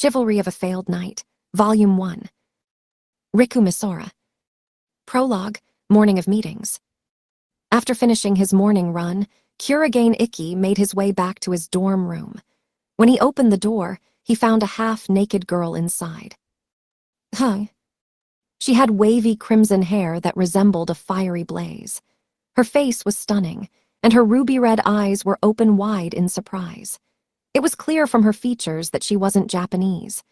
Chivalry of a Failed Knight, Volume 1. Riku Misora. Prologue, Morning of Meetings. After finishing his morning run, Kurigane Ikki made his way back to his dorm room. When he opened the door, he found a half-naked girl inside. She had wavy crimson hair that resembled a fiery blaze. Her face was stunning, and her ruby-red eyes were open wide in surprise. It was clear from her features that she wasn't Japanese.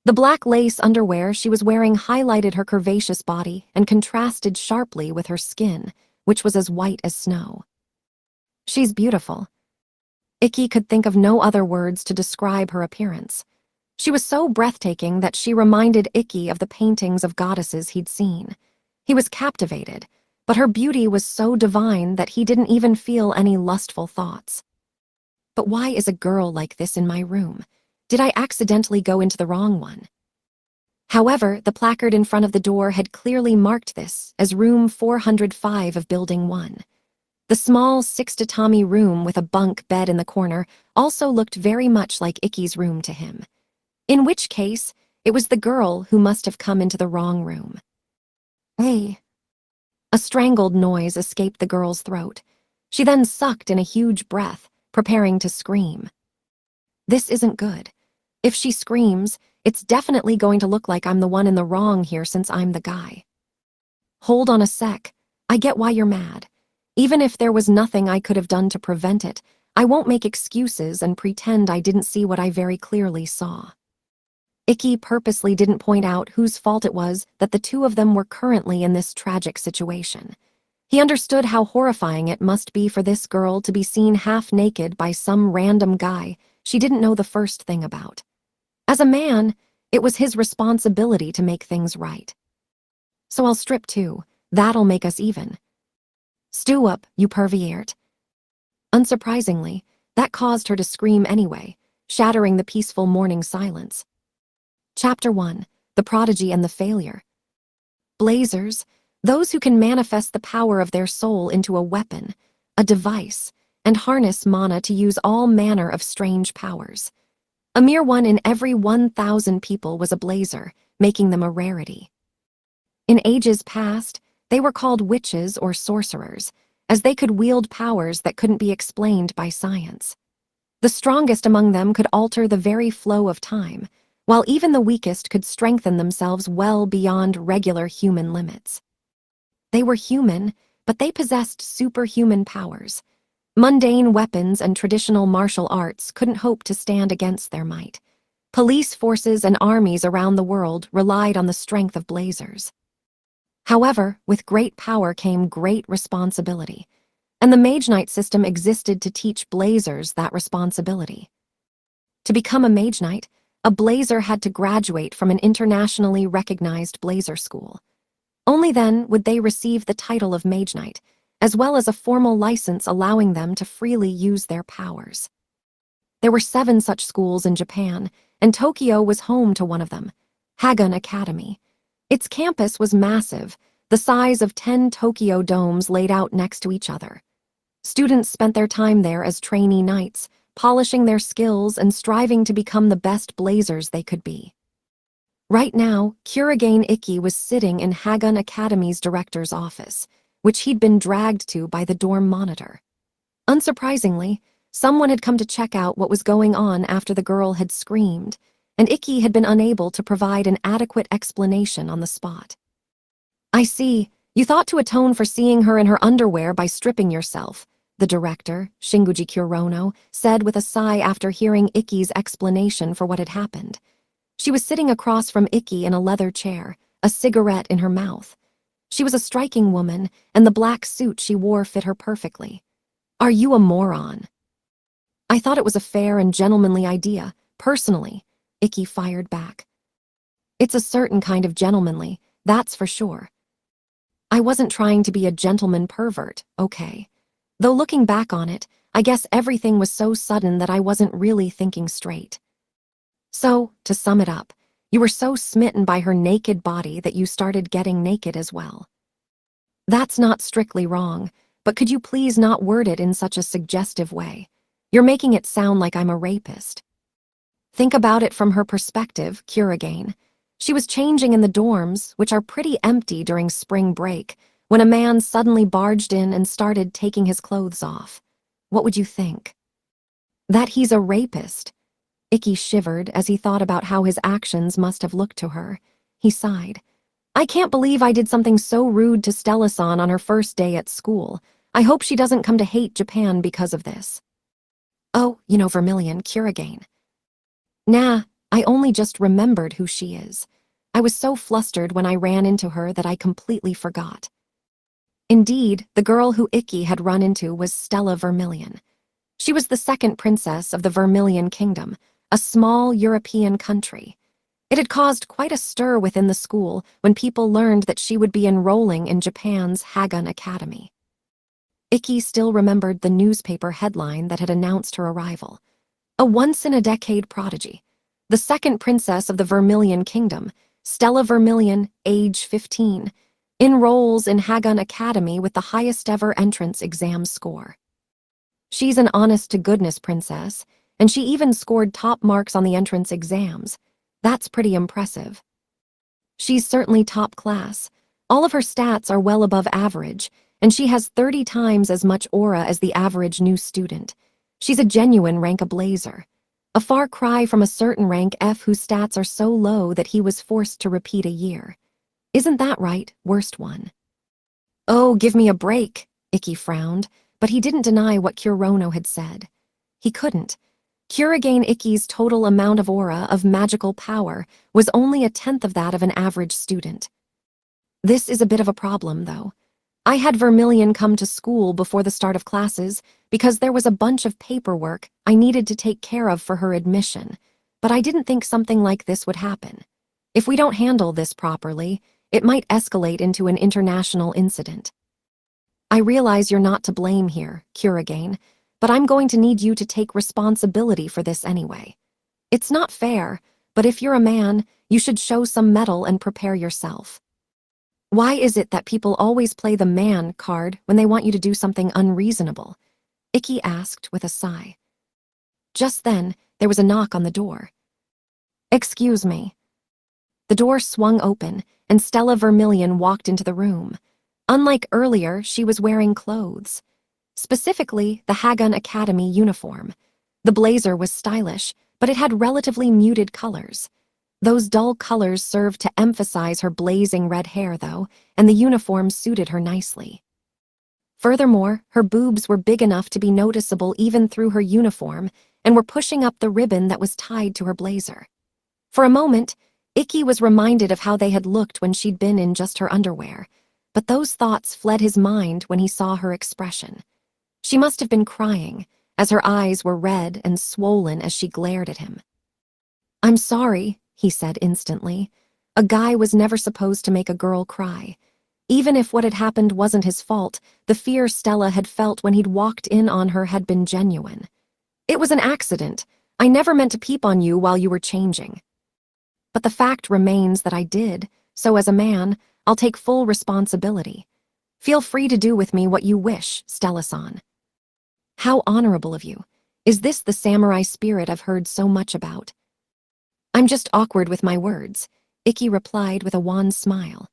The black lace underwear she was wearing highlighted her curvaceous body and contrasted sharply with her skin, which was as white as snow. She's beautiful. Ikki could think of no other words to describe her appearance. She was so breathtaking that she reminded Ikki of the paintings of goddesses he'd seen. He was captivated, but her beauty was so divine that he didn't even feel any lustful thoughts. But why is a girl like this in my room? Did I accidentally go into the wrong one? However, the placard in front of the door had clearly marked this as room 405 of Building 1. The small 6-tatami room with a bunk bed in the corner also looked very much like Ikki's room to him. In which case, it was the girl who must have come into the wrong room. Hey. A strangled noise escaped the girl's throat. She then sucked in a huge breath, preparing to scream. This isn't good. If she screams, it's definitely going to look like I'm the one in the wrong here since I'm the guy. Hold on a sec. I get why you're mad. Even if there was nothing I could have done to prevent it, I won't make excuses and pretend I didn't see what I very clearly saw. Ikki purposely didn't point out whose fault it was that the two of them were currently in this tragic situation. He understood how horrifying it must be for this girl to be seen half-naked by some random guy she didn't know the first thing about. As a man, it was his responsibility to make things right. So I'll strip too. That'll make us even. Stew up, you perviert. Unsurprisingly, that caused her to scream anyway, shattering the peaceful morning silence. Chapter 1, The Prodigy and the Failure. Blazers, those who can manifest the power of their soul into a weapon, a device, and harness mana to use all manner of strange powers. A mere one in every 1,000 people was a blazer, making them a rarity. In ages past, they were called witches or sorcerers, as they could wield powers that couldn't be explained by science. The strongest among them could alter the very flow of time, while even the weakest could strengthen themselves well beyond regular human limits. They were human, but they possessed superhuman powers. Mundane weapons and traditional martial arts couldn't hope to stand against their might. Police forces and armies around the world relied on the strength of blazers. However, with great power came great responsibility, and the Mage Knight system existed to teach blazers that responsibility. To become a Mage Knight, a blazer had to graduate from an internationally recognized blazer school. Only then would they receive the title of Mage Knight, as well as a formal license allowing them to freely use their powers. There were 7 such schools in Japan, and Tokyo was home to one of them, Hagun Academy. Its campus was massive, the size of 10 Tokyo domes laid out next to each other. Students spent their time there as trainee knights, polishing their skills and striving to become the best blazers they could be. Right now, Kurigane Ikki was sitting in Hagun Academy's director's office, which he'd been dragged to by the dorm monitor. Unsurprisingly, someone had come to check out what was going on after the girl had screamed, and Ikki had been unable to provide an adequate explanation on the spot. I see, you thought to atone for seeing her in her underwear by stripping yourself, the director, Shinguji Kurono, said with a sigh after hearing Ikki's explanation for what had happened. She was sitting across from Ikki in a leather chair, a cigarette in her mouth. She was a striking woman, and the black suit she wore fit her perfectly. Are you a moron? I thought it was a fair and gentlemanly idea, personally, Ikki fired back. It's a certain kind of gentlemanly, that's for sure. I wasn't trying to be a gentleman pervert, okay. Though looking back on it, I guess everything was so sudden that I wasn't really thinking straight. So, to sum it up, you were so smitten by her naked body that you started getting naked as well. That's not strictly wrong, but could you please not word it in such a suggestive way? You're making it sound like I'm a rapist. Think about it from her perspective, Kuragain. She was changing in the dorms, which are pretty empty during spring break, when a man suddenly barged in and started taking his clothes off. What would you think? That he's a rapist. Ikki shivered as he thought about how his actions must have looked to her. He sighed. I can't believe I did something so rude to Stella-san on her first day at school. I hope she doesn't come to hate Japan because of this. Oh, you know Vermilion, Kuragain. Nah, I only just remembered who she is. I was so flustered when I ran into her that I completely forgot. Indeed, the girl who Ikki had run into was Stella Vermilion. She was the second princess of the Vermilion Kingdom, a small European country. It had caused quite a stir within the school when people learned that she would be enrolling in Japan's Hagun Academy. Ikki still remembered the newspaper headline that had announced her arrival. A once-in-a-decade prodigy. The second princess of the Vermilion Kingdom, Stella Vermilion, age 15, enrolls in Hagun Academy with the highest-ever entrance exam score. She's an honest-to-goodness princess, and she even scored top marks on the entrance exams. That's pretty impressive. She's certainly top class. All of her stats are well above average, and she has 30 times as much aura as the average new student. She's a genuine rank-a-blazer. A far cry from a certain rank F whose stats are so low that he was forced to repeat a year. Isn't that right, worst one? Oh, give me a break, Ikki frowned, but he didn't deny what Kurono had said. He couldn't. Kuragain Ikki's total amount of aura of magical power was only a tenth of that of an average student. This is a bit of a problem, though. I had Vermilion come to school before the start of classes because there was a bunch of paperwork I needed to take care of for her admission, but I didn't think something like this would happen. If we don't handle this properly, it might escalate into an international incident. I realize you're not to blame here, Kuragain, but I'm going to need you to take responsibility for this anyway. It's not fair, but if you're a man, you should show some mettle and prepare yourself. Why is it that people always play the man card when they want you to do something unreasonable? Ikki asked with a sigh. Just then, there was a knock on the door. Excuse me. The door swung open, and Stella Vermilion walked into the room. Unlike earlier, she was wearing clothes. Specifically, the Hagun Academy uniform. The blazer was stylish, but it had relatively muted colors. Those dull colors served to emphasize her blazing red hair, though, and the uniform suited her nicely. Furthermore, her boobs were big enough to be noticeable even through her uniform and were pushing up the ribbon that was tied to her blazer. For a moment, Ikki was reminded of how they had looked when she'd been in just her underwear, but those thoughts fled his mind when he saw her expression. She must have been crying, as her eyes were red and swollen as she glared at him. I'm sorry, he said instantly. A guy was never supposed to make a girl cry. Even if what had happened wasn't his fault, the fear Stella had felt when he'd walked in on her had been genuine. It was an accident. I never meant to peep on you while you were changing. But the fact remains that I did, so as a man, I'll take full responsibility. Feel free to do with me what you wish, Stella-san. How honorable of you. Is this the samurai spirit I've heard so much about? I'm just awkward with my words, Ikki replied with a wan smile.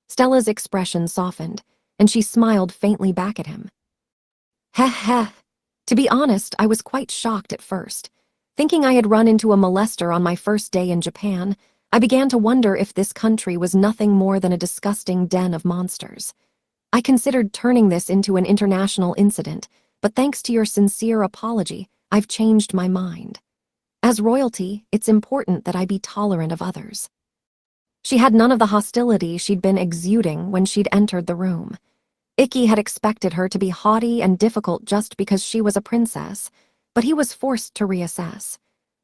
Stella's expression softened, and she smiled faintly back at him. Heh heh. To be honest, I was quite shocked at first. Thinking I had run into a molester on my first day in Japan, I began to wonder if this country was nothing more than a disgusting den of monsters. I considered turning this into an international incident, but thanks to your sincere apology, I've changed my mind. As royalty, it's important that I be tolerant of others. She had none of the hostility she'd been exuding when she'd entered the room. Ikki had expected her to be haughty and difficult just because she was a princess, but he was forced to reassess.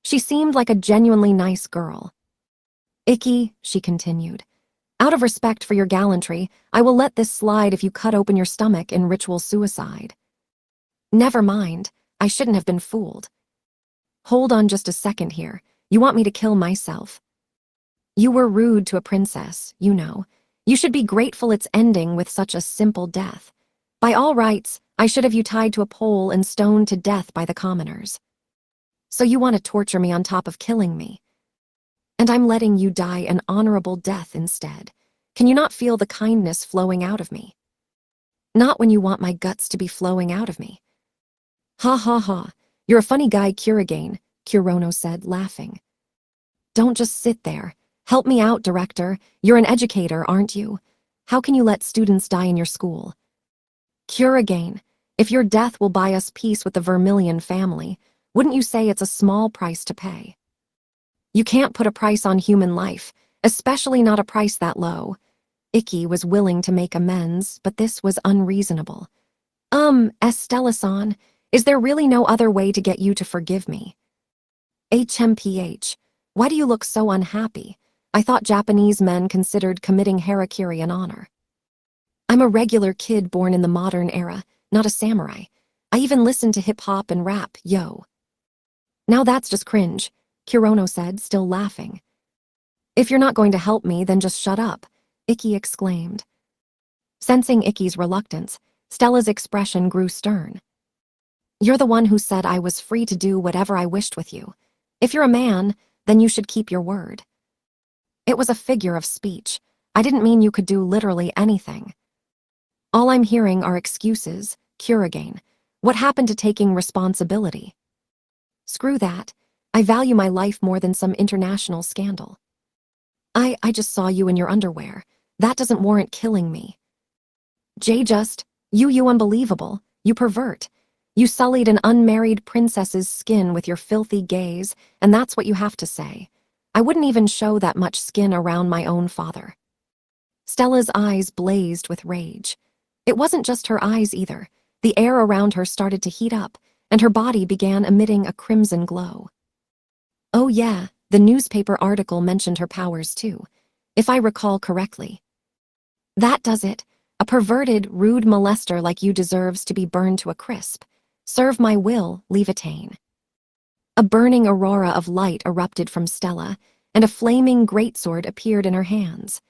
She seemed like a genuinely nice girl. Ikki, she continued, out of respect for your gallantry, I will let this slide if you cut open your stomach in ritual suicide. Never mind, I shouldn't have been fooled. Hold on just a second here. You want me to kill myself? You were rude to a princess, you know. You should be grateful it's ending with such a simple death. By all rights, I should have you tied to a pole and stoned to death by the commoners. So you want to torture me on top of killing me. And I'm letting you die an honorable death instead. Can you not feel the kindness flowing out of me? Not when you want my guts to be flowing out of me. Ha ha ha, you're a funny guy, Kurigane, Kurono said, laughing. Don't just sit there. Help me out, director. You're an educator, aren't you? How can you let students die in your school? Kurigane, if your death will buy us peace with the Vermilion family, wouldn't you say it's a small price to pay? You can't put a price on human life, especially not a price that low. Ikki was willing to make amends, but this was unreasonable. Estella-san, is there really no other way to get you to forgive me? HMPH, why do you look so unhappy? I thought Japanese men considered committing harakiri an honor. I'm a regular kid born in the modern era, not a samurai. I even listen to hip-hop and rap, yo. Now that's just cringe, Kurono said, still laughing. If you're not going to help me, then just shut up, Ikki exclaimed. Sensing Ikki's reluctance, Stella's expression grew stern. You're the one who said I was free to do whatever I wished with you. If you're a man, then you should keep your word. It was a figure of speech. I didn't mean you could do literally anything. All I'm hearing are excuses, Kurigane. What happened to taking responsibility? Screw that. I value my life more than some international scandal. I just saw you in your underwear. That doesn't warrant killing me. You unbelievable. You pervert. You sullied an unmarried princess's skin with your filthy gaze, and that's what you have to say. I wouldn't even show that much skin around my own father. Stella's eyes blazed with rage. It wasn't just her eyes either. The air around her started to heat up, and her body began emitting a crimson glow. Oh yeah, the newspaper article mentioned her powers too, if I recall correctly. That does it. A perverted, rude molester like you deserves to be burned to a crisp. Serve my will, Levitain. A burning aurora of light erupted from Stella, and a flaming greatsword appeared in her hands.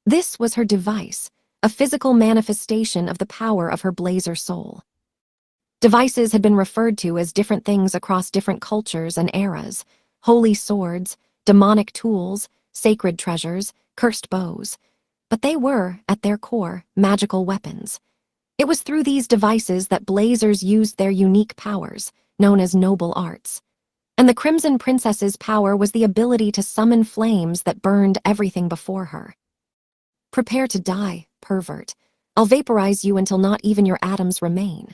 This was her device, a physical manifestation of the power of her blazer soul. Devices had been referred to as different things across different cultures and eras: holy swords, demonic tools, sacred treasures, cursed bows. But they were, at their core, magical weapons. It was through these devices that blazers used their unique powers, known as noble arts. And the Crimson Princess's power was the ability to summon flames that burned everything before her. Prepare to die, pervert. I'll vaporize you until not even your atoms remain.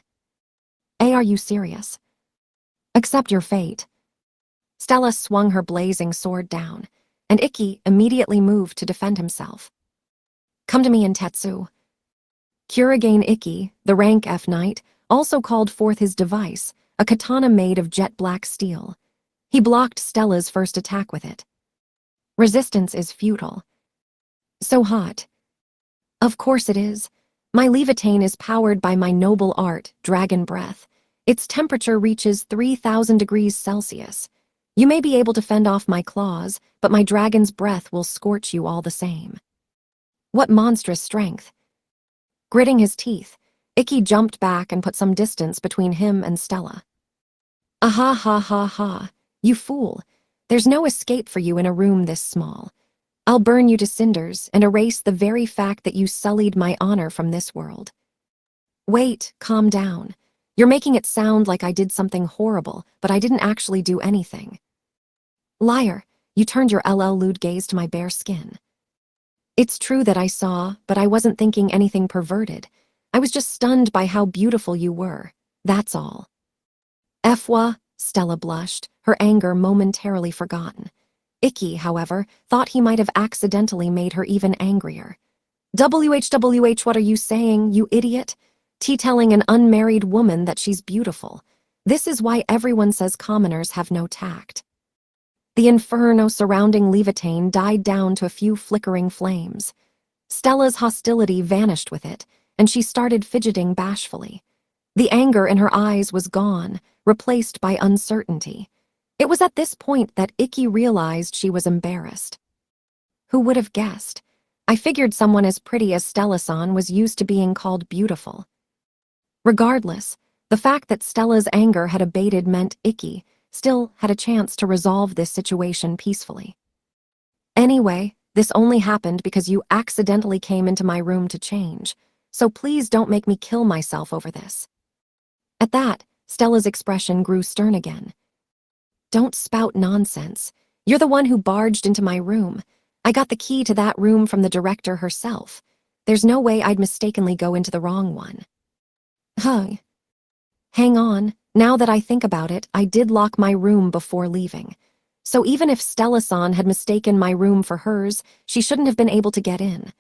Are you serious? Accept your fate. Stella swung her blazing sword down, and Ikki immediately moved to defend himself. Come to me in Tetsu. Kurigane Ikki, the rank F Knight, also called forth his device, a katana made of jet black steel. He blocked Stella's first attack with it. Resistance is futile. So hot. Of course it is. My Levitain is powered by my noble art, Dragon Breath. Its temperature reaches 3,000 degrees Celsius. You may be able to fend off my claws, but my dragon's breath will scorch you all the same. What monstrous strength. Gritting his teeth, Ikki jumped back and put some distance between him and Stella. Aha ha ha ha, you fool. There's no escape for you in a room this small. I'll burn you to cinders and erase the very fact that you sullied my honor from this world. Wait, calm down. You're making it sound like I did something horrible, but I didn't actually do anything. Liar, you turned your lewd gaze to my bare skin. It's true that I saw, but I wasn't thinking anything perverted. I was just stunned by how beautiful you were. That's all. Efwa, Stella blushed, her anger momentarily forgotten. Ikki, however, thought he might have accidentally made her even angrier. WHWH, what are you saying, you idiot? Telling an unmarried woman that she's beautiful. This is why everyone says commoners have no tact. The inferno surrounding Levitain died down to a few flickering flames. Stella's hostility vanished with it, and she started fidgeting bashfully. The anger in her eyes was gone, replaced by uncertainty. It was at this point that Ikki realized she was embarrassed. Who would have guessed? I figured someone as pretty as Stella-san was used to being called beautiful. Regardless, the fact that Stella's anger had abated meant Ikki, still had a chance to resolve this situation peacefully. Anyway, this only happened because you accidentally came into my room to change, so please don't make me kill myself over this. At that, Stella's expression grew stern again. Don't spout nonsense. You're the one who barged into my room. I got the key to that room from the director herself. There's no way I'd mistakenly go into the wrong one. Huh. Hang on, now that I think about it, I did lock my room before leaving. So even if Stella-san had mistaken my room for hers, she shouldn't have been able to get in.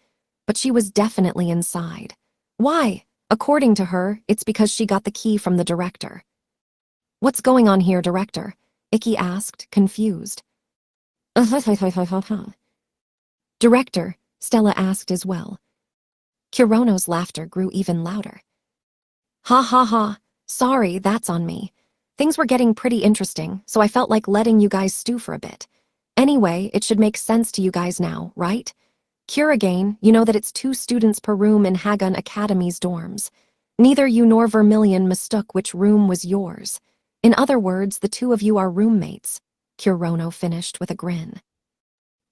But she was definitely inside. Why? According to her, it's because she got the key from the director. What's going on here, director? Ikki asked, confused. Director, Stella asked as well. Kurono's laughter grew even louder. Ha ha ha, sorry, that's on me. Things were getting pretty interesting, so I felt like letting you guys stew for a bit. Anyway, it should make sense to you guys now, right? Kuragain, you know that it's 2 students per room in Hagun Academy's dorms. Neither you nor Vermilion mistook which room was yours. In other words, the 2 of you are roommates, Kurono finished with a grin.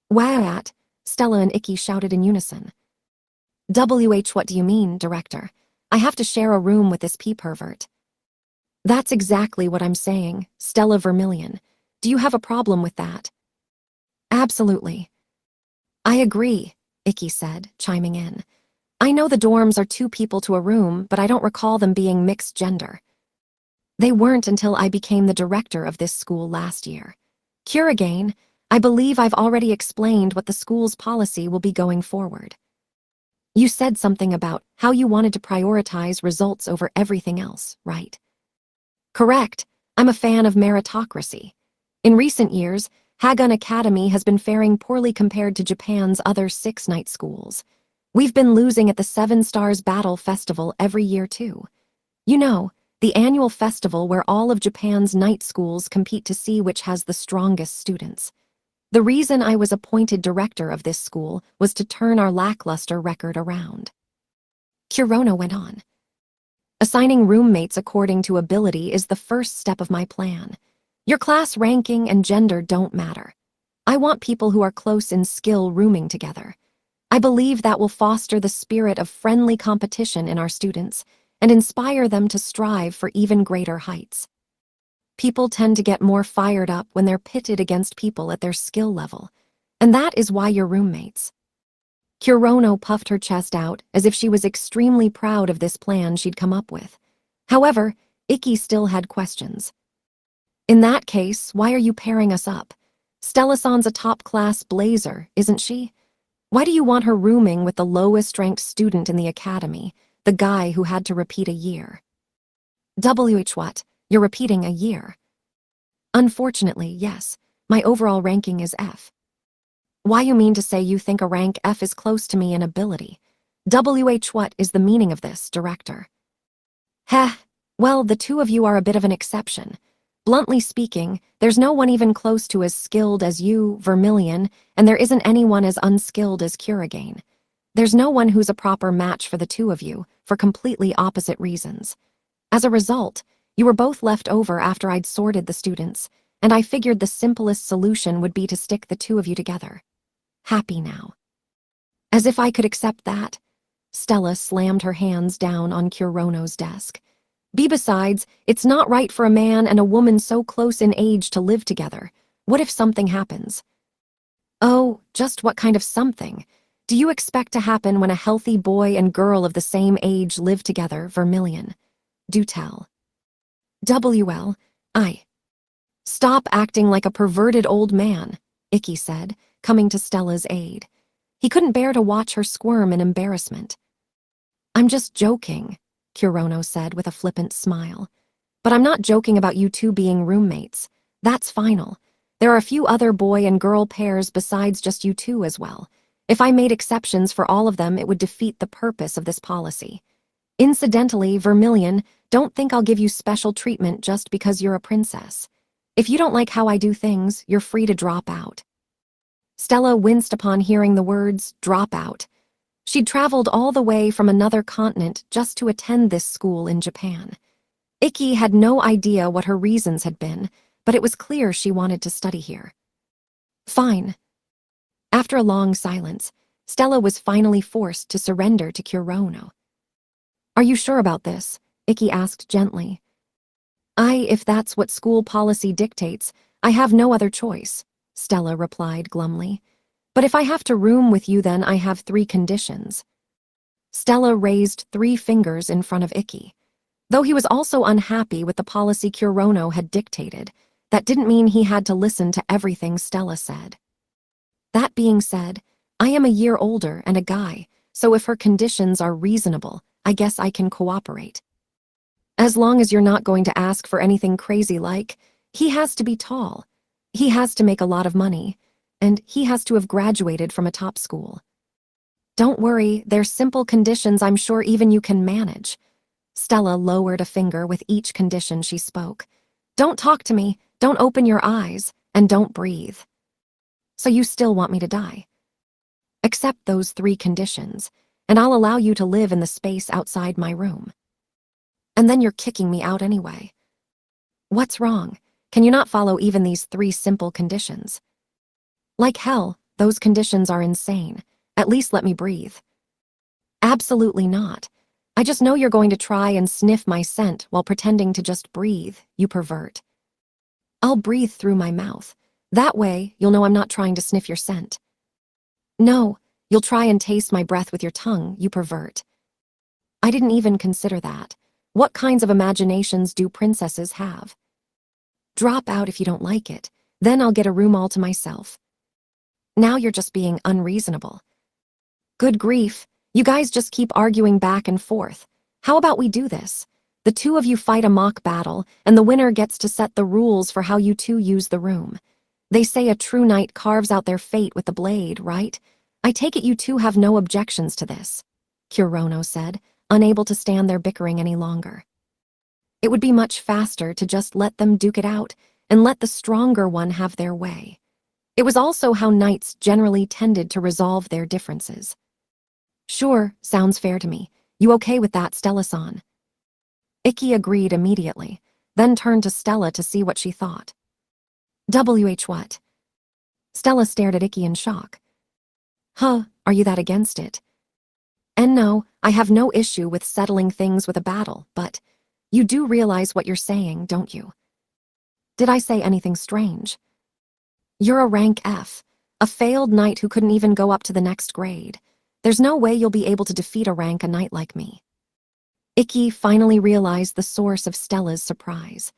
What? Stella and Ikki shouted in unison. What do you mean, director? I have to share a room with this pervert. That's exactly what I'm saying, Stella Vermilion. Do you have a problem with that? Absolutely. I agree, Ikki said, chiming in. I know the dorms are 2 people to a room, but I don't recall them being mixed gender. They weren't until I became the director of this school last year. Kuragain, I believe I've already explained what the school's policy will be going forward. You said something about how you wanted to prioritize results over everything else, right? Correct. I'm a fan of meritocracy. In recent years, Hagun Academy has been faring poorly compared to Japan's other 6-night schools. We've been losing at the 7 Stars Battle Festival every year too. You know, the annual festival where all of Japan's night schools compete to see which has the strongest students. The reason I was appointed director of this school was to turn our lackluster record around. Kurono went on. Assigning roommates according to ability is the first step of my plan. Your class ranking and gender don't matter. I want people who are close in skill rooming together. I believe that will foster the spirit of friendly competition in our students and inspire them to strive for even greater heights. People tend to get more fired up when they're pitted against people at their skill level, and that is why you're roommates. Kurono puffed her chest out as if she was extremely proud of this plan she'd come up with. However, Ikki still had questions. In that case, why are you pairing us up? Stella-san's a top-class blazer, isn't she? Why do you want her rooming with the lowest-ranked student in the academy, the guy who had to repeat a year? What? You're repeating a year. Unfortunately, yes. My overall ranking is F. Why you mean to say you think a rank F is close to me in ability? What is the meaning of this, director? Heh, well, the 2 of you are a bit of an exception. Bluntly speaking, there's no one even close to as skilled as you, Vermilion, and there isn't anyone as unskilled as Kuragain. There's no one who's a proper match for the 2 of you, for completely opposite reasons. As a result, you were both left over after I'd sorted the students, and I figured the simplest solution would be to stick the 2 of you together. Happy now. As if I could accept that. Stella slammed her hands down on Kurono's desk. Besides, it's not right for a man and a woman so close in age to live together. What if something happens? Oh, just what kind of something? Do you expect to happen when a healthy boy and girl of the same age live together, Vermilion? Do tell. I. Stop acting like a perverted old man, Ikki said, coming to Stella's aid. He couldn't bear to watch her squirm in embarrassment. I'm just joking, Kurono said with a flippant smile. But I'm not joking about you 2 being roommates. That's final. There are a few other boy and girl pairs besides just you 2 as well. If I made exceptions for all of them, it would defeat the purpose of this policy. Incidentally, Vermilion, don't think I'll give you special treatment just because you're a princess. If you don't like how I do things, you're free to drop out. Stella winced upon hearing the words, drop out. She'd traveled all the way from another continent just to attend this school in Japan. Ikki had no idea what her reasons had been, but it was clear she wanted to study here. Fine. After a long silence, Stella was finally forced to surrender to Kurono. Are you sure about this? Ikki asked gently. If that's what school policy dictates, I have no other choice, Stella replied glumly. But if I have to room with you, then I have 3 conditions. Stella raised 3 fingers in front of Ikki. Though he was also unhappy with the policy Kurono had dictated, that didn't mean he had to listen to everything Stella said. That being said, I am a year older and a guy, so if her conditions are reasonable, I guess I can cooperate. As long as you're not going to ask for anything crazy like, he has to be tall, he has to make a lot of money, and he has to have graduated from a top school. Don't worry, they're simple conditions I'm sure even you can manage. Stella lowered a finger with each condition she spoke. Don't talk to me, don't open your eyes, and don't breathe. So you still want me to die? Accept those 3 conditions, and I'll allow you to live in the space outside my room. And then you're kicking me out anyway. What's wrong? Can you not follow even these 3 simple conditions? Like hell, those conditions are insane. At least let me breathe. Absolutely not. I just know you're going to try and sniff my scent while pretending to just breathe, you pervert. I'll breathe through my mouth. That way, you'll know I'm not trying to sniff your scent. No, you'll try and taste my breath with your tongue, you pervert. I didn't even consider that. What kinds of imaginations do princesses have? Drop out if you don't like it, then I'll get a room all to myself. Now you're just being unreasonable. Good grief, you guys just keep arguing back and forth. How about we do this? The 2 of you fight a mock battle, and the winner gets to set the rules for how you 2 use the room. They say a true knight carves out their fate with the blade, right? I take it you 2 have no objections to this, Kurono said, unable to stand their bickering any longer. It would be much faster to just let them duke it out and let the stronger one have their way. It was also how knights generally tended to resolve their differences. Sure, sounds fair to me. You okay with that, Stella-san? Ikki agreed immediately, then turned to Stella to see what she thought. What? Stella stared at Ikki in shock. Huh, are you that against it? And no, I have no issue with settling things with a battle, but you do realize what you're saying, don't you? Did I say anything strange? You're a rank F, a failed knight who couldn't even go up to the next grade. There's no way you'll be able to defeat a knight like me. Ikki finally realized the source of Stella's surprise.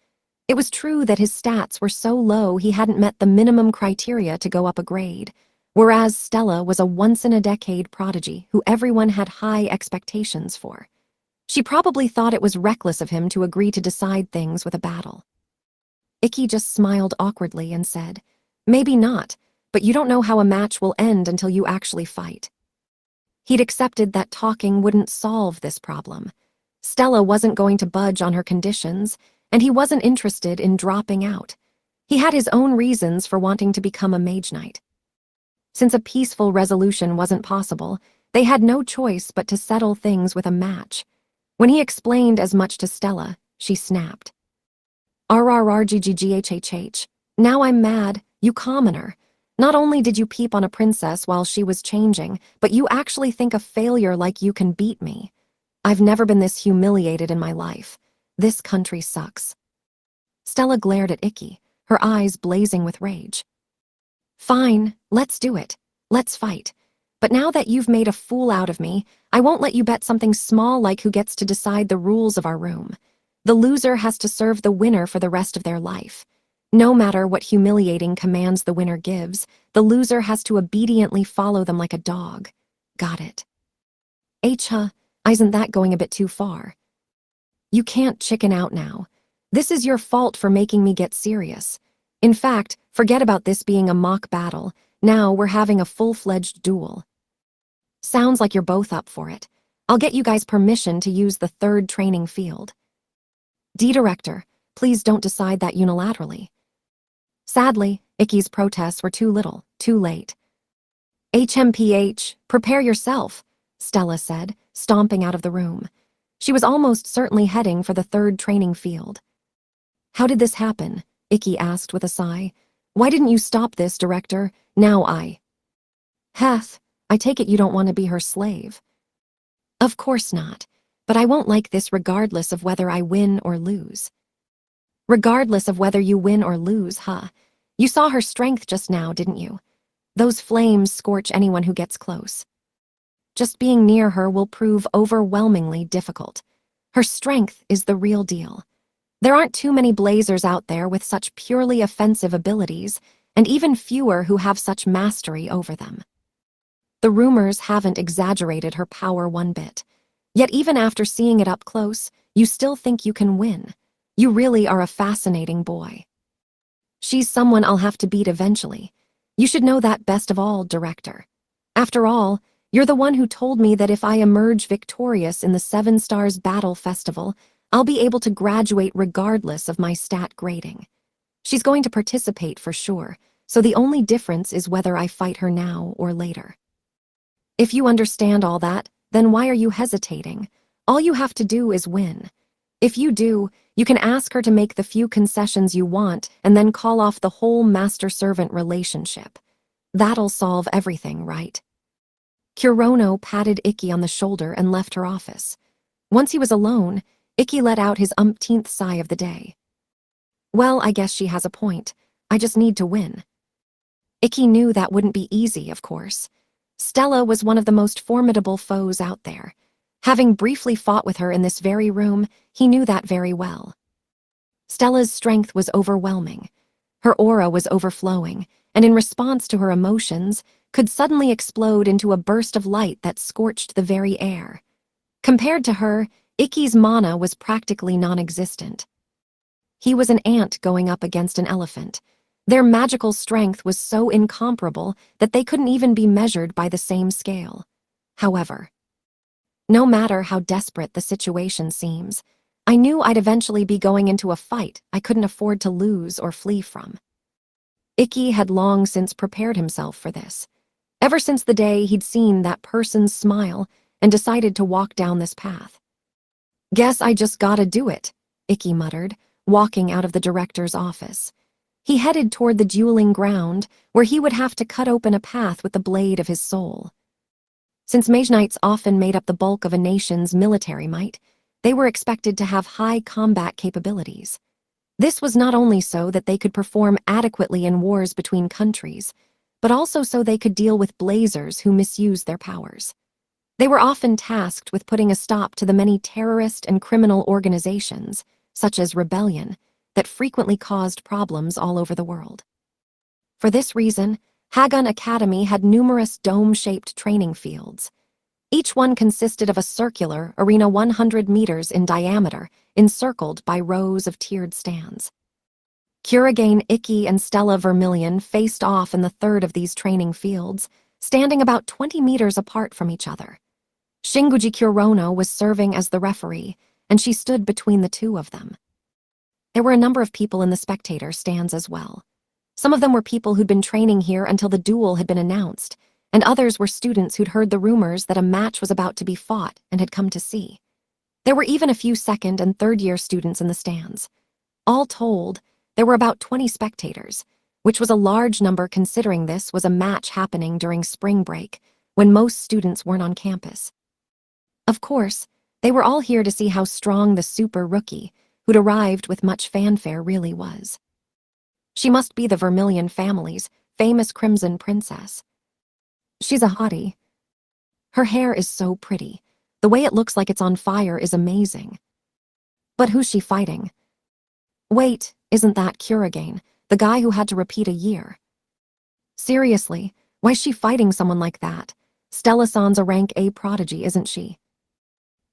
It was true that his stats were so low he hadn't met the minimum criteria to go up a grade, whereas Stella was a once-in-a-decade prodigy who everyone had high expectations for. She probably thought it was reckless of him to agree to decide things with a battle. Ikki just smiled awkwardly and said, Maybe not, but you don't know how a match will end until you actually fight. He'd accepted that talking wouldn't solve this problem. Stella wasn't going to budge on her conditions, and he wasn't interested in dropping out. He had his own reasons for wanting to become a mage knight. Since a peaceful resolution wasn't possible, they had no choice but to settle things with a match. When he explained as much to Stella, she snapped. RRRGGGHHH. Now I'm mad, you commoner. Not only did you peep on a princess while she was changing, but you actually think a failure like you can beat me. I've never been this humiliated in my life. This country sucks. Stella glared at Ikki, her eyes blazing with rage. Fine, let's do it. Let's fight. But now that you've made a fool out of me, I won't let you bet something small like who gets to decide the rules of our room. The loser has to serve the winner for the rest of their life. No matter what humiliating commands the winner gives, the loser has to obediently follow them like a dog. Got it. Isn't that going a bit too far? You can't chicken out now. This is your fault for making me get serious. In fact, forget about this being a mock battle. Now we're having a full-fledged duel. Sounds like you're both up for it. I'll get you guys permission to use the 3rd training field. Director, please don't decide that unilaterally. Sadly, Ikki's protests were too little, too late. HMPH, prepare yourself, Stella said, stomping out of the room. She was almost certainly heading for the 3rd training field. How did this happen? Ikki asked with a sigh. "Why didn't you stop this, Director? Now Heth, I take it you don't want to be her slave." "Of course not, but I won't like this regardless of whether I win or lose." "Regardless of whether you win or lose, huh? You saw her strength just now, didn't you? Those flames scorch anyone who gets close. Just being near her will prove overwhelmingly difficult. Her strength is the real deal. There aren't too many blazers out there with such purely offensive abilities, and even fewer who have such mastery over them. The rumors haven't exaggerated her power one bit. Yet even after seeing it up close, you still think you can win. You really are a fascinating boy. She's someone I'll have to beat eventually. You should know that best of all, Director. After all, you're the one who told me that if I emerge victorious in the 7 Stars Battle Festival, I'll be able to graduate regardless of my stat grading. She's going to participate for sure, so the only difference is whether I fight her now or later. If you understand all that, then why are you hesitating? All you have to do is win. If you do, you can ask her to make the few concessions you want and then call off the whole master-servant relationship. That'll solve everything, right? Kurono patted Ikki on the shoulder and left her office. Once he was alone, Ikki let out his umpteenth sigh of the day. Well, I guess she has a point. I just need to win. Ikki knew that wouldn't be easy, of course. Stella was one of the most formidable foes out there. Having briefly fought with her in this very room, he knew that very well. Stella's strength was overwhelming. Her aura was overflowing, and in response to her emotions, could suddenly explode into a burst of light that scorched the very air. Compared to her, Ikki's mana was practically non-existent. He was an ant going up against an elephant. Their magical strength was so incomparable that they couldn't even be measured by the same scale. However, no matter how desperate the situation seems, I knew I'd eventually be going into a fight I couldn't afford to lose or flee from. Ikki had long since prepared himself for this. Ever since the day he'd seen that person's smile and decided to walk down this path. "Guess I just gotta do it," Ikki muttered, walking out of the director's office. He headed toward the dueling ground, where he would have to cut open a path with the blade of his soul. Since mage knights often made up the bulk of a nation's military might, they were expected to have high combat capabilities. This was not only so that they could perform adequately in wars between countries, but also so they could deal with blazers who misused their powers. They were often tasked with putting a stop to the many terrorist and criminal organizations, such as Rebellion, that frequently caused problems all over the world. For this reason, Hagun Academy had numerous dome-shaped training fields. Each one consisted of a circular arena 100 meters in diameter, encircled by rows of tiered stands. Kurogane Ikki and Stella Vermilion faced off in the third of these training fields, standing about 20 meters apart from each other. Shinguji Kurono was serving as the referee, and she stood between the two of them. There were a number of people in the spectator stands as well. Some of them were people who'd been training here until the duel had been announced, and others were students who'd heard the rumors that a match was about to be fought and had come to see. There were even a few second and third-year students in the stands. All told, there were about 20 spectators, which was a large number considering this was a match happening during spring break, when most students weren't on campus. Of course, they were all here to see how strong the super rookie, who'd arrived with much fanfare, really was. She must be the Vermilion family's famous Crimson Princess. She's a hottie. Her hair is so pretty. The way it looks like it's on fire is amazing. But who's she fighting? Wait, isn't that Kurogane, the guy who had to repeat a year? Seriously, why's she fighting someone like that? Stella-san's a rank A prodigy, isn't she?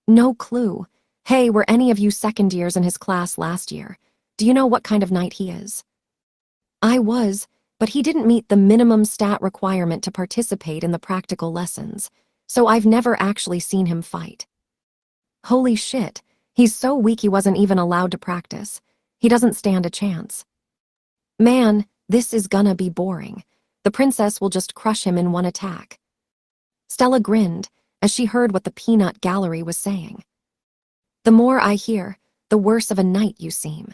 No clue. Hey, were any of you second years in his class last year? Do you know what kind of knight he is? I was, but he didn't meet the minimum stat requirement to participate in the practical lessons, so I've never actually seen him fight. Holy shit, he's so weak he wasn't even allowed to practice. He doesn't stand a chance. Man, this is gonna be boring. The princess will just crush him in one attack. Stella grinned as she heard what the peanut gallery was saying. The more I hear, the worse of a knight you seem.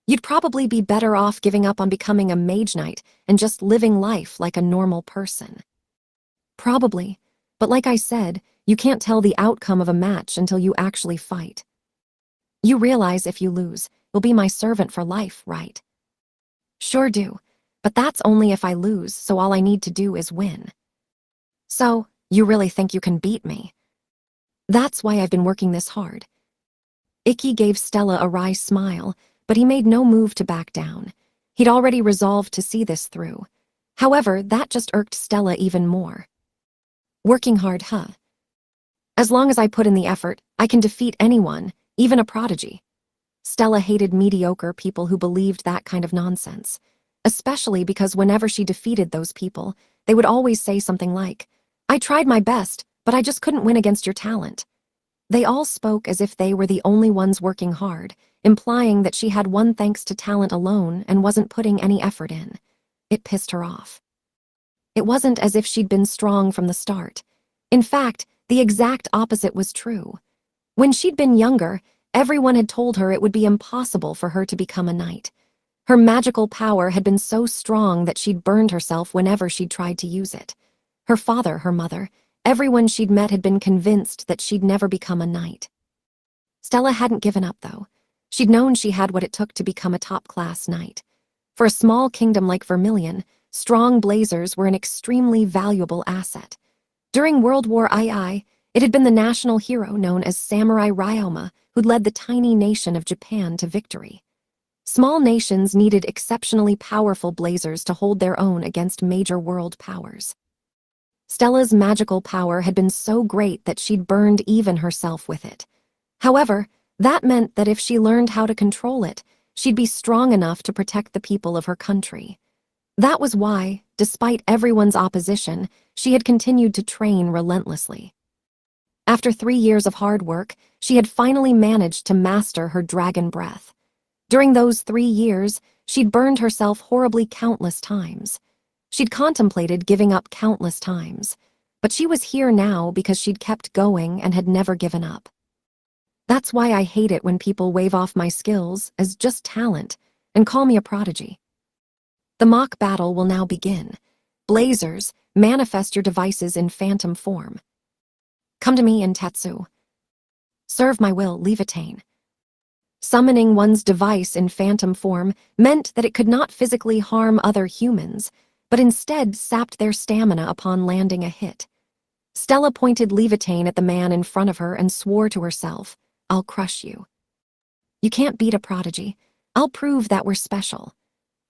You'd probably be better off giving up on becoming a mage knight and just living life like a normal person. Probably, but like I said, you can't tell the outcome of a match until you actually fight. You realize if you lose, you'll be my servant for life, right? Sure do, but that's only if I lose, so all I need to do is win. So, you really think you can beat me? That's why I've been working this hard. Icky gave Stella a wry smile, but he made no move to back down. He'd already resolved to see this through. However, that just irked Stella even more. Working hard, huh? As long as I put in the effort, I can defeat anyone, even a prodigy. Stella hated mediocre people who believed that kind of nonsense, especially because whenever she defeated those people, they would always say something like, "I tried my best, but I just couldn't win against your talent." They all spoke as if they were the only ones working hard, implying that she had won thanks to talent alone and wasn't putting any effort in. It pissed her off. It wasn't as if she'd been strong from the start. In fact, the exact opposite was true. When she'd been younger, everyone had told her it would be impossible for her to become a knight. Her magical power had been so strong that she'd burned herself whenever she'd tried to use it. Her father, her mother, everyone she'd met had been convinced that she'd never become a knight. Stella hadn't given up, though. She'd known she had what it took to become a top-class knight. For a small kingdom like Vermilion, strong blazers were an extremely valuable asset. During World War II, it had been the national hero known as Samurai Ryoma who'd led the tiny nation of Japan to victory. Small nations needed exceptionally powerful blazers to hold their own against major world powers. Stella's magical power had been so great that she'd burned even herself with it. However, that meant that if she learned how to control it, she'd be strong enough to protect the people of her country. That was why, despite everyone's opposition, she had continued to train relentlessly. After 3 years of hard work, she had finally managed to master her dragon breath. During those 3 years, she'd burned herself horribly countless times. She'd contemplated giving up countless times, but she was here now because she'd kept going and had never given up. That's why I hate it when people wave off my skills as just talent and call me a prodigy. The mock battle will now begin. Blazers, manifest your devices in phantom form. Come to me in Tetsu. Serve my will, Levitain. Summoning one's device in phantom form meant that it could not physically harm other humans, but instead sapped their stamina upon landing a hit. Stella pointed Levitain at the man in front of her and swore to herself, "I'll crush you. You can't beat a prodigy. I'll prove that we're special.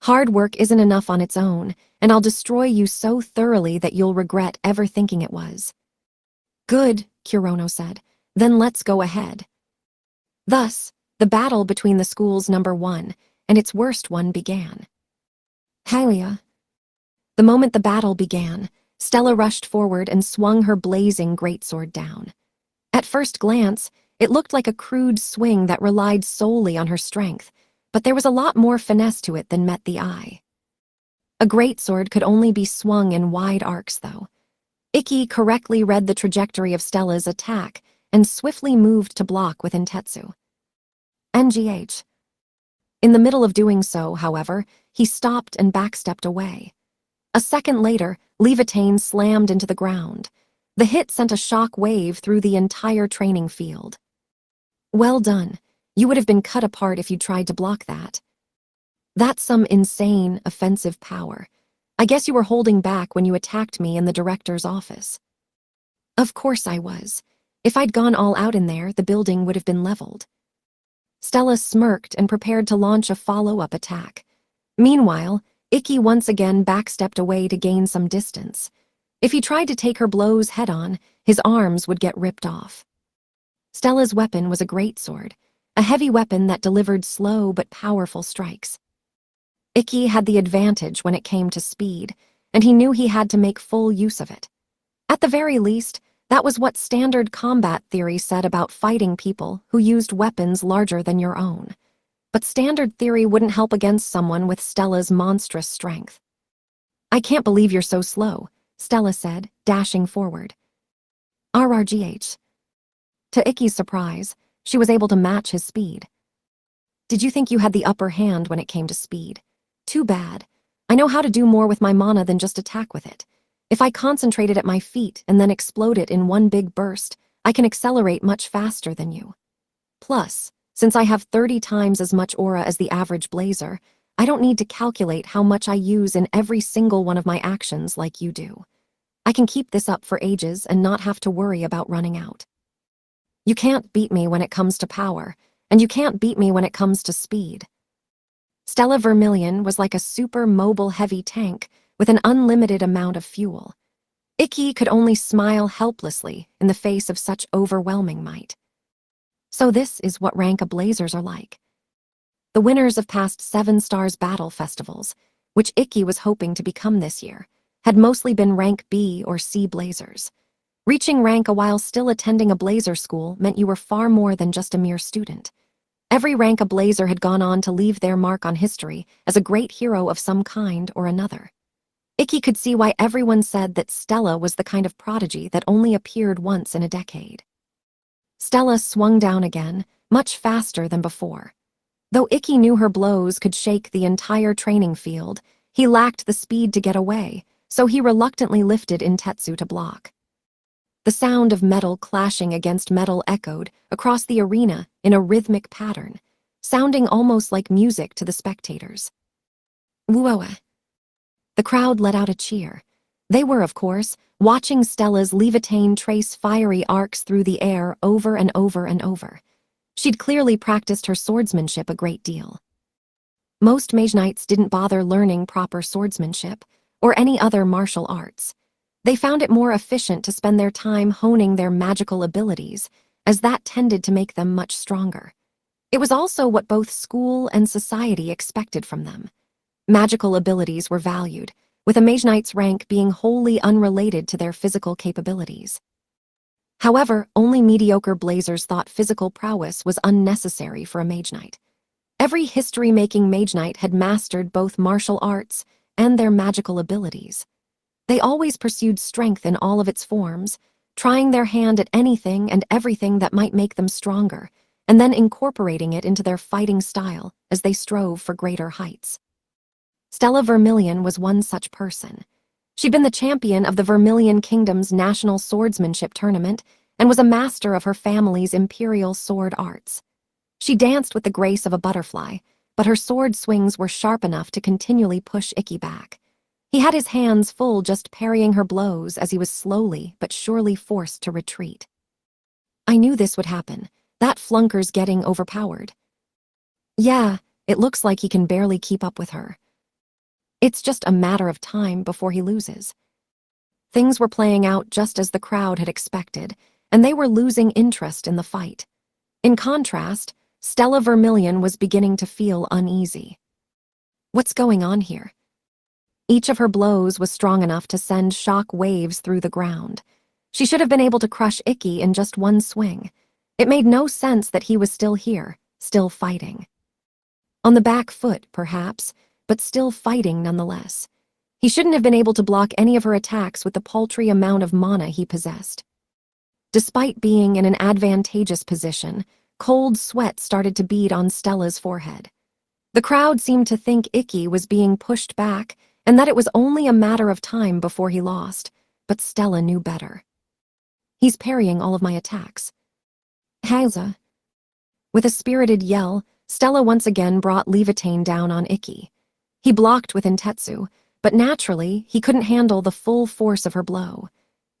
Hard work isn't enough on its own, and I'll destroy you so thoroughly that you'll regret ever thinking it was." "Good," Kurono said. "Then let's go ahead." Thus, the battle between the school's number 1 and its worst one began. Hylia. The moment the battle began, Stella rushed forward and swung her blazing greatsword down. At first glance, it looked like a crude swing that relied solely on her strength, but there was a lot more finesse to it than met the eye. A greatsword could only be swung in wide arcs, though. Icky correctly read the trajectory of Stella's attack and swiftly moved to block with Intetsu. NGH. In the middle of doing so, however, he stopped and backstepped away. A second later, Levitain slammed into the ground. The hit sent a shock wave through the entire training field. Well done. You would have been cut apart if you tried to block that. That's some insane, offensive power. I guess you were holding back when you attacked me in the director's office. Of course I was. If I'd gone all out in there, the building would have been leveled. Stella smirked and prepared to launch a follow-up attack. Meanwhile, Icky once again backstepped away to gain some distance. If he tried to take her blows head-on, his arms would get ripped off. Stella's weapon was a greatsword, a heavy weapon that delivered slow but powerful strikes. Icky had the advantage when it came to speed, and he knew he had to make full use of it. At the very least, that was what standard combat theory said about fighting people who used weapons larger than your own. But standard theory wouldn't help against someone with Stella's monstrous strength. "I can't believe you're so slow," Stella said, dashing forward. RRGH. To Icky's surprise, she was able to match his speed. Did you think you had the upper hand when it came to speed? Too bad. I know how to do more with my mana than just attack with it. If I concentrate it at my feet and then explode it in one big burst, I can accelerate much faster than you. Plus, since I have 30 times as much aura as the average blazer, I don't need to calculate how much I use in every single one of my actions like you do. I can keep this up for ages and not have to worry about running out. You can't beat me when it comes to power, and you can't beat me when it comes to speed. Stella Vermilion was like a super mobile heavy tank with an unlimited amount of fuel. Ikki could only smile helplessly in the face of such overwhelming might. So this is what rank ablazers are like. The winners of past 7 Stars Battle Festivals, which Ikki was hoping to become this year, had mostly been rank B or C blazers. Reaching rank while still attending a blazer school meant you were far more than just a mere student. Every rank ablazer had gone on to leave their mark on history as a great hero of some kind or another. Ikki could see why everyone said that Stella was the kind of prodigy that only appeared once in a decade. Stella swung down again, much faster than before. Though Ikki knew her blows could shake the entire training field, he lacked the speed to get away, so he reluctantly lifted Intetsu to block. The sound of metal clashing against metal echoed across the arena in a rhythmic pattern, sounding almost like music to the spectators. Whoa! The crowd let out a cheer. They were, of course, watching Stella's Levitain trace fiery arcs through the air over and over and over. She'd clearly practiced her swordsmanship a great deal. Most mage knights didn't bother learning proper swordsmanship or any other martial arts. They found it more efficient to spend their time honing their magical abilities, as that tended to make them much stronger. It was also what both school and society expected from them. Magical abilities were valued, with a mage knight's rank being wholly unrelated to their physical capabilities. However, only mediocre blazers thought physical prowess was unnecessary for a mage knight. Every history-making mage knight had mastered both martial arts and their magical abilities. They always pursued strength in all of its forms, trying their hand at anything and everything that might make them stronger, and then incorporating it into their fighting style as they strove for greater heights. Stella Vermilion was one such person. She'd been the champion of the Vermilion Kingdom's national swordsmanship tournament and was a master of her family's imperial sword arts. She danced with the grace of a butterfly, but her sword swings were sharp enough to continually push Ikki back. He had his hands full just parrying her blows as he was slowly but surely forced to retreat. I knew this would happen. That flunker's getting overpowered. Yeah, it looks like he can barely keep up with her. It's just a matter of time before he loses. Things were playing out just as the crowd had expected, and they were losing interest in the fight. In contrast, Stella Vermilion was beginning to feel uneasy. What's going on here? Each of her blows was strong enough to send shock waves through the ground. She should have been able to crush Ikki in just one swing. It made no sense that he was still here, still fighting. On the back foot, perhaps, but still fighting nonetheless. He shouldn't have been able to block any of her attacks with the paltry amount of mana he possessed. Despite being in an advantageous position, cold sweat started to bead on Stella's forehead. The crowd seemed to think Ikki was being pushed back and that it was only a matter of time before he lost, but Stella knew better. He's parrying all of my attacks. Haza. With a spirited yell, Stella once again brought Levitain down on Ikki. He blocked with Intetsu, but naturally, he couldn't handle the full force of her blow.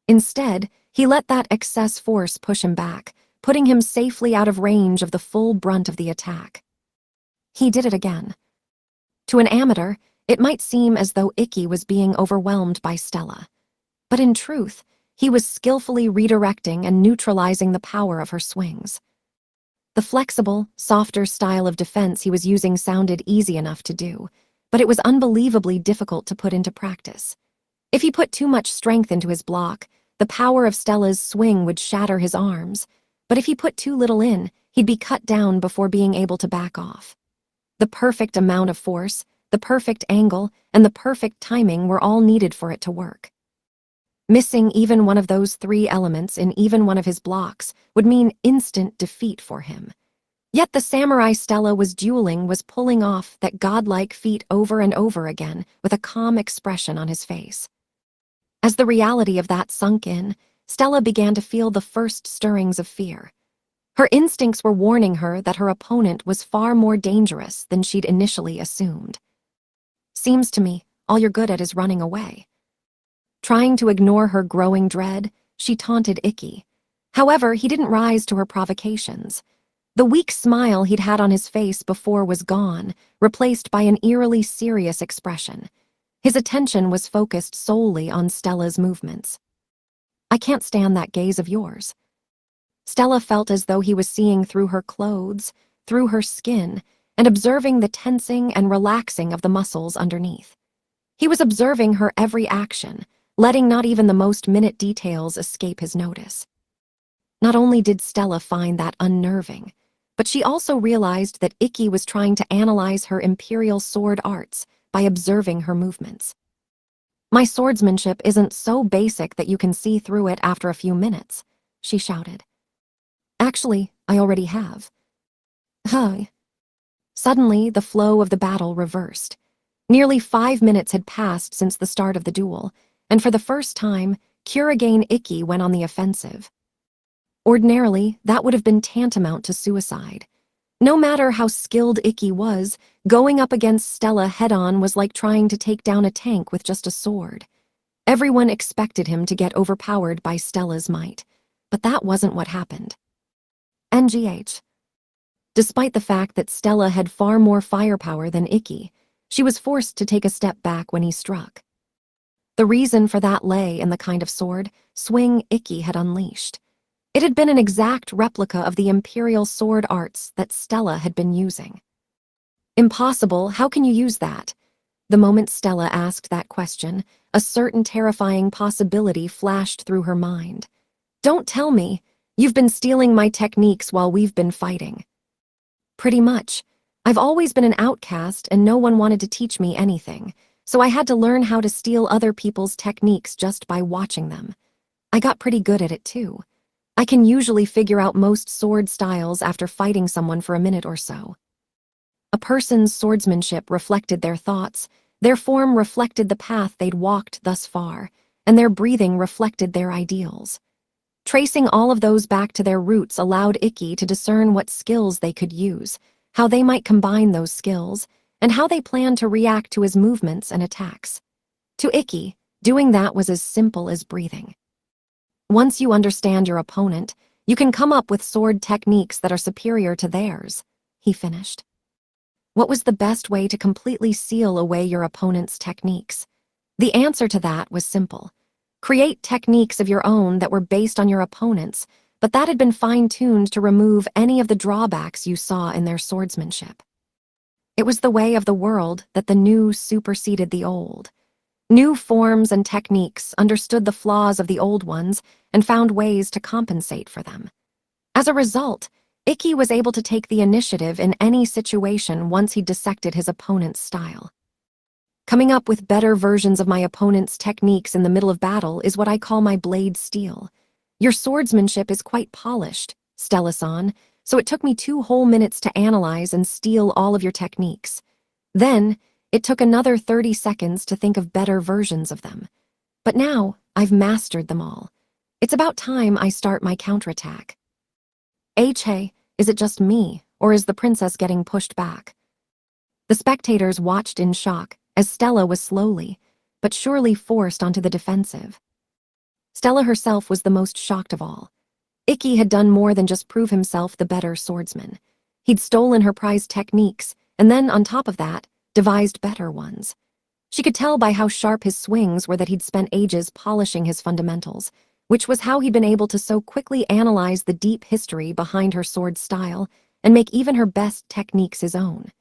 Instead, he let that excess force push him back, putting him safely out of range of the full brunt of the attack. He did it again. To an amateur, it might seem as though Ikki was being overwhelmed by Stella. But in truth, he was skillfully redirecting and neutralizing the power of her swings. The flexible, softer style of defense he was using sounded easy enough to do, but it was unbelievably difficult to put into practice. If he put too much strength into his block, the power of Stella's swing would shatter his arms, but if he put too little in, he'd be cut down before being able to back off. The perfect amount of force, the perfect angle, and the perfect timing were all needed for it to work. Missing even one of those 3 elements in even one of his blocks would mean instant defeat for him. Yet the samurai Stella was dueling was pulling off that godlike feat over and over again with a calm expression on his face. As the reality of that sunk in, Stella began to feel the first stirrings of fear. Her instincts were warning her that her opponent was far more dangerous than she'd initially assumed. "Seems to me, all you're good at is running away." Trying to ignore her growing dread, she taunted Ikki. However, he didn't rise to her provocations. The weak smile he'd had on his face before was gone, replaced by an eerily serious expression. His attention was focused solely on Stella's movements. "I can't stand that gaze of yours." Stella felt as though he was seeing through her clothes, through her skin, and observing the tensing and relaxing of the muscles underneath. He was observing her every action, letting not even the most minute details escape his notice. Not only did Stella find that unnerving, but she also realized that Ikki was trying to analyze her imperial sword arts by observing her movements. "My swordsmanship isn't so basic that you can see through it after a few minutes," she shouted. "Actually, I already have." Huh. Suddenly, the flow of the battle reversed. Nearly 5 minutes had passed since the start of the duel, and for the first time, Kurigane Ikki went on the offensive. Ordinarily, that would have been tantamount to suicide. No matter how skilled Ikki was, going up against Stella head-on was like trying to take down a tank with just a sword. Everyone expected him to get overpowered by Stella's might, but that wasn't what happened. NGH. Despite the fact that Stella had far more firepower than Ikki, she was forced to take a step back when he struck. The reason for that lay in the kind of swing Ikki had unleashed. It had been an exact replica of the imperial sword arts that Stella had been using. "Impossible, how can you use that?" The moment Stella asked that question, a certain terrifying possibility flashed through her mind. "Don't tell me, you've been stealing my techniques while we've been fighting." "Pretty much. I've always been an outcast and no one wanted to teach me anything, so I had to learn how to steal other people's techniques just by watching them. I got pretty good at it too. I can usually figure out most sword styles after fighting someone for a minute or so." A person's swordsmanship reflected their thoughts, their form reflected the path they'd walked thus far, and their breathing reflected their ideals. Tracing all of those back to their roots allowed Ikki to discern what skills they could use, how they might combine those skills, and how they planned to react to his movements and attacks. To Ikki, doing that was as simple as breathing. Once you understand your opponent, you can come up with sword techniques that are superior to theirs, he finished. What was the best way to completely seal away your opponent's techniques? The answer to that was simple. Create techniques of your own that were based on your opponent's, but that had been fine-tuned to remove any of the drawbacks you saw in their swordsmanship. It was the way of the world that the new superseded the old. New forms and techniques understood the flaws of the old ones and found ways to compensate for them. As a result, Ikki was able to take the initiative in any situation once he dissected his opponent's style. "Coming up with better versions of my opponent's techniques in the middle of battle is what I call my blade steel. Your swordsmanship is quite polished, Stella-san, so it took me 2 whole minutes to analyze and steal all of your techniques. Then, it took another 30 seconds to think of better versions of them. But now, I've mastered them all. It's about time I start my counterattack." Hey, is it just me, or is the princess getting pushed back? The spectators watched in shock as Stella was slowly, but surely forced onto the defensive. Stella herself was the most shocked of all. Ikki had done more than just prove himself the better swordsman. He'd stolen her prized techniques, and then, on top of that, devised better ones. She could tell by how sharp his swings were that he'd spent ages polishing his fundamentals, which was how he'd been able to so quickly analyze the deep history behind her sword style and make even her best techniques his own.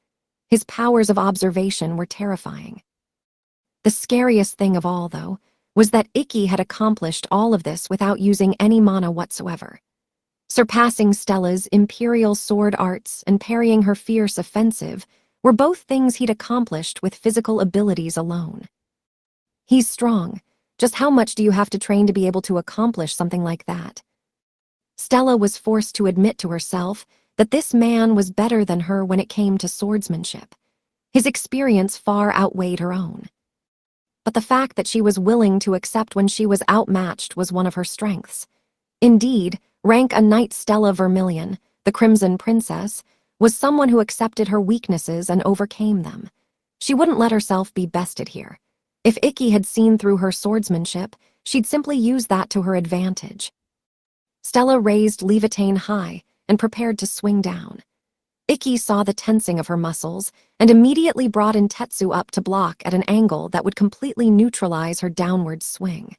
His powers of observation were terrifying. The scariest thing of all, though, was that Ikki had accomplished all of this without using any mana whatsoever. Surpassing Stella's imperial sword arts and parrying her fierce offensive were both things he'd accomplished with physical abilities alone. He's strong. Just how much do you have to train to be able to accomplish something like that? Stella was forced to admit to herself that this man was better than her when it came to swordsmanship. His experience far outweighed her own. But the fact that she was willing to accept when she was outmatched was one of her strengths. Indeed, rank a Knight Stella Vermilion, the Crimson Princess, was someone who accepted her weaknesses and overcame them. She wouldn't let herself be bested here. If Ikki had seen through her swordsmanship, she'd simply use that to her advantage. Stella raised Levitain high and prepared to swing down. Ikki saw the tensing of her muscles and immediately brought in Tetsu up to block at an angle that would completely neutralize her downward swing.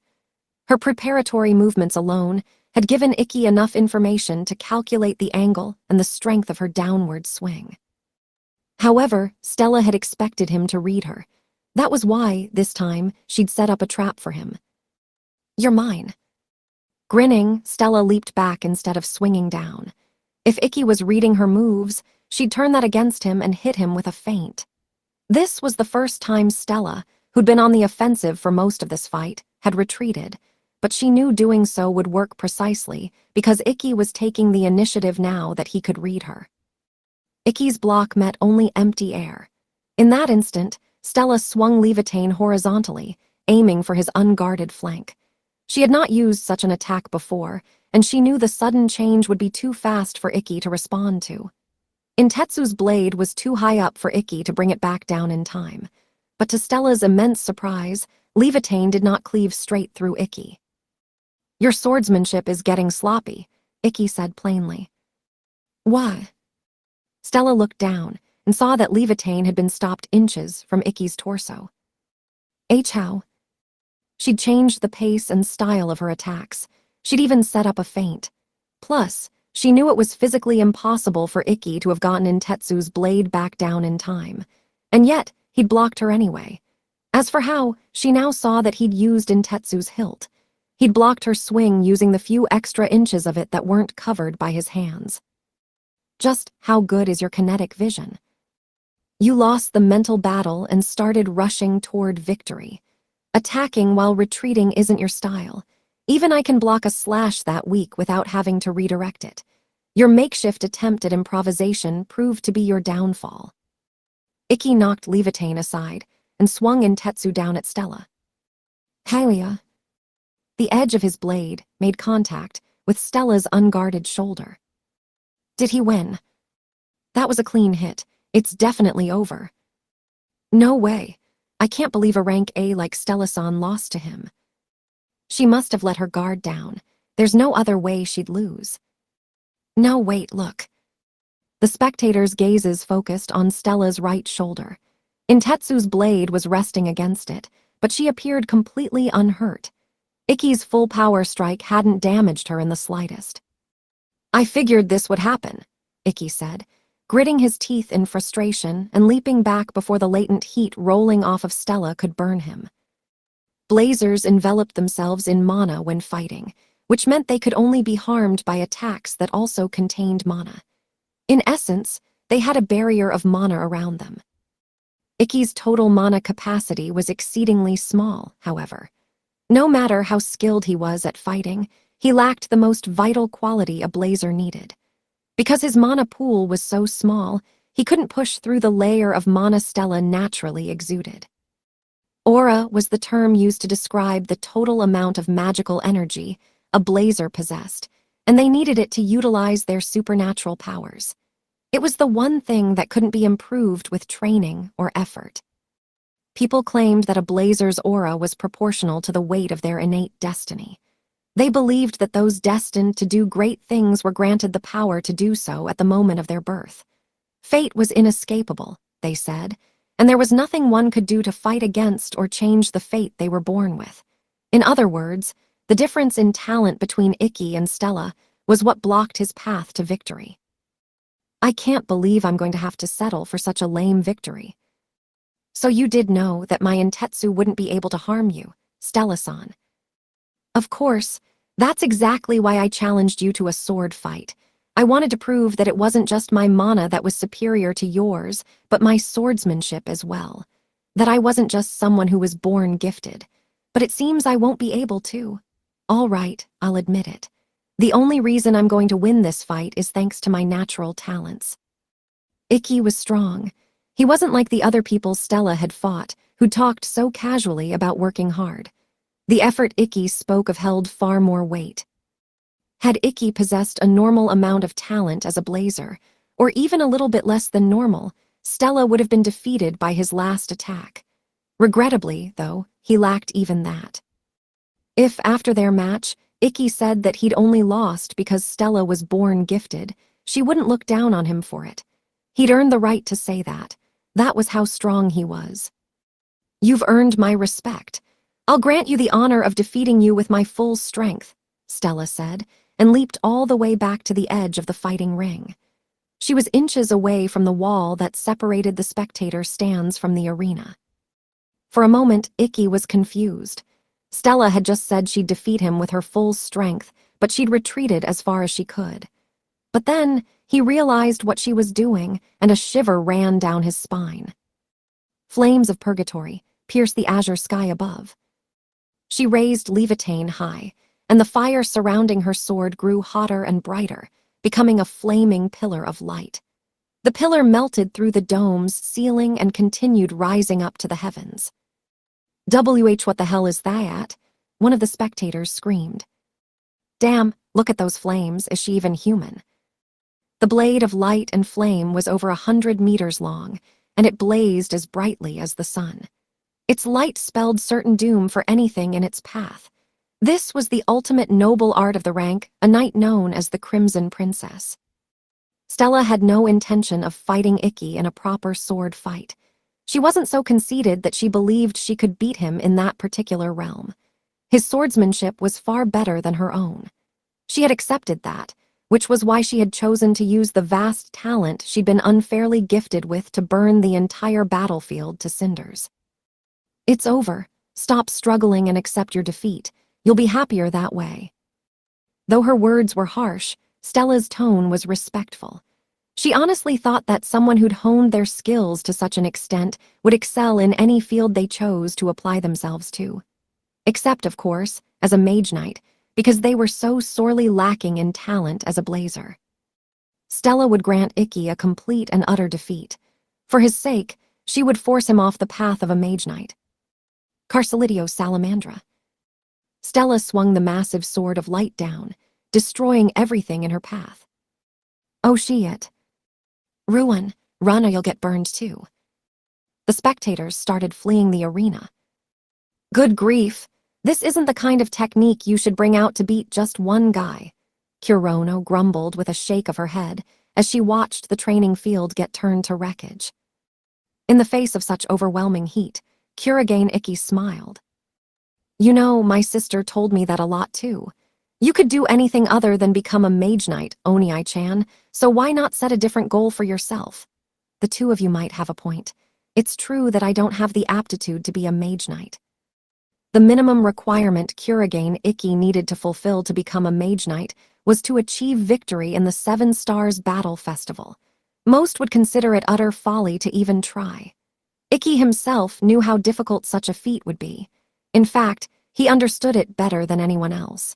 Her preparatory movements alone had given Ikki enough information to calculate the angle and the strength of her downward swing. However, Stella had expected him to read her. That was why, this time, she'd set up a trap for him. "You're mine." Grinning, Stella leaped back instead of swinging down. If Ikki was reading her moves, she'd turn that against him and hit him with a feint. This was the first time Stella, who'd been on the offensive for most of this fight, had retreated, but she knew doing so would work precisely because Ikki was taking the initiative now that he could read her. Ikki's block met only empty air. In that instant, Stella swung Levitain horizontally, aiming for his unguarded flank. She had not used such an attack before, and she knew the sudden change would be too fast for Ikki to respond to. Intetsu's blade was too high up for Ikki to bring it back down in time, but to Stella's immense surprise, Levitain did not cleave straight through Ikki. "Your swordsmanship is getting sloppy," Ikki said plainly. "Why?" Stella looked down and saw that Levitain had been stopped inches from Ikki's torso. How? She'd changed the pace and style of her attacks. She'd even set up a feint. Plus, she knew it was physically impossible for Ikki to have gotten Intetsu's blade back down in time. And yet, he'd blocked her anyway. As for how, she now saw that he'd used Intetsu's hilt. He'd blocked her swing using the few extra inches of it that weren't covered by his hands. Just how good is your kinetic vision? You lost the mental battle and started rushing toward victory. Attacking while retreating isn't your style. Even I can block a slash that weak without having to redirect it. Your makeshift attempt at improvisation proved to be your downfall. Ikki knocked Levitain aside and swung Intetsu down at Stella. "Hylia." The edge of his blade made contact with Stella's unguarded shoulder. Did he win? That was a clean hit. It's definitely over. No way. I can't believe a rank A like Stella-san lost to him. She must have let her guard down. There's no other way she'd lose. No, wait, look. The spectators' gazes focused on Stella's right shoulder. Intetsu's blade was resting against it, but she appeared completely unhurt. Ikki's full power strike hadn't damaged her in the slightest. "I figured this would happen," Ikki said, gritting his teeth in frustration and leaping back before the latent heat rolling off of Stella could burn him. Blazers enveloped themselves in mana when fighting, which meant they could only be harmed by attacks that also contained mana. In essence, they had a barrier of mana around them. Ikki's total mana capacity was exceedingly small, however. No matter how skilled he was at fighting, he lacked the most vital quality a blazer needed. Because his mana pool was so small, he couldn't push through the layer of mana Stella naturally exuded. Aura was the term used to describe the total amount of magical energy a blazer possessed, and they needed it to utilize their supernatural powers. It was the one thing that couldn't be improved with training or effort. People claimed that a blazer's aura was proportional to the weight of their innate destiny. They believed that those destined to do great things were granted the power to do so at the moment of their birth. Fate was inescapable, they said, and there was nothing one could do to fight against or change the fate they were born with. In other words, the difference in talent between Ikki and Stella was what blocked his path to victory. "I can't believe I'm going to have to settle for such a lame victory." "So you did know that my Intetsu wouldn't be able to harm you, Stella-san." "Of course. That's exactly why I challenged you to a sword fight. I wanted to prove that it wasn't just my mana that was superior to yours, but my swordsmanship as well. That I wasn't just someone who was born gifted. But it seems I won't be able to. All right, I'll admit it. The only reason I'm going to win this fight is thanks to my natural talents. Ikki was strong. He wasn't like the other people Stella had fought, who talked so casually about working hard. The effort Ikki spoke of held far more weight. Had Ikki possessed a normal amount of talent as a blazer, or even a little bit less than normal, Stella would have been defeated by his last attack. Regrettably, though, he lacked even that. If, after their match, Ikki said that he'd only lost because Stella was born gifted, she wouldn't look down on him for it. He'd earned the right to say that. That was how strong he was. "You've earned my respect. I'll grant you the honor of defeating you with my full strength," Stella said, and leaped all the way back to the edge of the fighting ring. She was inches away from the wall that separated the spectator stands from the arena. For a moment, Ikki was confused. Stella had just said she'd defeat him with her full strength, but she'd retreated as far as she could. But then, he realized what she was doing, and a shiver ran down his spine. Flames of purgatory pierced the azure sky above. She raised Levitane high, and the fire surrounding her sword grew hotter and brighter, becoming a flaming pillar of light. The pillar melted through the dome's ceiling and continued rising up to the heavens. What the hell is that?" one of the spectators screamed. "Damn, look at those flames, is she even human?" The blade of light and flame was over 100 meters long, and it blazed as brightly as the sun. Its light spelled certain doom for anything in its path. This was the ultimate noble art of the rank, a knight known as the Crimson Princess. Stella had no intention of fighting Ikki in a proper sword fight. She wasn't so conceited that she believed she could beat him in that particular realm. His swordsmanship was far better than her own. She had accepted that, which was why she had chosen to use the vast talent she'd been unfairly gifted with to burn the entire battlefield to cinders. "It's over. Stop struggling and accept your defeat. You'll be happier that way." Though her words were harsh, Stella's tone was respectful. She honestly thought that someone who'd honed their skills to such an extent would excel in any field they chose to apply themselves to. Except, of course, as a mage knight, because they were so sorely lacking in talent as a blazer. Stella would grant Ikki a complete and utter defeat. For his sake, she would force him off the path of a mage knight. Carcelidio Salamandra. Stella swung the massive sword of light down, destroying everything in her path. "Oh shit. Ruin, run or you'll get burned too." The spectators started fleeing the arena. "Good grief, this isn't the kind of technique you should bring out to beat just one guy," Kurono grumbled with a shake of her head as she watched the training field get turned to wreckage. In the face of such overwhelming heat, Kurogane Ikki smiled. "You know, my sister told me that a lot too. You could do anything other than become a mage knight, Onii-chan, so why not set a different goal for yourself? The two of you might have a point. It's true that I don't have the aptitude to be a mage knight." The minimum requirement Kurogane Ikki needed to fulfill to become a mage knight was to achieve victory in the 7 Stars Battle Festival. Most would consider it utter folly to even try. Ikki himself knew how difficult such a feat would be. In fact, he understood it better than anyone else.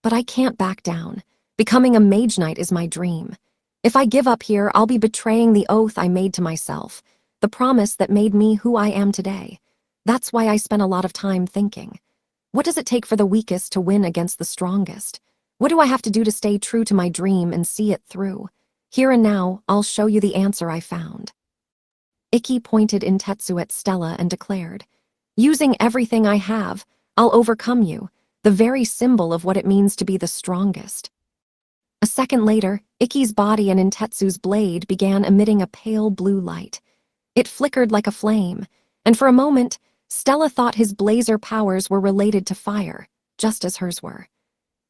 "But I can't back down. Becoming a mage knight is my dream. If I give up here, I'll be betraying the oath I made to myself, the promise that made me who I am today. That's why I spent a lot of time thinking. What does it take for the weakest to win against the strongest? What do I have to do to stay true to my dream and see it through? Here and now, I'll show you the answer I found." Ikki pointed Intetsu at Stella and declared, "Using everything I have, I'll overcome you, the very symbol of what it means to be the strongest." A second later, Ikki's body and Intetsu's blade began emitting a pale blue light. It flickered like a flame, and for a moment, Stella thought his blazer powers were related to fire, just as hers were.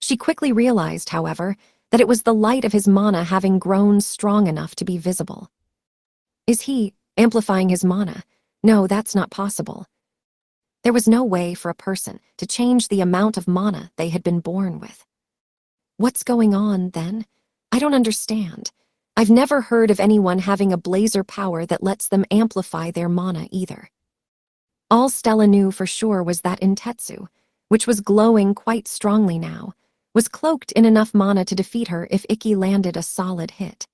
She quickly realized, however, that it was the light of his mana having grown strong enough to be visible. Is he amplifying his mana? No, that's not possible. There was no way for a person to change the amount of mana they had been born with. What's going on, then? I don't understand. I've never heard of anyone having a blazer power that lets them amplify their mana either. All Stella knew for sure was that Intetsu, which was glowing quite strongly now, was cloaked in enough mana to defeat her if Ikki landed a solid hit.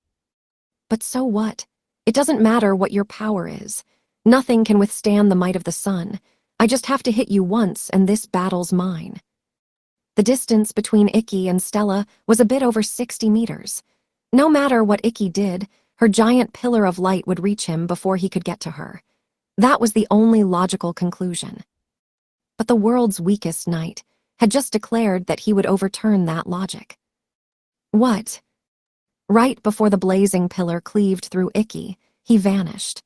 But so what? It doesn't matter what your power is. Nothing can withstand the might of the sun. I just have to hit you once and this battle's mine. The distance between Ikki and Stella was a bit over 60 meters. No matter what Ikki did, her giant pillar of light would reach him before he could get to her. That was the only logical conclusion. But the world's weakest knight had just declared that he would overturn that logic. What? Right before the blazing pillar cleaved through Ikki, he vanished.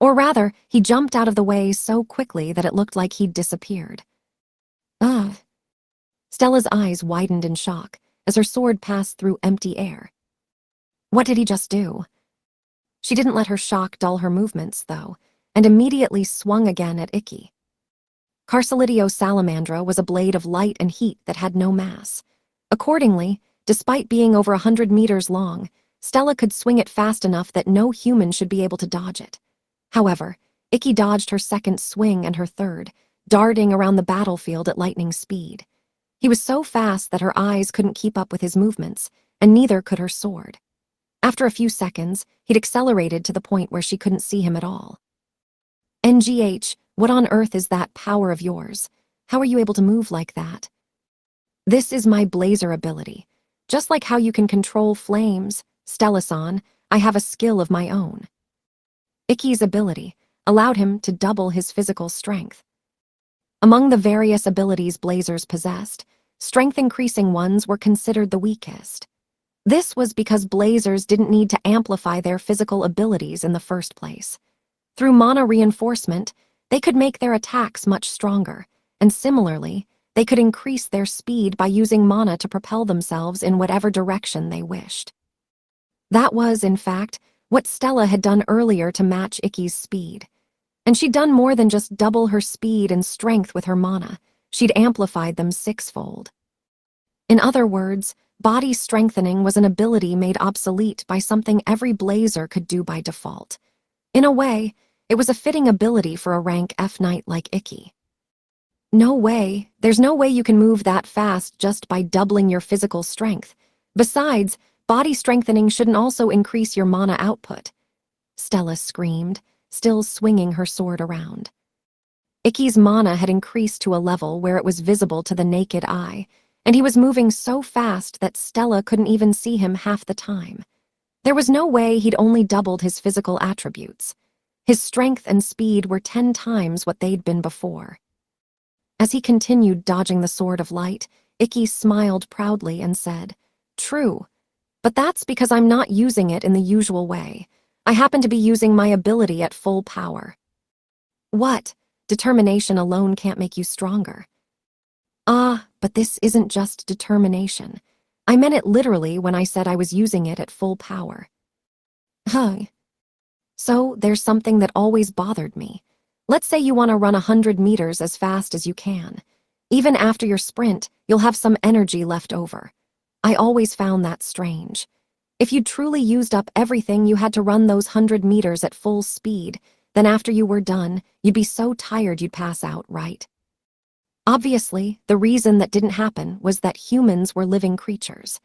Or rather, he jumped out of the way so quickly that it looked like he'd disappeared. Ugh. Stella's eyes widened in shock as her sword passed through empty air. What did he just do? She didn't let her shock dull her movements, though, and immediately swung again at Ikki. Carcelidio Salamandra was a blade of light and heat that had no mass. Accordingly, despite being over 100 meters long, Stella could swing it fast enough that no human should be able to dodge it. However, Ikki dodged her second swing and her third, darting around the battlefield at lightning speed. He was so fast that her eyes couldn't keep up with his movements, and neither could her sword. After a few seconds, he'd accelerated to the point where she couldn't see him at all. NGH, what on earth is that power of yours? How are you able to move like that? This is my blazer ability. Just like how you can control flames, Stella-san, I have a skill of my own. Ikki's ability allowed him to double his physical strength. Among the various abilities blazers possessed, strength-increasing ones were considered the weakest. This was because blazers didn't need to amplify their physical abilities in the first place. Through mana reinforcement, they could make their attacks much stronger, and similarly, they could increase their speed by using mana to propel themselves in whatever direction they wished. That was, in fact, what Stella had done earlier to match Ikki's speed. And she'd done more than just double her speed and strength with her mana. She'd amplified them sixfold. In other words, body strengthening was an ability made obsolete by something every blazer could do by default. In a way, it was a fitting ability for a rank F knight like Ikki. No way, there's no way you can move that fast just by doubling your physical strength. Besides, body strengthening shouldn't also increase your mana output. Stella screamed, still swinging her sword around. Ikki's mana had increased to a level where it was visible to the naked eye, and he was moving so fast that Stella couldn't even see him half the time. There was no way he'd only doubled his physical attributes. His strength and speed were 10 times what they'd been before. As he continued dodging the sword of light, Ikki smiled proudly and said, "True, but that's because I'm not using it in the usual way. I happen to be using my ability at full power." What? Determination alone can't make you stronger. Ah, but this isn't just determination. I meant it literally when I said I was using it at full power. Huh. So there's something that always bothered me. Let's say you want to run 100 meters as fast as you can. Even after your sprint, you'll have some energy left over. I always found that strange. If you truly used up everything you had to run those 100 meters at full speed, then after you were done, you'd be so tired you'd pass out, right? Obviously, the reason that didn't happen was that humans were living creatures.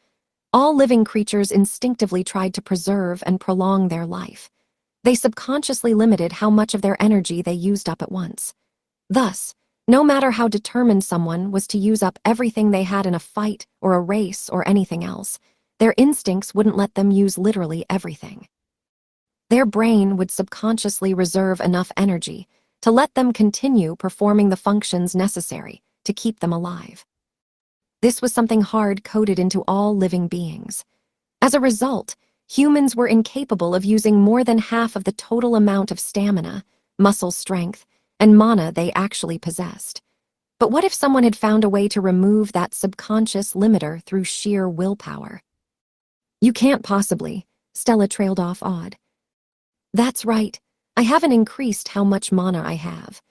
All living creatures instinctively tried to preserve and prolong their life. They subconsciously limited how much of their energy they used up at once. Thus, no matter how determined someone was to use up everything they had in a fight or a race or anything else, their instincts wouldn't let them use literally everything. Their brain would subconsciously reserve enough energy to let them continue performing the functions necessary to keep them alive. This was something hard-coded into all living beings. As a result, humans were incapable of using more than half of the total amount of stamina, muscle strength, and mana they actually possessed. But what if someone had found a way to remove that subconscious limiter through sheer willpower? You can't possibly, Stella trailed off awed. That's right, I haven't increased how much mana I have.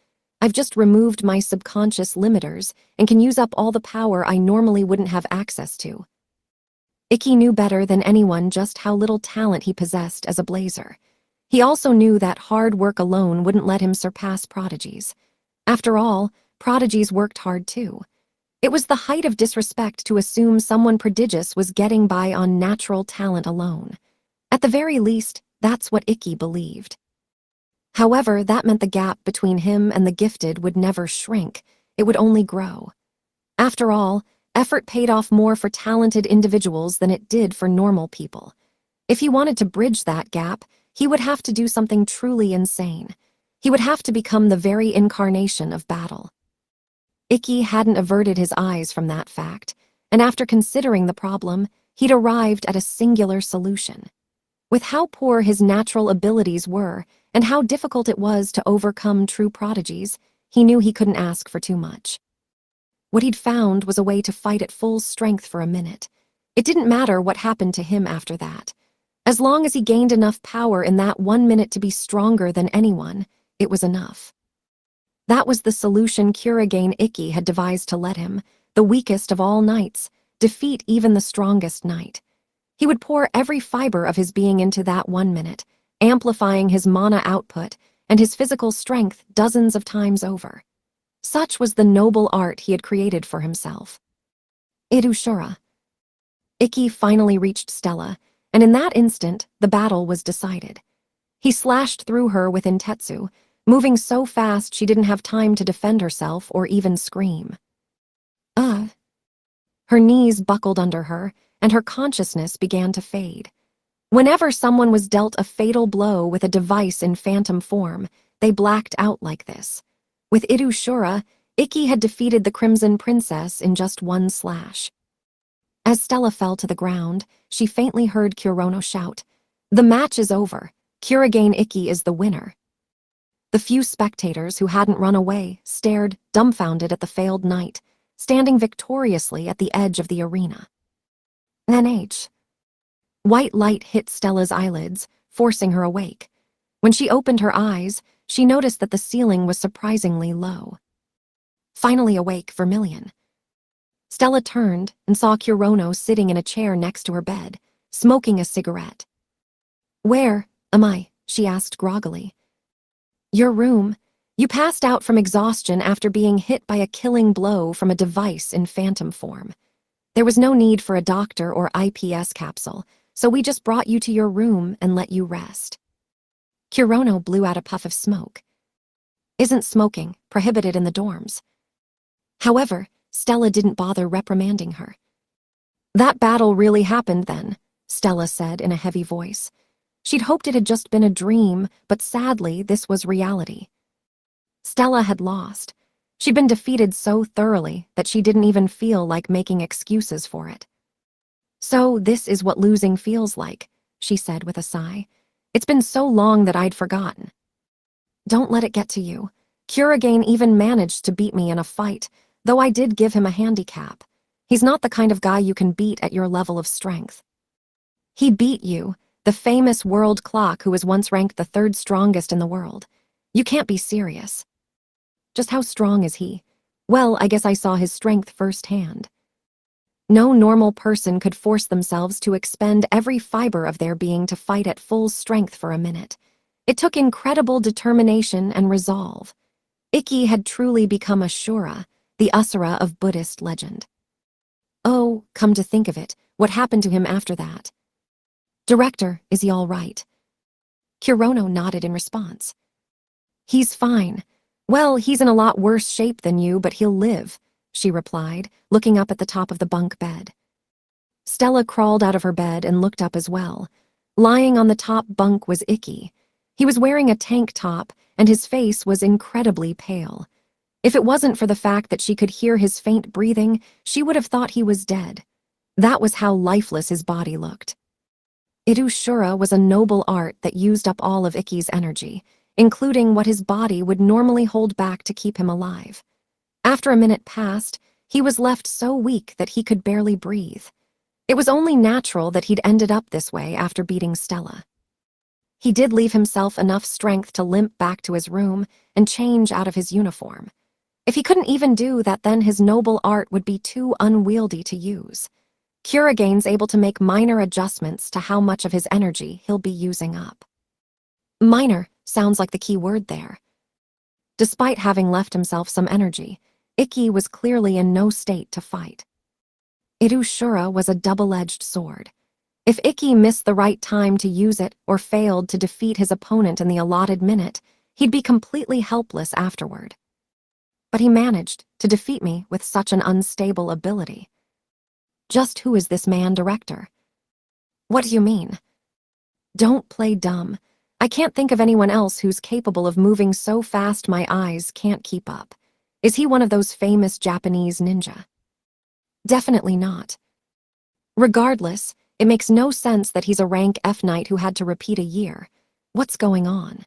I've just removed my subconscious limiters and can use up all the power I normally wouldn't have access to. Ikki knew better than anyone just how little talent he possessed as a blazer. He also knew that hard work alone wouldn't let him surpass prodigies. After all, prodigies worked hard too. It was the height of disrespect to assume someone prodigious was getting by on natural talent alone. At the very least, that's what Ikki believed. However, that meant the gap between him and the gifted would never shrink, it would only grow. After all, effort paid off more for talented individuals than it did for normal people. If he wanted to bridge that gap, he would have to do something truly insane. He would have to become the very incarnation of battle. Ikki hadn't averted his eyes from that fact, and after considering the problem, he'd arrived at a singular solution. With how poor his natural abilities were, and how difficult it was to overcome true prodigies, he knew he couldn't ask for too much. What he'd found was a way to fight at full strength for a minute. It didn't matter what happened to him after that. As long as he gained enough power in that 1 minute to be stronger than anyone, it was enough. That was the solution Kurogane Ikki had devised to let him, the weakest of all knights, defeat even the strongest knight. He would pour every fiber of his being into that 1 minute, amplifying his mana output and his physical strength dozens of times over. Such was the noble art he had created for himself. Irushura. Ikki finally reached Stella, and in that instant, the battle was decided. He slashed through her with Intetsu, moving so fast she didn't have time to defend herself or even scream. Her knees buckled under her, and her consciousness began to fade. Whenever someone was dealt a fatal blow with a device in phantom form, they blacked out like this. With Irushura, Ikki had defeated the Crimson Princess in just one slash. As Stella fell to the ground, she faintly heard Kurono shout, "The match is over. Kurogane Ikki is the winner." The few spectators who hadn't run away stared, dumbfounded at the failed knight, standing victoriously at the edge of the arena. Then white light hit Stella's eyelids, forcing her awake. When she opened her eyes, she noticed that the ceiling was surprisingly low. Finally awake, Vermilion. Stella turned and saw Kurono sitting in a chair next to her bed, smoking a cigarette. "Where am I?" she asked groggily. "Your room. You passed out from exhaustion after being hit by a killing blow from a device in phantom form. There was no need for a doctor or IPS capsule, so we just brought you to your room and let you rest." Kurono blew out a puff of smoke. "Isn't smoking prohibited in the dorms?" However, Stella didn't bother reprimanding her. "That battle really happened then," Stella said in a heavy voice. She'd hoped it had just been a dream, but sadly, this was reality. Stella had lost. She'd been defeated so thoroughly that she didn't even feel like making excuses for it. "So this is what losing feels like," she said with a sigh. "It's been so long that I'd forgotten." "Don't let it get to you. Kurogane even managed to beat me in a fight, though I did give him a handicap. He's not the kind of guy you can beat at your level of strength." "He beat you, the famous world clock who was once ranked the 3rd strongest in the world. You can't be serious." "Just how strong is he?" "Well, I guess I saw his strength firsthand." No normal person could force themselves to expend every fiber of their being to fight at full strength for a minute. It took incredible determination and resolve. Ikki had truly become a Shura, the Asura of Buddhist legend. "Oh, come to think of it, what happened to him after that?" "Director, is he all right?" Kurono nodded in response. "He's fine. Well, he's in a lot worse shape than you, but he'll live," she replied, looking up at the top of the bunk bed. Stella crawled out of her bed and looked up as well. Lying on the top bunk was Ikki. He was wearing a tank top, and his face was incredibly pale. If it wasn't for the fact that she could hear his faint breathing, she would have thought he was dead. That was how lifeless his body looked. Irushura was a noble art that used up all of Ikki's energy, including what his body would normally hold back to keep him alive. After a minute passed, he was left so weak that he could barely breathe. It was only natural that he'd ended up this way after beating Stella. He did leave himself enough strength to limp back to his room and change out of his uniform. If he couldn't even do that, then his noble art would be too unwieldy to use. Kurogane's able to make minor adjustments to how much of his energy he'll be using up. Minor sounds like the key word there. Despite having left himself some energy, Ikki was clearly in no state to fight. Irushura was a double-edged sword. If Ikki missed the right time to use it or failed to defeat his opponent in the allotted minute, he'd be completely helpless afterward. But he managed to defeat me with such an unstable ability. Just who is this man, Director? What do you mean? Don't play dumb. I can't think of anyone else who's capable of moving so fast my eyes can't keep up. Is he one of those famous Japanese ninja? Definitely not. Regardless, it makes no sense that he's a rank F knight who had to repeat a year. What's going on?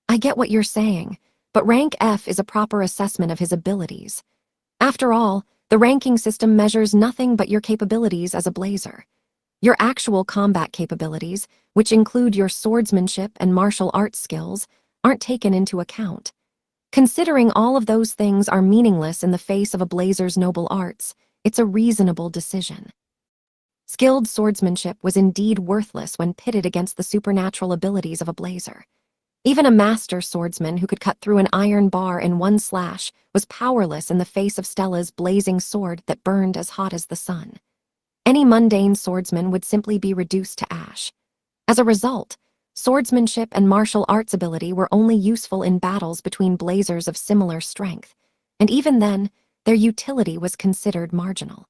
I get what you're saying, but rank F is a proper assessment of his abilities. After all, the ranking system measures nothing but your capabilities as a blazer. Your actual combat capabilities, which include your swordsmanship and martial arts skills, aren't taken into account. Considering all of those things are meaningless in the face of a blazer's noble arts, it's a reasonable decision. Skilled swordsmanship was indeed worthless when pitted against the supernatural abilities of a blazer. Even a master swordsman who could cut through an iron bar in one slash was powerless in the face of Stella's blazing sword that burned as hot as the sun. Any mundane swordsman would simply be reduced to ash. As a result, swordsmanship and martial arts ability were only useful in battles between blazers of similar strength, and even then, their utility was considered marginal.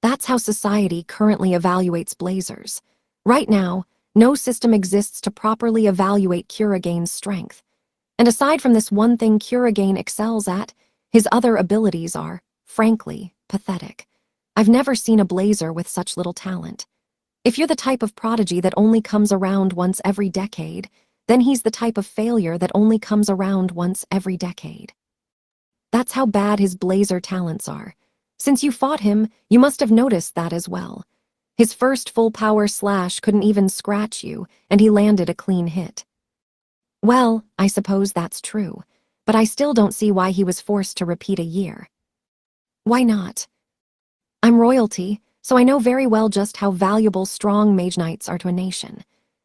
That's how society currently evaluates blazers. Right now, no system exists to properly evaluate Kuragane's strength. And aside from this one thing Kuragane excels at, his other abilities are, frankly, pathetic. I've never seen a blazer with such little talent. If you're the type of prodigy that only comes around once every decade, then he's the type of failure that only comes around once every decade. That's how bad his blazer talents are. Since you fought him, you must have noticed that as well. His first full-power slash couldn't even scratch you, and he landed a clean hit. Well, I suppose that's true, but I still don't see why he was forced to repeat a year. Why not? I'm royalty, so I know very well just how valuable strong mage knights are to a nation.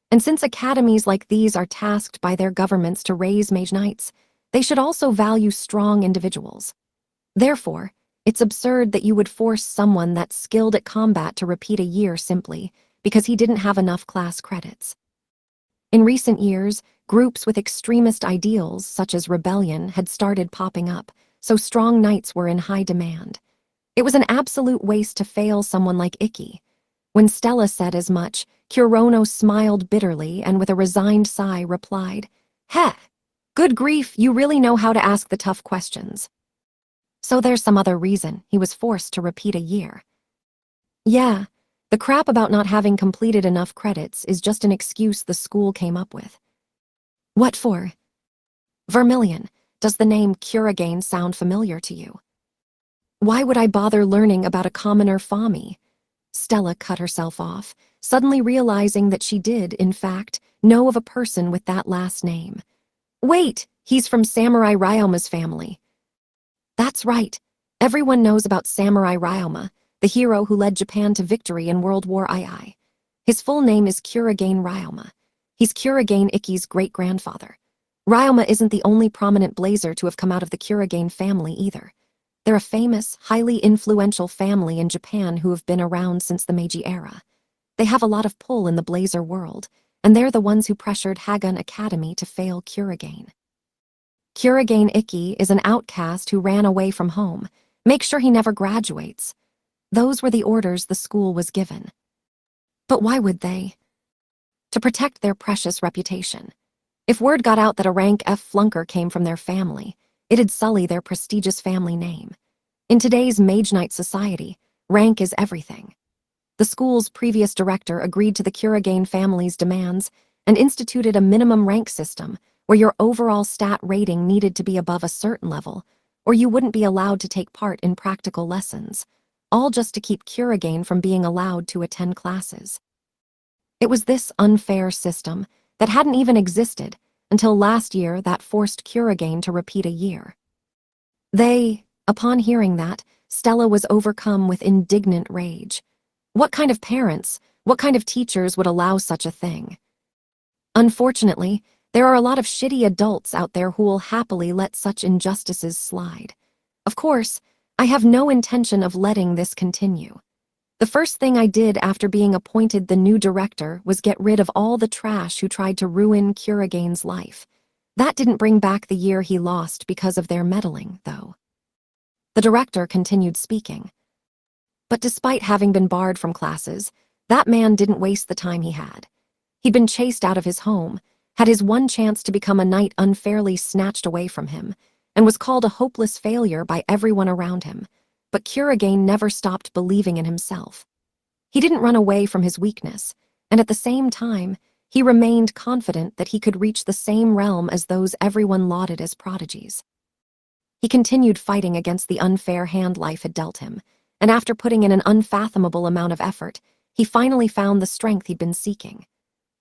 And since academies like these are tasked by their governments to raise mage knights, they should also value strong individuals. Therefore, it's absurd that you would force someone that's skilled at combat to repeat a year simply because he didn't have enough class credits. In recent years, groups with extremist ideals, such as rebellion, had started popping up, so strong knights were in high demand. It was an absolute waste to fail someone like Ikki. When Stella said as much, Kurono smiled bitterly and with a resigned sigh replied, "Heh, good grief, you really know how to ask the tough questions." So there's some other reason he was forced to repeat a year. Yeah, the crap about not having completed enough credits is just an excuse the school came up with. What for? Vermilion, does the name Kuragane sound familiar to you? Why would I bother learning about a commoner Fami? Stella cut herself off, suddenly realizing that she did, in fact, know of a person with that last name. Wait, he's from Samurai Ryoma's family. That's right. Everyone knows about Samurai Ryoma, the hero who led Japan to victory in World War II. His full name is Kuragane Ryoma. He's Kuragane Ikki's great-grandfather. Ryoma isn't the only prominent blazer to have come out of the Kuragane family either. They're a famous, highly influential family in Japan who have been around since the Meiji era. They have a lot of pull in the blazer world, and they're the ones who pressured Hagun Academy to fail Kuragane. Kuragane Ikki is an outcast who ran away from home. Make sure he never graduates. Those were the orders the school was given. But why would they? To protect their precious reputation. If word got out that a rank F flunker came from their family, it'd sully their prestigious family name. In today's Mage Knight society, rank is everything. The school's previous director agreed to the Kuragane family's demands and instituted a minimum rank system where your overall stat rating needed to be above a certain level, or you wouldn't be allowed to take part in practical lessons, all just to keep Kuragane from being allowed to attend classes. It was this unfair system that hadn't even existed until last year that forced Kuragane to repeat a year. Upon hearing that, Stella was overcome with indignant rage. What kind of parents, what kind of teachers would allow such a thing? Unfortunately, there are a lot of shitty adults out there who will happily let such injustices slide. Of course, I have no intention of letting this continue. The first thing I did after being appointed the new director was get rid of all the trash who tried to ruin Kuragane's life. That didn't bring back the year he lost because of their meddling, though. The director continued speaking. But despite having been barred from classes, that man didn't waste the time he had. He'd been chased out of his home, had his one chance to become a knight unfairly snatched away from him, and was called a hopeless failure by everyone around him. But Kuragane never stopped believing in himself. He didn't run away from his weakness, and at the same time, he remained confident that he could reach the same realm as those everyone lauded as prodigies. He continued fighting against the unfair hand life had dealt him, and after putting in an unfathomable amount of effort, he finally found the strength he'd been seeking.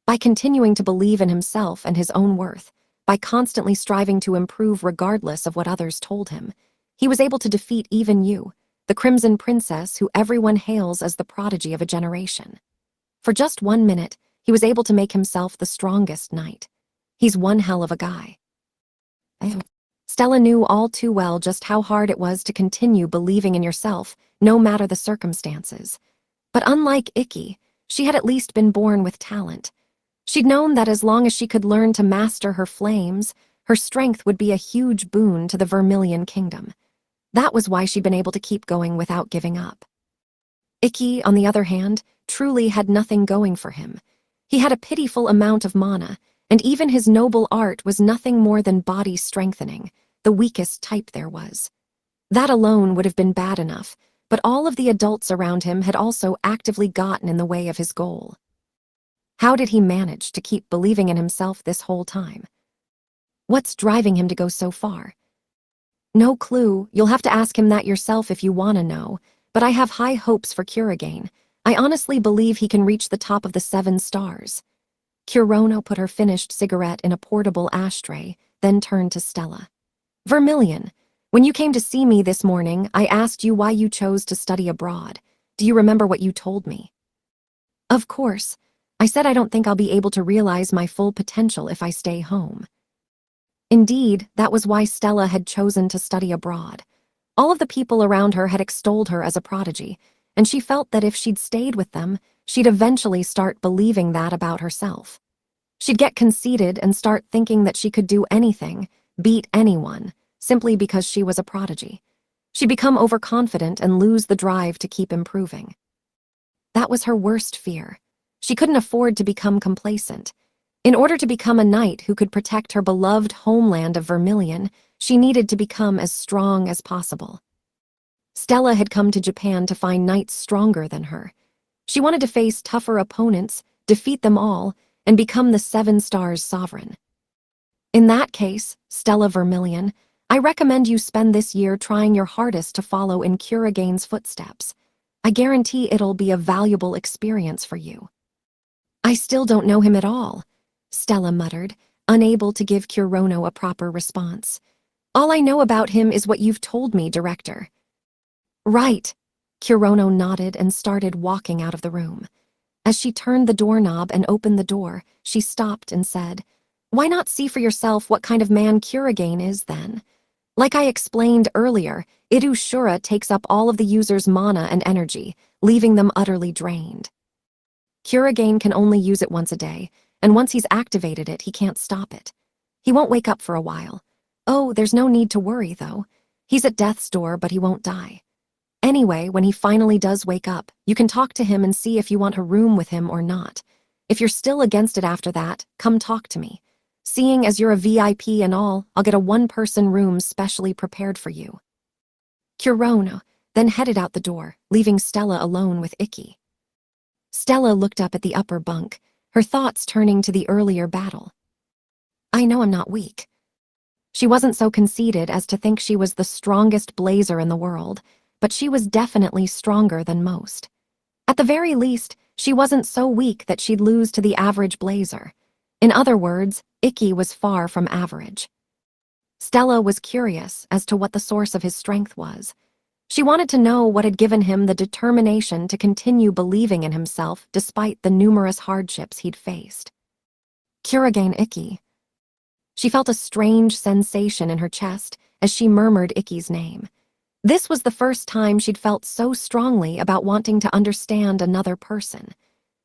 By continuing to believe in himself and his own worth, by constantly striving to improve regardless of what others told him, he was able to defeat even you, the Crimson Princess who everyone hails as the prodigy of a generation. For just 1 minute, he was able to make himself the strongest knight. He's one hell of a guy. Stella knew all too well just how hard it was to continue believing in yourself, no matter the circumstances. But unlike Ikki, she had at least been born with talent. She'd known that as long as she could learn to master her flames, her strength would be a huge boon to the Vermilion Kingdom. That was why she'd been able to keep going without giving up. Ikki, on the other hand, truly had nothing going for him. He had a pitiful amount of mana, and even his noble art was nothing more than body strengthening, the weakest type there was. That alone would have been bad enough, but all of the adults around him had also actively gotten in the way of his goal. How did he manage to keep believing in himself this whole time? What's driving him to go so far? No clue. You'll have to ask him that yourself if you want to know, but I have high hopes for Kuragane. I honestly believe he can reach the top of the 7 stars. Kurono put her finished cigarette in a portable ashtray, then turned to Stella. Vermilion, when you came to see me this morning, I asked you why you chose to study abroad. Do you remember what you told me? Of course. I said I don't think I'll be able to realize my full potential if I stay home. Indeed, that was why Stella had chosen to study abroad. All of the people around her had extolled her as a prodigy, and she felt that if she'd stayed with them, she'd eventually start believing that about herself. She'd get conceited and start thinking that she could do anything, beat anyone, simply because she was a prodigy. She'd become overconfident and lose the drive to keep improving. That was her worst fear. She couldn't afford to become complacent. In order to become a knight who could protect her beloved homeland of Vermilion, she needed to become as strong as possible. Stella had come to Japan to find knights stronger than her. She wanted to face tougher opponents, defeat them all, and become the 7 stars sovereign. In that case, Stella Vermilion, I recommend you spend this year trying your hardest to follow in Kuragane's footsteps. I guarantee it'll be a valuable experience for you. I still don't know him at all, Stella muttered, unable to give Kurono a proper response. All I know about him is what you've told me, Director. Right. Kurono nodded and started walking out of the room. As she turned the doorknob and opened the door, she stopped and said, Why not see for yourself what kind of man Kuragane is, then? Like I explained earlier, Irushura takes up all of the user's mana and energy, leaving them utterly drained. Kuragane can only use it once a day, and once he's activated it, he can't stop it. He won't wake up for a while. Oh, there's no need to worry, though. He's at death's door, but he won't die. Anyway, when he finally does wake up, you can talk to him and see if you want a room with him or not. If you're still against it after that, come talk to me. Seeing as you're a VIP and all, I'll get a 1-person room specially prepared for you. Kurono then headed out the door, leaving Stella alone with Ikki. Stella looked up at the upper bunk, her thoughts turning to the earlier battle. I know I'm not weak. She wasn't so conceited as to think she was the strongest blazer in the world, but she was definitely stronger than most. At the very least, she wasn't so weak that she'd lose to the average blazer. In other words, Ikki was far from average. Stella was curious as to what the source of his strength was. She wanted to know what had given him the determination to continue believing in himself despite the numerous hardships he'd faced. Kuragane Ikki. She felt a strange sensation in her chest as she murmured Ikki's name. This was the first time she'd felt so strongly about wanting to understand another person.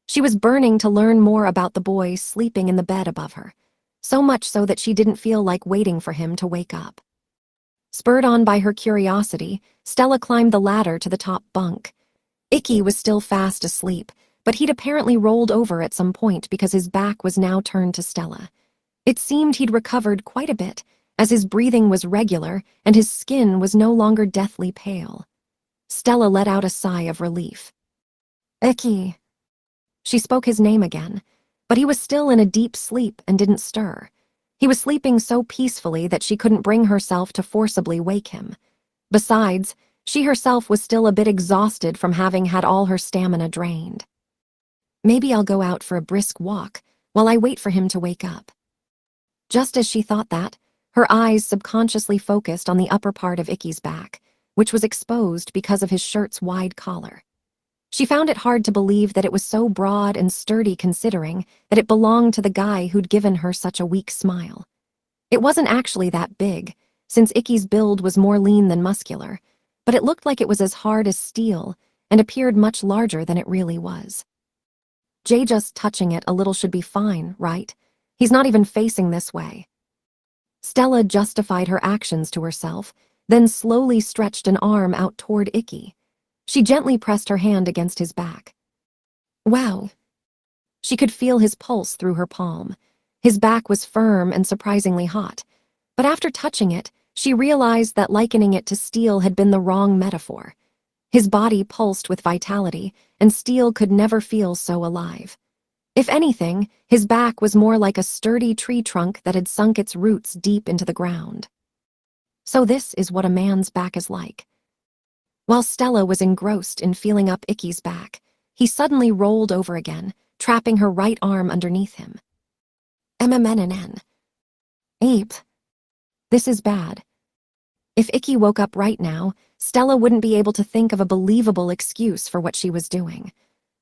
She was burning to learn more about the boy sleeping in the bed above her, so much so that she didn't feel like waiting for him to wake up. Spurred on by her curiosity, Stella climbed the ladder to the top bunk. Icky was still fast asleep, but he'd apparently rolled over at some point because his back was now turned to Stella. It seemed he'd recovered quite a bit, as his breathing was regular and his skin was no longer deathly pale. Stella let out a sigh of relief. Icky. She spoke his name again, but he was still in a deep sleep and didn't stir. He was sleeping so peacefully that she couldn't bring herself to forcibly wake him. Besides, she herself was still a bit exhausted from having had all her stamina drained. Maybe I'll go out for a brisk walk while I wait for him to wake up. Just as she thought that, her eyes subconsciously focused on the upper part of Icky's back, which was exposed because of his shirt's wide collar. She found it hard to believe that it was so broad and sturdy considering that it belonged to the guy who'd given her such a weak smile. It wasn't actually that big, since Icky's build was more lean than muscular, but it looked like it was as hard as steel and appeared much larger than it really was. Just touching it a little should be fine, right? He's not even facing this way. Stella justified her actions to herself, then slowly stretched an arm out toward Icky. She gently pressed her hand against his back. Wow. She could feel his pulse through her palm. His back was firm and surprisingly hot, but after touching it, she realized that likening it to steel had been the wrong metaphor. His body pulsed with vitality, and steel could never feel so alive. If anything, his back was more like a sturdy tree trunk that had sunk its roots deep into the ground. So this is what a man's back is like. While Stella was engrossed in feeling up Icky's back, he suddenly rolled over again, trapping her right arm underneath him. MMNNN. Ape. This is bad. If Icky woke up right now, Stella wouldn't be able to think of a believable excuse for what she was doing.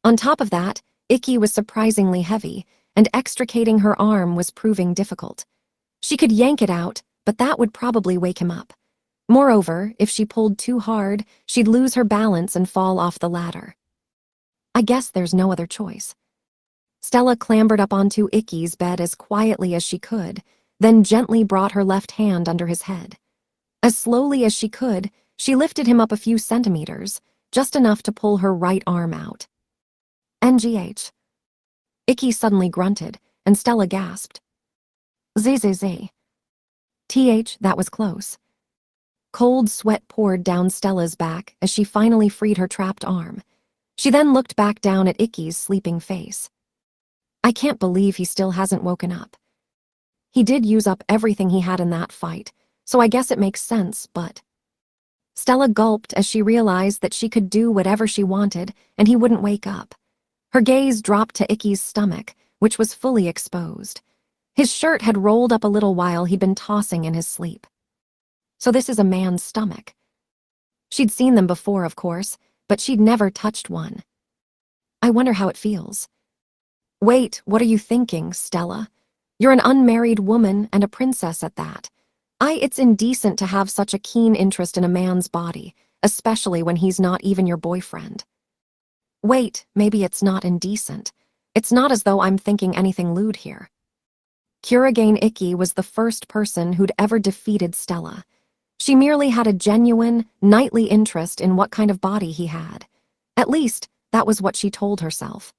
On top of that, Icky was surprisingly heavy, and extricating her arm was proving difficult. She could yank it out, but that would probably wake him up. Moreover, if she pulled too hard, she'd lose her balance and fall off the ladder. I guess there's no other choice. Stella clambered up onto Icky's bed as quietly as she could, then gently brought her left hand under his head. As slowly as she could, she lifted him up a few centimeters, just enough to pull her right arm out. NGH. Icky suddenly grunted, and Stella gasped. ZZZ. That was close. Cold sweat poured down Stella's back as she finally freed her trapped arm. She then looked back down at Icky's sleeping face. I can't believe he still hasn't woken up. He did use up everything he had in that fight, so I guess it makes sense, but... Stella gulped as she realized that she could do whatever she wanted and he wouldn't wake up. Her gaze dropped to Icky's stomach, which was fully exposed. His shirt had rolled up a little while he'd been tossing in his sleep. So this is a man's stomach. She'd seen them before, of course, but she'd never touched one. I wonder how it feels. Wait, what are you thinking, Stella? You're an unmarried woman and a princess at that. It's indecent to have such a keen interest in a man's body, especially when he's not even your boyfriend. Wait, maybe it's not indecent. It's not as though I'm thinking anything lewd here. Kurogane Icky was the first person who'd ever defeated Stella. She merely had a genuine, knightly interest in what kind of body he had. At least, that was what she told herself.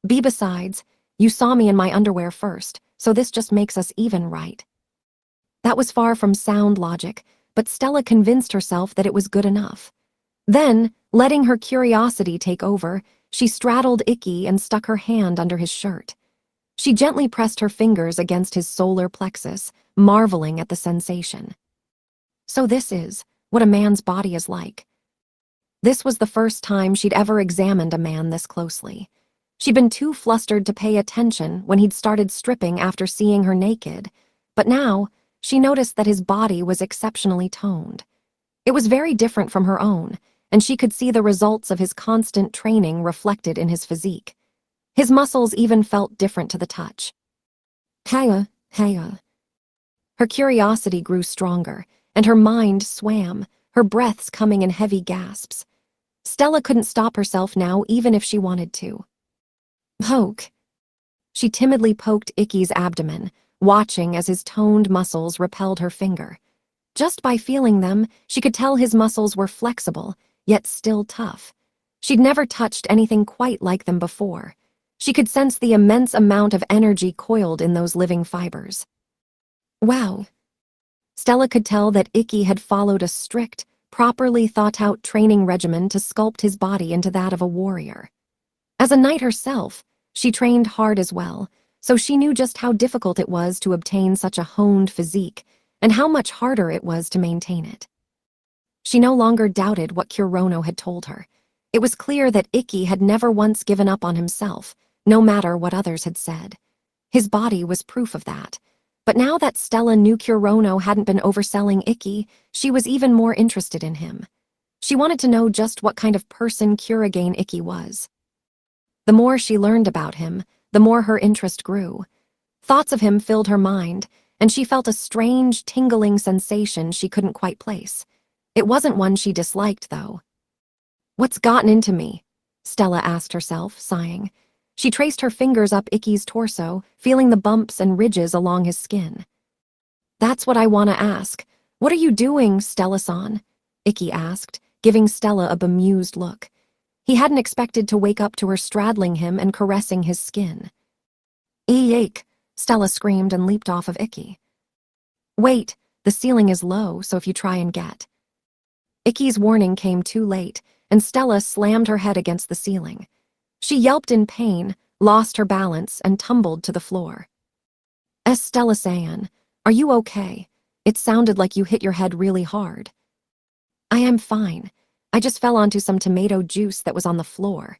Besides, you saw me in my underwear first, so this just makes us even, right? That was far from sound logic, but Stella convinced herself that it was good enough. Then, letting her curiosity take over, she straddled Icky and stuck her hand under his shirt. She gently pressed her fingers against his solar plexus, marveling at the sensation. So this is what a man's body is like. This was the first time she'd ever examined a man this closely. She'd been too flustered to pay attention when he'd started stripping after seeing her naked, but now she noticed that his body was exceptionally toned. It was very different from her own, and she could see the results of his constant training reflected in his physique. His muscles even felt different to the touch. Haya. Her curiosity grew stronger, and her mind swam, her breaths coming in heavy gasps. Stella couldn't stop herself now, even if she wanted to. Poke. She timidly poked Icky's abdomen, watching as his toned muscles repelled her finger. Just by feeling them, she could tell his muscles were flexible, yet still tough. She'd never touched anything quite like them before. She could sense the immense amount of energy coiled in those living fibers. Wow. Stella could tell that Icky had followed a strict, properly thought-out training regimen to sculpt his body into that of a warrior. As a knight herself, she trained hard as well, so she knew just how difficult it was to obtain such a honed physique, and how much harder it was to maintain it. She no longer doubted what Kurono had told her. It was clear that Icky had never once given up on himself, no matter what others had said. His body was proof of that. But now that Stella knew Kurono hadn't been overselling Icky, she was even more interested in him. She wanted to know just what kind of person Kurogane Icky was. The more she learned about him, the more her interest grew. Thoughts of him filled her mind, and she felt a strange, tingling sensation she couldn't quite place. It wasn't one she disliked, though. "What's gotten into me?" Stella asked herself, sighing. She traced her fingers up Icky's torso, feeling the bumps and ridges along his skin. "That's what I want to ask. What are you doing, Stella-san?" Icky asked, giving Stella a bemused look. He hadn't expected to wake up to her straddling him and caressing his skin. "Eek!" Stella screamed and leaped off of Icky. "Wait, the ceiling is low, so if you try and get..." Icky's warning came too late, and Stella slammed her head against the ceiling. She yelped in pain, lost her balance, and tumbled to the floor. "Stella-san, are you okay? It sounded like you hit your head really hard." "I am fine. I just fell onto some tomato juice that was on the floor."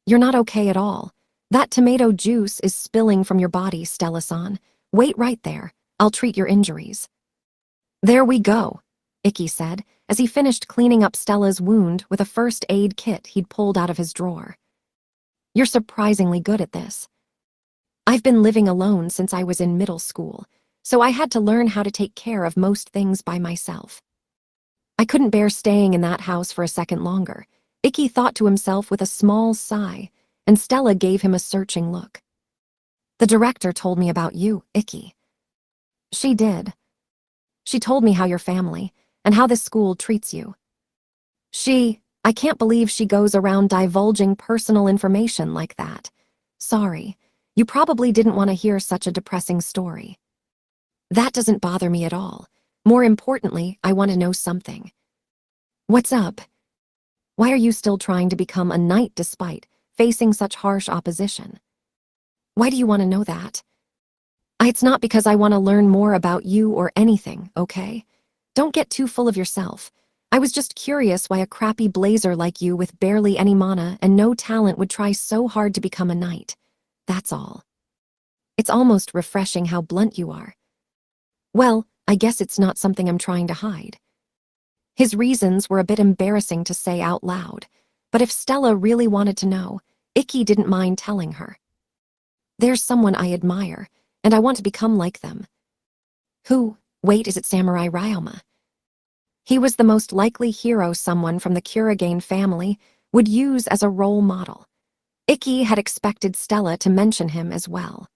"You're not okay at all. That tomato juice is spilling from your body, Stella-san. Wait right there. I'll treat your injuries." "There we go," Icky said, as he finished cleaning up Stella's wound with a first aid kit he'd pulled out of his drawer. "You're surprisingly good at this." "I've been living alone since I was in middle school, so I had to learn how to take care of most things by myself." I couldn't bear staying in that house for a second longer, Icky thought to himself with a small sigh, and Stella gave him a searching look. "The director told me about you, Icky." "She did. She told me how your family, and how this school treats you." I can't believe she goes around divulging personal information like that. Sorry, you probably didn't want to hear such a depressing story." "That doesn't bother me at all. More importantly, I want to know something." "What's up? Why are you still trying to become a knight despite facing such harsh opposition?" "Why do you want to know that?" It's not because I want to learn more about you or anything, okay? Don't get too full of yourself. I was just curious why a crappy blazer like you with barely any mana and no talent would try so hard to become a knight. That's all. It's almost refreshing how blunt you are." "Well, I guess it's not something I'm trying to hide." His reasons were a bit embarrassing to say out loud, but if Stella really wanted to know, Icky didn't mind telling her. "There's someone I admire, and I want to become like them." "Who? Wait, is it Samurai Ryoma?" He was the most likely hero someone from the Kurogane family would use as a role model. Icky had expected Stella to mention him as well.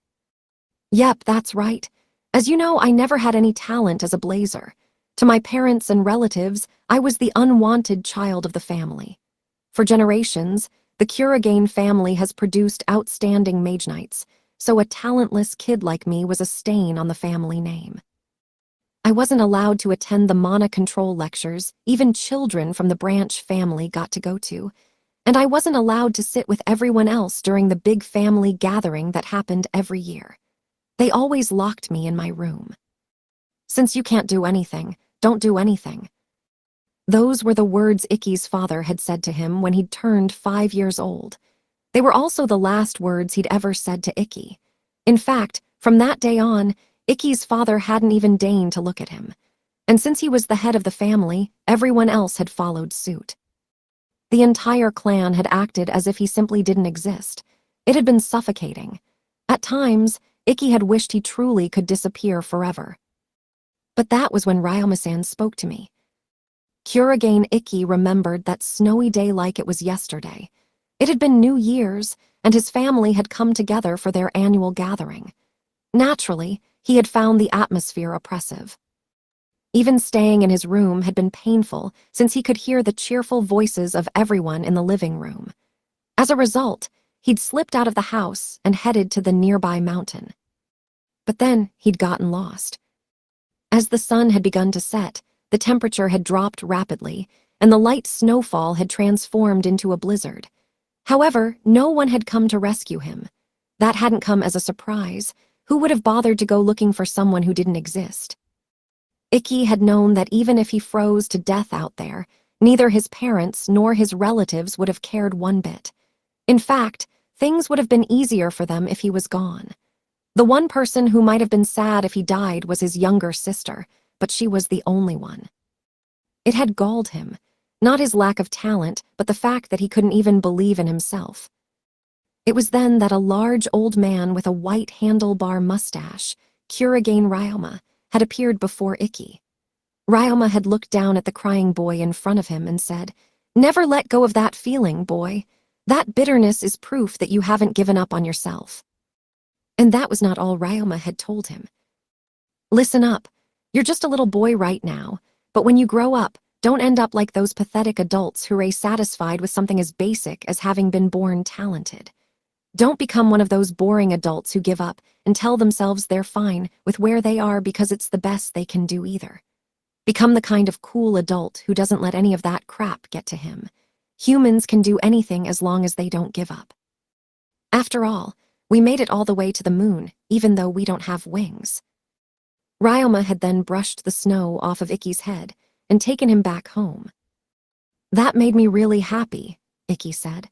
"Yep, that's right. As you know, I never had any talent as a blazer. To my parents and relatives, I was the unwanted child of the family. For generations, the Kurogane family has produced outstanding mage knights, so a talentless kid like me was a stain on the family name. I wasn't allowed to attend the mana control lectures even children from the branch family got to go to, and I wasn't allowed to sit with everyone else during the big family gathering that happened every year. They always locked me in my room. Since you can't do anything, don't do anything." Those were the words Icky's father had said to him when he'd turned 5 years old. They were also the last words he'd ever said to Icky. In fact, from that day on, Icky's father hadn't even deigned to look at him. And since he was the head of the family, everyone else had followed suit. The entire clan had acted as if he simply didn't exist. It had been suffocating. At times, Icky had wished he truly could disappear forever. But that was when Ryoma-san spoke to me. Kurogane Ikki remembered that snowy day like it was yesterday. It had been New Year's, and his family had come together for their annual gathering. Naturally, he had found the atmosphere oppressive. Even staying in his room had been painful since he could hear the cheerful voices of everyone in the living room. As a result, he'd slipped out of the house and headed to the nearby mountain. But then he'd gotten lost. As the sun had begun to set, the temperature had dropped rapidly, and the light snowfall had transformed into a blizzard. However, no one had come to rescue him. That hadn't come as a surprise. Who would have bothered to go looking for someone who didn't exist? Ikki had known that even if he froze to death out there, neither his parents nor his relatives would have cared one bit. In fact, things would have been easier for them if he was gone. The one person who might have been sad if he died was his younger sister, but she was the only one. It had galled him, not his lack of talent, but the fact that he couldn't even believe in himself. It was then that a large old man with a white handlebar mustache, Kurogane Ryoma, had appeared before Ikki. Ryoma had looked down at the crying boy in front of him and said, "Never let go of that feeling, boy. That bitterness is proof that you haven't given up on yourself." And that was not all Ryoma had told him. "Listen up. You're just a little boy right now, but when you grow up, don't end up like those pathetic adults who are satisfied with something as basic as having been born talented. Don't become one of those boring adults who give up and tell themselves they're fine with where they are because it's the best they can do either. Become the kind of cool adult who doesn't let any of that crap get to him. Humans can do anything as long as they don't give up. After all, we made it all the way to the moon, even though we don't have wings." Ryoma had then brushed the snow off of Ikki's head and taken him back home. "That made me really happy," Ikki said.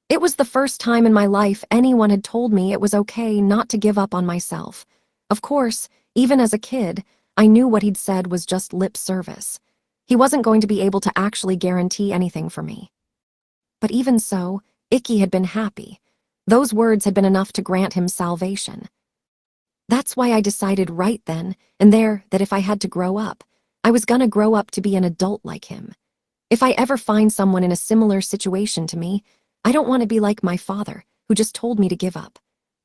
"It was the first time in my life anyone had told me it was okay not to give up on myself. Of course, even as a kid, I knew what he'd said was just lip service. He wasn't going to be able to actually guarantee anything for me." But even so, Ikki had been happy. Those words had been enough to grant him salvation. "That's why I decided right then and there that if I had to grow up, I was gonna grow up to be an adult like him. If I ever find someone in a similar situation to me, I don't want to be like my father, who just told me to give up.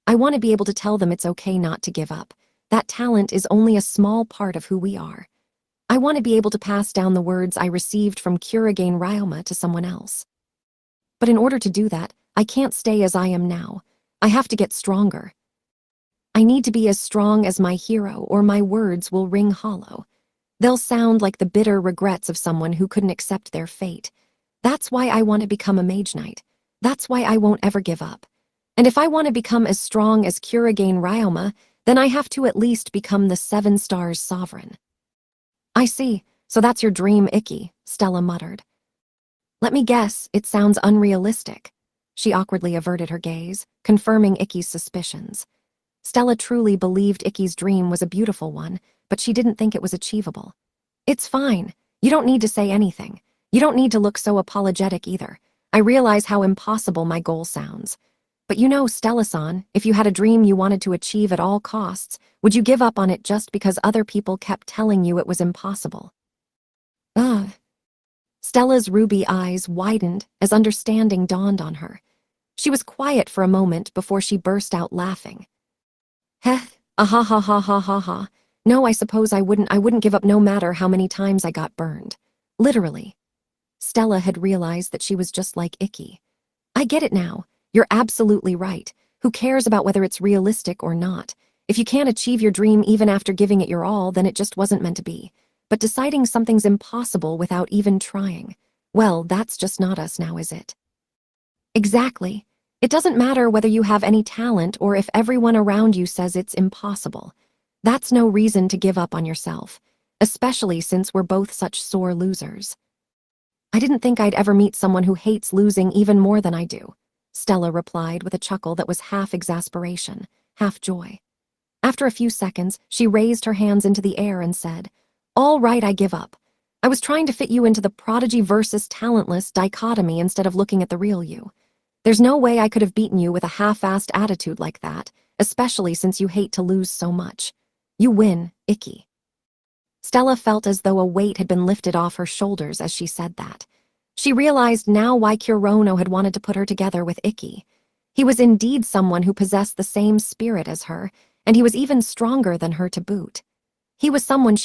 I want to be able to tell them it's okay not to give up. That talent is only a small part of who we are. I want to be able to pass down the words I received from Kurogane Ryoma to someone else. But in order to do that, I can't stay as I am now. I have to get stronger. I need to be as strong as my hero, or my words will ring hollow. They'll sound like the bitter regrets of someone who couldn't accept their fate. That's why I want to become a mage knight. That's why I won't ever give up. And if I want to become as strong as Kurogane Ryoma, then I have to at least become the 7 Stars sovereign." "I see, so that's your dream, Ikki," Stella muttered. "Let me guess, it sounds unrealistic." She awkwardly averted her gaze, confirming Ikki's suspicions. Stella truly believed Ikki's dream was a beautiful one, but she didn't think it was achievable. "It's fine. You don't need to say anything. You don't need to look so apologetic either. I realize how impossible my goal sounds. But you know, Stella-san, if you had a dream you wanted to achieve at all costs, would you give up on it just because other people kept telling you it was impossible?" Ugh. Stella's ruby eyes widened as understanding dawned on her. She was quiet for a moment before she burst out laughing. "Heh, ah ha ha ha ha ha. No, I suppose I wouldn't give up no matter how many times I got burned. Literally." Stella had realized that she was just like Ikki. "I get it now. You're absolutely right. Who cares about whether it's realistic or not? If you can't achieve your dream even after giving it your all, then it just wasn't meant to be. But deciding something's impossible without even trying, well, that's just not us now, is it?" "Exactly. It doesn't matter whether you have any talent or if everyone around you says it's impossible. That's no reason to give up on yourself, especially since we're both such sore losers." "I didn't think I'd ever meet someone who hates losing even more than I do," Stella replied with a chuckle that was half exasperation, half joy. After a few seconds, she raised her hands into the air and said, "All right, I give up. I was trying to fit you into the prodigy versus talentless dichotomy instead of looking at the real you. There's no way I could have beaten you with a half-assed attitude like that, especially since you hate to lose so much. You win, Ikki." Stella felt as though a weight had been lifted off her shoulders as she said that. She realized now why Kirono had wanted to put her together with Ikki. He was indeed someone who possessed the same spirit as her, and he was even stronger than her to boot. He was someone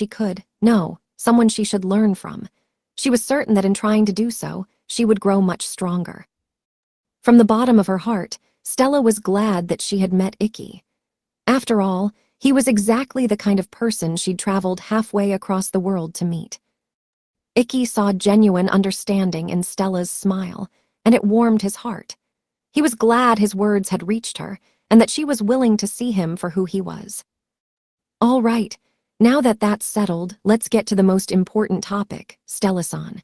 someone she should learn from. She was certain that in trying to do so, she would grow much stronger. From the bottom of her heart, Stella was glad that she had met Ikki. After all, he was exactly the kind of person she'd traveled halfway across the world to meet. Ikki saw genuine understanding in Stella's smile, and it warmed his heart. He was glad his words had reached her, and that she was willing to see him for who he was. All right, now that that's settled, let's get to the most important topic, Stella-san.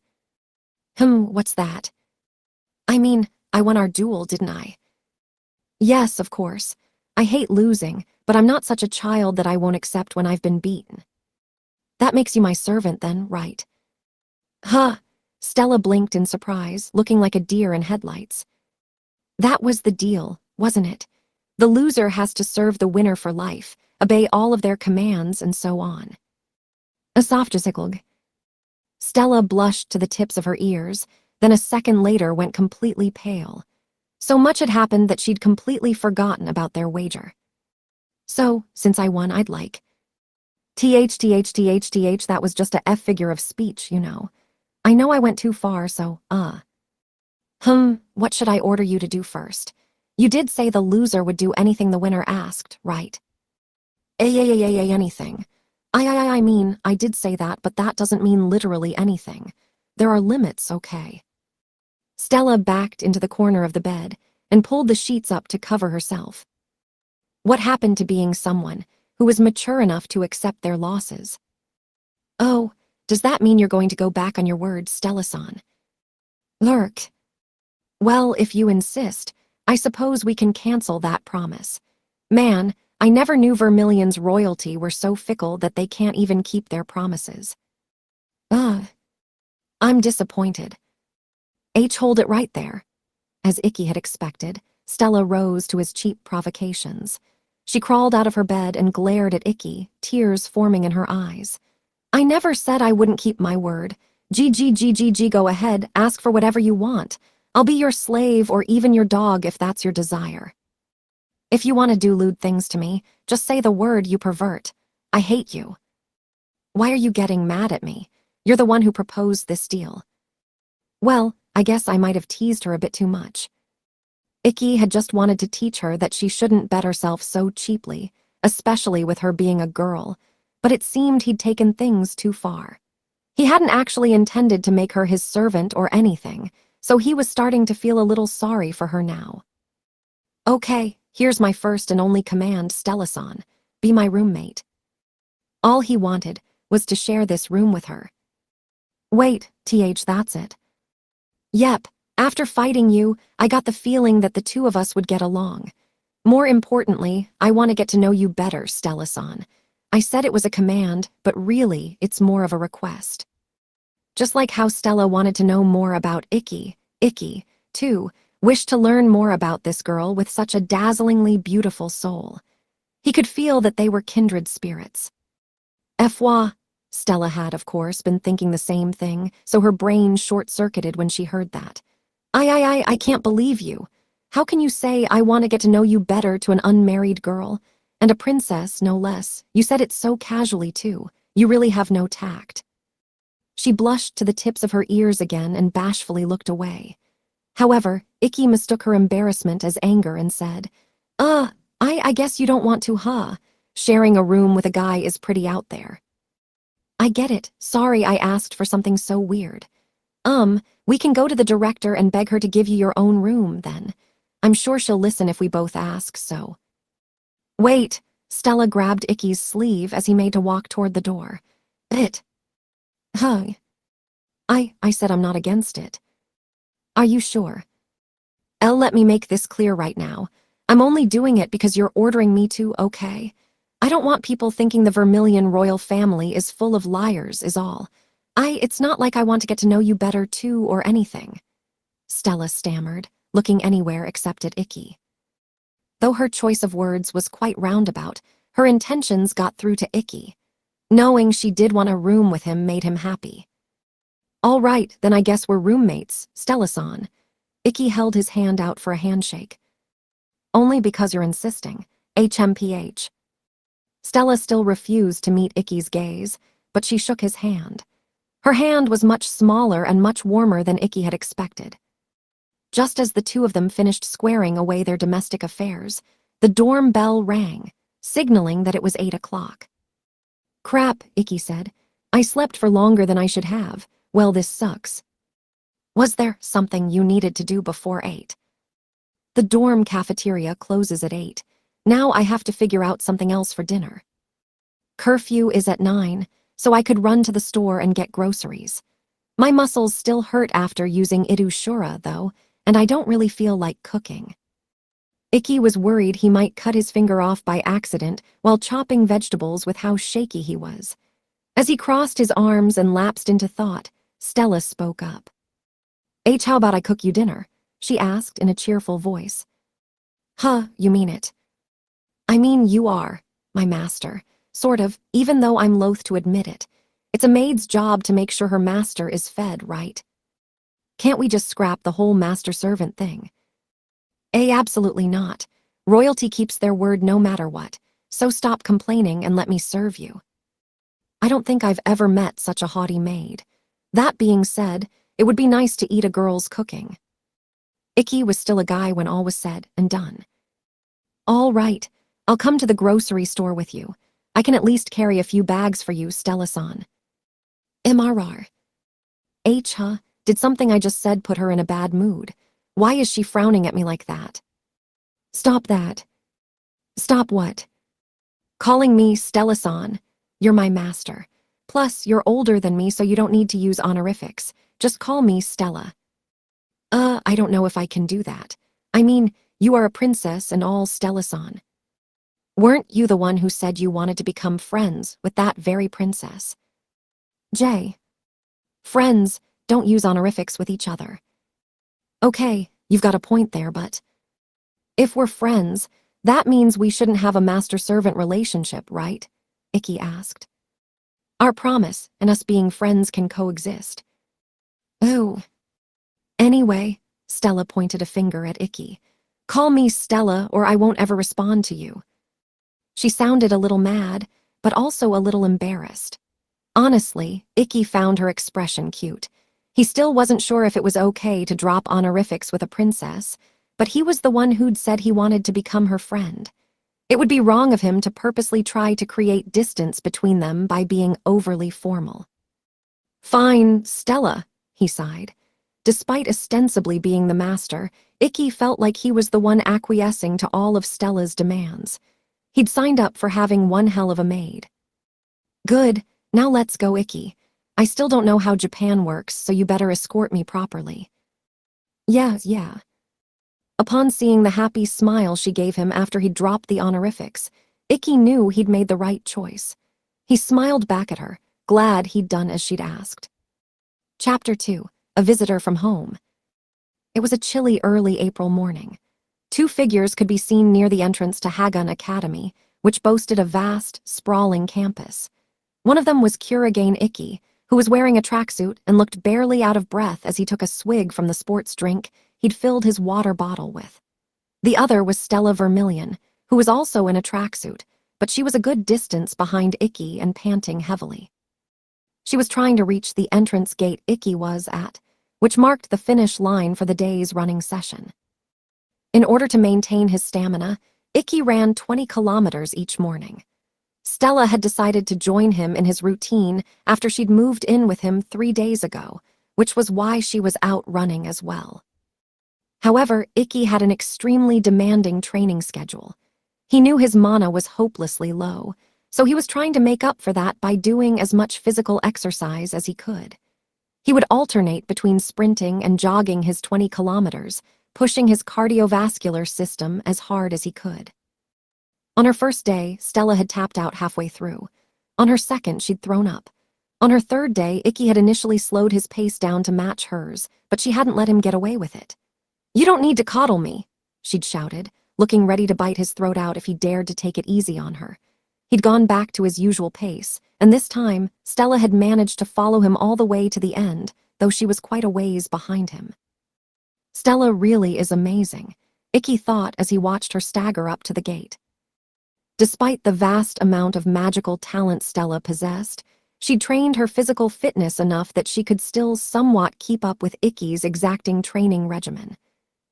What's that? I mean, I won our duel, didn't I? Yes, of course. I hate losing, but I'm not such a child that I won't accept when I've been beaten. That makes you my servant then, right? Huh. Stella blinked in surprise, looking like a deer in headlights. That was the deal, wasn't it? The loser has to serve the winner for life, obey all of their commands, and so on. Asafjaziglg. Stella blushed to the tips of her ears, then a second later went completely pale. So much had happened that she'd completely forgotten about their wager. So, since I won, I'd like. That was just a figure of speech, you know. I know I went too far, so, what should I order you to do first? You did say the loser would do anything the winner asked, right? Anything. I mean, I did say that, but that doesn't mean literally anything. There are limits, okay? Stella backed into the corner of the bed and pulled the sheets up to cover herself. What happened to being someone who was mature enough to accept their losses? Oh, does that mean you're going to go back on your word, Stella-san? Lurk. Well, if you insist, I suppose we can cancel that promise. Man, I never knew Vermilion's royalty were so fickle that they can't even keep their promises. I'm disappointed. Hold it right there. As Ikki had expected, Stella rose to his cheap provocations. She crawled out of her bed and glared at Ikki, tears forming in her eyes. I never said I wouldn't keep my word. Go ahead, ask for whatever you want. I'll be your slave or even your dog if that's your desire. If you want to do lewd things to me, just say the word, you pervert. I hate you. Why are you getting mad at me? You're the one who proposed this deal. Well, I guess I might have teased her a bit too much. Ikki had just wanted to teach her that she shouldn't bet herself so cheaply, especially with her being a girl, but it seemed he'd taken things too far. He hadn't actually intended to make her his servant or anything, so he was starting to feel a little sorry for her now. Okay, here's my first and only command, Stella-san. Be my roommate. All he wanted was to share this room with her. Wait, that's it. Yep, after fighting you, I got the feeling that the two of us would get along. More importantly, I want to get to know you better, Stella-san. I said it was a command, but really, it's more of a request. Just like how Stella wanted to know more about Ikki, too, wished to learn more about this girl with such a dazzlingly beautiful soul. He could feel that they were kindred spirits. Foi. Stella had, of course, been thinking the same thing, so her brain short-circuited when she heard that. I can't believe you. How can you say I want to get to know you better to an unmarried girl? And a princess, no less. You said it so casually, too. You really have no tact. She blushed to the tips of her ears again and bashfully looked away. However, Ikki mistook her embarrassment as anger and said, I guess you don't want to, huh? Sharing a room with a guy is pretty out there. I get it. Sorry I asked for something so weird. We can go to the director and beg her to give you your own room, then. I'm sure she'll listen if we both ask, so. Wait, Stella grabbed Ikki's sleeve as he made to walk toward the door. Huh. I said I'm not against it. Are you sure? Let me make this clear right now. I'm only doing it because you're ordering me to, okay? I don't want people thinking the Vermilion royal family is full of liars, is all. It's not like I want to get to know you better too or anything. Stella stammered, looking anywhere except at Ikki. Though her choice of words was quite roundabout, her intentions got through to Ikki. Knowing she did want a room with him made him happy. All right, then I guess we're roommates, Stella-san. Ikki held his hand out for a handshake. Only because you're insisting. HMPH. Stella still refused to meet Ikki's gaze, but she shook his hand. Her hand was much smaller and much warmer than Ikki had expected. Just as the two of them finished squaring away their domestic affairs, the dorm bell rang, signaling that it was 8 o'clock. Crap, Ikki said. I slept for longer than I should have. Well, this sucks. Was there something you needed to do before 8? The dorm cafeteria closes at 8. Now I have to figure out something else for dinner. Curfew is at 9, so I could run to the store and get groceries. My muscles still hurt after using Idushura, though, and I don't really feel like cooking. Ikki was worried he might cut his finger off by accident while chopping vegetables with how shaky he was. As he crossed his arms and lapsed into thought, Stella spoke up. How about I cook you dinner? She asked in a cheerful voice. Huh, you mean it? I mean you are, my master, sort of, even though I'm loath to admit it. It's a maid's job to make sure her master is fed, right? Can't we just scrap the whole master-servant thing? Absolutely not. Royalty keeps their word no matter what, so stop complaining and let me serve you. I don't think I've ever met such a haughty maid. That being said, it would be nice to eat a girl's cooking. Ikki was still a guy when all was said and done. All right, I'll come to the grocery store with you. I can at least carry a few bags for you, Stella-san. MRR. Huh? Did something I just said put her in a bad mood? Why is she frowning at me like that? Stop that. Stop what? Calling me Stella-san. You're my master. Plus, you're older than me, so you don't need to use honorifics. Just call me Stella. I don't know if I can do that. I mean, you are a princess and all, Stella-san. Weren't you the one who said you wanted to become friends with that very princess? Friends don't use honorifics with each other. Okay, you've got a point there, but if we're friends, that means we shouldn't have a master-servant relationship, right? Ikki asked. Our promise and us being friends can coexist. Oh. Anyway, Stella pointed a finger at Ikki. Call me Stella or I won't ever respond to you. She sounded a little mad, but also a little embarrassed. Honestly, Ikki found her expression cute. He still wasn't sure if it was okay to drop honorifics with a princess, but he was the one who'd said he wanted to become her friend. It would be wrong of him to purposely try to create distance between them by being overly formal. Fine, Stella, he sighed. Despite ostensibly being the master, Ikki felt like he was the one acquiescing to all of Stella's demands. He'd signed up for having one hell of a maid. Good, now let's go, Ikki. I still don't know how Japan works, so you better escort me properly. Yeah. Upon seeing the happy smile she gave him after he'd dropped the honorifics, Ikki knew he'd made the right choice. He smiled back at her, glad he'd done as she'd asked. Chapter 2. A Visitor from Home. It was a chilly early April morning. Two figures could be seen near the entrance to Hagun Academy, which boasted a vast, sprawling campus. One of them was Kurigane Ikki, who was wearing a tracksuit and looked barely out of breath as he took a swig from the sports drink he'd filled his water bottle with. The other was Stella Vermilion, who was also in a tracksuit, but she was a good distance behind Ikki and panting heavily. She was trying to reach the entrance gate Ikki was at, which marked the finish line for the day's running session. In order to maintain his stamina, Ikki ran 20 kilometers each morning. Stella had decided to join him in his routine after she'd moved in with him 3 days ago, which was why she was out running as well. However, Ikki had an extremely demanding training schedule. He knew his mana was hopelessly low, so he was trying to make up for that by doing as much physical exercise as he could. He would alternate between sprinting and jogging his 20 kilometers, pushing his cardiovascular system as hard as he could. On her first day, Stella had tapped out halfway through. On her second, she'd thrown up. On her third day, Ikki had initially slowed his pace down to match hers, but she hadn't let him get away with it. You don't need to coddle me, she'd shouted, looking ready to bite his throat out if he dared to take it easy on her. He'd gone back to his usual pace, and this time, Stella had managed to follow him all the way to the end, though she was quite a ways behind him. Stella really is amazing, Icky thought as he watched her stagger up to the gate. Despite the vast amount of magical talent Stella possessed, she'd trained her physical fitness enough that she could still somewhat keep up with Icky's exacting training regimen.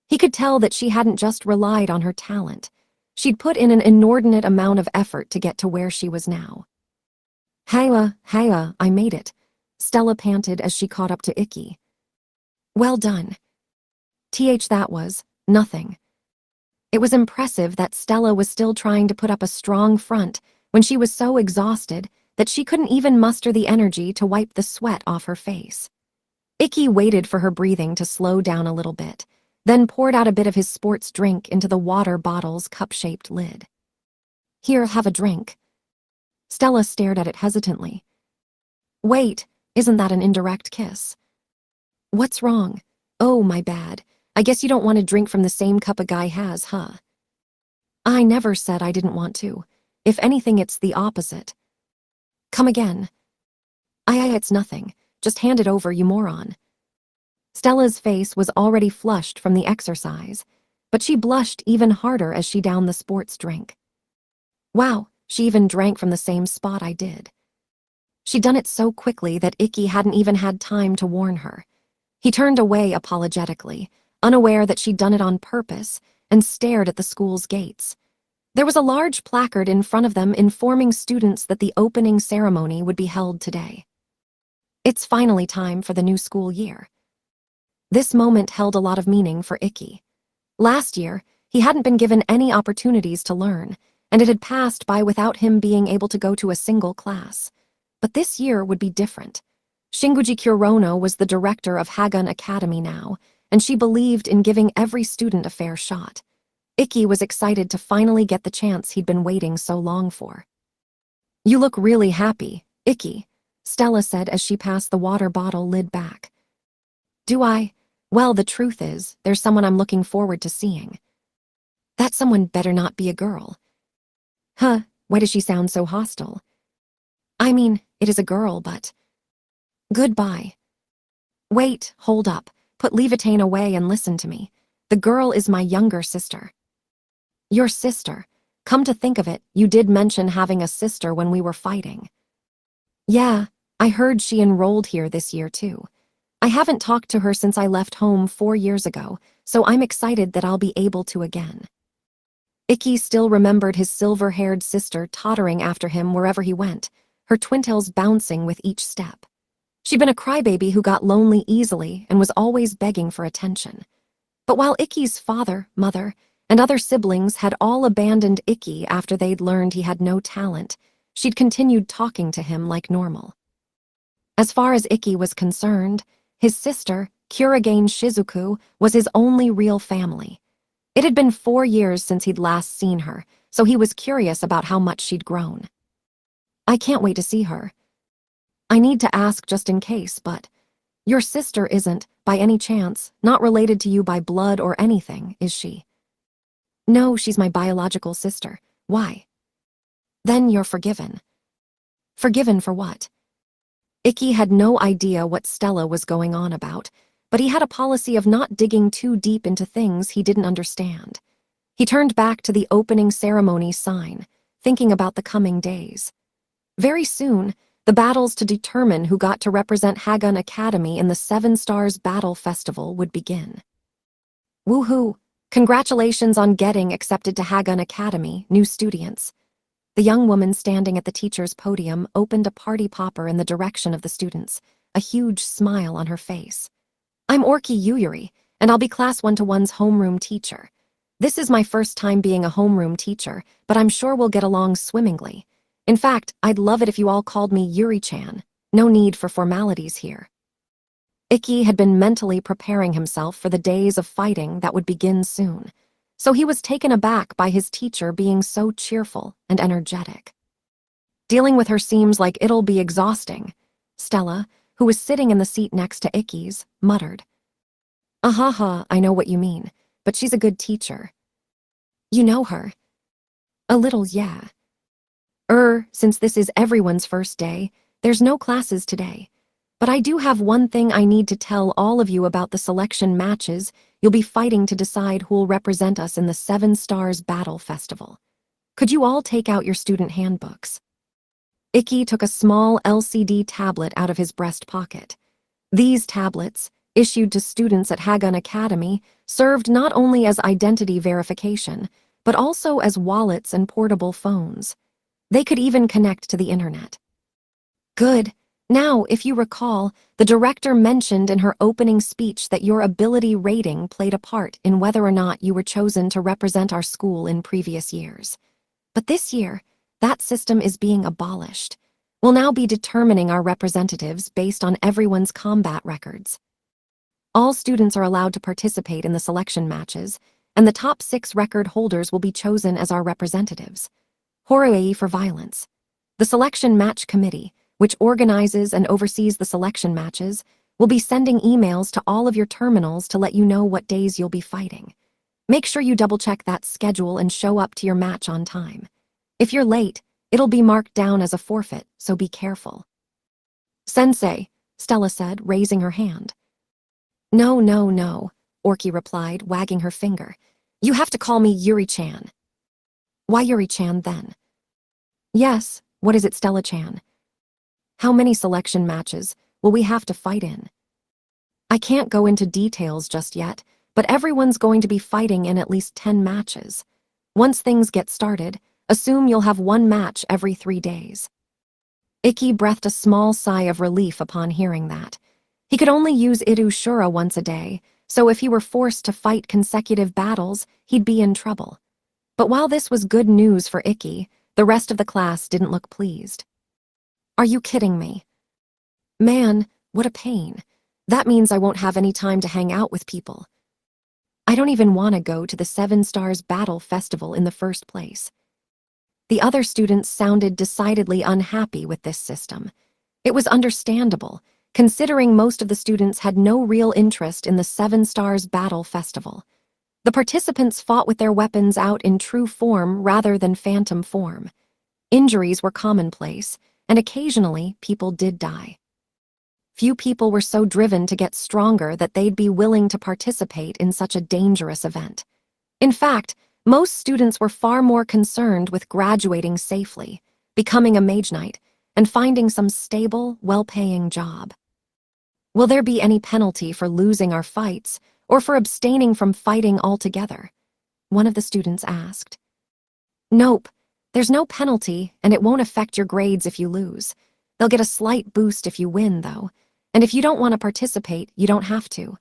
He could tell that she hadn't just relied on her talent. She'd put in an inordinate amount of effort to get to where she was now. Heya, I made it, Stella panted as she caught up to Icky. Well done. That was nothing. It was impressive that Stella was still trying to put up a strong front when she was so exhausted that she couldn't even muster the energy to wipe the sweat off her face. Icky waited for her breathing to slow down a little bit, then poured out a bit of his sports drink into the water bottle's cup-shaped lid. Here, have a drink. Stella stared at it hesitantly. Wait, isn't that an indirect kiss? What's wrong? Oh, my bad. I guess you don't want to drink from the same cup a guy has, huh? I never said I didn't want to. If anything, it's the opposite. Come again. It's nothing. Just hand it over, you moron. Stella's face was already flushed from the exercise, but she blushed even harder as she downed the sports drink. Wow, she even drank from the same spot I did. She'd done it so quickly that Icky hadn't even had time to warn her. He turned away apologetically, unaware that she'd done it on purpose, and stared at the school's gates. There was a large placard in front of them informing students that the opening ceremony would be held today. It's finally time for the new school year. This moment held a lot of meaning for Icky. Last year, he hadn't been given any opportunities to learn, and it had passed by without him being able to go to a single class. But this year would be different. Shinguji Kurono was the director of Hagun Academy now, and she believed in giving every student a fair shot. Icky was excited to finally get the chance he'd been waiting so long for. You look really happy, Icky, Stella said as she passed the water bottle lid back. Do I? Well, the truth is, there's someone I'm looking forward to seeing. That someone better not be a girl. Huh, why does she sound so hostile? I mean, it is a girl, but... Goodbye. Wait, hold up. Put Levitain away and listen to me. The girl is my younger sister. Your sister? Come to think of it, you did mention having a sister when we were fighting. Yeah, I heard she enrolled here this year too. I haven't talked to her since I left home 4 years ago, so I'm excited that I'll be able to again. Icky still remembered his silver-haired sister tottering after him wherever he went, her twin-tails bouncing with each step. She'd been a crybaby who got lonely easily and was always begging for attention. But while Icky's father, mother, and other siblings had all abandoned Icky after they'd learned he had no talent, she'd continued talking to him like normal. As far as Icky was concerned, his sister, Kurigane Shizuku, was his only real family. It had been 4 years since he'd last seen her, so he was curious about how much she'd grown. I can't wait to see her. I need to ask just in case, but your sister isn't, by any chance, not related to you by blood or anything, is she? No, she's my biological sister. Why? Then you're forgiven. Forgiven for what? Icky had no idea what Stella was going on about, but he had a policy of not digging too deep into things he didn't understand. He turned back to the opening ceremony sign, thinking about the coming days. Very soon, the battles to determine who got to represent Hagun Academy in the 7 Stars Battle Festival would begin. Woohoo! Congratulations on getting accepted to Hagun Academy, new students. The young woman standing at the teacher's podium opened a party popper in the direction of the students, a huge smile on her face. I'm Orki Yuyuri, and I'll be Class 1-to-1's homeroom teacher. This is my first time being a homeroom teacher, but I'm sure we'll get along swimmingly. In fact, I'd love it if you all called me Yuri-chan. No need for formalities here. Icky had been mentally preparing himself for the days of fighting that would begin soon, so he was taken aback by his teacher being so cheerful and energetic. Dealing with her seems like it'll be exhausting, Stella, who was sitting in the seat next to Icky's, muttered. Ahaha, I know what you mean, but she's a good teacher. You know her? A little, yeah. Since this is everyone's first day, there's no classes today. But I do have one thing I need to tell all of you about the selection matches you'll be fighting to decide who'll represent us in the 7 Stars Battle Festival. Could you all take out your student handbooks? Icky took a small LCD tablet out of his breast pocket. These tablets, issued to students at Hagun Academy, served not only as identity verification, but also as wallets and portable phones. They could even connect to the internet. Good. Now, if you recall, the director mentioned in her opening speech that your ability rating played a part in whether or not you were chosen to represent our school in previous years. But this year, that system is being abolished. We'll now be determining our representatives based on everyone's combat records. All students are allowed to participate in the selection matches, and the top 6 record holders will be chosen as our representatives. Horoi for violence. The Selection Match Committee, which organizes and oversees the selection matches, will be sending emails to all of your terminals to let you know what days you'll be fighting. Make sure you double-check that schedule and show up to your match on time. If you're late, it'll be marked down as a forfeit, so be careful. Sensei, Stella said, raising her hand. No, Orki replied, wagging her finger. You have to call me Yuri-chan. Why Yuri-chan then? Yes, what is it, Stella-chan? How many selection matches will we have to fight in? I can't go into details just yet, but everyone's going to be fighting in at least 10 matches. Once things get started, assume you'll have 1 match every 3 days. Icky breathed a small sigh of relief upon hearing that. He could only use Iru Shura once a day, so if he were forced to fight consecutive battles, he'd be in trouble. But while this was good news for Icky, the rest of the class didn't look pleased. Are you kidding me? Man, what a pain. That means I won't have any time to hang out with people. I don't even want to go to the 7 Stars Battle Festival in the first place. The other students sounded decidedly unhappy with this system. It was understandable, considering most of the students had no real interest in the 7 Stars Battle Festival. The participants fought with their weapons out in true form rather than phantom form. Injuries were commonplace, and occasionally people did die. Few people were so driven to get stronger that they'd be willing to participate in such a dangerous event. In fact, most students were far more concerned with graduating safely, becoming a mage knight, and finding some stable, well-paying job. Will there be any penalty for losing our fights, or for abstaining from fighting altogether? One of the students asked. Nope, there's no penalty, and it won't affect your grades if you lose. They'll get a slight boost if you win, though, and if you don't want to participate, you don't have to.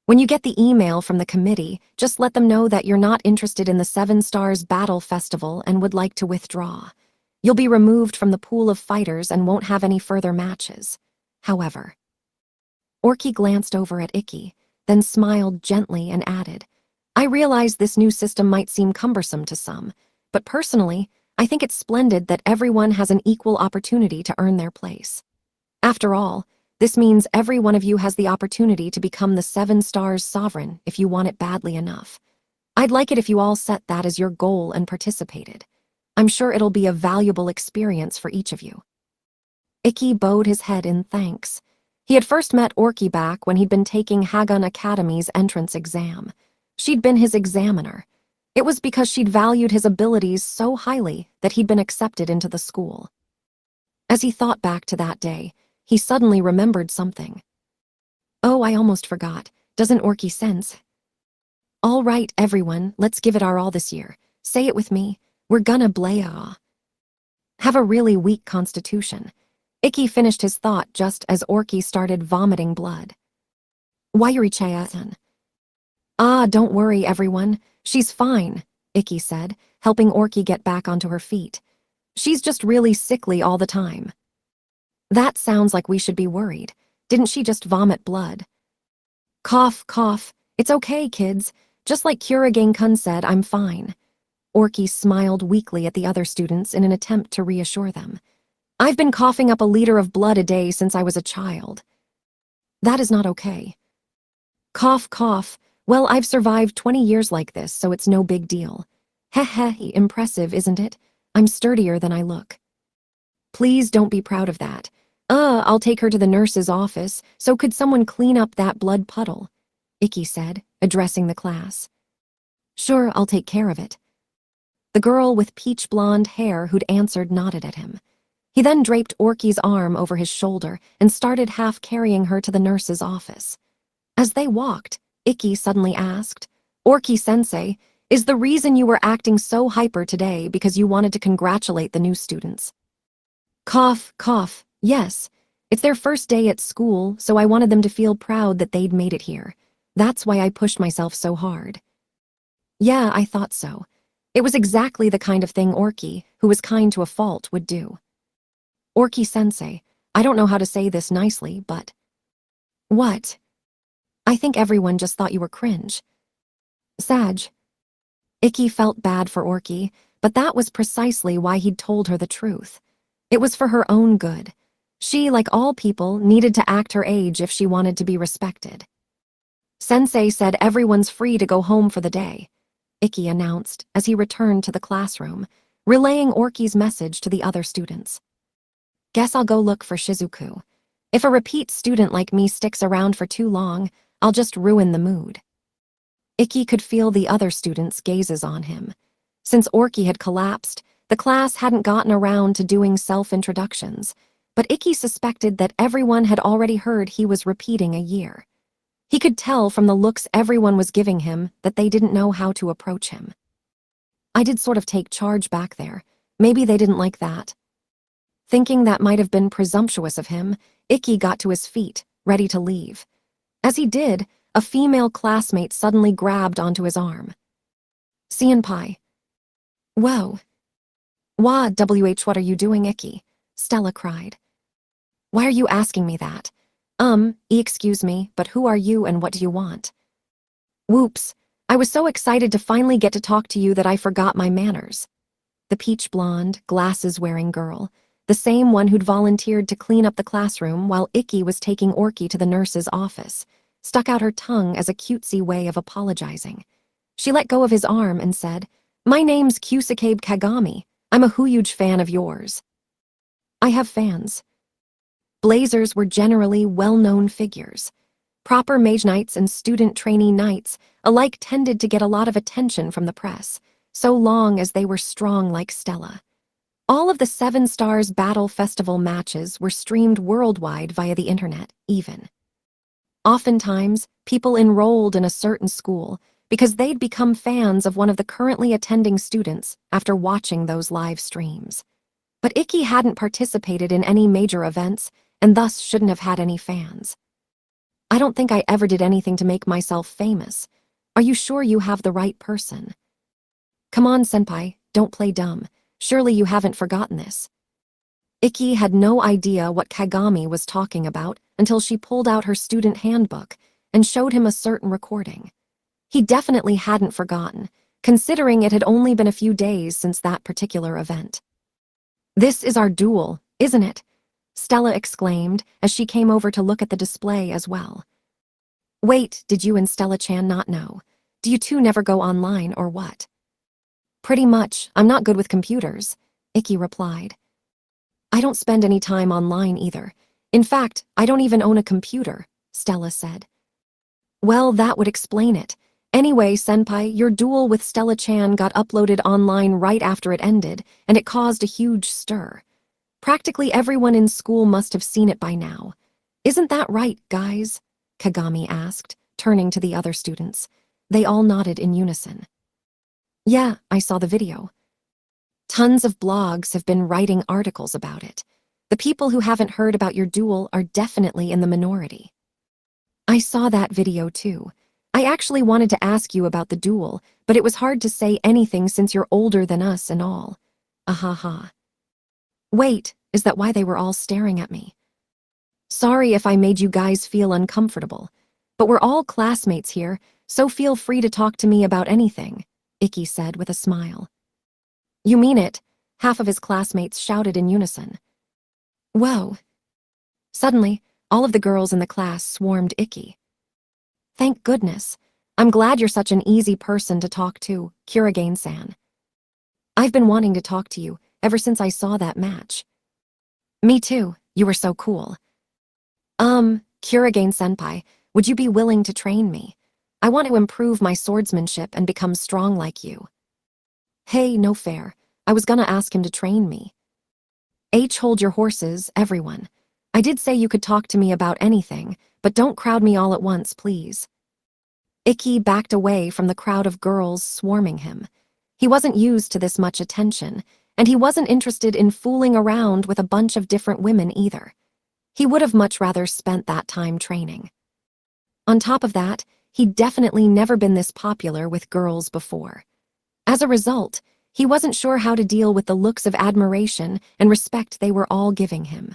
When you get the email from the committee, just let them know that you're not interested in the 7 Stars Battle Festival and would like to withdraw. You'll be removed from the pool of fighters and won't have any further matches. However, Orki glanced over at Icky, then smiled gently and added, I realize this new system might seem cumbersome to some, but personally, I think it's splendid that everyone has an equal opportunity to earn their place. After all, this means every one of you has the opportunity to become the 7 Stars Sovereign if you want it badly enough. I'd like it if you all set that as your goal and participated. I'm sure it'll be a valuable experience for each of you. Icky bowed his head in thanks. He had first met Orki back when he'd been taking Hagun Academy's entrance exam. She'd been his examiner. It was because she'd valued his abilities so highly that he'd been accepted into the school. As he thought back to that day, he suddenly remembered something. Oh, I almost forgot. Doesn't Orki sense? All right, everyone, let's give it our all this year. Say it with me. We're gonna blaya. Have a really weak constitution. Icky finished his thought just as Orki started vomiting blood. Wayuri-chan. Don't worry, everyone. She's fine, Icky said, helping Orki get back onto her feet. She's just really sickly all the time. That sounds like we should be worried. Didn't she just vomit blood? Cough, cough. It's okay, kids. Just like Kurigane-kun said, I'm fine. Orki smiled weakly at the other students in an attempt to reassure them. I've been coughing up a liter of blood a day since I was a child. That is not okay. Cough, cough. Well, I've survived 20 years like this, so it's no big deal. Heh, impressive, isn't it? I'm sturdier than I look. Please don't be proud of that. I'll take her to the nurse's office, so could someone clean up that blood puddle? Ikki said, addressing the class. Sure, I'll take care of it. The girl with peach blonde hair who'd answered nodded at him. He then draped Orki's arm over his shoulder and started half carrying her to the nurse's office. As they walked, Ikki suddenly asked, Orki-sensei, is the reason you were acting so hyper today because you wanted to congratulate the new students? Cough, cough, yes. It's their first day at school, so I wanted them to feel proud that they'd made it here. That's why I pushed myself so hard. Yeah, I thought so. It was exactly the kind of thing Orki, who was kind to a fault, would do. Orki-sensei, I don't know how to say this nicely, but… What? I think everyone just thought you were cringe. Sag. Ikki felt bad for Orki, but that was precisely why he'd told her the truth. It was for her own good. She, like all people, needed to act her age if she wanted to be respected. Sensei said everyone's free to go home for the day, Ikki announced as he returned to the classroom, relaying Orki's message to the other students. Guess I'll go look for Shizuku. If a repeat student like me sticks around for too long, I'll just ruin the mood. Ikki could feel the other students' gazes on him. Since Orki had collapsed, the class hadn't gotten around to doing self-introductions, but Ikki suspected that everyone had already heard he was repeating a year. He could tell from the looks everyone was giving him that they didn't know how to approach him. I did sort of take charge back there. Maybe they didn't like that. Thinking that might have been presumptuous of him, Ikki got to his feet, ready to leave. As he did, a female classmate suddenly grabbed onto his arm. Senpai. Whoa. What are you doing, Ikki? Stella cried. Why are you asking me that? Excuse me, but who are you and what do you want? Whoops, I was so excited to finally get to talk to you that I forgot my manners. The peach blonde, glasses-wearing girl, the same one who'd volunteered to clean up the classroom while Ikki was taking Orki to the nurse's office, stuck out her tongue as a cutesy way of apologizing. She let go of his arm and said, My name's Kusakabe Kagami. I'm a huge fan of yours. I have fans. Blazers were generally well-known figures. Proper mage knights and student trainee knights alike tended to get a lot of attention from the press, so long as they were strong like Stella. All of the 7 Stars Battle Festival matches were streamed worldwide via the internet, even. Oftentimes, people enrolled in a certain school because they'd become fans of one of the currently attending students after watching those live streams. But Ikki hadn't participated in any major events and thus shouldn't have had any fans. I don't think I ever did anything to make myself famous. Are you sure you have the right person? Come on, senpai, don't play dumb. Surely you haven't forgotten this. Ikki had no idea what Kagami was talking about until she pulled out her student handbook and showed him a certain recording. He definitely hadn't forgotten, considering it had only been a few days since that particular event. This is our duel, isn't it? Stella exclaimed as she came over to look at the display as well. Wait, did you and Stella-chan not know? Do you two never go online or what? Pretty much, I'm not good with computers, Ikki replied. I don't spend any time online either. In fact, I don't even own a computer, Stella said. Well, that would explain it. Anyway, senpai, your duel with Stella-chan got uploaded online right after it ended, and it caused a huge stir. Practically everyone in school must have seen it by now. Isn't that right, guys? Kagami asked, turning to the other students. They all nodded in unison. Yeah, I saw the video. Tons of blogs have been writing articles about it. The people who haven't heard about your duel are definitely in the minority. I saw that video too. I actually wanted to ask you about the duel, but it was hard to say anything since you're older than us and all. Ahaha. Wait, is that why they were all staring at me? Sorry if I made you guys feel uncomfortable, but we're all classmates here, so feel free to talk to me about anything, Ikki said with a smile. You mean it? Half of his classmates shouted in unison. Whoa. Suddenly, all of the girls in the class swarmed Ikki. Thank goodness. I'm glad you're such an easy person to talk to, Kurigane-san. I've been wanting to talk to you ever since I saw that match. Me too, you were so cool. Kurigane-senpai, would you be willing to train me? I want to improve my swordsmanship and become strong like you. Hey, no fair. I was gonna ask him to train me. Hold your horses, everyone. I did say you could talk to me about anything, but don't crowd me all at once, please. Ikki backed away from the crowd of girls swarming him. He wasn't used to this much attention, and he wasn't interested in fooling around with a bunch of different women either. He would have much rather spent that time training. On top of that, he'd definitely never been this popular with girls before. As a result, he wasn't sure how to deal with the looks of admiration and respect they were all giving him.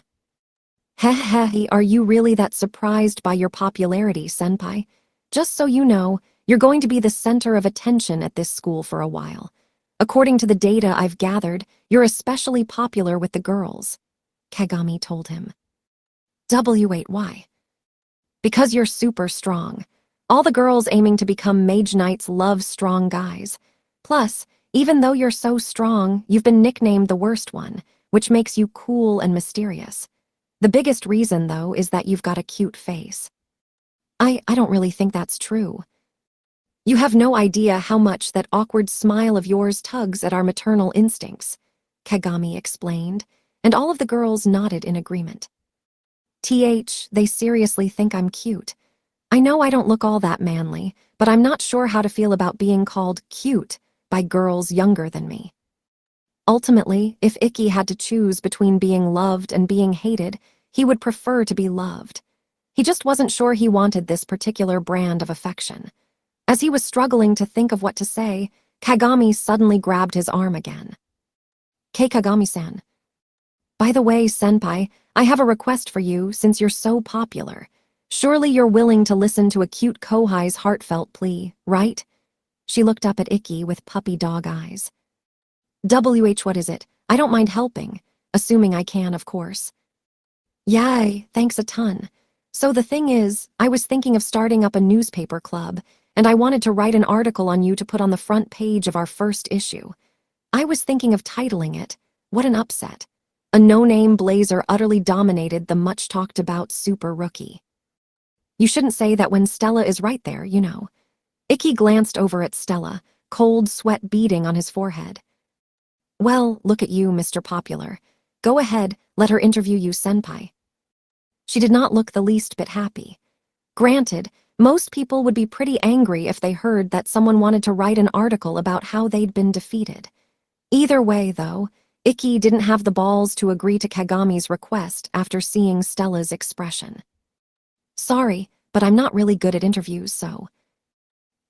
Heh, are you really that surprised by your popularity, senpai? Just so you know, you're going to be the center of attention at this school for a while. According to the data I've gathered, you're especially popular with the girls, Kagami told him. Why? Because you're super strong. All the girls aiming to become mage knights love strong guys. Plus, even though you're so strong, you've been nicknamed the worst one, which makes you cool and mysterious. The biggest reason, though, is that you've got a cute face. I don't really think that's true. You have no idea how much that awkward smile of yours tugs at our maternal instincts, Kagami explained, and all of the girls nodded in agreement. They seriously think I'm cute. I know I don't look all that manly, but I'm not sure how to feel about being called cute by girls younger than me. Ultimately, if Ikki had to choose between being loved and being hated, he would prefer to be loved. He just wasn't sure he wanted this particular brand of affection. As he was struggling to think of what to say, Kagami suddenly grabbed his arm again. Kagami-san. By the way, senpai, I have a request for you since you're so popular. Surely you're willing to listen to a cute Kohai's heartfelt plea, right? She looked up at Ikki with puppy dog eyes. What is it? I don't mind helping, assuming I can, of course. Yay, thanks a ton. So the thing is, I was thinking of starting up a newspaper club, and I wanted to write an article on you to put on the front page of our first issue. I was thinking of titling it, What an Upset. A no-name blazer utterly dominated the much-talked-about super rookie. You shouldn't say that when Stella is right there, you know. Ikki glanced over at Stella, cold sweat beading on his forehead. Well, look at you, Mr. Popular. Go ahead, let her interview you, senpai. She did not look the least bit happy. Granted, most people would be pretty angry if they heard that someone wanted to write an article about how they'd been defeated. Either way, though, Ikki didn't have the balls to agree to Kagami's request after seeing Stella's expression. Sorry, but I'm not really good at interviews, so.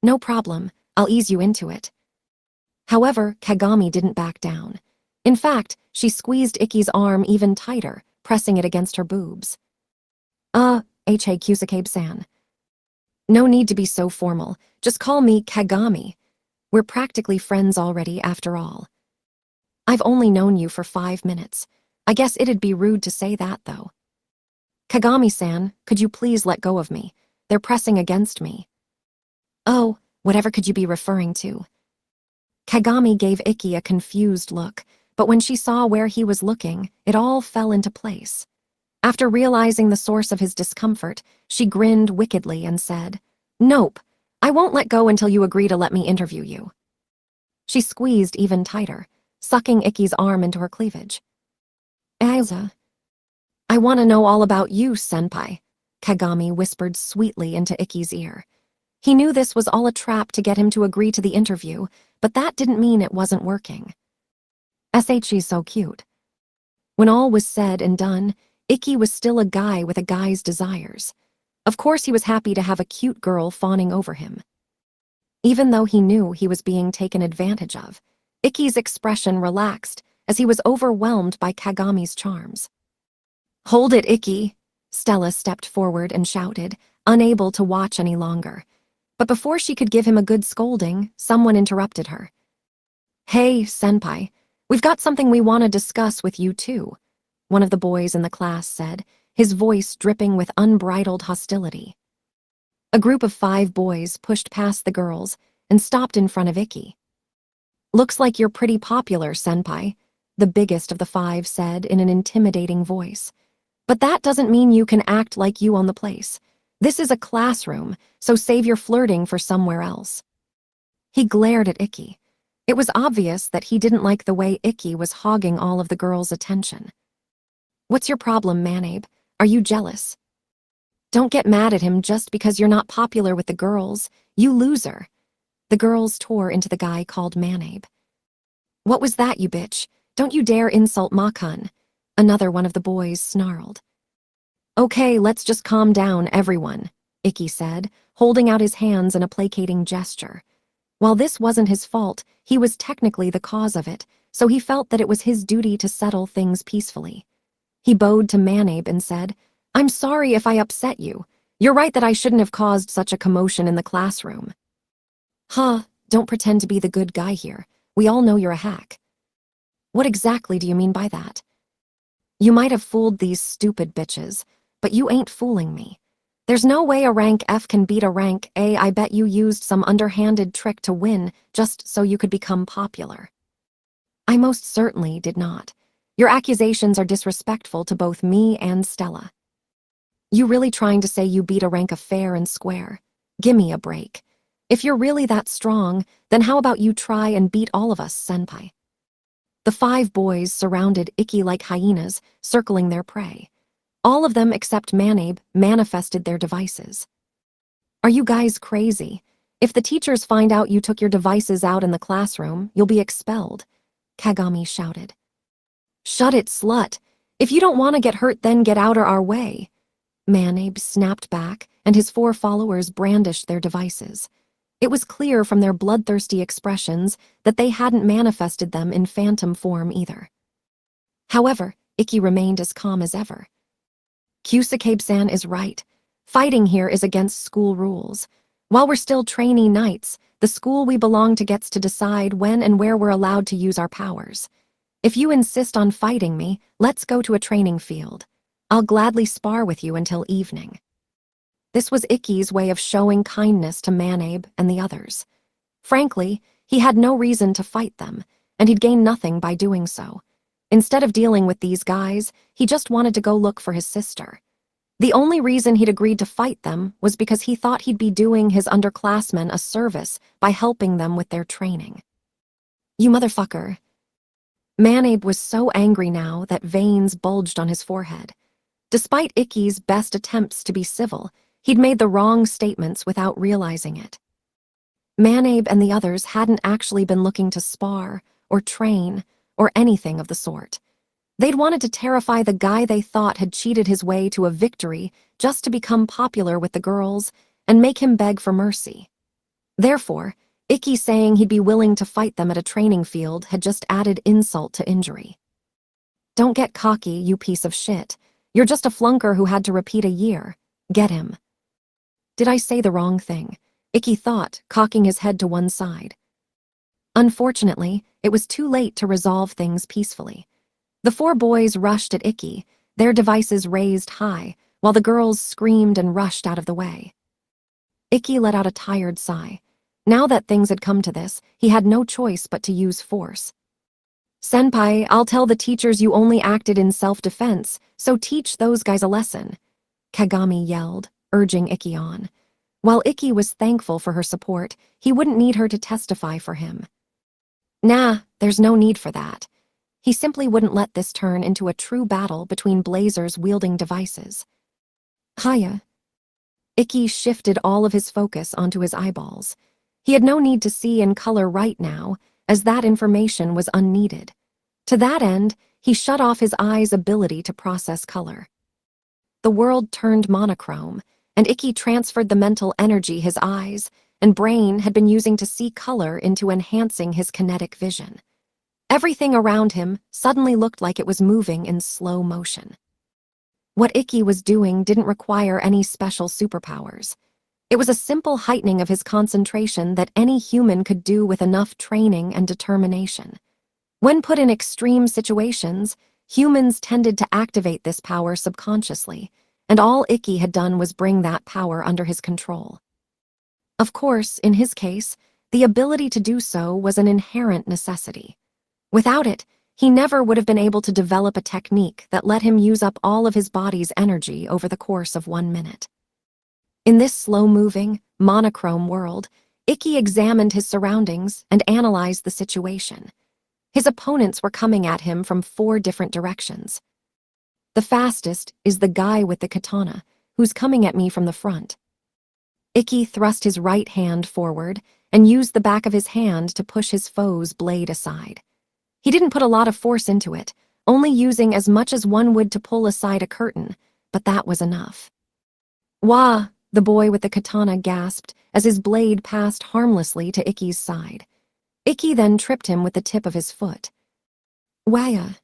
No problem, I'll ease you into it. However, Kagami didn't back down. In fact, she squeezed Ikki's arm even tighter, pressing it against her boobs. Kusakabe-san. No need to be so formal, just call me Kagami. We're practically friends already, after all. I've only known you for 5 minutes. I guess it'd be rude to say that, though. Kagami-san, could you please let go of me? They're pressing against me. Oh, whatever could you be referring to? Kagami gave Ikki a confused look, but when she saw where he was looking, it all fell into place. After realizing the source of his discomfort, she grinned wickedly and said, Nope, I won't let go until you agree to let me interview you. She squeezed even tighter, sucking Ikki's arm into her cleavage. Aiza. I want to know all about you, senpai, Kagami whispered sweetly into Ikki's ear. He knew this was all a trap to get him to agree to the interview, but that didn't mean it wasn't working. She's so cute. When all was said and done, Ikki was still a guy with a guy's desires. Of course he was happy to have a cute girl fawning over him. Even though he knew he was being taken advantage of, Ikki's expression relaxed as he was overwhelmed by Kagami's charms. Hold it, Ikki! Stella stepped forward and shouted, unable to watch any longer. But before she could give him a good scolding, someone interrupted her. Hey, senpai, we've got something we want to discuss with you too, one of the boys in the class said, his voice dripping with unbridled hostility. A group of 5 boys pushed past the girls and stopped in front of Ikki. Looks like you're pretty popular, senpai. the biggest of the five said in an intimidating voice. "But that doesn't mean you can act like you own the place. This is a classroom, so save your flirting for somewhere else." He glared at Icky. It was obvious that he didn't like the way Icky was hogging all of the girls' attention. "What's your problem, Manabe? Are you jealous?" "Don't get mad at him just because you're not popular with the girls, you loser." The girls tore into the guy called Manabe. "What was that, you bitch? Don't you dare insult Makun," another one of the boys snarled. "Okay, let's just calm down, everyone," Icky said, holding out his hands in a placating gesture. While this wasn't his fault, he was technically the cause of it, so he felt that it was his duty to settle things peacefully. He bowed to Manabe and said, "I'm sorry if I upset you. You're right that I shouldn't have caused such a commotion in the classroom." "Huh, don't pretend to be the good guy here. We all know you're a hack." "What exactly do you mean by that?" "You might have fooled these stupid bitches, but you ain't fooling me. There's no way a rank F can beat a rank A. I bet you used some underhanded trick to win just so you could become popular." "I most certainly did not. Your accusations are disrespectful to both me and Stella." "You really trying to say you beat a rank of fair and square? Gimme a break. If you're really that strong, then how about you try and beat all of us, senpai?" The five boys surrounded Icky like hyenas, circling their prey. All of them except Manabe manifested their devices. "Are you guys crazy? If the teachers find out you took your devices out in the classroom, you'll be expelled," Kagami shouted. "Shut it, slut. If you don't want to get hurt, then get out of our way." Manabe snapped back, and his four followers brandished their devices. It was clear from their bloodthirsty expressions that they hadn't manifested them in phantom form either. However, Icky remained as calm as ever. "Kusakabe-san is right. Fighting here is against school rules. While we're still trainee knights, the school we belong to gets to decide when and where we're allowed to use our powers. If you insist on fighting me, let's go to a training field. I'll gladly spar with you until evening." This was Icky's way of showing kindness to Manabe and the others. Frankly, he had no reason to fight them, and he'd gain nothing by doing so. Instead of dealing with these guys, he just wanted to go look for his sister. The only reason he'd agreed to fight them was because he thought he'd be doing his underclassmen a service by helping them with their training. "You motherfucker." Manabe was so angry now that veins bulged on his forehead. Despite Icky's best attempts to be civil, he'd made the wrong statements without realizing it. Manabe and the others hadn't actually been looking to spar or train or anything of the sort. They'd wanted to terrify the guy they thought had cheated his way to a victory just to become popular with the girls and make him beg for mercy. Therefore, Icky saying he'd be willing to fight them at a training field had just added insult to injury. "Don't get cocky, you piece of shit. You're just a flunker who had to repeat a year. Get him." Did I say the wrong thing? Icky thought, cocking his head to one side. Unfortunately, it was too late to resolve things peacefully. The four boys rushed at Icky, their devices raised high, while the girls screamed and rushed out of the way. Icky let out a tired sigh. Now that things had come to this, he had no choice but to use force. "Senpai, I'll tell the teachers you only acted in self-defense, so teach those guys a lesson," Kagami yelled, urging Icky on. While Icky was thankful for her support, he wouldn't need her to testify for him. Nah, there's no need for that. He simply wouldn't let this turn into a true battle between blazers wielding devices. "Hiya." Icky shifted all of his focus onto his eyeballs. He had no need to see in color right now, as that information was unneeded. To that end, he shut off his eyes' ability to process color. The world turned monochrome, and Icky transferred the mental energy his eyes and brain had been using to see color into enhancing his kinetic vision. Everything around him suddenly looked like it was moving in slow motion. What Icky was doing didn't require any special superpowers. It was a simple heightening of his concentration that any human could do with enough training and determination. When put in extreme situations, humans tended to activate this power subconsciously, and all Icky had done was bring that power under his control. Of course, in his case, the ability to do so was an inherent necessity. Without it, he never would have been able to develop a technique that let him use up all of his body's energy over the course of 1 minute. In this slow-moving, monochrome world, Ikki examined his surroundings and analyzed the situation. His opponents were coming at him from 4 different directions. The fastest is the guy with the katana, who's coming at me from the front. Ikki thrust his right hand forward and used the back of his hand to push his foe's blade aside. He didn't put a lot of force into it, only using as much as one would to pull aside a curtain, but that was enough. "Wah!" the boy with the katana gasped as his blade passed harmlessly to Ikki's side. Ikki then tripped him with the tip of his foot. "Waya!"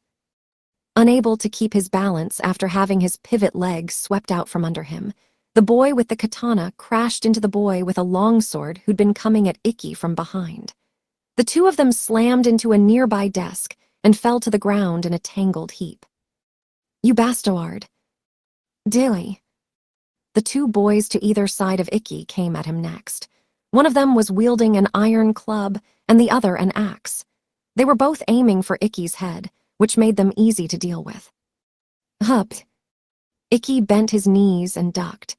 Unable to keep his balance after having his pivot leg swept out from under him, the boy with the katana crashed into the boy with a longsword who'd been coming at Ikki from behind. The two of them slammed into a nearby desk and fell to the ground in a tangled heap. "You bastard!" "Dilly!" The 2 boys to either side of Ikki came at him next. One of them was wielding an iron club and the other an axe. They were both aiming for Ikki's head, which made them easy to deal with. "Hup!" Ikki bent his knees and ducked.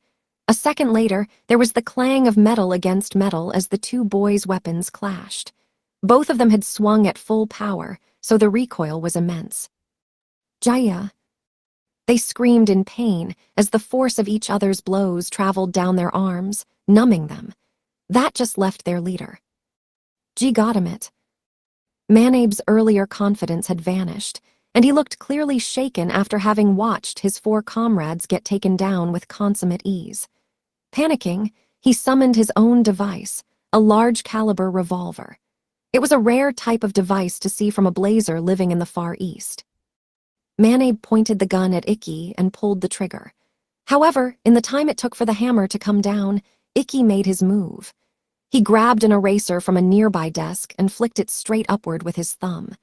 A second later, there was the clang of metal against metal as the 2 boys' weapons clashed. Both of them had swung at full power, so the recoil was immense. "Jaya!" They screamed in pain as the force of each other's blows traveled down their arms, numbing them. That just left their leader. "G got him it." Manabe's earlier confidence had vanished, and he looked clearly shaken after having watched his 4 comrades get taken down with consummate ease. Panicking, he summoned his own device, a large-caliber revolver. It was a rare type of device to see from a blazer living in the Far East. Manabe pointed the gun at Ikki and pulled the trigger. However, in the time it took for the hammer to come down, Ikki made his move. He grabbed an eraser from a nearby desk and flicked it straight upward with his thumb.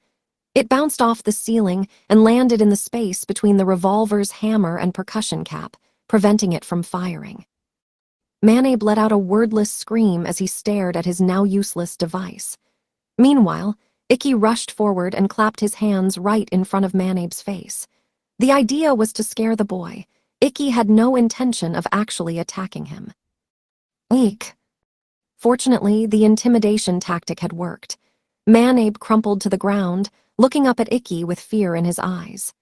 It bounced off the ceiling and landed in the space between the revolver's hammer and percussion cap, preventing it from firing. Manabe let out a wordless scream as he stared at his now useless device. Meanwhile, Ikki rushed forward and clapped his hands right in front of Manabe's face. The idea was to scare the boy. Ikki had no intention of actually attacking him. "Eek!" Fortunately, the intimidation tactic had worked. Manabe crumpled to the ground, looking up at Ikki with fear in his eyes.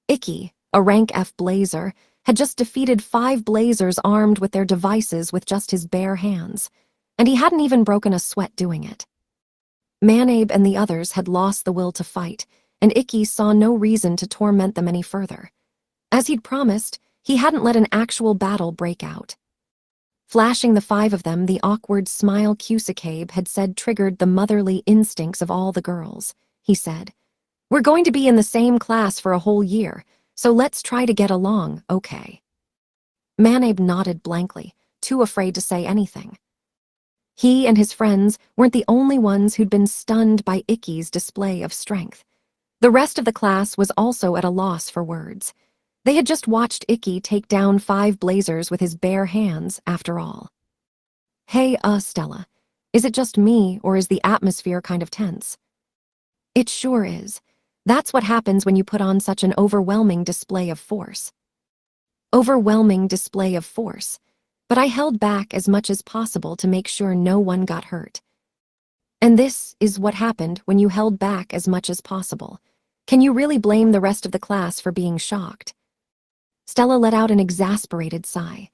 Ikki, a rank F blazer, had just defeated 5 blazers armed with their devices with just his bare hands, and he hadn't even broken a sweat doing it. Manabe and the others had lost the will to fight, and Ikki saw no reason to torment them any further. As he'd promised, he hadn't let an actual battle break out. Flashing the 5 of them the awkward smile Kusakabe had said triggered the motherly instincts of all the girls. He said, "We're going to be in the same class for a whole year, so let's try to get along, okay?" Manabe nodded blankly, too afraid to say anything. He and his friends weren't the only ones who'd been stunned by Ikki's display of strength. The rest of the class was also at a loss for words. They had just watched Ikki take down 5 blazers with his bare hands, after all. "Hey, Stella, is it just me, or is the atmosphere kind of tense?" "It sure is. That's what happens when you put on such an overwhelming display of force." Overwhelming display of force. But I held back as much as possible to make sure no one got hurt. And this is what happened when you held back as much as possible. Can you really blame the rest of the class for being shocked? Stella let out an exasperated sigh.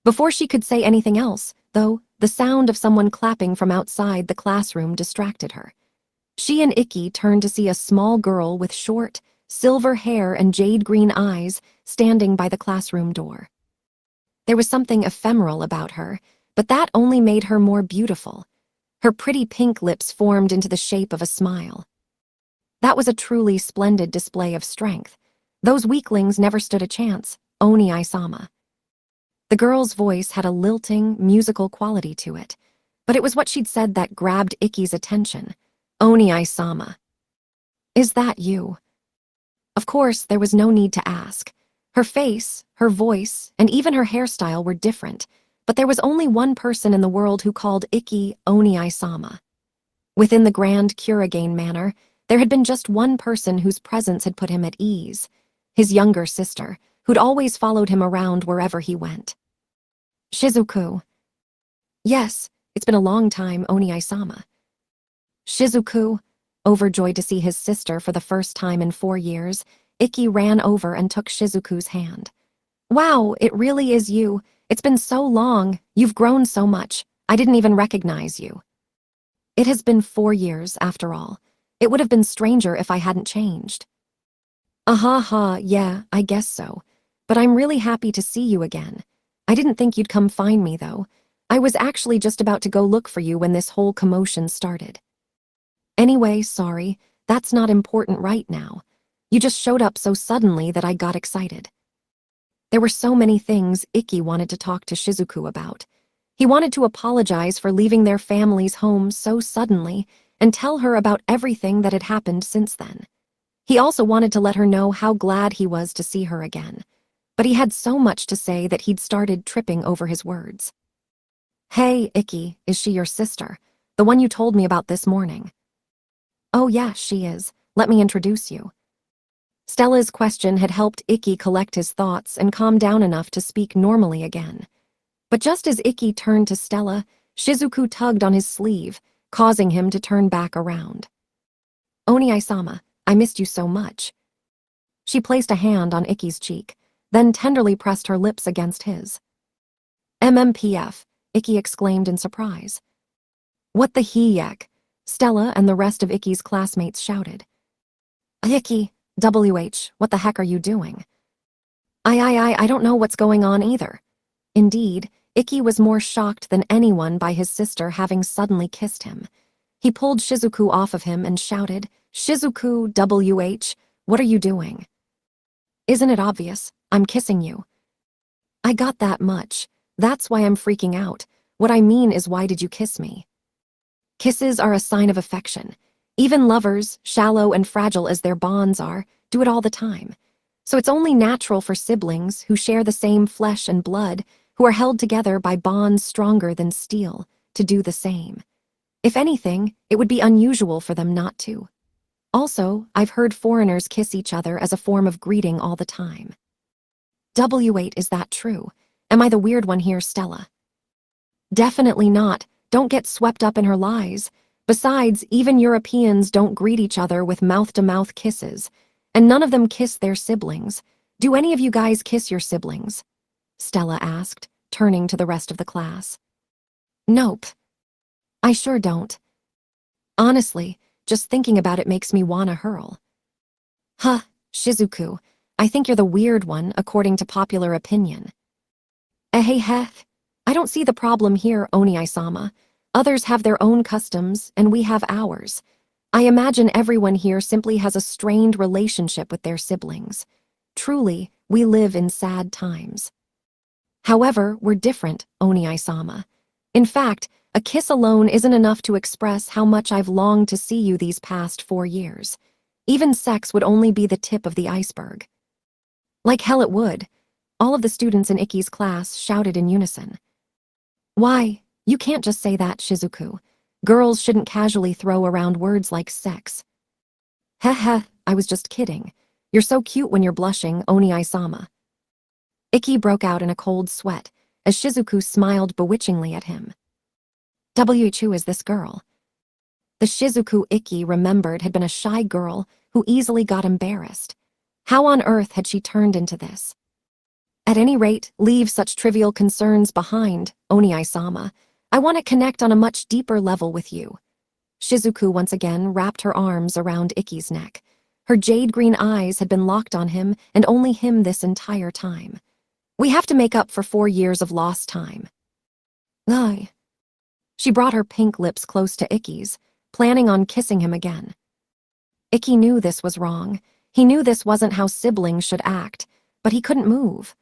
Before she could say anything else, though, the sound of someone clapping from outside the classroom distracted her. She and Ikki turned to see a small girl with short, silver hair and jade-green eyes standing by the classroom door. There was something ephemeral about her, but that only made her more beautiful. Her pretty pink lips formed into the shape of a smile. That was a truly splendid display of strength. Those weaklings never stood a chance, Oni-sama. The girl's voice had a lilting, musical quality to it, but it was what she'd said that grabbed Ikki's attention. Oni-sama. "Is that you?" Of course, there was no need to ask. Her face, her voice, and even her hairstyle were different, but there was only one person in the world who called Ikki Oni-sama. Within the grand Kurigane manor, There had been just one person whose presence had put him at ease, his younger sister, who'd always followed him around wherever he went. Shizuku. Yes, it's been a long time, Oni-sama. Shizuku. Overjoyed to see his sister for the first time in 4 years, Ikki ran over and took Shizuku's hand. Wow, it really is you. It's been so long. You've grown so much. I didn't even recognize you. It has been 4 years, after all. It would have been stranger if I hadn't changed. Yeah, I guess so. But I'm really happy to see you again. I didn't think you'd come find me, though. I was actually just about to go look for you when this whole commotion started. Anyway, sorry, that's not important right now. You just showed up so suddenly that I got excited. There were so many things Ikki wanted to talk to Shizuku about. He wanted to apologize for leaving their family's home so suddenly and tell her about everything that had happened since then. He also wanted to let her know how glad he was to see her again. But he had so much to say that he'd started tripping over his words. Hey, Ikki, is she your sister? The one you told me about this morning? Oh yeah, she is. Let me introduce you. Stella's question had helped Ikki collect his thoughts and calm down enough to speak normally again. But just as Ikki turned to Stella, Shizuku tugged on his sleeve, causing him to turn back around. Oni-sama, I missed you so much. She placed a hand on Ikki's cheek, then tenderly pressed her lips against his. MMPF, Ikki exclaimed in surprise. What the heck? Stella and the rest of Ikki's classmates shouted. Ikki, WH, what the heck are you doing? I don't know what's going on either. Indeed, Ikki was more shocked than anyone by his sister having suddenly kissed him. He pulled Shizuku off of him and shouted, Shizuku, WH, what are you doing? Isn't it obvious? I'm kissing you. I got that much. That's why I'm freaking out. What I mean is, why did you kiss me? Kisses are a sign of affection. Even lovers, shallow and fragile as their bonds are, do it all the time. So it's only natural for siblings who share the same flesh and blood, who are held together by bonds stronger than steel, to do the same. If anything, it would be unusual for them not to. Also, I've heard foreigners kiss each other as a form of greeting all the time. W8, is that true? Am I the weird one here, Stella? Definitely not. Don't get swept up in her lies. Besides, even Europeans don't greet each other with mouth-to-mouth kisses, and none of them kiss their siblings. Do any of you guys kiss your siblings? Stella asked, turning to the rest of the class. Nope. I sure don't. Honestly, just thinking about it makes me wanna hurl. Huh, Shizuku, I think you're the weird one, according to popular opinion. Heh. I don't see the problem here, Oni-sama. Others have their own customs, and we have ours. I imagine everyone here simply has a strained relationship with their siblings. Truly, we live in sad times. However, we're different, Oni-sama. In fact, a kiss alone isn't enough to express how much I've longed to see you these past 4 years. Even sex would only be the tip of the iceberg. Like hell it would. All of the students in Ikki's class shouted in unison. Why? You can't just say that, Shizuku. Girls shouldn't casually throw around words like sex. Heh, I was just kidding. You're so cute when you're blushing, Oni-sama. Ikki broke out in a cold sweat as Shizuku smiled bewitchingly at him. Who is this girl? The Shizuku Ikki remembered had been a shy girl who easily got embarrassed. How on earth had she turned into this? At any rate, leave such trivial concerns behind, Oni-sama. I want to connect on a much deeper level with you. Shizuku once again wrapped her arms around Ikki's neck. Her jade green eyes had been locked on him, and only him this entire time. We have to make up for 4 years of lost time. Ugh. She brought her pink lips close to Ikki's, planning on kissing him again. Ikki knew this was wrong. He knew this wasn't how siblings should act, but he couldn't move.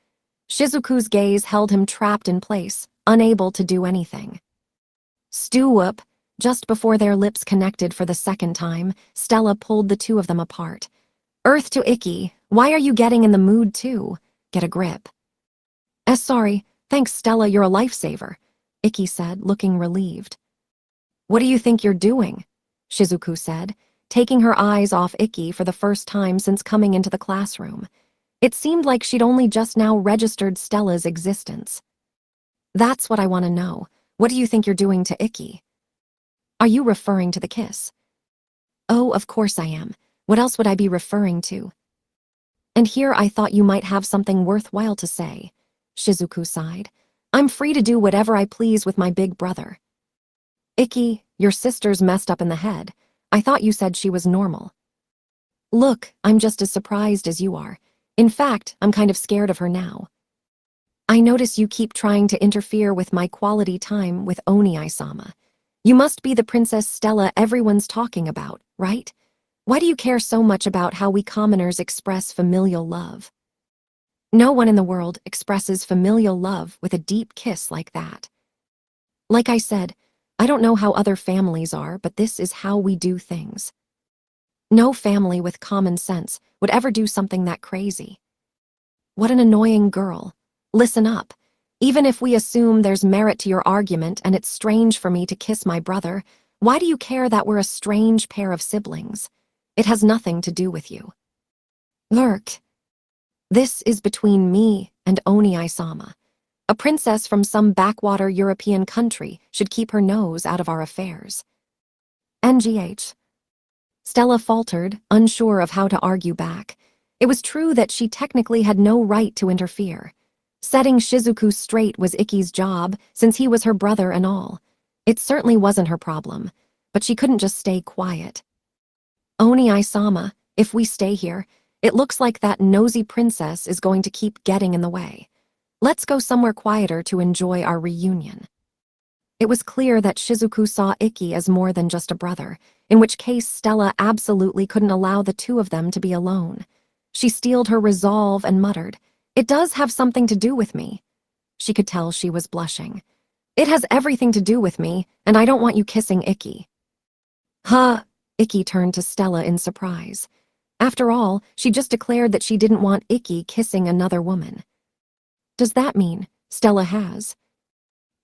Shizuku's gaze held him trapped in place, unable to do anything. Stew-whoop. Just before their lips connected for the second time, Stella pulled the two of them apart. Earth to Ikki, why are you getting in the mood too? Get a grip. Sorry, thanks Stella, you're a lifesaver, Ikki said, looking relieved. What do you think you're doing? Shizuku said, taking her eyes off Ikki for the first time since coming into the classroom. It seemed like she'd only just now registered Stella's existence. That's what I want to know. What do you think you're doing to Ikki? Are you referring to the kiss? Oh, of course I am. What else would I be referring to? And here I thought you might have something worthwhile to say. Shizuku sighed. I'm free to do whatever I please with my big brother. Ikki, your sister's messed up in the head. I thought you said she was normal. Look, I'm just as surprised as you are. In fact, I'm kind of scared of her now. I notice you keep trying to interfere with my quality time with Oni-sama. You must be the Princess Stella everyone's talking about, right? Why do you care so much about how we commoners express familial love? No one in the world expresses familial love with a deep kiss like that. Like I said, I don't know how other families are, but this is how we do things. No family with common sense would ever do something that crazy. What an annoying girl. Listen up. Even if we assume there's merit to your argument and it's strange for me to kiss my brother, why do you care that we're a strange pair of siblings? It has nothing to do with you. Lurk. This is between me and Oni-sama. A princess from some backwater European country should keep her nose out of our affairs. NGH. Stella faltered, unsure of how to argue back. It was true that she technically had no right to interfere. Setting Shizuku straight was Ikki's job, since he was her brother and all. It certainly wasn't her problem, but she couldn't just stay quiet. Oni-sama, if we stay here, it looks like that nosy princess is going to keep getting in the way. Let's go somewhere quieter to enjoy our reunion. It was clear that Shizuku saw Ikki as more than just a brother, in which case Stella absolutely couldn't allow the two of them to be alone. She steeled her resolve and muttered, "It does have something to do with me." She could tell she was blushing. "It has everything to do with me, and I don't want you kissing Ikki." Huh? Ikki turned to Stella in surprise. After all, she just declared that she didn't want Ikki kissing another woman. Does that mean Stella has?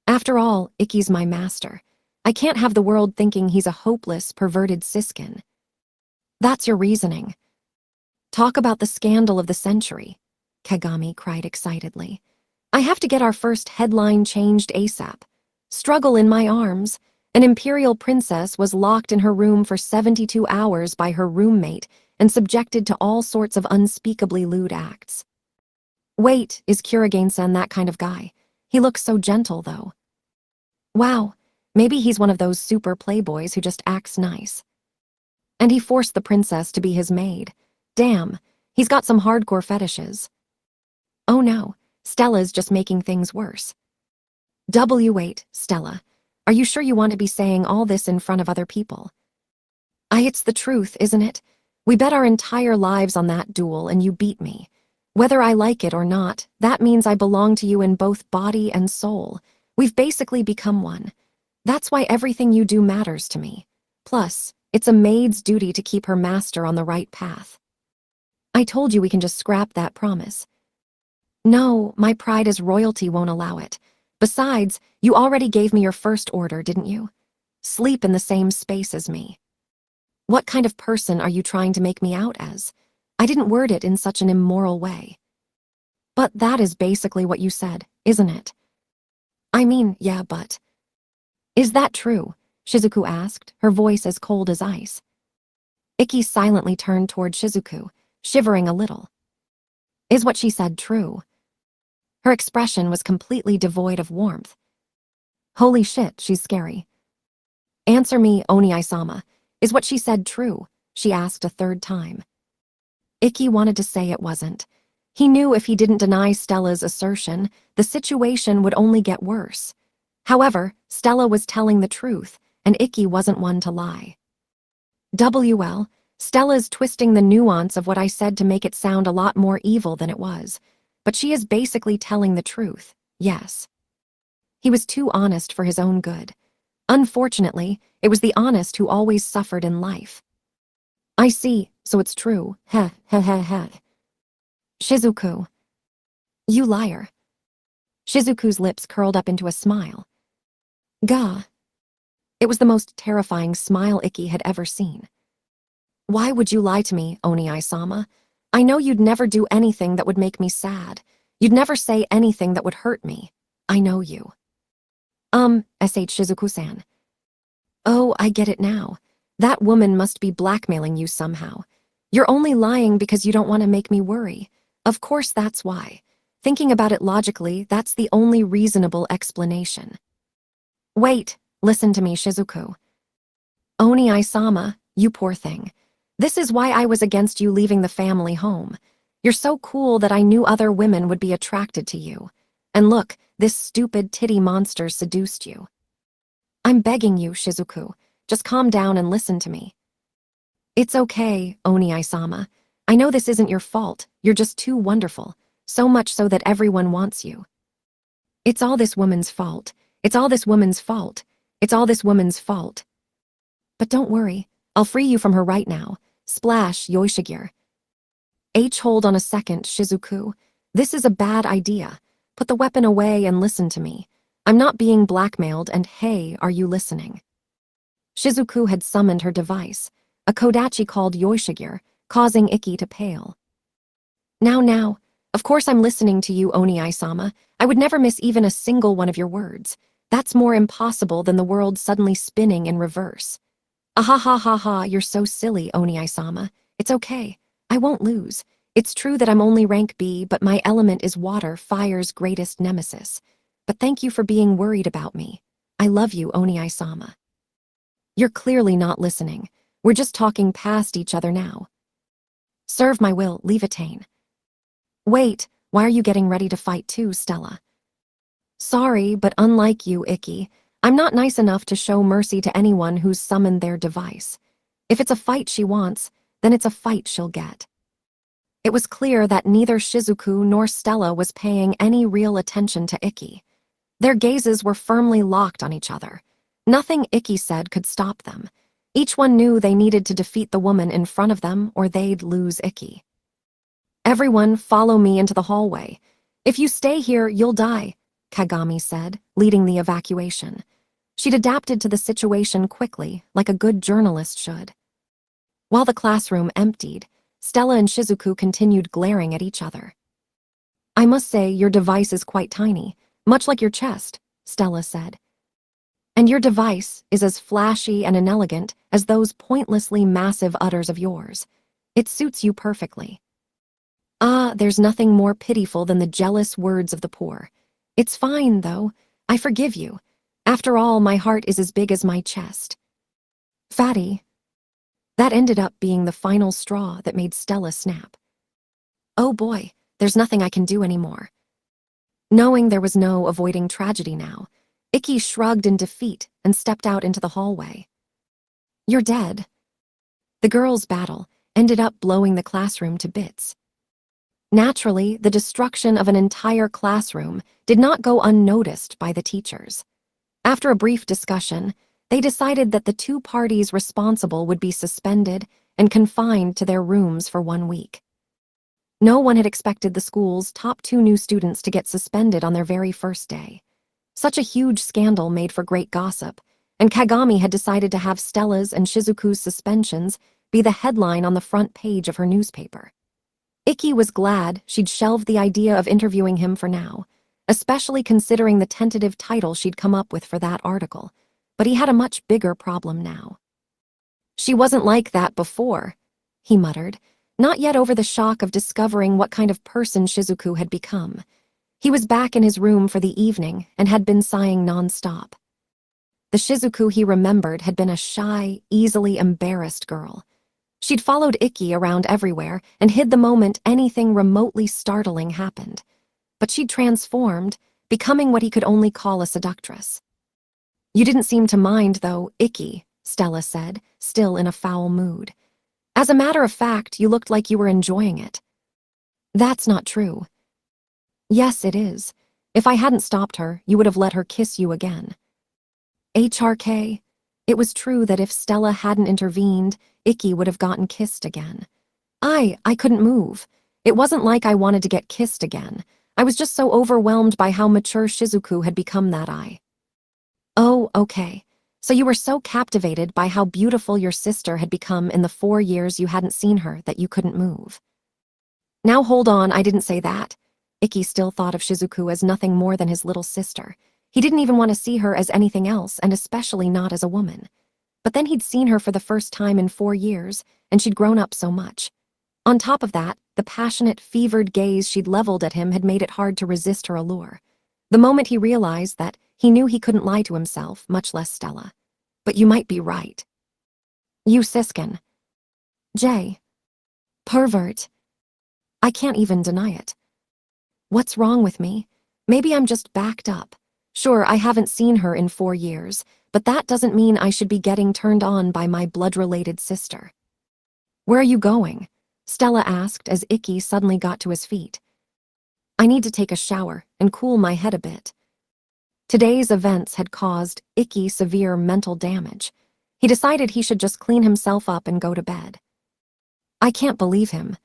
After all, Ikki's my master. I can't have the world thinking he's a hopeless, perverted siskin. That's your reasoning. Talk about the scandal of the century, Kagami cried excitedly. I have to get our first headline changed ASAP. Struggle in my arms. An imperial princess was locked in her room for 72 hours by her roommate and subjected to all sorts of unspeakably lewd acts. Wait, is Kurigane-san that kind of guy? He looks so gentle, though. Wow, maybe he's one of those super playboys who just acts nice. And he forced the princess to be his maid. Damn, he's got some hardcore fetishes. Oh no, Stella's just making things worse. Wait, Stella, are you sure you want to be saying all this in front of other people? It's the truth, isn't it? We bet our entire lives on that duel and you beat me. Whether I like it or not, that means I belong to you in both body and soul. We've basically become one. That's why everything you do matters to me. Plus, it's a maid's duty to keep her master on the right path. I told you we can just scrap that promise. No, my pride as royalty won't allow it. Besides, you already gave me your first order, didn't you? Sleep in the same space as me. What kind of person are you trying to make me out as? I didn't word it in such an immoral way. But that is basically what you said, isn't it? I mean, yeah, but... Is that true? Shizuku asked, her voice as cold as ice. Ikki silently turned toward Shizuku, shivering a little. Is what she said true? Her expression was completely devoid of warmth. Holy shit, she's scary. Answer me, Oni-sama. Is what she said true? She asked a third time. Ikki wanted to say it wasn't. He knew if he didn't deny Stella's assertion, the situation would only get worse. However, Stella was telling the truth, and Ikki wasn't one to lie. Stella's twisting the nuance of what I said to make it sound a lot more evil than it was. But she is basically telling the truth, yes. He was too honest for his own good. Unfortunately, it was the honest who always suffered in life. I see, so it's true, heh. Shizuku. You liar. Shizuku's lips curled up into a smile. Gah. It was the most terrifying smile Ikki had ever seen. Why would you lie to me, Oni-sama? I know you'd never do anything that would make me sad. You'd never say anything that would hurt me. I know you. S.H. Shizuku-san. Oh, I get it now. That woman must be blackmailing you somehow. You're only lying because you don't want to make me worry. Of course that's why. Thinking about it logically, that's the only reasonable explanation. Wait, listen to me, Shizuku. Oni-sama, you poor thing. This is why I was against you leaving the family home. You're so cool that I knew other women would be attracted to you. And look, this stupid titty monster seduced you. I'm begging you, Shizuku. Just calm down and listen to me. It's okay, Oni-sama. I know this isn't your fault. You're just too wonderful. So much so that everyone wants you. It's all this woman's fault. It's all this woman's fault. It's all this woman's fault. But don't worry. I'll free you from her right now. Splash, Yoshigure. Hold on a second, Shizuku. This is a bad idea. Put the weapon away and listen to me. I'm not being blackmailed, and hey, are you listening? Shizuku had summoned her device, a kodachi called Yoshigure, causing Ikki to pale. Now, of course I'm listening to you, Oni-sama. I would never miss even a single one of your words. That's more impossible than the world suddenly spinning in reverse. Ha, you're so silly, Oni-sama. It's okay. I won't lose. It's true that I'm only rank B, but my element is water, fire's greatest nemesis. But thank you for being worried about me. I love you, Oni-sama. You're clearly not listening. We're just talking past each other now. Serve my will, Levitain. Wait, why are you getting ready to fight too, Stella? Sorry, but unlike you, Ikki, I'm not nice enough to show mercy to anyone who's summoned their device. If it's a fight she wants, then it's a fight she'll get. It was clear that neither Shizuku nor Stella was paying any real attention to Ikki. Their gazes were firmly locked on each other. Nothing Ikki said could stop them. Each one knew they needed to defeat the woman in front of them or they'd lose Ikki. Everyone, follow me into the hallway. If you stay here, you'll die, Kagami said, leading the evacuation. She'd adapted to the situation quickly, like a good journalist should. While the classroom emptied, Stella and Shizuku continued glaring at each other. I must say, your device is quite tiny, much like your chest, Stella said. And your device is as flashy and inelegant as those pointlessly massive udders of yours. It suits you perfectly. There's nothing more pitiful than the jealous words of the poor. It's fine, though. I forgive you. After all, my heart is as big as my chest. Fatty. That ended up being the final straw that made Stella snap. Oh boy, there's nothing I can do anymore. Knowing there was no avoiding tragedy now, Ikki shrugged in defeat and stepped out into the hallway. You're dead. The girls' battle ended up blowing the classroom to bits. Naturally, the destruction of an entire classroom did not go unnoticed by the teachers. After a brief discussion, they decided that the two parties responsible would be suspended and confined to their rooms for 1 week. No one had expected the school's top 2 new students to get suspended on their very first day. Such a huge scandal made for great gossip, and Kagami had decided to have Stella's and Shizuku's suspensions be the headline on the front page of her newspaper. Ikki was glad she'd shelved the idea of interviewing him for now, especially considering the tentative title she'd come up with for that article, but he had a much bigger problem now. She wasn't like that before, he muttered, not yet over the shock of discovering what kind of person Shizuku had become. He was back in his room for the evening and had been sighing nonstop. The Shizuku he remembered had been a shy, easily embarrassed girl. She'd followed Ikki around everywhere and hid the moment anything remotely startling happened. But she'd transformed, becoming what he could only call a seductress. You didn't seem to mind, though, Ikki, Stella said, still in a foul mood. As a matter of fact, you looked like you were enjoying it. That's not true. Yes, it is. If I hadn't stopped her, you would have let her kiss you again. HRK, it was true that if Stella hadn't intervened, Ikki would have gotten kissed again. I couldn't move. It wasn't like I wanted to get kissed again. I was just so overwhelmed by how mature Shizuku had become that I. Oh, okay. So you were so captivated by how beautiful your sister had become in the 4 years you hadn't seen her that you couldn't move. Now hold on, I didn't say that. Ikki still thought of Shizuku as nothing more than his little sister. He didn't even want to see her as anything else, and especially not as a woman. But then he'd seen her for the first time in 4 years, and she'd grown up so much. On top of that, the passionate, fevered gaze she'd leveled at him had made it hard to resist her allure. The moment he realized that, he knew he couldn't lie to himself, much less Stella. But you might be right. You siskin. Jay. Pervert. I can't even deny it. What's wrong with me? Maybe I'm just backed up. Sure, I haven't seen her in 4 years, but that doesn't mean I should be getting turned on by my blood-related sister. Where are you going? Stella asked as Ikki suddenly got to his feet. I need to take a shower and cool my head a bit. Today's events had caused Ikki severe mental damage. He decided he should just clean himself up and go to bed. I can't believe him.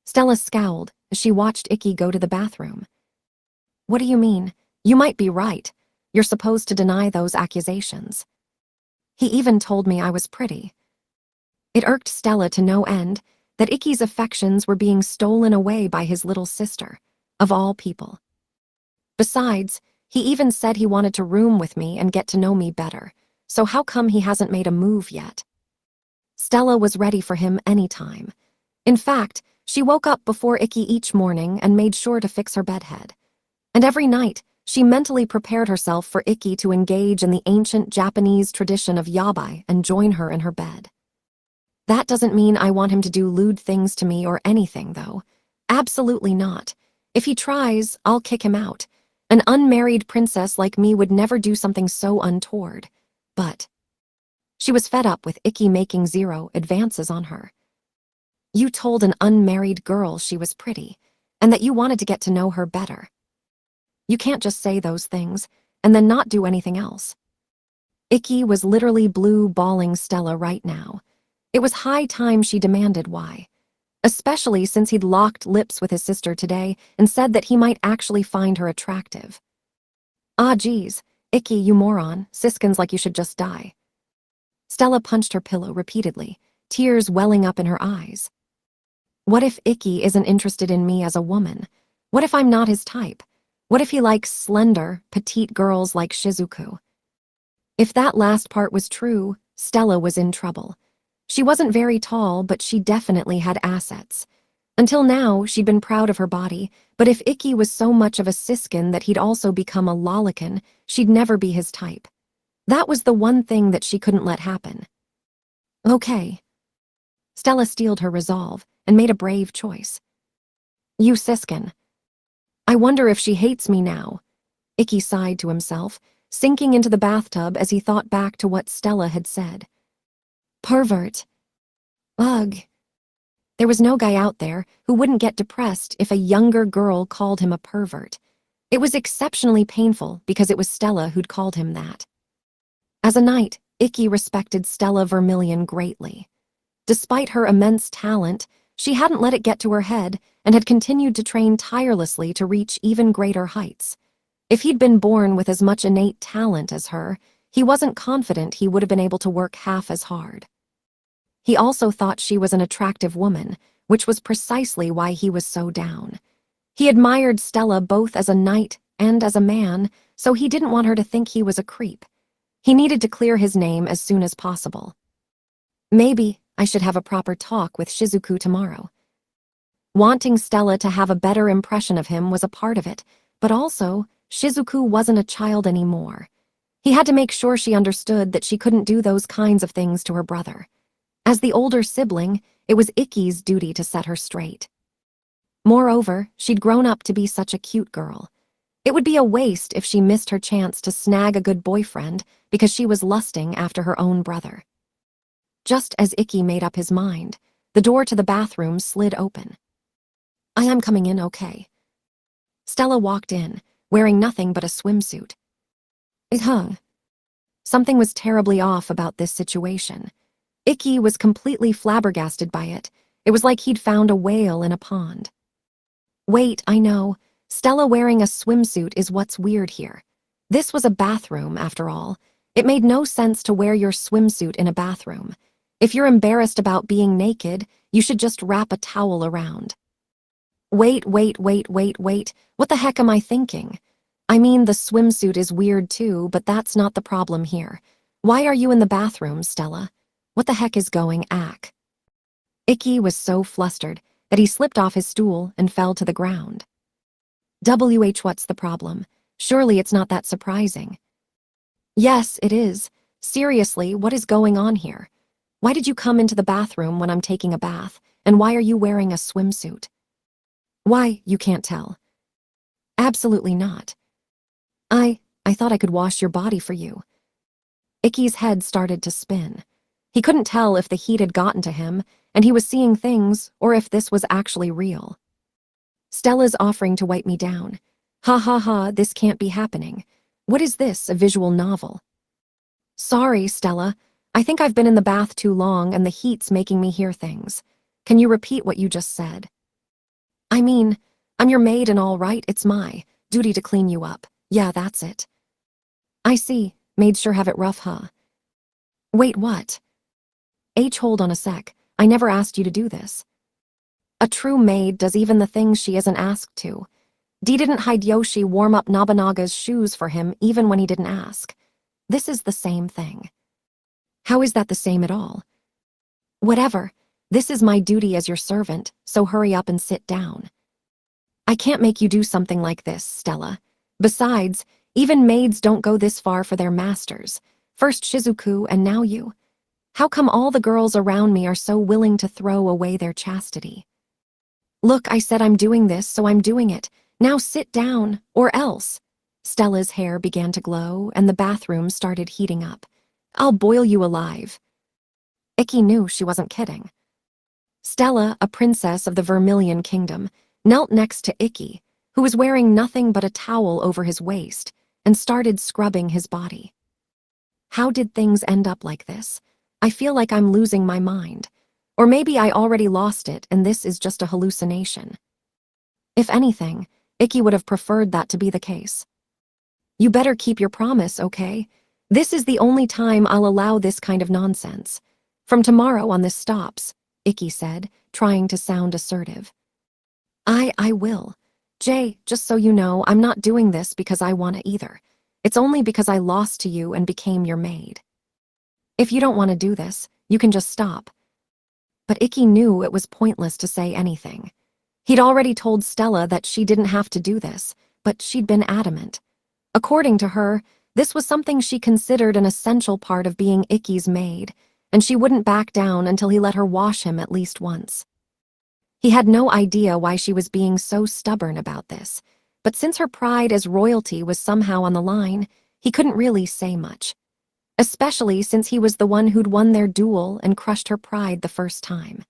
Stella scowled as she watched Ikki go to the bathroom. What do you mean? You might be right. You're supposed to deny those accusations. He even told me I was pretty. It irked Stella to no end that Ikki's affections were being stolen away by his little sister, of all people. Besides, he even said he wanted to room with me and get to know me better, so how come he hasn't made a move yet? Stella was ready for him anytime. In fact, she woke up before Ikki each morning and made sure to fix her bedhead. And every night, she mentally prepared herself for Ikki to engage in the ancient Japanese tradition of yabai and join her in her bed. That doesn't mean I want him to do lewd things to me or anything, though. Absolutely not. If he tries, I'll kick him out. An unmarried princess like me would never do something so untoward. But she was fed up with Ikki making zero advances on her. You told an unmarried girl she was pretty, and that you wanted to get to know her better. You can't just say those things, and then not do anything else. Ikki was literally blue-balling Stella right now. It was high time she demanded why. Especially since he'd locked lips with his sister today and said that he might actually find her attractive. Ah, geez, Ikki, you moron, siskins like you should just die. Stella punched her pillow repeatedly, tears welling up in her eyes. What if Ikki isn't interested in me as a woman? What if I'm not his type? What if he likes slender, petite girls like Shizuku? If that last part was true, Stella was in trouble. She wasn't very tall, but she definitely had assets. Until now, she'd been proud of her body, but if Ikki was so much of a siskin that he'd also become a lolican, she'd never be his type. That was the one thing that she couldn't let happen. Okay. Stella steeled her resolve and made a brave choice. You siskin. I wonder if she hates me now. Ikki sighed to himself, sinking into the bathtub as he thought back to what Stella had said. Pervert. Ugh. There was no guy out there who wouldn't get depressed if a younger girl called him a pervert. It was exceptionally painful because it was Stella who'd called him that. As a knight, Ikki respected Stella Vermilion greatly. Despite her immense talent, she hadn't let it get to her head and had continued to train tirelessly to reach even greater heights. If he'd been born with as much innate talent as her, he wasn't confident he would have been able to work half as hard. He also thought she was an attractive woman, which was precisely why he was so down. He admired Stella both as a knight and as a man, so he didn't want her to think he was a creep. He needed to clear his name as soon as possible. Maybe I should have a proper talk with Shizuku tomorrow. Wanting Stella to have a better impression of him was a part of it, but also, Shizuku wasn't a child anymore. He had to make sure she understood that she couldn't do those kinds of things to her brother. As the older sibling, it was Ikki's duty to set her straight. Moreover, she'd grown up to be such a cute girl. It would be a waste if she missed her chance to snag a good boyfriend because she was lusting after her own brother. Just as Ikki made up his mind, the door to the bathroom slid open. I am coming in okay. Stella walked in, wearing nothing but a swimsuit. It hung. Something was terribly off about this situation. Ikki was completely flabbergasted by it. It was like he'd found a whale in a pond. Wait, I know. Stella wearing a swimsuit is what's weird here. This was a bathroom, after all. It made no sense to wear your swimsuit in a bathroom. If you're embarrassed about being naked, you should just wrap a towel around. Wait. What the heck am I thinking? I mean, the swimsuit is weird too, but that's not the problem here. Why are you in the bathroom, Stella? What the heck is going on? Icky was so flustered that he slipped off his stool and fell to the ground. What's the problem? Surely it's not that surprising. Yes, it is. Seriously, what is going on here? Why did you come into the bathroom when I'm taking a bath, and why are you wearing a swimsuit? Why, you can't tell. Absolutely not. I thought I could wash your body for you. Icky's head started to spin. He couldn't tell if the heat had gotten to him, and he was seeing things, or if this was actually real. Stella's offering to wipe me down. Ha ha ha, this can't be happening. What is this, a visual novel? Sorry, Stella. I think I've been in the bath too long and the heat's making me hear things. Can you repeat what you just said? I mean, I'm your maid and all right, it's my duty to clean you up. Yeah, that's it. I see. Maids sure have it rough, huh? Wait, what? Hold on a sec. I never asked you to do this. A true maid does even the things she isn't asked to. Dee didn't Hideyoshi warm up Nobunaga's shoes for him even when he didn't ask. This is the same thing. How is that the same at all? Whatever. This is my duty as your servant, so hurry up and sit down. I can't make you do something like this, Stella. Besides, even maids don't go this far for their masters. First Shizuku and now you. How come all the girls around me are so willing to throw away their chastity? Look, I said I'm doing this, so I'm doing it. Now sit down, or else. Stella's hair began to glow, and the bathroom started heating up. I'll boil you alive. Icky knew she wasn't kidding. Stella, a princess of the Vermilion Kingdom, knelt next to Icky, who was wearing nothing but a towel over his waist, and started scrubbing his body. How did things end up like this? I feel like I'm losing my mind. Or maybe I already lost it and this is just a hallucination. If anything, Icky would have preferred that to be the case. You better keep your promise, okay? This is the only time I'll allow this kind of nonsense. From tomorrow on this stops, Icky said, trying to sound assertive. I will. Jay, just so you know, I'm not doing this because I want to either. It's only because I lost to you and became your maid. If you don't want to do this, you can just stop. But Icky knew it was pointless to say anything. He'd already told Stella that she didn't have to do this, but she'd been adamant. According to her, this was something she considered an essential part of being Icky's maid, and she wouldn't back down until he let her wash him at least once. He had no idea why she was being so stubborn about this, but since her pride as royalty was somehow on the line, he couldn't really say much. Especially since he was the one who'd won their duel and crushed her pride the first time.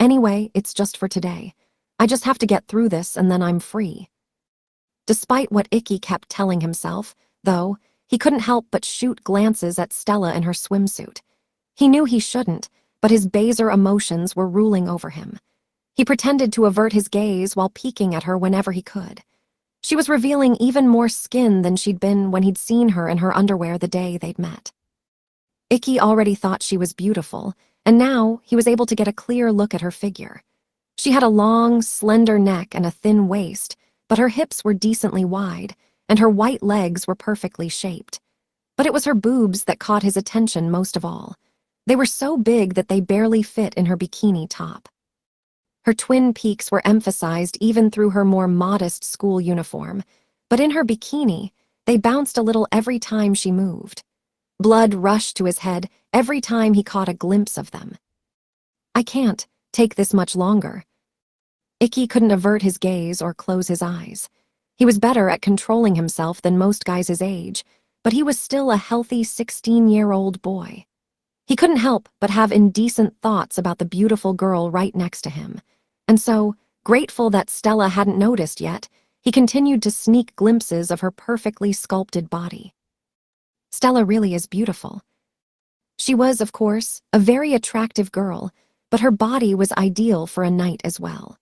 Anyway, it's just for today. I just have to get through this and then I'm free. Despite what Icky kept telling himself, though, he couldn't help but shoot glances at Stella in her swimsuit. He knew he shouldn't, but his baser emotions were ruling over him. He pretended to avert his gaze while peeking at her whenever he could. She was revealing even more skin than she'd been when he'd seen her in her underwear the day they'd met. Icky already thought she was beautiful, and now he was able to get a clear look at her figure. She had a long, slender neck and a thin waist, but her hips were decently wide, and her white legs were perfectly shaped. But it was her boobs that caught his attention most of all. They were so big that they barely fit in her bikini top. Her twin peaks were emphasized even through her more modest school uniform, but in her bikini, they bounced a little every time she moved. Blood rushed to his head every time he caught a glimpse of them. I can't take this much longer. Icky couldn't avert his gaze or close his eyes. He was better at controlling himself than most guys his age, but he was still a healthy 16-year-old boy. He couldn't help but have indecent thoughts about the beautiful girl right next to him. And so, grateful that Stella hadn't noticed yet, he continued to sneak glimpses of her perfectly sculpted body. Stella really is beautiful. She was, of course, a very attractive girl, but her body was ideal for a knight as well.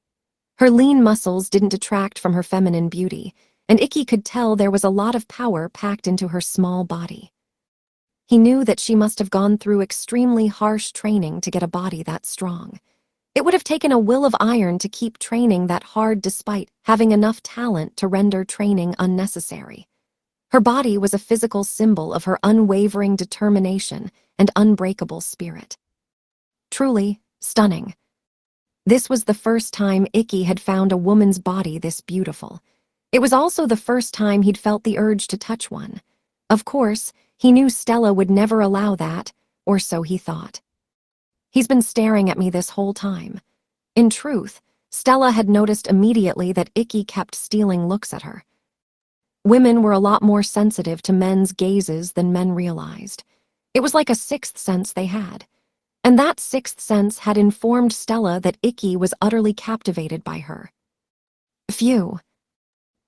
Her lean muscles didn't detract from her feminine beauty, and Icky could tell there was a lot of power packed into her small body. He knew that she must have gone through extremely harsh training to get a body that strong. It would have taken a will of iron to keep training that hard despite having enough talent to render training unnecessary. Her body was a physical symbol of her unwavering determination and unbreakable spirit. Truly stunning. This was the first time Icky had found a woman's body this beautiful. It was also the first time he'd felt the urge to touch one. Of course, he knew Stella would never allow that, or so he thought. He's been staring at me this whole time. In truth, Stella had noticed immediately that Icky kept stealing looks at her. Women were a lot more sensitive to men's gazes than men realized. It was like a sixth sense they had. And that sixth sense had informed Stella that Icky was utterly captivated by her. Phew.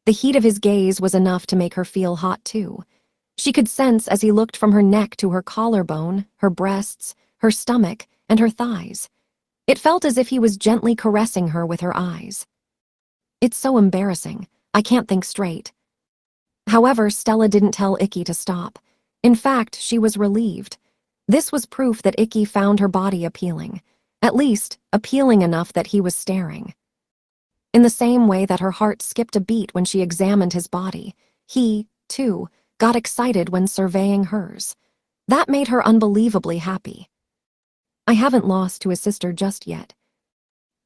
The heat of his gaze was enough to make her feel hot too. She could sense as he looked from her neck to her collarbone, her breasts, her stomach, and her thighs. It felt as if he was gently caressing her with her eyes. It's so embarrassing. I can't think straight. However, Stella didn't tell Icky to stop. In fact, she was relieved. This was proof that Icky found her body appealing. At least, appealing enough that he was staring. In the same way that her heart skipped a beat when she examined his body, he, too, got excited when surveying hers. That made her unbelievably happy. I haven't lost to his sister just yet.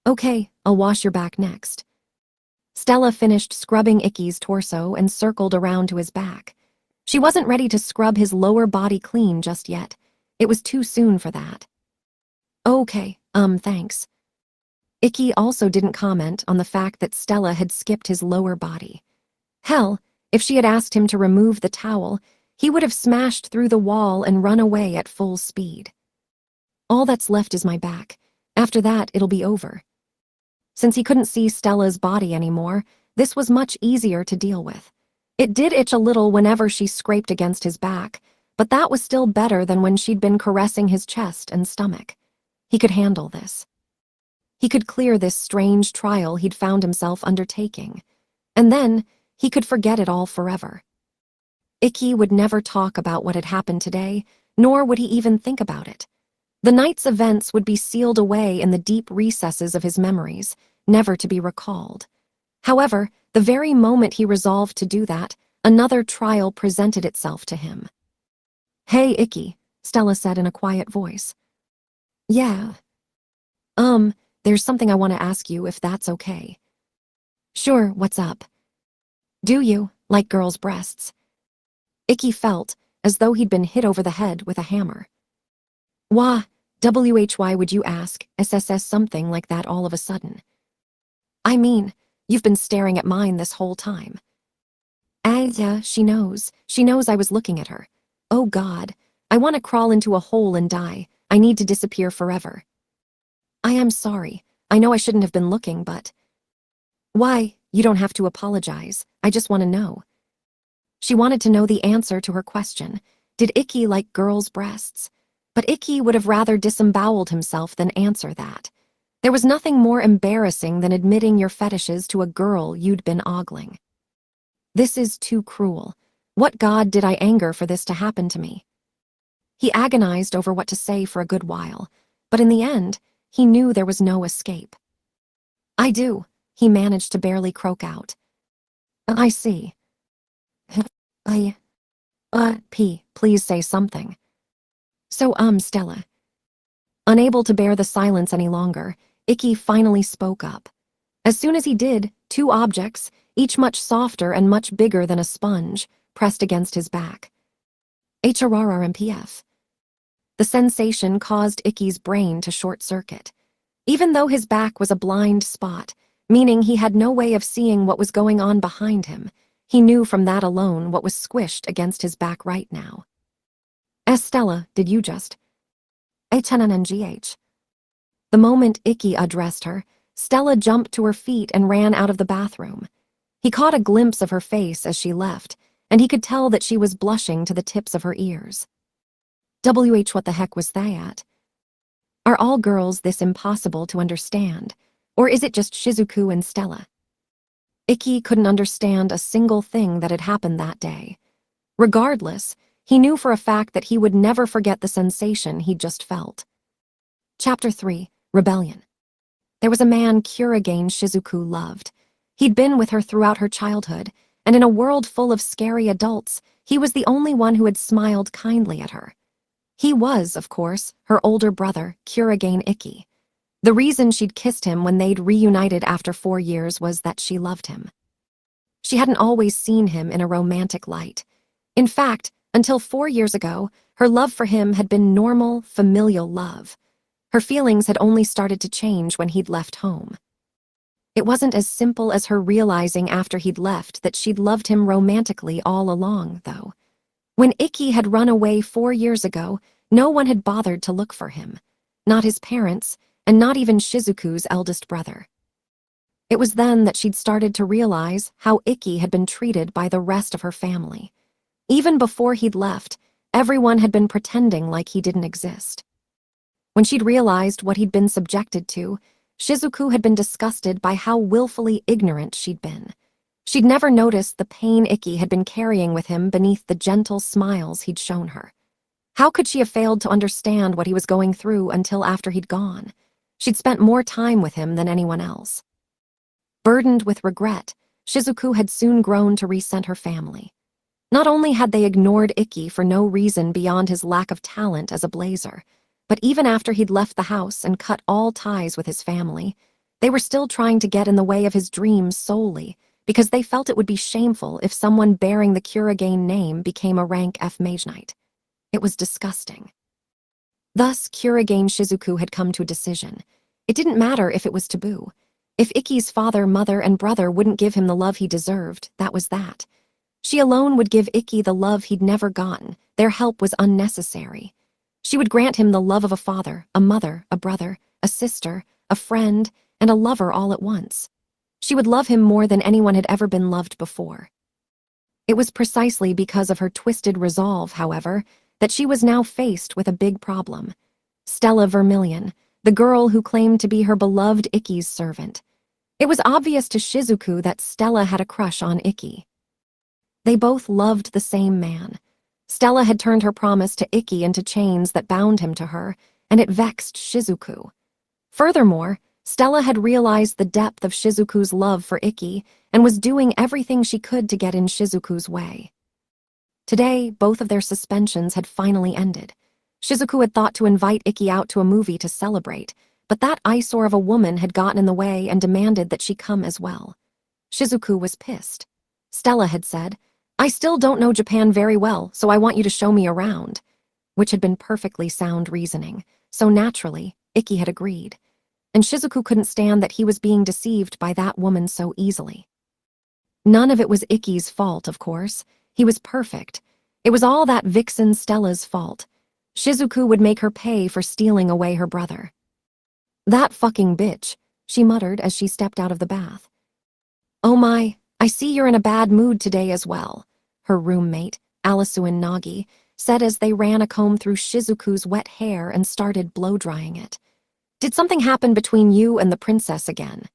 Okay, I'll wash your back next. Stella finished scrubbing Icky's torso and circled around to his back. She wasn't ready to scrub his lower body clean just yet. It was too soon for that. Okay, thanks. Icky also didn't comment on the fact that Stella had skipped his lower body. Hell, if she had asked him to remove the towel, he would have smashed through the wall and run away at full speed. All that's left is my back. After that, it'll be over. Since he couldn't see Stella's body anymore, this was much easier to deal with. It did itch a little whenever she scraped against his back, but that was still better than when she'd been caressing his chest and stomach. He could handle this. He could clear this strange trial he'd found himself undertaking. And then, he could forget it all forever. Icky would never talk about what had happened today, nor would he even think about it. The night's events would be sealed away in the deep recesses of his memories, never to be recalled. However, the very moment he resolved to do that, another trial presented itself to him. Hey, Icky, Stella said in a quiet voice. Yeah. There's something I want to ask you if that's okay. Sure, what's up? Do you like girls' breasts? Icky felt as though he'd been hit over the head with a hammer. Why would you ask SSS something like that all of a sudden? I mean, you've been staring at mine this whole time. Yeah, she knows. She knows I was looking at her. Oh God, I want to crawl into a hole and die. I need to disappear forever. I am sorry. I know I shouldn't have been looking, but... Why? You don't have to apologize. I just want to know. She wanted to know the answer to her question. Did Icky like girls' breasts? But Icky would have rather disemboweled himself than answer that. There was nothing more embarrassing than admitting your fetishes to a girl you'd been ogling. This is too cruel. What god did I anger for this to happen to me? He agonized over what to say for a good while, but in the end, he knew there was no escape. I do, he managed to barely croak out. I see. Please say something. So, Stella. Unable to bear the silence any longer, Icky finally spoke up. As soon as he did, two objects, each much softer and much bigger than a sponge, pressed against his back. HRRMPF. The sensation caused Icky's brain to short-circuit. Even though his back was a blind spot, meaning he had no way of seeing what was going on behind him, he knew from that alone what was squished against his back right now. Stella, did you just... HNNGH. The moment Icky addressed her, Stella jumped to her feet and ran out of the bathroom. He caught a glimpse of her face as she left, and he could tell that she was blushing to the tips of her ears. What the heck was that? Are all girls this impossible to understand, or is it just Shizuku and Stella? Icky couldn't understand a single thing that had happened that day. Regardless, He knew for a fact that he would never forget the sensation he'd just felt. Chapter 3. Rebellion. There was a man Kurogane Shizuku loved. He'd been with her throughout her childhood, and in a world full of scary adults, he was the only one who had smiled kindly at her. He was, of course, her older brother, Kurogane Ikki. The reason she'd kissed him when they'd reunited after 4 years was that she loved him. She hadn't always seen him in a romantic light. In fact, until 4 years ago, her love for him had been normal, familial love. Her feelings had only started to change when he'd left home. It wasn't as simple as her realizing after he'd left that she'd loved him romantically all along, though. When Ikki had run away 4 years ago, no one had bothered to look for him. Not his parents, and not even Shizuku's eldest brother. It was then that she'd started to realize how Ikki had been treated by the rest of her family. Even before he'd left, everyone had been pretending like he didn't exist. When she'd realized what he'd been subjected to, Shizuku had been disgusted by how willfully ignorant she'd been. She'd never noticed the pain Ikki had been carrying with him beneath the gentle smiles he'd shown her. How could she have failed to understand what he was going through until after he'd gone? She'd spent more time with him than anyone else. Burdened with regret, Shizuku had soon grown to resent her family. Not only had they ignored Ikki for no reason beyond his lack of talent as a blazer, but even after he'd left the house and cut all ties with his family, they were still trying to get in the way of his dreams solely because they felt it would be shameful if someone bearing the Kurogane name became a rank F Mage Knight. It was disgusting. Thus, Kurogane Shizuku had come to a decision. It didn't matter if it was taboo. If Ikki's father, mother, and brother wouldn't give him the love he deserved, that was that. She alone would give Ikki the love he'd never gotten. Their help was unnecessary. She would grant him the love of a father, a mother, a brother, a sister, a friend, and a lover all at once. She would love him more than anyone had ever been loved before. It was precisely because of her twisted resolve, however, that she was now faced with a big problem. Stella Vermilion, the girl who claimed to be her beloved Ikki's servant. It was obvious to Shizuku that Stella had a crush on Ikki. They both loved the same man. Stella had turned her promise to Ikki into chains that bound him to her, and it vexed Shizuku. Furthermore, Stella had realized the depth of Shizuku's love for Ikki and was doing everything she could to get in Shizuku's way. Today, both of their suspensions had finally ended. Shizuku had thought to invite Ikki out to a movie to celebrate, but that eyesore of a woman had gotten in the way and demanded that she come as well. Shizuku was pissed. Stella had said, "I still don't know Japan very well, so I want you to show me around," which had been perfectly sound reasoning, so naturally, Ikki had agreed. And Shizuku couldn't stand that he was being deceived by that woman so easily. None of it was Ikki's fault, of course. He was perfect. It was all that vixen Stella's fault. Shizuku would make her pay for stealing away her brother. "That fucking bitch," she muttered as she stepped out of the bath. "Oh my, I see you're in a bad mood today as well," her roommate, Alisuin Nagi, said as they ran a comb through Shizuku's wet hair and started blow-drying it. "Did something happen between you and the princess again?"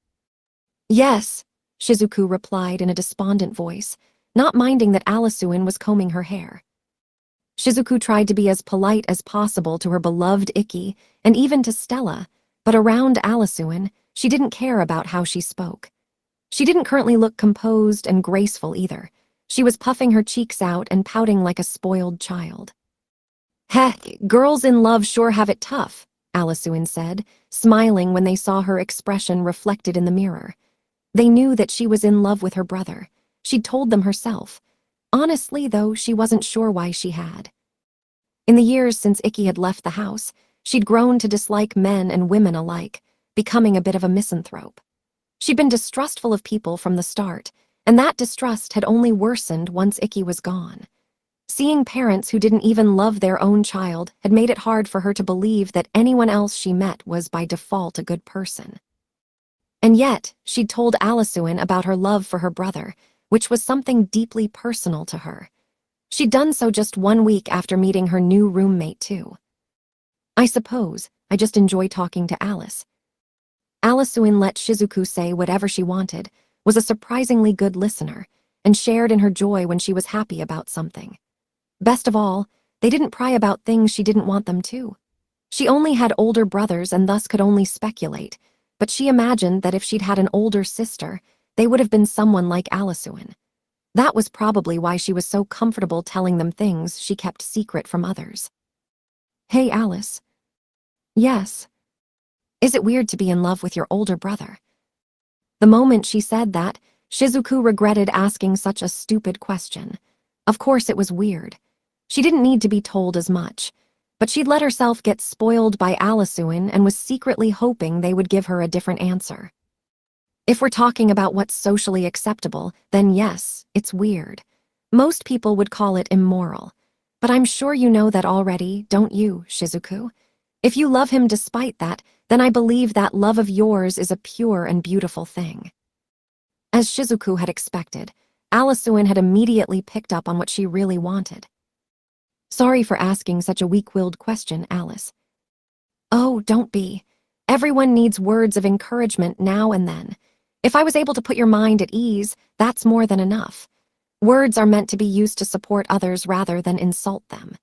"Yes," Shizuku replied in a despondent voice, not minding that Alisuin was combing her hair. Shizuku tried to be as polite as possible to her beloved Ikki and even to Stella, but around Alisuin, she didn't care about how she spoke. She didn't currently look composed and graceful either. She was puffing her cheeks out and pouting like a spoiled child. "Heh, girls in love sure have it tough," Alisuin said, smiling when they saw her expression reflected in the mirror. They knew that she was in love with her brother. She'd told them herself. Honestly, though, she wasn't sure why she had. In the years since Ikki had left the house, she'd grown to dislike men and women alike, becoming a bit of a misanthrope. She'd been distrustful of people from the start, and that distrust had only worsened once Ikki was gone. Seeing parents who didn't even love their own child had made it hard for her to believe that anyone else she met was by default a good person. And yet, she'd told Alisuin about her love for her brother, which was something deeply personal to her. She'd done so just 1 week after meeting her new roommate, too. "I suppose I just enjoy talking to Alice." Alisuin let Shizuku say whatever she wanted, was a surprisingly good listener, and shared in her joy when she was happy about something. Best of all, they didn't pry about things she didn't want them to. She only had older brothers and thus could only speculate, but she imagined that if she'd had an older sister, they would have been someone like Alisuin. That was probably why she was so comfortable telling them things she kept secret from others. Hey, Alice. Yes. Is it weird to be in love with your older brother? The moment she said that, Shizuku regretted asking such a stupid question. Of course it was weird. She didn't need to be told as much, but she'd let herself get spoiled by Alisuin and was secretly hoping they would give her a different answer. If we're talking about what's socially acceptable, then yes, it's weird. Most people would call it immoral. But I'm sure you know that already, don't you, Shizuku? If you love him despite that, then I believe that love of yours is a pure and beautiful thing. As Shizuku had expected, Alisuin had immediately picked up on what she really wanted. Sorry for asking such a weak-willed question, Alice. Oh, don't be. Everyone needs words of encouragement now and then. If I was able to put your mind at ease, that's more than enough. Words are meant to be used to support others rather than insult them.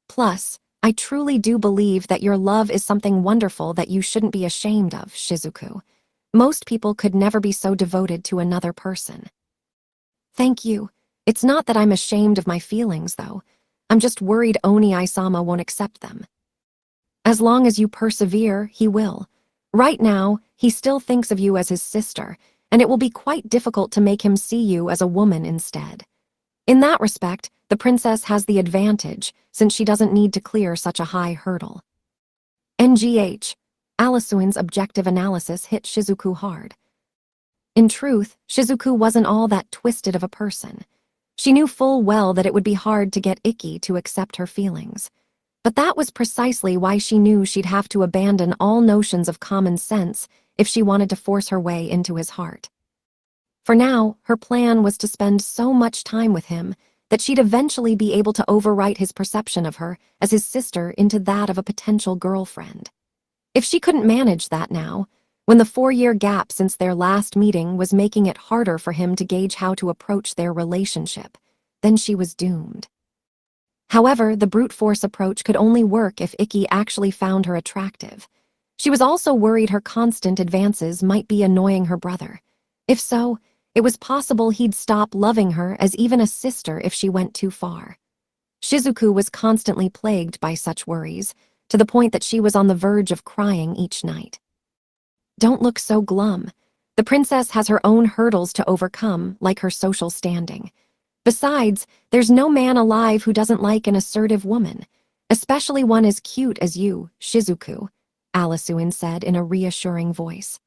Plus, I truly do believe that your love is something wonderful that you shouldn't be ashamed of, Shizuku. Most people could never be so devoted to another person. Thank you. It's not that I'm ashamed of my feelings, though. I'm just worried Oni-sama won't accept them. As long as you persevere, he will. Right now, he still thinks of you as his sister, and it will be quite difficult to make him see you as a woman instead. In that respect, the princess has the advantage, since she doesn't need to clear such a high hurdle. NGH, Alisuin's objective analysis hit Shizuku hard. In truth, Shizuku wasn't all that twisted of a person. She knew full well that it would be hard to get Ikki to accept her feelings. But that was precisely why she knew she'd have to abandon all notions of common sense if she wanted to force her way into his heart. For now, her plan was to spend so much time with him that she'd eventually be able to overwrite his perception of her as his sister into that of a potential girlfriend. If she couldn't manage that now, when the 4-year gap since their last meeting was making it harder for him to gauge how to approach their relationship, then she was doomed. However, the brute force approach could only work if Ikki actually found her attractive. She was also worried her constant advances might be annoying her brother. If so, it was possible he'd stop loving her as even a sister if she went too far. Shizuku was constantly plagued by such worries, to the point that she was on the verge of crying each night. Don't look so glum. The princess has her own hurdles to overcome, like her social standing. Besides, there's no man alive who doesn't like an assertive woman, especially one as cute as you, Shizuku, Alisuin said in a reassuring voice.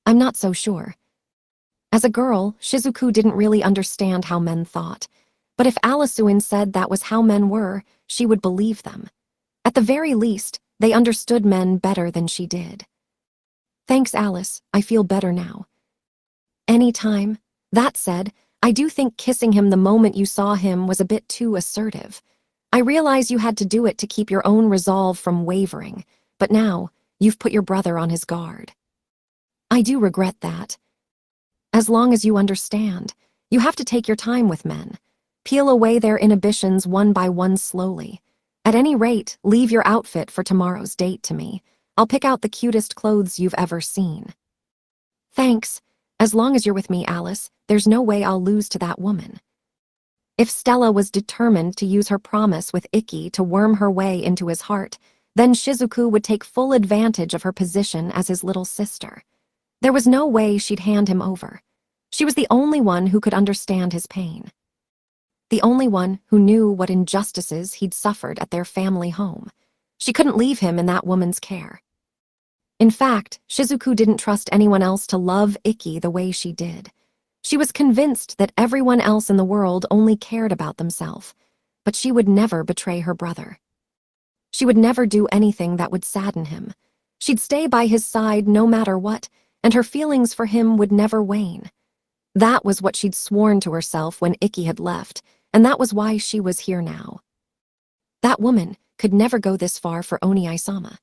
I'm not so sure. As a girl, Shizuku didn't really understand how men thought, but if Alisuin said that was how men were, she would believe them. At the very least, they understood men better than she did. Thanks, Alice. I feel better now. Anytime. That said, I do think kissing him the moment you saw him was a bit too assertive. I realize you had to do it to keep your own resolve from wavering, but now, you've put your brother on his guard. I do regret that. As long as you understand, you have to take your time with men. Peel away their inhibitions one by one slowly. At any rate, leave your outfit for tomorrow's date to me. I'll pick out the cutest clothes you've ever seen. Thanks. As long as you're with me, Alice, there's no way I'll lose to that woman. If Stella was determined to use her promise with Ikki to worm her way into his heart, then Shizuku would take full advantage of her position as his little sister. There was no way she'd hand him over. She was the only one who could understand his pain. The only one who knew what injustices he'd suffered at their family home. She couldn't leave him in that woman's care. In fact, Shizuku didn't trust anyone else to love Ikki the way she did. She was convinced that everyone else in the world only cared about themselves, but she would never betray her brother. She would never do anything that would sadden him. She'd stay by his side no matter what, and her feelings for him would never wane. That was what she'd sworn to herself when Ikki had left, and that was why she was here now. That woman could never go this far for Oni-sama.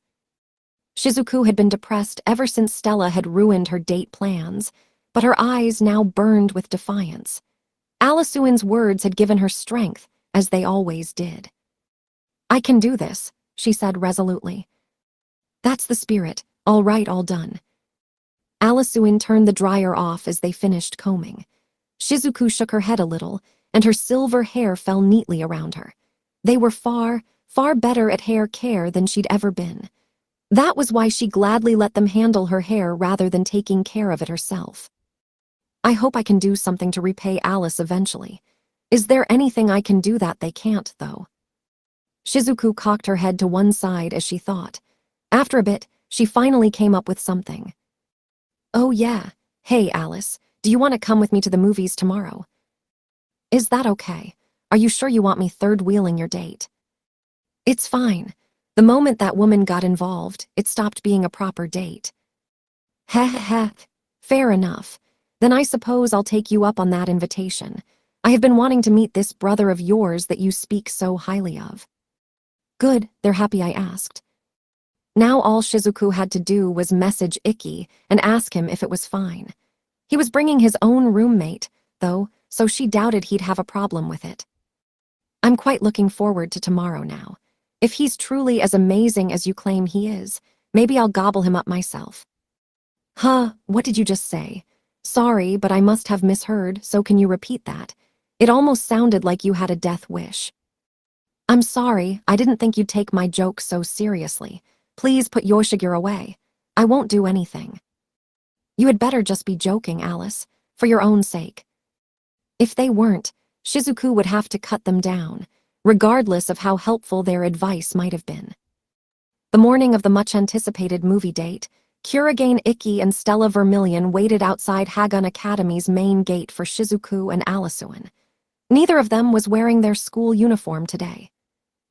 Shizuku had been depressed ever since Stella had ruined her date plans, but her eyes now burned with defiance. Alisuin's words had given her strength, as they always did. "I can do this," she said resolutely. "That's the spirit. All right, all done." Alisuin turned the dryer off as they finished combing. Shizuku shook her head a little, and her silver hair fell neatly around her. They were far, far better at hair care than she'd ever been. That was why she gladly let them handle her hair rather than taking care of it herself. "I hope I can do something to repay Alice eventually. Is there anything I can do that they can't, though?" Shizuku cocked her head to one side as she thought. After a bit, she finally came up with something. "Oh yeah, hey Alice, do you want to come with me to the movies tomorrow?" "Is that okay? Are you sure you want me third-wheeling your date?" "It's fine. The moment that woman got involved, it stopped being a proper date." "Heh heh, fair enough. Then I suppose I'll take you up on that invitation. I have been wanting to meet this brother of yours that you speak so highly of." "Good, they're happy I asked." Now all Shizuku had to do was message Ikki and ask him if it was fine. He was bringing his own roommate, though, so she doubted he'd have a problem with it. "I'm quite looking forward to tomorrow now. If he's truly as amazing as you claim he is, maybe I'll gobble him up myself." "Huh, what did you just say? Sorry, but I must have misheard, so can you repeat that? It almost sounded like you had a death wish." "I'm sorry, I didn't think you'd take my joke so seriously. Please put Yoshigure away. I won't do anything." "You had better just be joking, Alice, for your own sake." If they weren't, Shizuku would have to cut them down, regardless of how helpful their advice might have been. The morning of the much-anticipated movie date, Kurigane Ikki and Stella Vermilion waited outside Hagun Academy's main gate for Shizuku and Alisuin. Neither of them was wearing their school uniform today.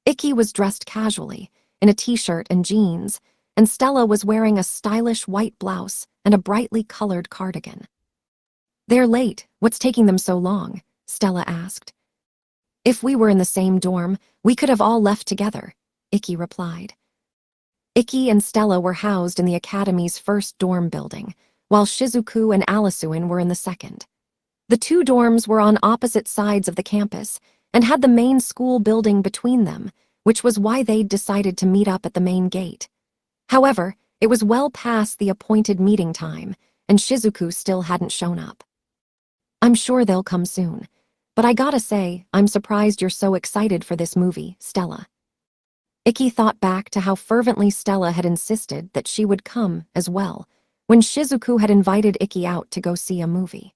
Ikki was dressed casually, in a t-shirt and jeans, and Stella was wearing a stylish white blouse and a brightly colored cardigan. "They're late. What's taking them so long?" Stella asked. "If we were in the same dorm, we could have all left together," Ikki replied. Ikki and Stella were housed in the academy's first dorm building, while Shizuku and Alisuin were in the second. The two dorms were on opposite sides of the campus and had the main school building between them, which was why they'd decided to meet up at the main gate. However, it was well past the appointed meeting time, and Shizuku still hadn't shown up. "I'm sure they'll come soon, but I gotta say, I'm surprised you're so excited for this movie, Stella." Ikki thought back to how fervently Stella had insisted that she would come as well, when Shizuku had invited Ikki out to go see a movie.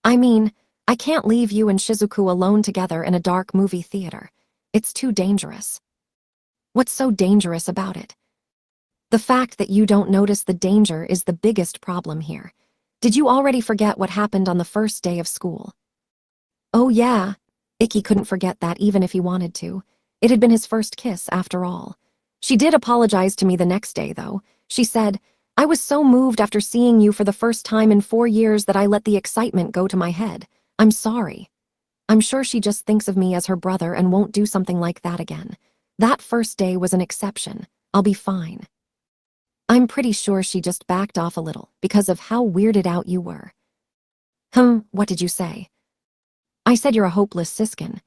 "I mean, I can't leave you and Shizuku alone together in a dark movie theater. It's too dangerous." "What's so dangerous about it?" "The fact that you don't notice the danger is the biggest problem here. Did you already forget what happened on the first day of school?" "Oh yeah." Ikki couldn't forget that even if he wanted to. It had been his first kiss, after all. "She did apologize to me the next day, though. She said, 'I was so moved after seeing you for the first time in 4 years that I let the excitement go to my head. I'm sorry.' I'm sure she just thinks of me as her brother and won't do something like that again. That first day was an exception. I'll be fine." "I'm pretty sure she just backed off a little because of how weirded out you were." What did you say?" "I said you're a hopeless siskin."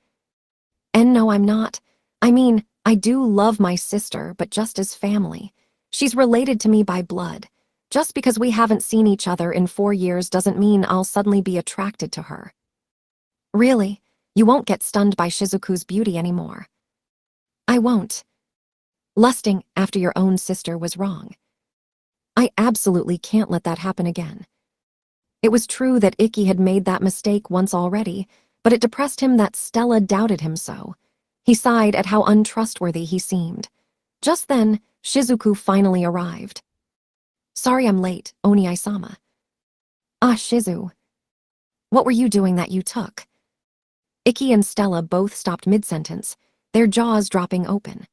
"And no, I'm not. I mean, I do love my sister, but just as family. She's related to me by blood. Just because we haven't seen each other in 4 years doesn't mean I'll suddenly be attracted to her." "Really? You won't get stunned by Shizuku's beauty anymore?" "I won't. Lusting after your own sister was wrong. I absolutely can't let that happen again." It was true that Ikki had made that mistake once already, but it depressed him that Stella doubted him so. He sighed at how untrustworthy he seemed. Just then, Shizuku finally arrived. "Sorry I'm late, Oni-sama." "Ah, Shizu. What were you doing that you took?" Ikki and Stella both stopped mid-sentence, their jaws dropping open.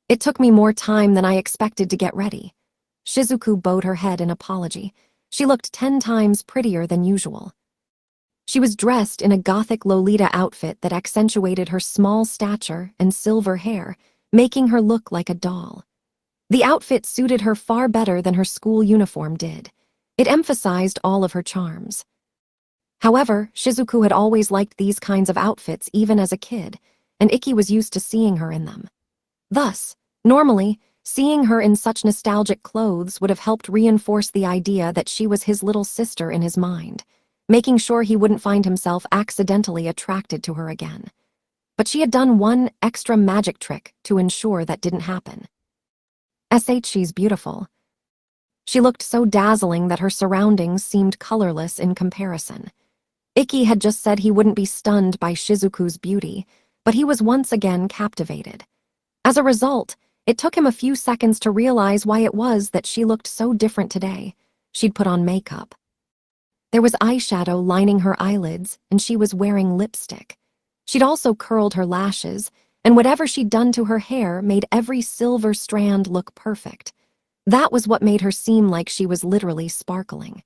"It took me more time than I expected to get ready." Shizuku bowed her head in apology. She looked 10 times prettier than usual. She was dressed in a gothic Lolita outfit that accentuated her small stature and silver hair, making her look like a doll. The outfit suited her far better than her school uniform did. It emphasized all of her charms. However, Shizuku had always liked these kinds of outfits even as a kid, and Ikki was used to seeing her in them. Thus, normally, seeing her in such nostalgic clothes would have helped reinforce the idea that she was his little sister in his mind, making sure he wouldn't find himself accidentally attracted to her again. But she had done one extra magic trick to ensure that didn't happen. She's beautiful. She looked so dazzling that her surroundings seemed colorless in comparison. Ikki had just said he wouldn't be stunned by Shizuku's beauty, but he was once again captivated. As a result, it took him a few seconds to realize why it was that she looked so different today. She'd put on makeup. There was eyeshadow lining her eyelids, and she was wearing lipstick. She'd also curled her lashes, and whatever she'd done to her hair made every silver strand look perfect. That was what made her seem like she was literally sparkling.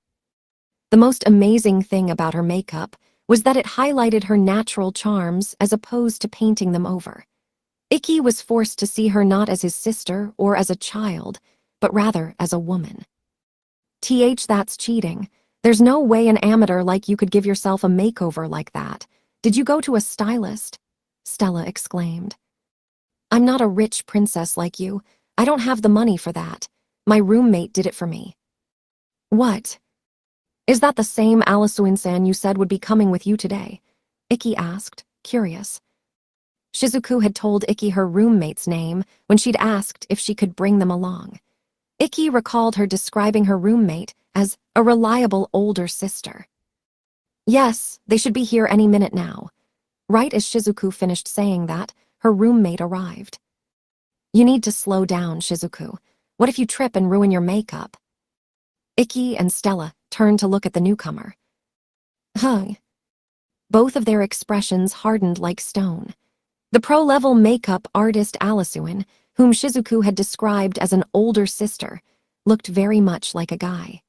The most amazing thing about her makeup was that it highlighted her natural charms as opposed to painting them over. Ikki was forced to see her not as his sister or as a child, but rather as a woman. That's cheating. There's no way an amateur like you could give yourself a makeover like that. Did you go to a stylist? Stella exclaimed. I'm not a rich princess like you. I don't have the money for that. My roommate did it for me. What? Is that the same Alisuin-san you said would be coming with you today? Ikki asked, curious. Shizuku had told Ikki her roommate's name when she'd asked if she could bring them along. Ikki recalled her describing her roommate as a reliable older sister. Yes, they should be here any minute now. Right as Shizuku finished saying that, her roommate arrived. You need to slow down, Shizuku. What if you trip and ruin your makeup? Ikki and Stella turned to look at the newcomer. Huh. Both of their expressions hardened like stone. The pro-level makeup artist Alisuin, whom Shizuku had described as an older sister, looked very much like a guy.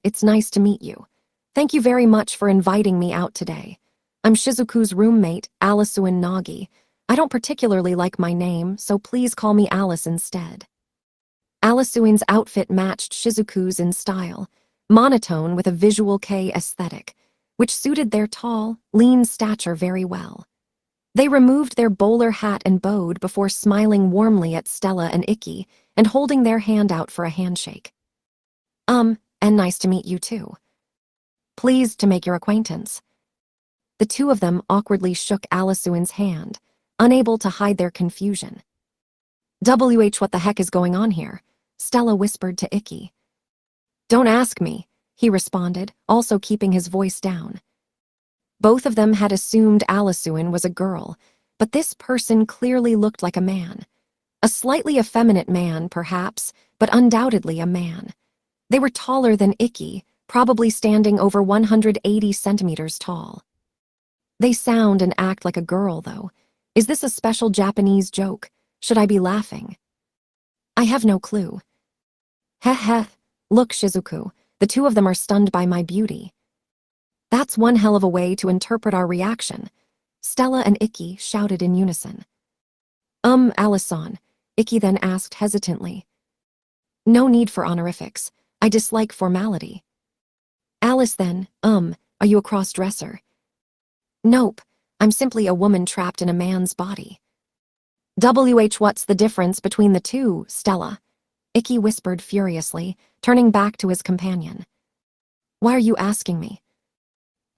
It's nice to meet you. Thank you very much for inviting me out today. I'm Shizuku's roommate, Alisuin Nagi. I don't particularly like my name, so please call me Alice instead. Alisuin's outfit matched Shizuku's in style, monotone with a visual kei aesthetic, which suited their tall, lean stature very well. They removed their bowler hat and bowed before smiling warmly at Stella and Ikki and holding their hand out for a handshake. And nice to meet you too. Pleased to make your acquaintance. The two of them awkwardly shook Alisuin's hand, unable to hide their confusion. What the heck is going on here? Stella whispered to Ikki. Don't ask me, he responded, also keeping his voice down. Both of them had assumed Alisuin was a girl, but this person clearly looked like a man. A slightly effeminate man, perhaps, but undoubtedly a man. They were taller than Ikki, probably standing over 180 centimeters tall. They sound and act like a girl, though. Is this a special Japanese joke? Should I be laughing? I have no clue. Look, Shizuku, the two of them are stunned by my beauty. That's one hell of a way to interpret our reaction. Stella and Ikki shouted in unison. Alice-san, Ikki then asked hesitantly. No need for honorifics. I dislike formality. Alice then, are you a cross-dresser? Nope, I'm simply a woman trapped in a man's body. What's the difference between the two, Stella? Ikki whispered furiously, turning back to his companion. Why are you asking me?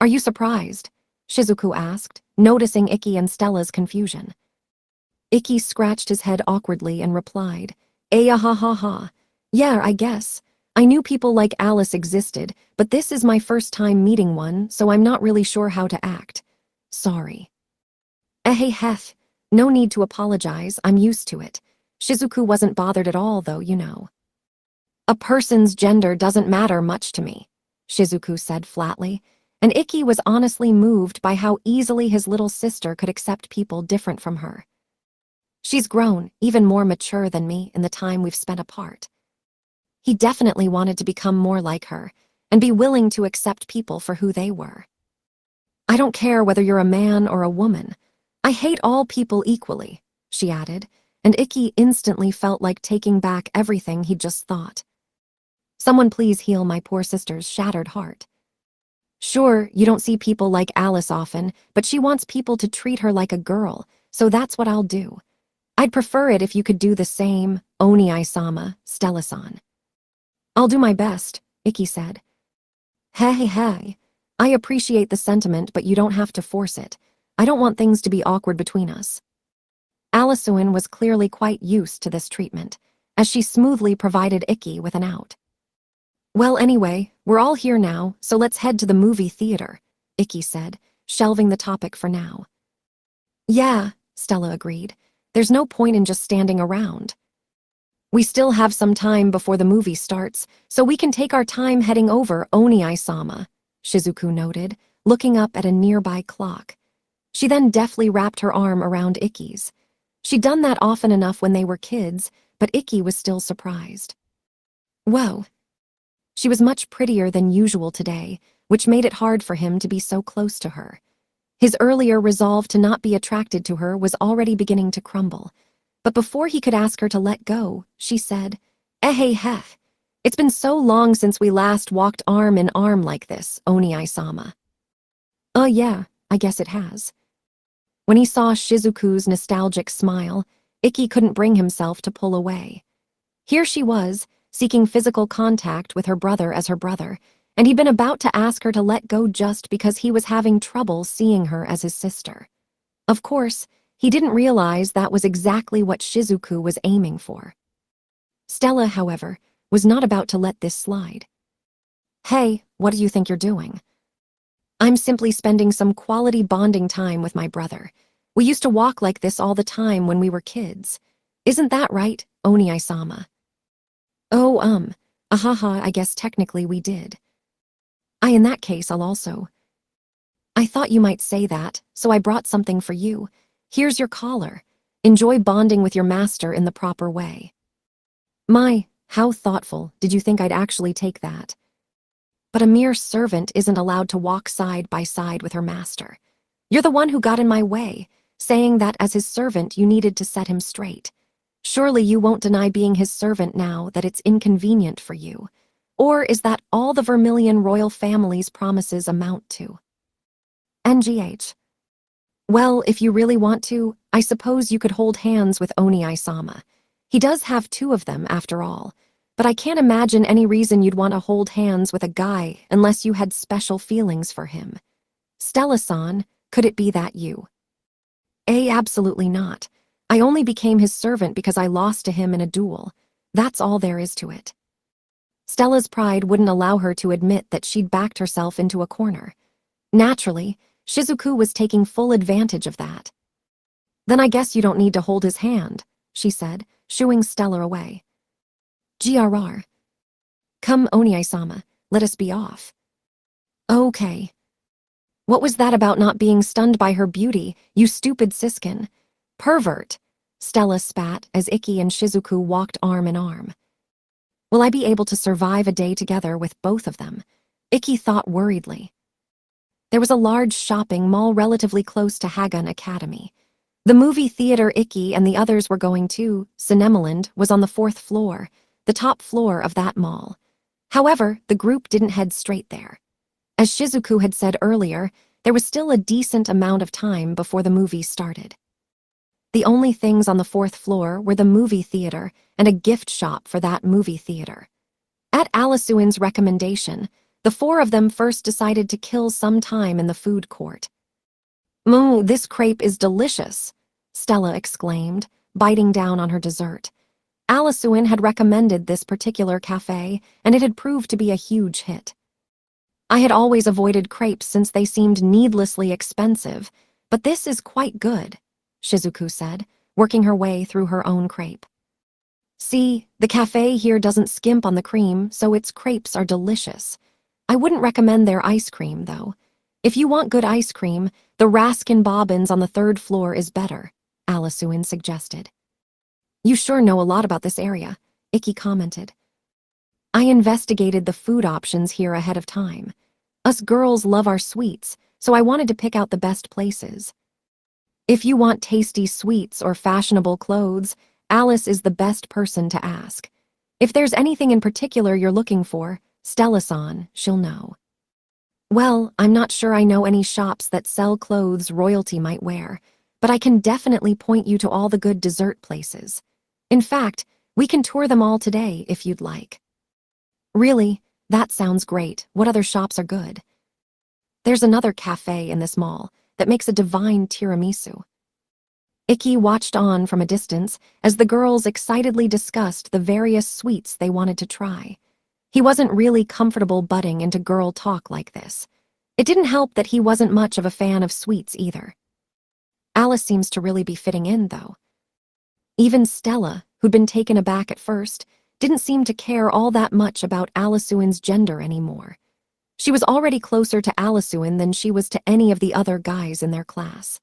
Are you surprised? Shizuku asked, noticing Ikki and Stella's confusion. Ikki scratched his head awkwardly and replied, ha. Yeah, I guess. I knew people like Alice existed, but this is my first time meeting one, so I'm not really sure how to act. Sorry. No need to apologize, I'm used to it. Shizuku wasn't bothered at all, though, you know. A person's gender doesn't matter much to me, Shizuku said flatly, and Ikki was honestly moved by how easily his little sister could accept people different from her. She's grown, even more mature than me in the time we've spent apart. He definitely wanted to become more like her and be willing to accept people for who they were. I don't care whether you're a man or a woman. I hate all people equally, she added, and Ikki instantly felt like taking back everything he'd just thought. Someone please heal my poor sister's shattered heart. Sure, you don't see people like Alice often, but she wants people to treat her like a girl, so that's what I'll do. I'd prefer it if you could do the same, Oni-sama, Stella-san. I'll do my best, Ikki said. Hey. I appreciate the sentiment, but you don't have to force it. I don't want things to be awkward between us. Alisuin was clearly quite used to this treatment, as she smoothly provided Ikki with an out. Well, anyway, we're all here now, so let's head to the movie theater, Ikki said, shelving the topic for now. Yeah, Stella agreed. There's no point in just standing around. We still have some time before the movie starts, so we can take our time heading over, Oni-sama, Shizuku noted, looking up at a nearby clock. She then deftly wrapped her arm around Ikki's. She'd done that often enough when they were kids, but Ikki was still surprised. Whoa. She was much prettier than usual today, which made it hard for him to be so close to her. His earlier resolve to not be attracted to her was already beginning to crumble. But before he could ask her to let go, she said, Hey, it's been so long since we last walked arm in arm like this, Oni-sama. Yeah, I guess it has. When he saw Shizuku's nostalgic smile, Ikki couldn't bring himself to pull away. Here she was, seeking physical contact with her brother as her brother, and he'd been about to ask her to let go just because he was having trouble seeing her as his sister. Of course, he didn't realize that was exactly what Shizuku was aiming for. Stella, however, was not about to let this slide. Hey, what do you think you're doing? I'm simply spending some quality bonding time with my brother. We used to walk like this all the time when we were kids. Isn't that right, Oni-sama? Oh, I guess technically we did. In that case, I'll also. I thought you might say that, so I brought something for you. Here's your collar. Enjoy bonding with your master in the proper way. My, how thoughtful. Did you think I'd actually take that? But a mere servant isn't allowed to walk side by side with her master. You're the one who got in my way, saying that as his servant you needed to set him straight. Surely you won't deny being his servant now that it's inconvenient for you. Or is that all the Vermilion royal family's promises amount to? NGH. Well, if you really want to, I suppose you could hold hands with Oni-sama. He does have 2 of them, after all. But I can't imagine any reason you'd want to hold hands with a guy unless you had special feelings for him. Stella-san, could it be that you? Absolutely not. I only became his servant because I lost to him in a duel. That's all there is to it. Stella's pride wouldn't allow her to admit that she'd backed herself into a corner. Naturally, Shizuku was taking full advantage of that. Then I guess you don't need to hold his hand, she said, shooing Stella away. GRR. Come, Oni-sama, let us be off. Okay. What was that about not being stunned by her beauty, you stupid siskin? Pervert, Stella spat as Ikki and Shizuku walked arm in arm. Will I be able to survive a day together with both of them? Ikki thought worriedly. There was a large shopping mall relatively close to Hagan Academy. The movie theater Ikki and the others were going to, Cinemoland, was on the 4th floor, the top floor of that mall. However, the group didn't head straight there. As Shizuku had said earlier, there was still a decent amount of time before the movie started. The only things on the 4th floor were the movie theater and a gift shop for that movie theater. At Alisuin's recommendation, the 4 of them first decided to kill some time in the food court. Moo, this crepe is delicious, Stella exclaimed, biting down on her dessert. Alisuin had recommended this particular cafe, and it had proved to be a huge hit. I had always avoided crepes since they seemed needlessly expensive, but this is quite good, Shizuku said, working her way through her own crepe. See, the cafe here doesn't skimp on the cream, so its crepes are delicious. I wouldn't recommend their ice cream, though. If you want good ice cream, the Raskin Bobbins on the 3rd floor is better, Alisuin suggested. You sure know a lot about this area, Ikki commented. I investigated the food options here ahead of time. Us girls love our sweets, so I wanted to pick out the best places. If you want tasty sweets or fashionable clothes, Alice is the best person to ask. If there's anything in particular you're looking for, Stella-san, she'll know. Well, I'm not sure I know any shops that sell clothes royalty might wear, but I can definitely point you to all the good dessert places. In fact, we can tour them all today if you'd like. Really? That sounds great. What other shops are good? There's another cafe in this mall that makes a divine tiramisu. Icky watched on from a distance as the girls excitedly discussed the various sweets they wanted to try. He wasn't really comfortable butting into girl talk like this. It didn't help that he wasn't much of a fan of sweets either. Alice seems to really be fitting in, though. Even Stella, who'd been taken aback at first, didn't seem to care all that much about Alisuin's gender anymore. She was already closer to Alisuin than she was to any of the other guys in their class.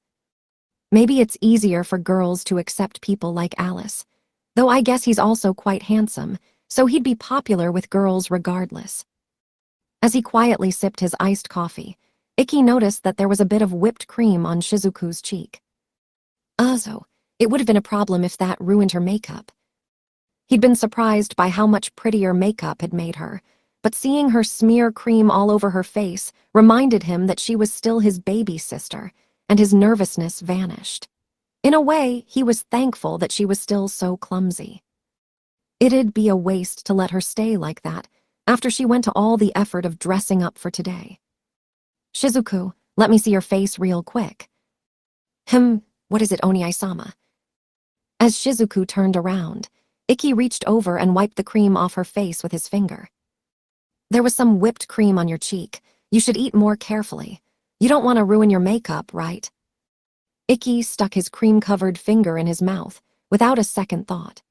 Maybe it's easier for girls to accept people like Alice, though I guess he's also quite handsome, so he'd be popular with girls regardless. As he quietly sipped his iced coffee, Icky noticed that there was a bit of whipped cream on Shizuku's cheek. So it would have been a problem if that ruined her makeup. He'd been surprised by how much prettier makeup had made her, but seeing her smear cream all over her face reminded him that she was still his baby sister, and his nervousness vanished. In a way, he was thankful that she was still so clumsy. It'd be a waste to let her stay like that after she went to all the effort of dressing up for today. Shizuku, let me see your face real quick. What is it, Oniai-sama? As Shizuku turned around, Icky reached over and wiped the cream off her face with his finger. There was some whipped cream on your cheek. You should eat more carefully. You don't want to ruin your makeup, right? Icky stuck his cream-covered finger in his mouth without a second thought.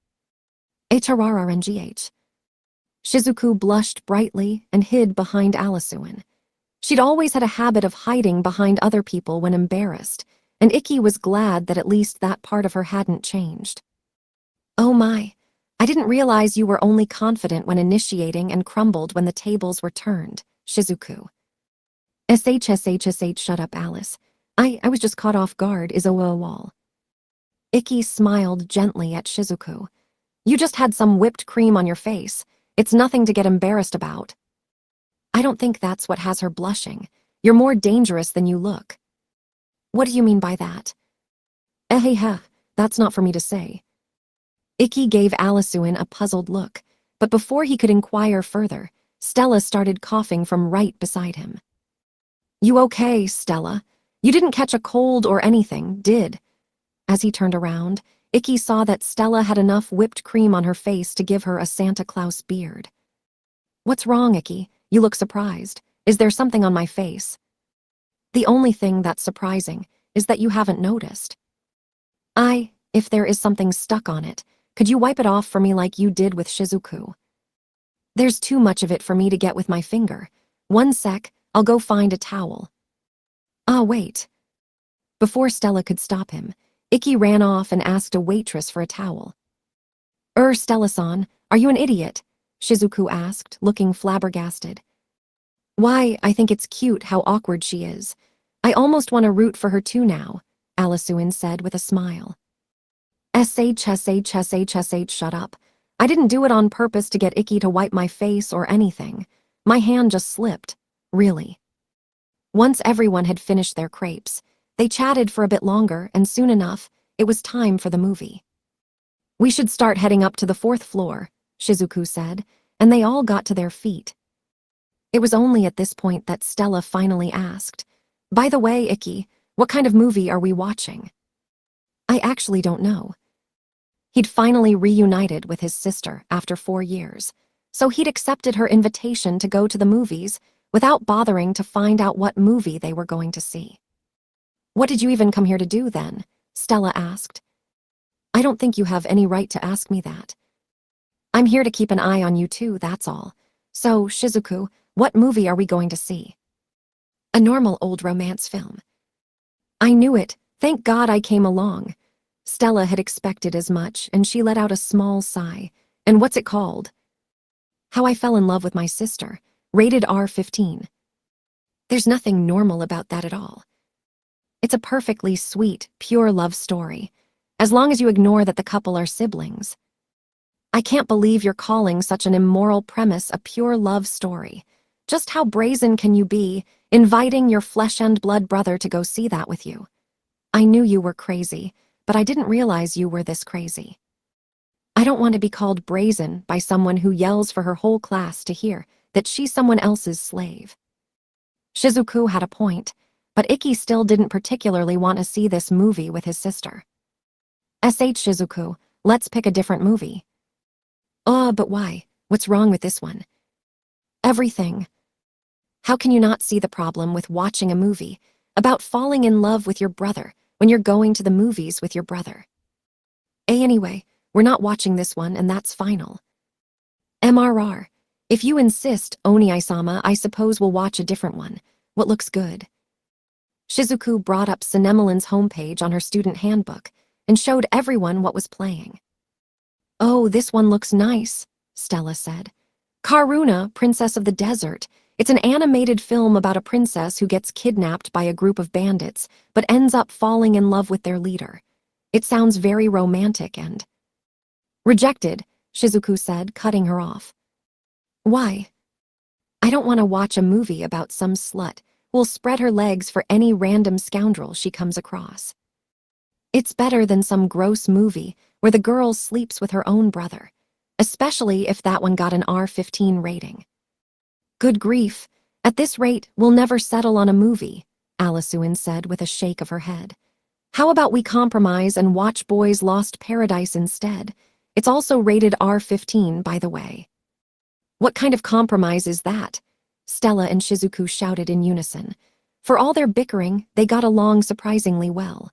HRRNGH. Shizuku blushed brightly and hid behind Alisuin. She'd always had a habit of hiding behind other people when embarrassed, and Icky was glad that at least that part of her hadn't changed. Oh my, I didn't realize you were only confident when initiating and crumbled when the tables were turned, Shizuku. SHSHSH, shut up, Alice. I was just caught off guard, is a wall. Icky smiled gently at Shizuku. You just had some whipped cream on your face. It's nothing to get embarrassed about. I don't think that's what has her blushing. You're more dangerous than you look. What do you mean by that? That's not for me to say. Icky gave Alisuin a puzzled look, but before he could inquire further, Stella started coughing from right beside him. You okay, Stella? You didn't catch a cold or anything, did? As he turned around, Icky saw that Stella had enough whipped cream on her face to give her a Santa Claus beard. What's wrong, Icky? You look surprised. Is there something on my face? The only thing that's surprising is that you haven't noticed. If there is something stuck on it, could you wipe it off for me like you did with Shizuku? There's too much of it for me to get with my finger. One sec, I'll go find a towel. Wait. Before Stella could stop him, Icky ran off and asked a waitress for a towel. Stella-san, are you an idiot? Shizuku asked, looking flabbergasted. Why, I think it's cute how awkward she is. I almost want to root for her too now, Alisuin said with a smile. SHSHSHSH, shut up. I didn't do it on purpose to get Icky to wipe my face or anything. My hand just slipped. Really. Once everyone had finished their crepes, they chatted for a bit longer, and soon enough, it was time for the movie. We should start heading up to the 4th floor, Shizuku said, and they all got to their feet. It was only at this point that Stella finally asked, By the way, Icky, what kind of movie are we watching? I actually don't know. He'd finally reunited with his sister after 4 years, so he'd accepted her invitation to go to the movies without bothering to find out what movie they were going to see. What did you even come here to do then? Stella asked. I don't think you have any right to ask me that. I'm here to keep an eye on you too, that's all. So, Shizuku, what movie are we going to see? A normal old romance film. I knew it. Thank God I came along. Stella had expected as much, and she let out a small sigh. And what's it called? How I Fell in Love with My Sister. Rated R-15. There's nothing normal about that at all. It's a perfectly sweet, pure love story, as long as you ignore that the couple are siblings. I can't believe you're calling such an immoral premise a pure love story. Just how brazen can you be? inviting your flesh-and-blood brother to go see that with you. I knew you were crazy, but I didn't realize you were this crazy. I don't want to be called brazen by someone who yells for her whole class to hear that she's someone else's slave. Shizuku had a point, but Ikki still didn't particularly want to see this movie with his sister. Shizuku, let's pick a different movie. But why? What's wrong with this one? Everything. How can you not see the problem with watching a movie about falling in love with your brother when you're going to the movies with your brother? Anyway, we're not watching this one and that's final. MRR. If you insist, Oni-sama, I suppose we'll watch a different one. What looks good? Shizuku brought up Cinemelin's homepage on her student handbook and showed everyone what was playing. Oh, this one looks nice, Stella said. Karuna, Princess of the Desert. It's an animated film about a princess who gets kidnapped by a group of bandits, but ends up falling in love with their leader. It sounds very romantic and… Rejected, Shizuku said, cutting her off. Why? I don't want to watch a movie about some slut who'll spread her legs for any random scoundrel she comes across. It's better than some gross movie where the girl sleeps with her own brother, especially if that one got an R15 rating. Good grief, at this rate, we'll never settle on a movie, Alisuin said with a shake of her head. How about we compromise and watch Boys Lost Paradise instead? It's also rated R15, by the way. What kind of compromise is that? Stella and Shizuku shouted in unison. For all their bickering, they got along surprisingly well.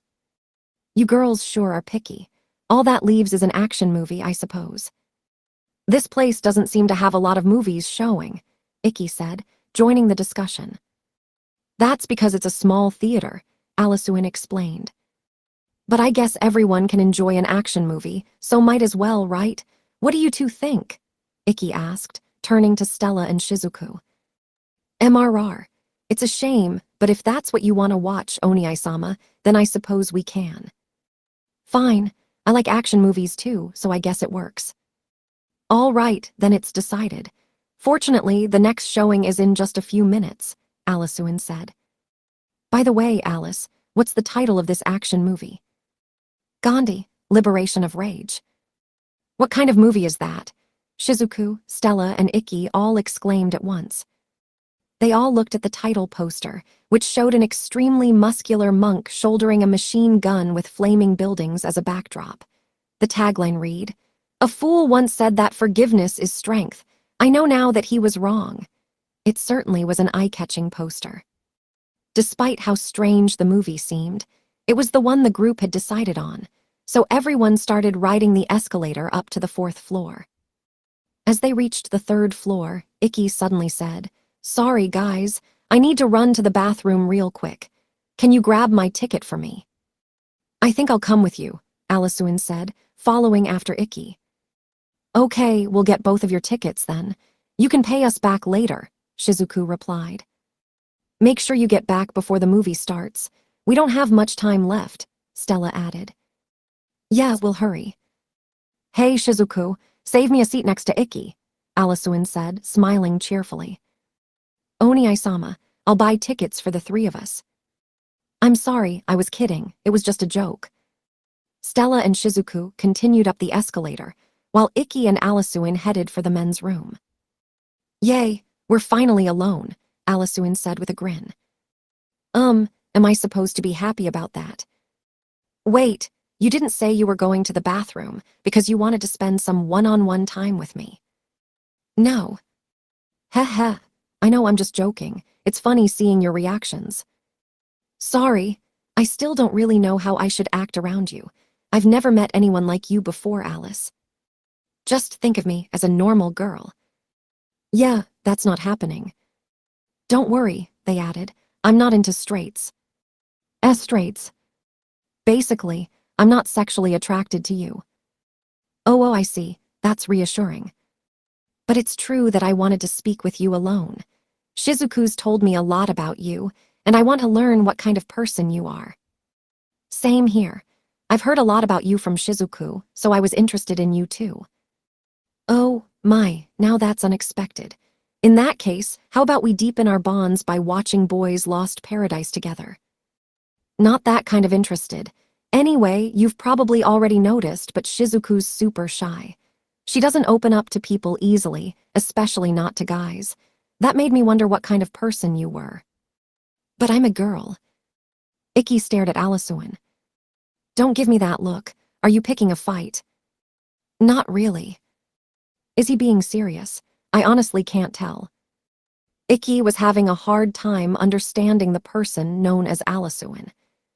You girls sure are picky. All that leaves is an action movie, I suppose. This place doesn't seem to have a lot of movies showing, Ikki said, joining the discussion. That's because it's a small theater, Alisuin explained. But I guess everyone can enjoy an action movie, so might as well, right? What do you two think? Ikki asked, turning to Stella and Shizuku. MRR. It's a shame, but if that's what you want to watch, Oni-sama, then I suppose we can. Fine, I like action movies too, so I guess it works. All right, then it's decided. Fortunately, the next showing is in just a few minutes, Alisuin said. By the way, Alice, what's the title of this action movie? Gandhi, Liberation of Rage. What kind of movie is that? Shizuku, Stella, and Ikki all exclaimed at once. They all looked at the title poster, which showed an extremely muscular monk shouldering a machine gun with flaming buildings as a backdrop. The tagline read, "A fool once said that forgiveness is strength. I know now that he was wrong." It certainly was an eye-catching poster. Despite how strange the movie seemed, it was the one the group had decided on, so everyone started riding the escalator up to the 4th floor. As they reached the 3rd floor, Ikki suddenly said, "Sorry, guys, I need to run to the bathroom real quick. Can you grab my ticket for me?" "I think I'll come with you," Alisuin said, following after Ikki. "Okay, we'll get both of your tickets then. You can pay us back later," Shizuku replied. "Make sure you get back before the movie starts. We don't have much time left," Stella added. "Yeah, we'll hurry." "Hey, Shizuku, save me a seat next to Ikki," Alisuin said, smiling cheerfully. "Oni-sama, I'll buy tickets for the 3 of us." "I'm sorry, I was kidding. It was just a joke." Stella and Shizuku continued up the escalator, while Ikki and Alisuin headed for the men's room. "Yay, we're finally alone," Alisuin said with a grin. Am I supposed to be happy about that? Wait, you didn't say you were going to the bathroom because you wanted to spend some one-on-one time with me. No. Heh, I know I'm just joking. It's funny seeing your reactions. Sorry, I still don't really know how I should act around you. I've never met anyone like you before, Alice. Just think of me as a normal girl. Yeah, that's not happening. Don't worry, they added. I'm not into straights. Straights. Basically, I'm not sexually attracted to you. Oh, I see. That's reassuring. But it's true that I wanted to speak with you alone. Shizuku's told me a lot about you, and I want to learn what kind of person you are. Same here. I've heard a lot about you from Shizuku, so I was interested in you too. Oh, my, now that's unexpected. In that case, how about we deepen our bonds by watching boys Lost Paradise together? Not that kind of interested. Anyway, you've probably already noticed, but Shizuku's super shy. She doesn't open up to people easily, especially not to guys. That made me wonder what kind of person you were. But I'm a girl. Ikki stared at Alisuin. Don't give me that look. Are you picking a fight? Not really. Is he being serious? I honestly can't tell. Ikki was having a hard time understanding the person known as Alisuin.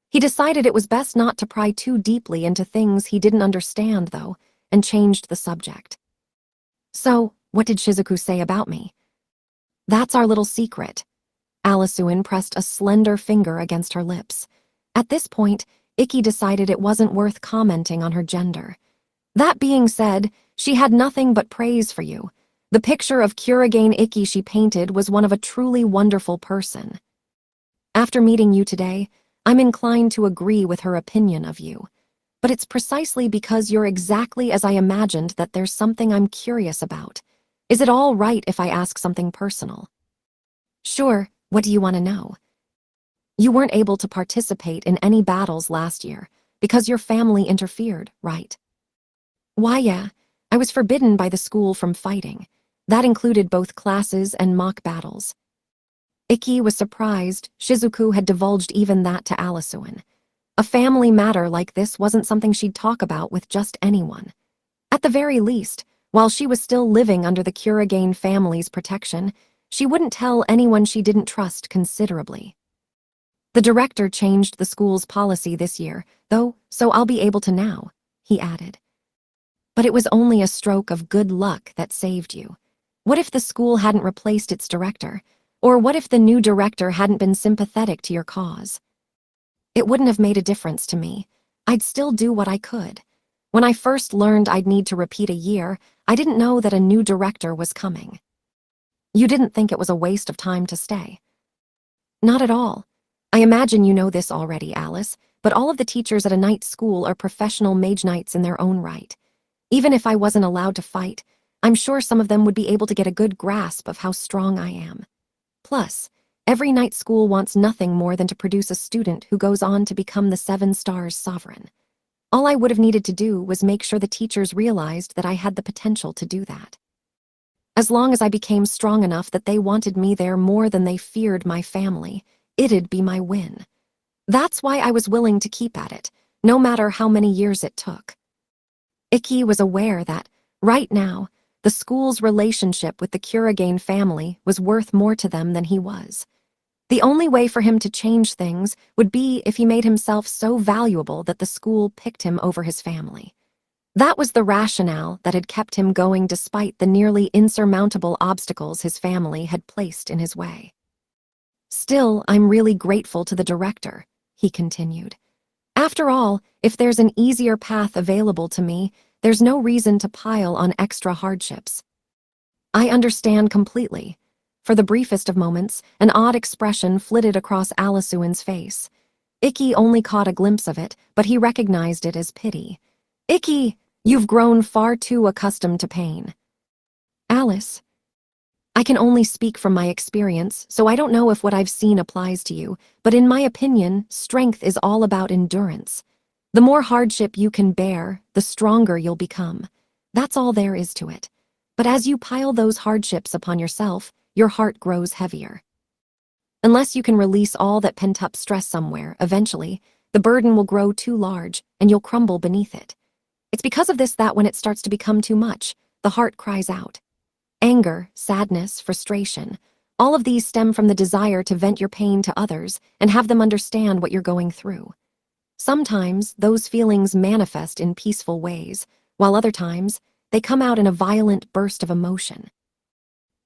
He decided it was best not to pry too deeply into things he didn't understand, though, and changed the subject. So, what did Shizuku say about me? That's our little secret. Alisuin pressed a slender finger against her lips. At this point, Ikki decided it wasn't worth commenting on her gender. That being said, she had nothing but praise for you. The picture of Kurigane Ikki she painted was one of a truly wonderful person. After meeting you today, I'm inclined to agree with her opinion of you. But it's precisely because you're exactly as I imagined that there's something I'm curious about. Is it all right if I ask something personal? Sure, what do you want to know? You weren't able to participate in any battles last year because your family interfered, right? Why, yeah, I was forbidden by the school from fighting. That included both classes and mock battles. Ikki was surprised Shizuku had divulged even that to Alisuin. A family matter like this wasn't something she'd talk about with just anyone. At the very least, while she was still living under the Kurigane family's protection, she wouldn't tell anyone she didn't trust considerably. The director changed the school's policy this year, though, so I'll be able to now, he added. But it was only a stroke of good luck that saved you. What if the school hadn't replaced its director? Or what if the new director hadn't been sympathetic to your cause? It wouldn't have made a difference to me. I'd still do what I could. When I first learned I'd need to repeat a year, I didn't know that a new director was coming. You didn't think it was a waste of time to stay? Not at all. I imagine you know this already, Alice, but all of the teachers at a night school are professional mage knights in their own right. Even if I wasn't allowed to fight, I'm sure some of them would be able to get a good grasp of how strong I am. Plus, every night school wants nothing more than to produce a student who goes on to become the 7 Stars sovereign. All I would have needed to do was make sure the teachers realized that I had the potential to do that. As long as I became strong enough that they wanted me there more than they feared my family, it'd be my win. That's why I was willing to keep at it, no matter how many years it took. Ikki was aware that, right now, the school's relationship with the Kurigane family was worth more to them than he was. The only way for him to change things would be if he made himself so valuable that the school picked him over his family. That was the rationale that had kept him going despite the nearly insurmountable obstacles his family had placed in his way. Still, I'm really grateful to the director, he continued. After all, if there's an easier path available to me, there's no reason to pile on extra hardships. I understand completely. For the briefest of moments, an odd expression flitted across Alisuin's face. Ikki only caught a glimpse of it, but he recognized it as pity. Ikki, you've grown far too accustomed to pain. Alice, I can only speak from my experience, so I don't know if what I've seen applies to you, but in my opinion, strength is all about endurance. The more hardship you can bear, the stronger you'll become. That's all there is to it. But as you pile those hardships upon yourself, your heart grows heavier. Unless you can release all that pent-up stress somewhere, eventually, the burden will grow too large, and you'll crumble beneath it. It's because of this that when it starts to become too much, the heart cries out. Anger, sadness, frustration, all of these stem from the desire to vent your pain to others and have them understand what you're going through. Sometimes, those feelings manifest in peaceful ways, while other times, they come out in a violent burst of emotion.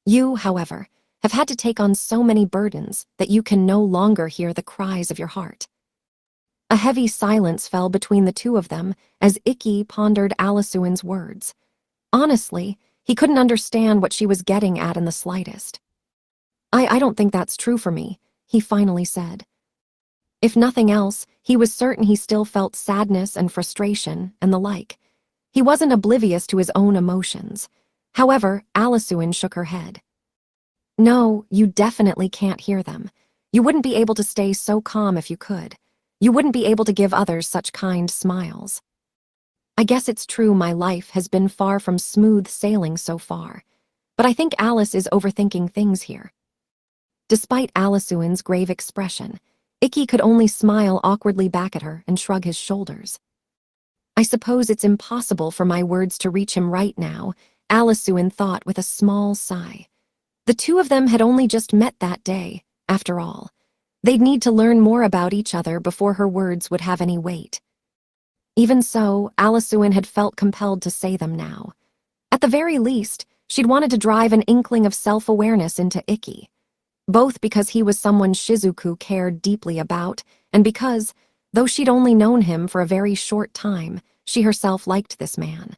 You, however, have had to take on so many burdens that you can no longer hear the cries of your heart. A heavy silence fell between the two of them as Ikki pondered Alisuin's words. Honestly, he couldn't understand what she was getting at in the slightest. I don't think that's true for me, he finally said. If nothing else, he was certain he still felt sadness and frustration and the like. He wasn't oblivious to his own emotions. However, Alisuin shook her head. No, you definitely can't hear them. You wouldn't be able to stay so calm if you could. You wouldn't be able to give others such kind smiles. I guess it's true my life has been far from smooth sailing so far, but I think Alice is overthinking things here. Despite Alisuan's grave expression, Icky could only smile awkwardly back at her and shrug his shoulders. I suppose it's impossible for my words to reach him right now, Alisuan thought with a small sigh. The two of them had only just met that day, after all. They'd need to learn more about each other before her words would have any weight. Even so, Alisuan had felt compelled to say them now. At the very least, she'd wanted to drive an inkling of self-awareness into Icky. Both because he was someone Shizuku cared deeply about, and because, though she'd only known him for a very short time, she herself liked this man.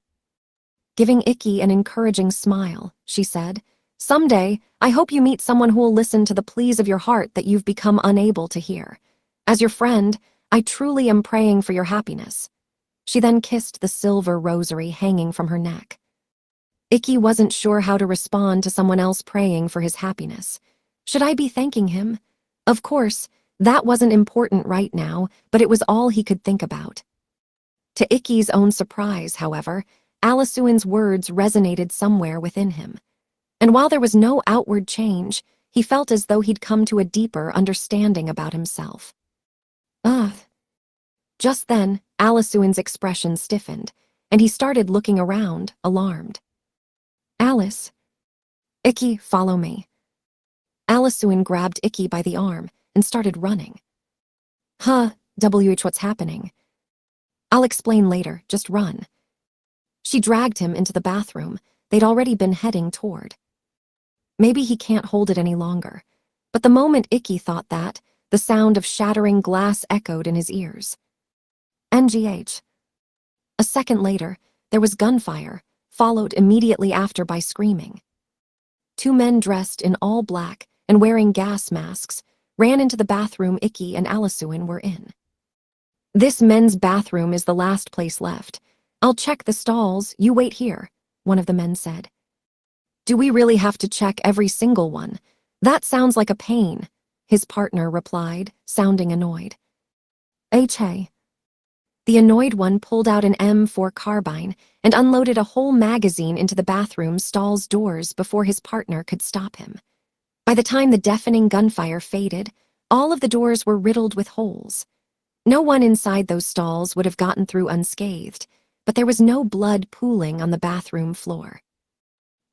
Giving Icky an encouraging smile, she said, "Someday, I hope you meet someone who will listen to the pleas of your heart that you've become unable to hear. As your friend, I truly am praying for your happiness." She then kissed the silver rosary hanging from her neck. Icky wasn't sure how to respond to someone else praying for his happiness. Should I be thanking him? Of course, that wasn't important right now, but it was all he could think about. To Icky's own surprise, however, Alisuan's words resonated somewhere within him. And while there was no outward change, he felt as though he'd come to a deeper understanding about himself. Ugh. Just then, Alisuan's expression stiffened, and he started looking around, alarmed. "Alice." "Icky, follow me." Alisuan grabbed Icky by the arm and started running. What's happening? "I'll explain later, just run." She dragged him into the bathroom they'd already been heading toward. Maybe he can't hold it any longer, but the moment Icky thought that, the sound of shattering glass echoed in his ears. NGH. A second later, there was gunfire, followed immediately after by screaming. Two men dressed in all black and wearing gas masks ran into the bathroom Icky and Alisuan were in. "This men's bathroom is the last place left. I'll check the stalls, you wait here," one of the men said. "Do we really have to check every single one? That sounds like a pain," his partner replied, sounding annoyed. Hey. The annoyed one pulled out an M4 carbine and unloaded a whole magazine into the bathroom stall's doors before his partner could stop him. By the time the deafening gunfire faded, all of the doors were riddled with holes. No one inside those stalls would have gotten through unscathed, but there was no blood pooling on the bathroom floor.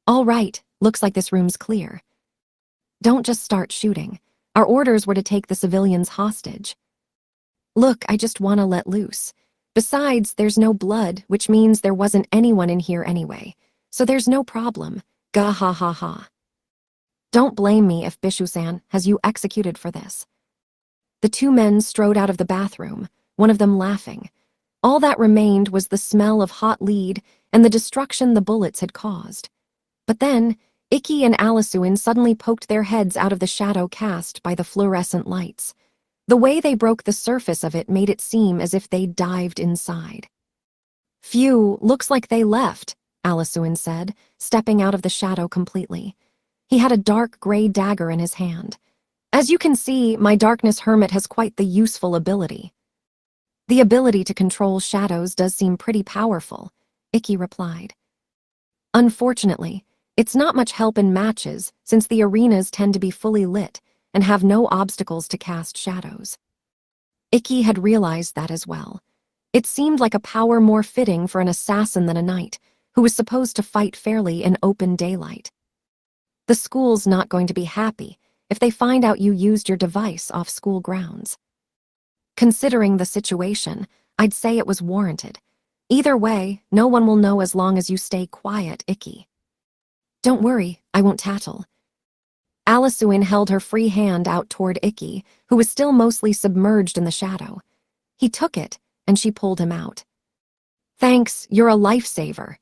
"All right, looks like this room's clear." "Don't just start shooting. Our orders were to take the civilians hostage." "Look, I just want to let loose. Besides, there's no blood, which means there wasn't anyone in here anyway, so there's no problem. Gah ha ha ha. Don't blame me if Bishu-san has you executed for this." The two men strode out of the bathroom, one of them laughing. All that remained was the smell of hot lead and the destruction the bullets had caused. But then, Icky and Alisuan suddenly poked their heads out of the shadow cast by the fluorescent lights. The way they broke the surface of it made it seem as if they'd dived inside. "Phew, looks like they left," Alisuan said, stepping out of the shadow completely. He had a dark gray dagger in his hand. "As you can see, my darkness hermit has quite the useful ability." "The ability to control shadows does seem pretty powerful," Icky replied. "Unfortunately, it's not much help in matches since the arenas tend to be fully lit and have no obstacles to cast shadows." Icky had realized that as well. It seemed like a power more fitting for an assassin than a knight, who was supposed to fight fairly in open daylight. "The school's not going to be happy if they find out you used your device off school grounds." "Considering the situation, I'd say it was warranted. Either way, no one will know as long as you stay quiet, Icky." "Don't worry, I won't tattle." Alisuan held her free hand out toward Icky, who was still mostly submerged in the shadow. He took it, and she pulled him out. "Thanks, you're a lifesaver."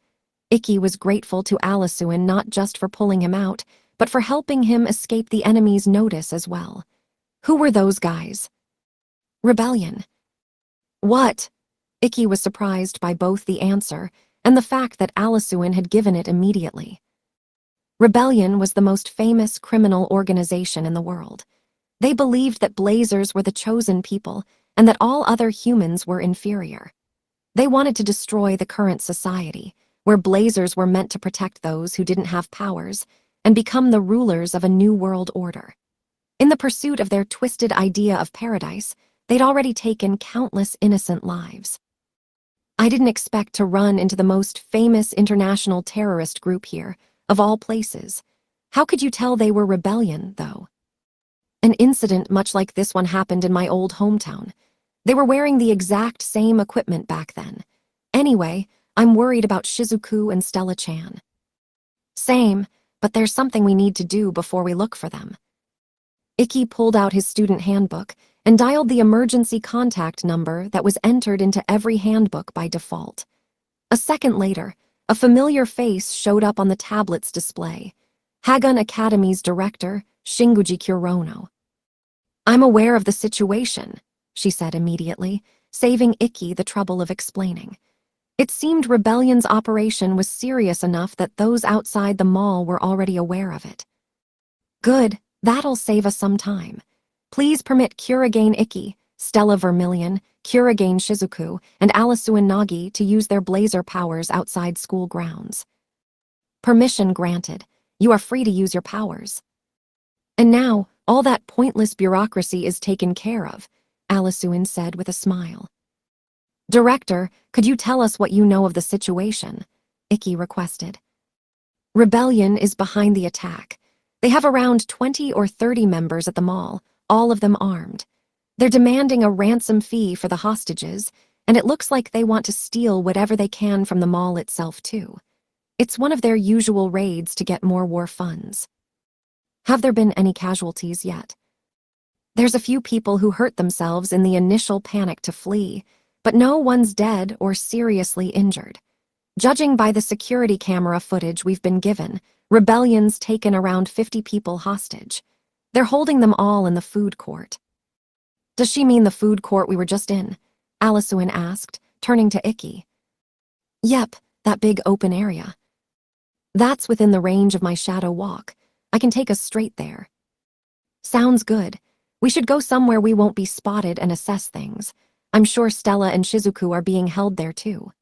Icky was grateful to Alisuan not just for pulling him out, but for helping him escape the enemy's notice as well. "Who were those guys?" "Rebellion." "What?" Icky was surprised by both the answer and the fact that Alisuan had given it immediately. Rebellion was the most famous criminal organization in the world. They believed that Blazers were the chosen people and that all other humans were inferior. They wanted to destroy the current society, where Blazers were meant to protect those who didn't have powers and become the rulers of a new world order. In the pursuit of their twisted idea of paradise, they'd already taken countless innocent lives. I didn't expect to run into the most famous international terrorist group here, of all places. How could you tell they were rebellion, though? An incident much like this one happened in my old hometown. They were wearing the exact same equipment back then. Anyway, I'm worried about Shizuku and Stella-chan. Same, but there's something we need to do before we look for them. Ikki pulled out his student handbook and dialed the emergency contact number that was entered into every handbook by default. A second later, a familiar face showed up on the tablet's display. Hagun Academy's director, Shinguji Kurono. "I'm aware of the situation," she said immediately, saving Ikki the trouble of explaining. It seemed Rebellion's operation was serious enough that those outside the mall were already aware of it. "Good, that'll save us some time. Please permit Kurigane Ikki, Stella Vermilion, Kurigane Shizuku, and Alisuin Nagi to use their blazer powers outside school grounds." "Permission granted. You are free to use your powers." "And now, all that pointless bureaucracy is taken care of," Alisuin said with a smile. "Director, could you tell us what you know of the situation?" Ikki requested. "Rebellion is behind the attack. They have around 20 or 30 members at the mall, all of them armed. They're demanding a ransom fee for the hostages, and it looks like they want to steal whatever they can from the mall itself, too. It's one of their usual raids to get more war funds." "Have there been any casualties yet?" "There's a few people who hurt themselves in the initial panic to flee, but no one's dead or seriously injured. Judging by the security camera footage we've been given, Rebellion's taken around 50 people hostage. They're holding them all in the food court." "Does she mean the food court we were just in?" Alisuin asked, turning to Ikki. "Yep, that big open area. That's within the range of my shadow walk. I can take us straight there." "Sounds good. We should go somewhere we won't be spotted and assess things. I'm sure Stella and Shizuku are being held there too."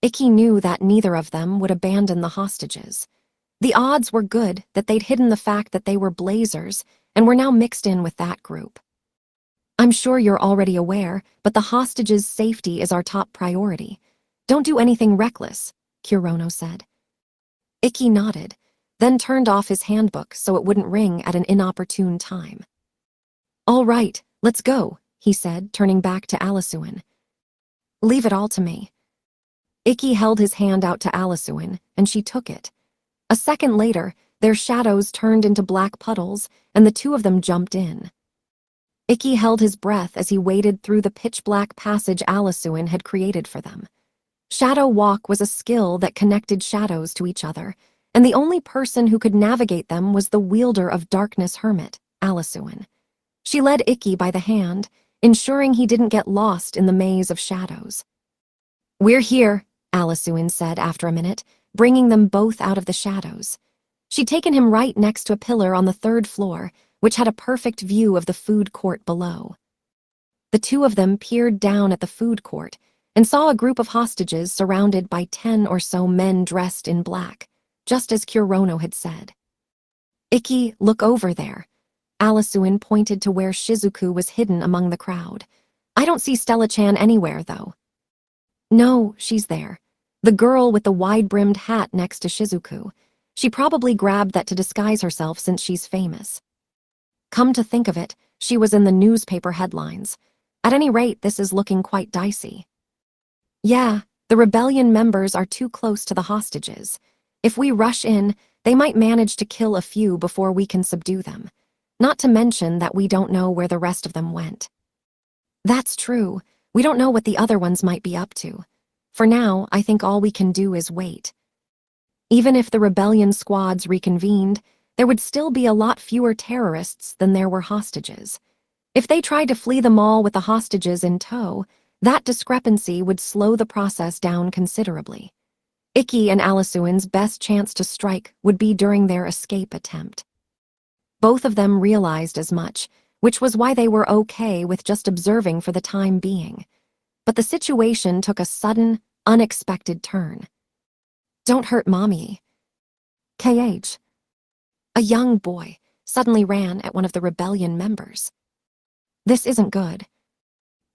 Ikki knew that neither of them would abandon the hostages. The odds were good that they'd hidden the fact that they were Blazers and were now mixed in with that group. "I'm sure you're already aware, but the hostages' safety is our top priority. Don't do anything reckless," Kurono said. Ikki nodded, then turned off his handbook so it wouldn't ring at an inopportune time. "All right, let's go," he said, turning back to Alisuin. "Leave it all to me." Ikki held his hand out to Alisuin, and she took it. A second later, their shadows turned into black puddles, and the two of them jumped in. Ikki held his breath as he waded through the pitch-black passage Alisuin had created for them. Shadow Walk was a skill that connected shadows to each other, and the only person who could navigate them was the wielder of Darkness Hermit, Alisuin. She led Ikki by the hand, ensuring he didn't get lost in the maze of shadows. "We're here," Alisuin said after a minute, bringing them both out of the shadows. She'd taken him right next to a pillar on the third floor, which had a perfect view of the food court below. The two of them peered down at the food court and saw a group of hostages surrounded by 10 or so men dressed in black, just as Kurono had said. "Ikki, look over there." Alisuin pointed to where Shizuku was hidden among the crowd. "I don't see Stella-chan anywhere, though." "No, she's there. The girl with the wide-brimmed hat next to Shizuku. She probably grabbed that to disguise herself since she's famous. Come to think of it, she was in the newspaper headlines. At any rate, this is looking quite dicey." "Yeah, the rebellion members are too close to the hostages. If we rush in, they might manage to kill a few before we can subdue them. Not to mention that we don't know where the rest of them went." "That's true. We don't know what the other ones might be up to. For now, I think all we can do is wait." Even if the rebellion squads reconvened, there would still be a lot fewer terrorists than there were hostages. If they tried to flee the mall with the hostages in tow, that discrepancy would slow the process down considerably. Ikki and Alisuan's best chance to strike would be during their escape attempt. Both of them realized as much, which was why they were okay with just observing for the time being. But the situation took a sudden, unexpected turn. "Don't hurt Mommy." KH. A young boy suddenly ran at one of the rebellion members. This isn't good.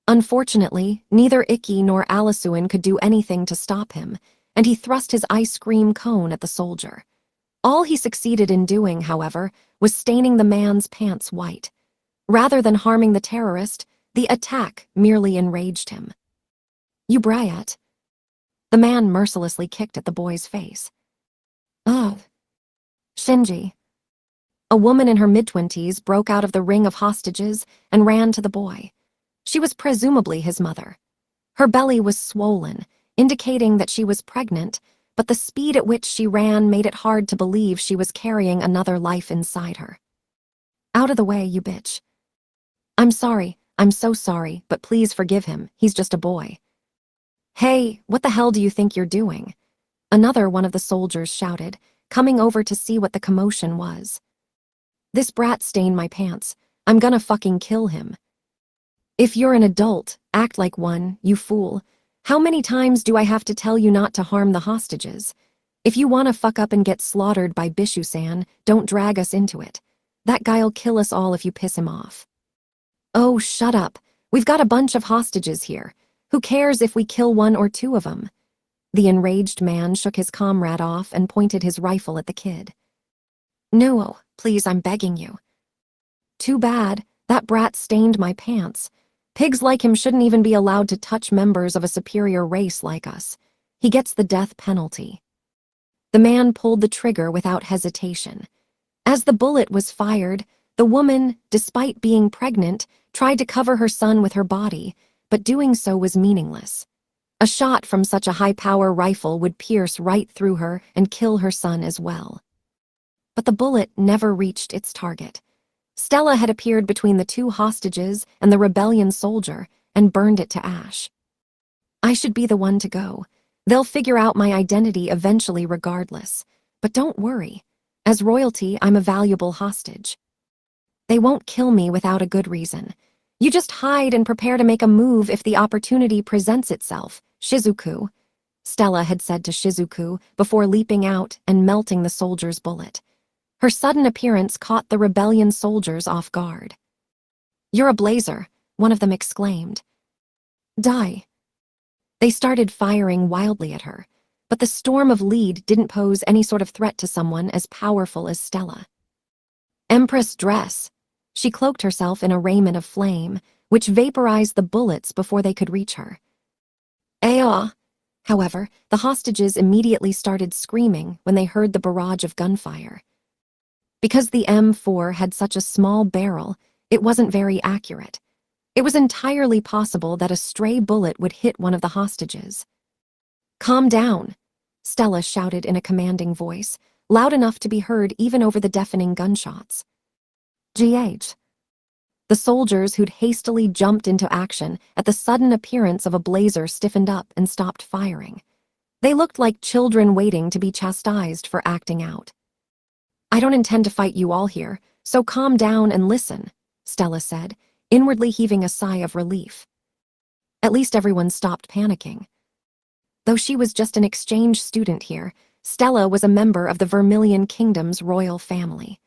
Unfortunately, neither Ikki nor Alisuan could do anything to stop him, and he thrust his ice cream cone at the soldier. All he succeeded in doing, however, was staining the man's pants white. Rather than harming the terrorist, the attack merely enraged him. "You brat." The man mercilessly kicked at the boy's face. "Ugh." Shinji. A woman in her mid-20s broke out of the ring of hostages and ran to the boy. She was presumably his mother. Her belly was swollen, indicating that she was pregnant, but the speed at which she ran made it hard to believe she was carrying another life inside her. "Out of the way, you bitch." "I'm sorry, I'm so sorry, but please forgive him, he's just a boy." "Hey, what the hell do you think you're doing?" Another one of the soldiers shouted, coming over to see what the commotion was. "This brat stained my pants. I'm gonna fucking kill him." "If you're an adult, act like one, you fool. How many times do I have to tell you not to harm the hostages? If you wanna fuck up and get slaughtered by Bishu-san, don't drag us into it. That guy'll kill us all if you piss him off." "Oh, shut up. We've got a bunch of hostages here. Who cares if we kill one or two of them?" The enraged man shook his comrade off and pointed his rifle at the kid. "No, please, I'm begging you." "Too bad. That brat stained my pants. Pigs like him shouldn't even be allowed to touch members of a superior race like us. He gets the death penalty." The man pulled the trigger without hesitation. As the bullet was fired, the woman, despite being pregnant, tried to cover her son with her body, but doing so was meaningless. A shot from such a high-power rifle would pierce right through her and kill her son as well. But the bullet never reached its target. Stella had appeared between the two hostages and the rebellion soldier and burned it to ash. "I should be the one to go. They'll figure out my identity eventually regardless. But don't worry. As royalty, I'm a valuable hostage. They won't kill me without a good reason. You just hide and prepare to make a move if the opportunity presents itself, Shizuku," Stella had said to Shizuku before leaping out and melting the soldier's bullet. Her sudden appearance caught the rebellion soldiers off guard. "You're a blazer," one of them exclaimed. "Die." They started firing wildly at her, but the storm of lead didn't pose any sort of threat to someone as powerful as Stella. "Empress dress." She cloaked herself in a raiment of flame, which vaporized the bullets before they could reach her. "Aah!" However, the hostages immediately started screaming when they heard the barrage of gunfire. Because the M4 had such a small barrel, it wasn't very accurate. It was entirely possible that a stray bullet would hit one of the hostages. "Calm down," Stella shouted in a commanding voice, loud enough to be heard even over the deafening gunshots. "GH." The soldiers who'd hastily jumped into action at the sudden appearance of a blazer stiffened up and stopped firing. They looked like children waiting to be chastised for acting out. "I don't intend to fight you all here, so calm down and listen," Stella said, inwardly heaving a sigh of relief. At least everyone stopped panicking. Though she was just an exchange student here, Stella was a member of the Vermilion Kingdom's royal family.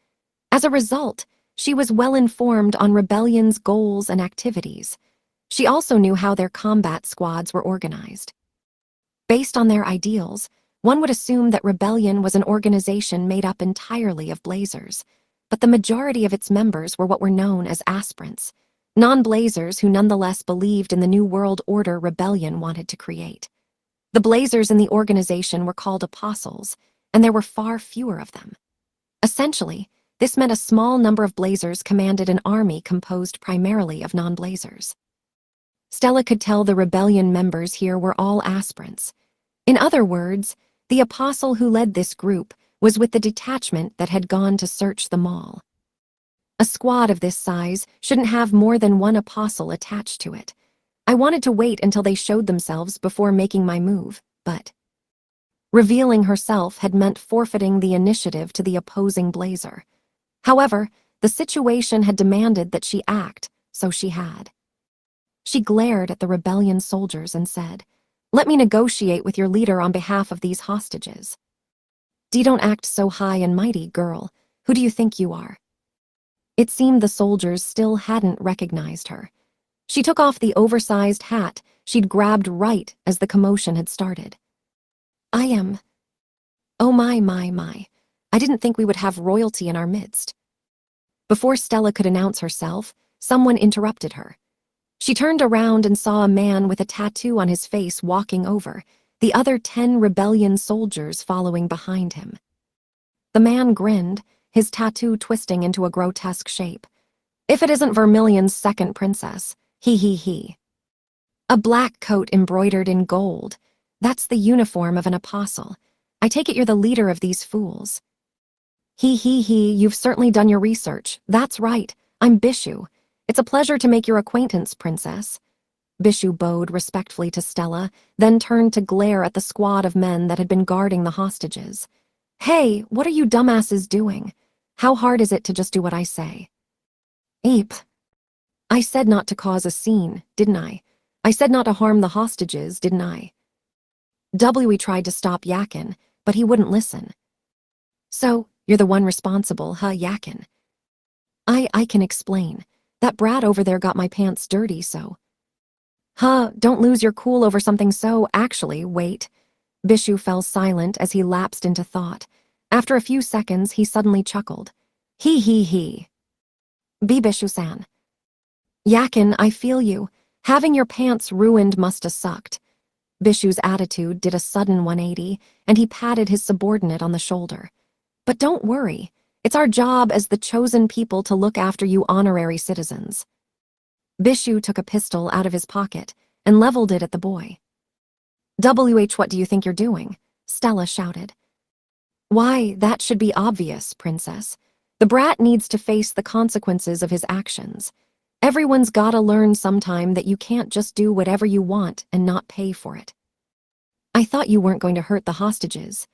As a result, she was well informed on Rebellion's goals and activities. She also knew how their combat squads were organized. Based on their ideals, one would assume that Rebellion was an organization made up entirely of blazers, but the majority of its members were what were known as aspirants, non-blazers who nonetheless believed in the New World Order Rebellion wanted to create. The blazers in the organization were called apostles, and there were far fewer of them. Essentially, this meant a small number of blazers commanded an army composed primarily of non-blazers. Stella could tell the Rebellion members here were all aspirants. In other words, the apostle who led this group was with the detachment that had gone to search the mall. A squad of this size shouldn't have more than one apostle attached to it. I wanted to wait until they showed themselves before making my move, but... Revealing herself had meant forfeiting the initiative to the opposing blazer. However, the situation had demanded that she act, so she had. She glared at the rebellion soldiers and said, "Let me negotiate with your leader on behalf of these hostages." "Don't act so high and mighty, girl. Who do you think you are?" It seemed the soldiers still hadn't recognized her. She took off the oversized hat she'd grabbed right as the commotion had started. "I am... Oh my. I didn't think we would have royalty in our midst." Before Stella could announce herself, someone interrupted her. She turned around and saw a man with a tattoo on his face walking over, the other 10 rebellion soldiers following behind him. The man grinned, his tattoo twisting into a grotesque shape. "If it isn't Vermilion's second princess, he. A black coat embroidered in gold. That's the uniform of an apostle. I take it you're the leader of these fools." He, you've certainly done your research. That's right, I'm Bishu. It's a pleasure to make your acquaintance, princess." Bishu bowed respectfully to Stella, then turned to glare at the squad of men that had been guarding the hostages. "Hey, what are you dumbasses doing? How hard is it to just do what I say?" "Ape. I said not to cause a scene, didn't I? I said not to harm the hostages, didn't I?" We tried to stop Yakin, but he wouldn't listen. "So, you're the one responsible, huh, Yakin?" I can explain. That brat over there got my pants dirty, so..." "Huh, don't lose your cool over something so... Actually, wait." Bishu fell silent as he lapsed into thought. After a few seconds, he suddenly chuckled. He. "Be Bishu-san." "Yakin, I feel you. Having your pants ruined musta sucked." Bishu's attitude did a sudden 180, and he patted his subordinate on the shoulder. "But don't worry. It's our job as the chosen people to look after you honorary citizens." Bishu took a pistol out of his pocket and leveled it at the boy. What do you think you're doing?" Stella shouted. "Why, that should be obvious, princess. The brat needs to face the consequences of his actions. Everyone's gotta learn sometime that you can't just do whatever you want and not pay for it." "I thought you weren't going to hurt the hostages."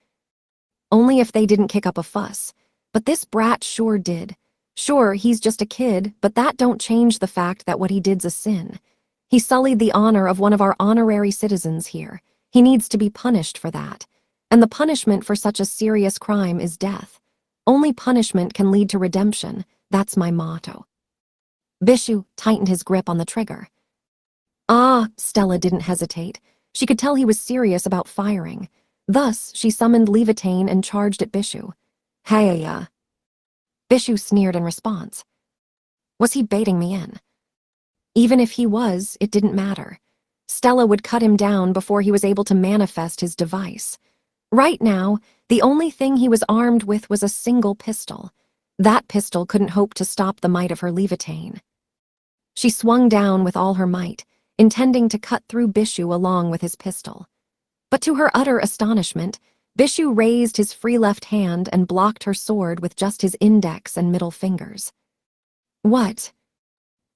"Only if they didn't kick up a fuss. But this brat sure did. Sure, he's just a kid, but that don't change the fact that what he did's a sin. He sullied the honor of one of our honorary citizens here. He needs to be punished for that. And the punishment for such a serious crime is death. Only punishment can lead to redemption. That's my motto." Bishu tightened his grip on the trigger. Stella didn't hesitate. She could tell he was serious about firing. Thus, she summoned Levitane and charged at Bishu. "Hey, Bishu sneered in response. Was he baiting me in? Even if he was, it didn't matter. Stella would cut him down before he was able to manifest his device. Right now, the only thing he was armed with was a single pistol. That pistol couldn't hope to stop the might of her Levitane. She swung down with all her might, intending to cut through Bishu along with his pistol. But to her utter astonishment, Bishu raised his free left hand and blocked her sword with just his index and middle fingers. "What?"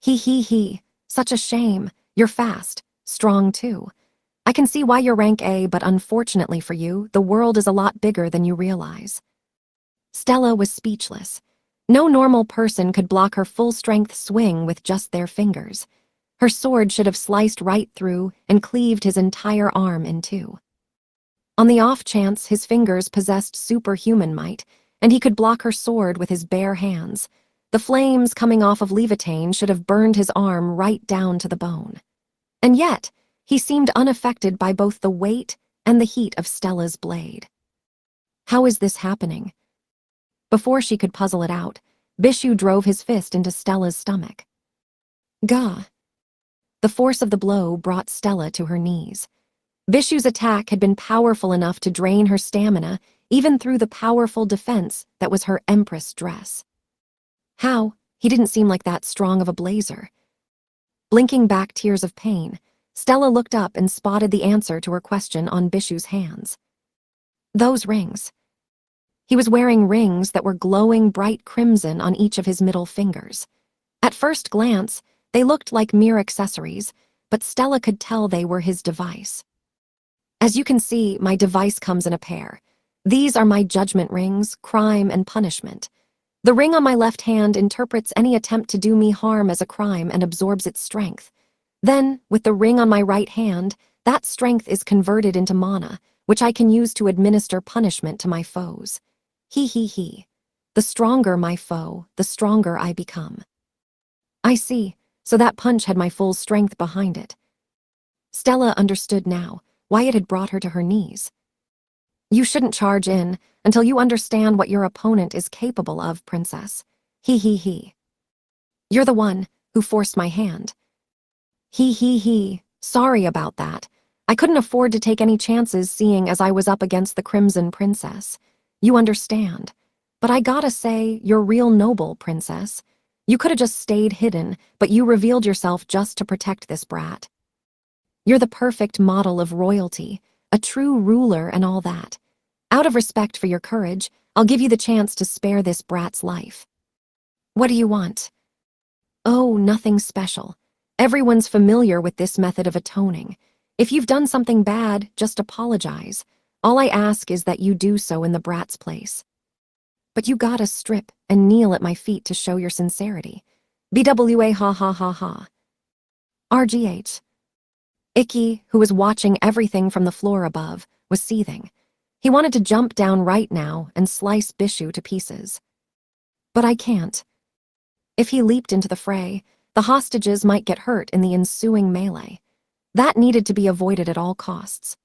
He. Such a shame. You're fast. Strong, too. I can see why you're rank A, but unfortunately for you, the world is a lot bigger than you realize." Stella was speechless. No normal person could block her full-strength swing with just their fingers. Her sword should have sliced right through and cleaved his entire arm in two. On the off chance his fingers possessed superhuman might, and he could block her sword with his bare hands, the flames coming off of Levitane should have burned his arm right down to the bone. And yet, he seemed unaffected by both the weight and the heat of Stella's blade. How is this happening? Before she could puzzle it out, Bishu drove his fist into Stella's stomach. Gah! The force of the blow brought Stella to her knees. Bishu's attack had been powerful enough to drain her stamina, even through the powerful defense that was her empress dress. How? He didn't seem like that strong of a blazer. Blinking back tears of pain, Stella looked up and spotted the answer to her question on Bishu's hands. Those rings. He was wearing rings that were glowing bright crimson on each of his middle fingers. At first glance, they looked like mere accessories, but Stella could tell they were his device. As you can see, my device comes in a pair. These are my judgment rings, crime and punishment. The ring on my left hand interprets any attempt to do me harm as a crime and absorbs its strength. Then, with the ring on my right hand, that strength is converted into mana, which I can use to administer punishment to my foes. He. The stronger my foe, the stronger I become. I see, so that punch had my full strength behind it. Stella understood now why it had brought her to her knees. You shouldn't charge in until you understand what your opponent is capable of, Princess. He. You're the one who forced my hand. He. Sorry about that. I couldn't afford to take any chances seeing as I was up against the Crimson Princess. You understand. But I gotta say, you're real noble, Princess. You could have just stayed hidden, but you revealed yourself just to protect this brat. You're the perfect model of royalty, a true ruler and all that. Out of respect for your courage, I'll give you the chance to spare this brat's life. What do you want? Oh, nothing special. Everyone's familiar with this method of atoning. If you've done something bad, just apologize. All I ask is that you do so in the brat's place. But you gotta strip and kneel at my feet to show your sincerity. BWA ha. RGH. Icky, who was watching everything from the floor above, was seething. He wanted to jump down right now and slice Bishu to pieces. But I can't. If he leaped into the fray, the hostages might get hurt in the ensuing melee. That needed to be avoided at all costs.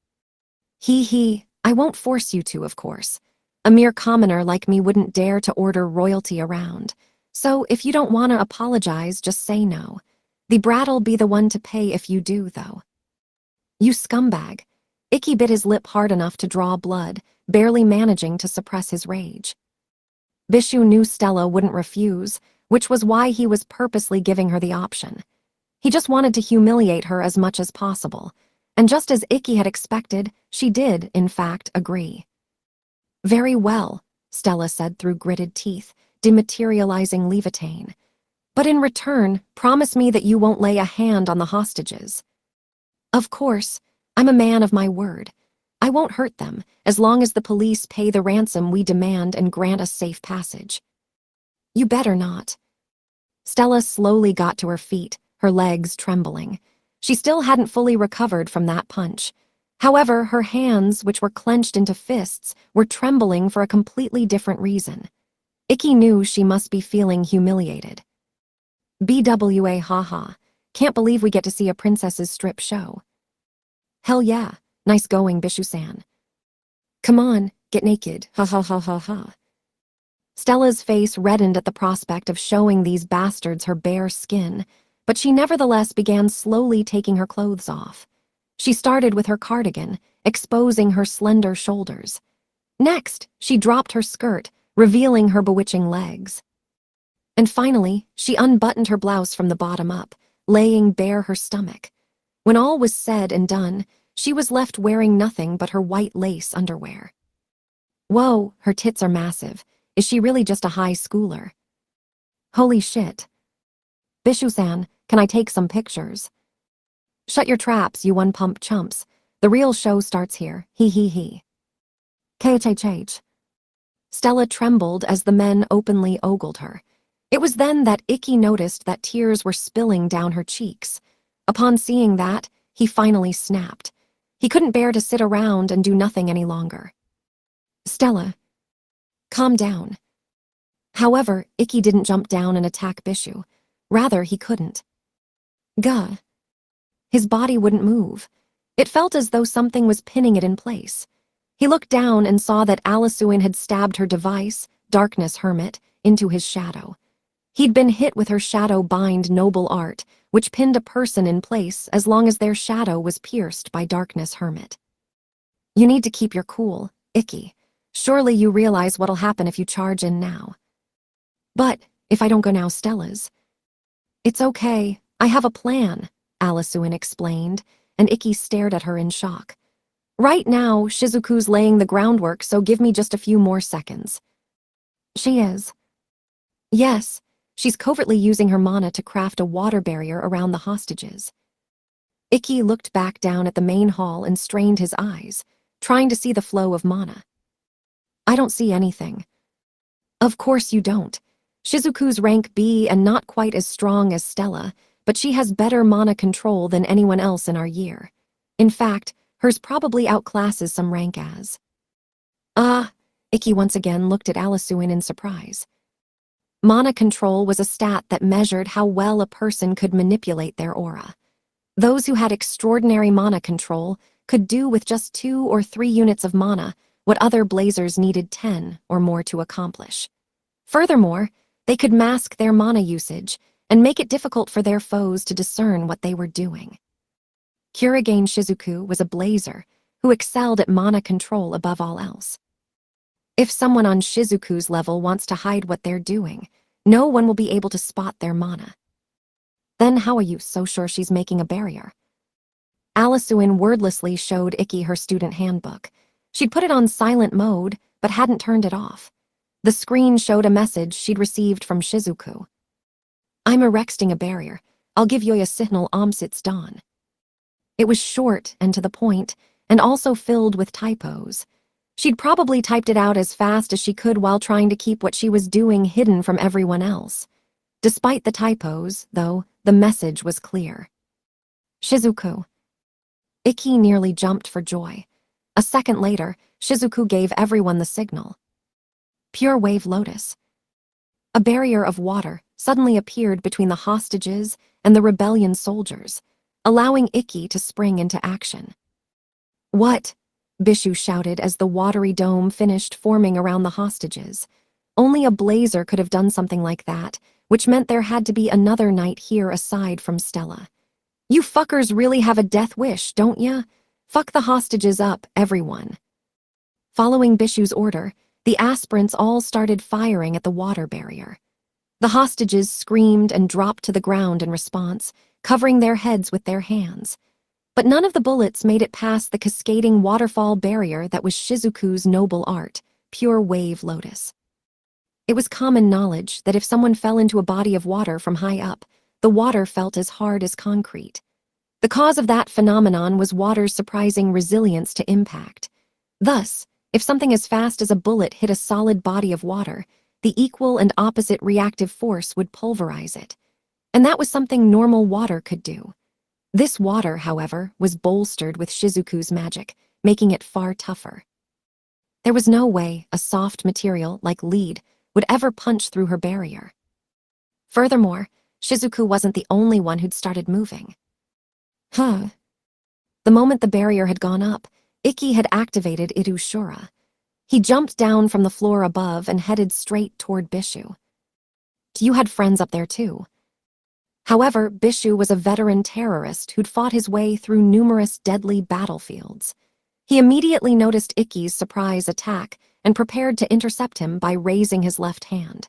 I won't force you to, of course. A mere commoner like me wouldn't dare to order royalty around. So if you don't want to apologize, just say no. The brat'll be the one to pay if you do, though. You scumbag. Icky bit his lip hard enough to draw blood, barely managing to suppress his rage. Bishu knew Stella wouldn't refuse, which was why he was purposely giving her the option. He just wanted to humiliate her as much as possible, and just as Icky had expected, she did, in fact, agree. Very well, Stella said through gritted teeth, dematerializing Levitane. But in return, promise me that you won't lay a hand on the hostages. Of course, I'm a man of my word. I won't hurt them, as long as the police pay the ransom we demand and grant us safe passage. You better not. Stella slowly got to her feet, her legs trembling. She still hadn't fully recovered from that punch. However, her hands, which were clenched into fists, were trembling for a completely different reason. Icky knew she must be feeling humiliated. BWA haha. Can't believe we get to see a princess's strip show. Hell yeah. Nice going, Bishu-san. Come on, get naked. Ha. Stella's face reddened at the prospect of showing these bastards her bare skin, but she nevertheless began slowly taking her clothes off. She started with her cardigan, exposing her slender shoulders. Next, she dropped her skirt, revealing her bewitching legs. And finally, she unbuttoned her blouse from the bottom up, laying bare her stomach. When all was said and done, she was left wearing nothing but her white lace underwear. Whoa, her tits are massive. Is she really just a high schooler? Holy shit. Bishu-san, can I take some pictures? Shut your traps, you one-pump chumps. The real show starts here. He. KHHH. Stella trembled as the men openly ogled her. It was then that Icky noticed that tears were spilling down her cheeks. Upon seeing that, he finally snapped. He couldn't bear to sit around and do nothing any longer. Stella, calm down. However, Icky didn't jump down and attack Bishu. Rather, he couldn't. Gah. His body wouldn't move. It felt as though something was pinning it in place. He looked down and saw that Alisuin had stabbed her device, Darkness Hermit, into his shadow. He'd been hit with her shadow bind noble art, which pinned a person in place as long as their shadow was pierced by Darkness Hermit. You need to keep your cool, Icky. Surely you realize what'll happen if you charge in now. But if I don't go now, Stella's. It's okay, I have a plan, Alisuin explained, and Icky stared at her in shock. Right now, Shizuku's laying the groundwork, so give me just a few more seconds. She is. Yes, she's covertly using her mana to craft a water barrier around the hostages. Ikki looked back down at the main hall and strained his eyes, trying to see the flow of mana. I don't see anything. Of course you don't. Shizuku's rank B and not quite as strong as Stella, but she has better mana control than anyone else in our year. In fact, hers probably outclasses some rank as. Ikki once again looked at Alisuin in surprise. Mana control was a stat that measured how well a person could manipulate their aura. Those who had extraordinary mana control could do with just 2 or 3 units of mana what other blazers needed 10 or more to accomplish. Furthermore, they could mask their mana usage and make it difficult for their foes to discern what they were doing. Kurigane Shizuku was a blazer who excelled at mana control above all else. If someone on Shizuku's level wants to hide what they're doing, no one will be able to spot their mana. Then how are you so sure she's making a barrier? Alisuin wordlessly showed Ikki her student handbook. She'd put it on silent mode, but hadn't turned it off. The screen showed a message she'd received from Shizuku. I'm erecting a barrier. I'll give you a signal it's dawn. It was short and to the point, and also filled with typos. She'd probably typed it out as fast as she could while trying to keep what she was doing hidden from everyone else. Despite the typos, though, the message was clear. Shizuku. Ikki nearly jumped for joy. A second later, Shizuku gave everyone the signal. Pure Wave Lotus. A barrier of water suddenly appeared between the hostages and the rebellion soldiers, allowing Ikki to spring into action. What? Bishu shouted as the watery dome finished forming around the hostages. Only a blazer could have done something like that, which meant there had to be another knight here aside from Stella. You fuckers really have a death wish, don't ya? Fuck the hostages up, everyone. Following Bishu's order, the aspirants all started firing at the water barrier. The hostages screamed and dropped to the ground in response, covering their heads with their hands. But none of the bullets made it past the cascading waterfall barrier that was Shizuku's noble art, Pure Wave Lotus. It was common knowledge that if someone fell into a body of water from high up, the water felt as hard as concrete. The cause of that phenomenon was water's surprising resilience to impact. Thus, if something as fast as a bullet hit a solid body of water, the equal and opposite reactive force would pulverize it. And that was something normal water could do. This water, however, was bolstered with Shizuku's magic, making it far tougher. There was no way a soft material like lead would ever punch through her barrier. Furthermore, Shizuku wasn't the only one who'd started moving. The moment the barrier had gone up, Ikki had activated Irushura. He jumped down from the floor above and headed straight toward Bishu. You had friends up there too. However, Bishu was a veteran terrorist who'd fought his way through numerous deadly battlefields. He immediately noticed Ikki's surprise attack and prepared to intercept him by raising his left hand.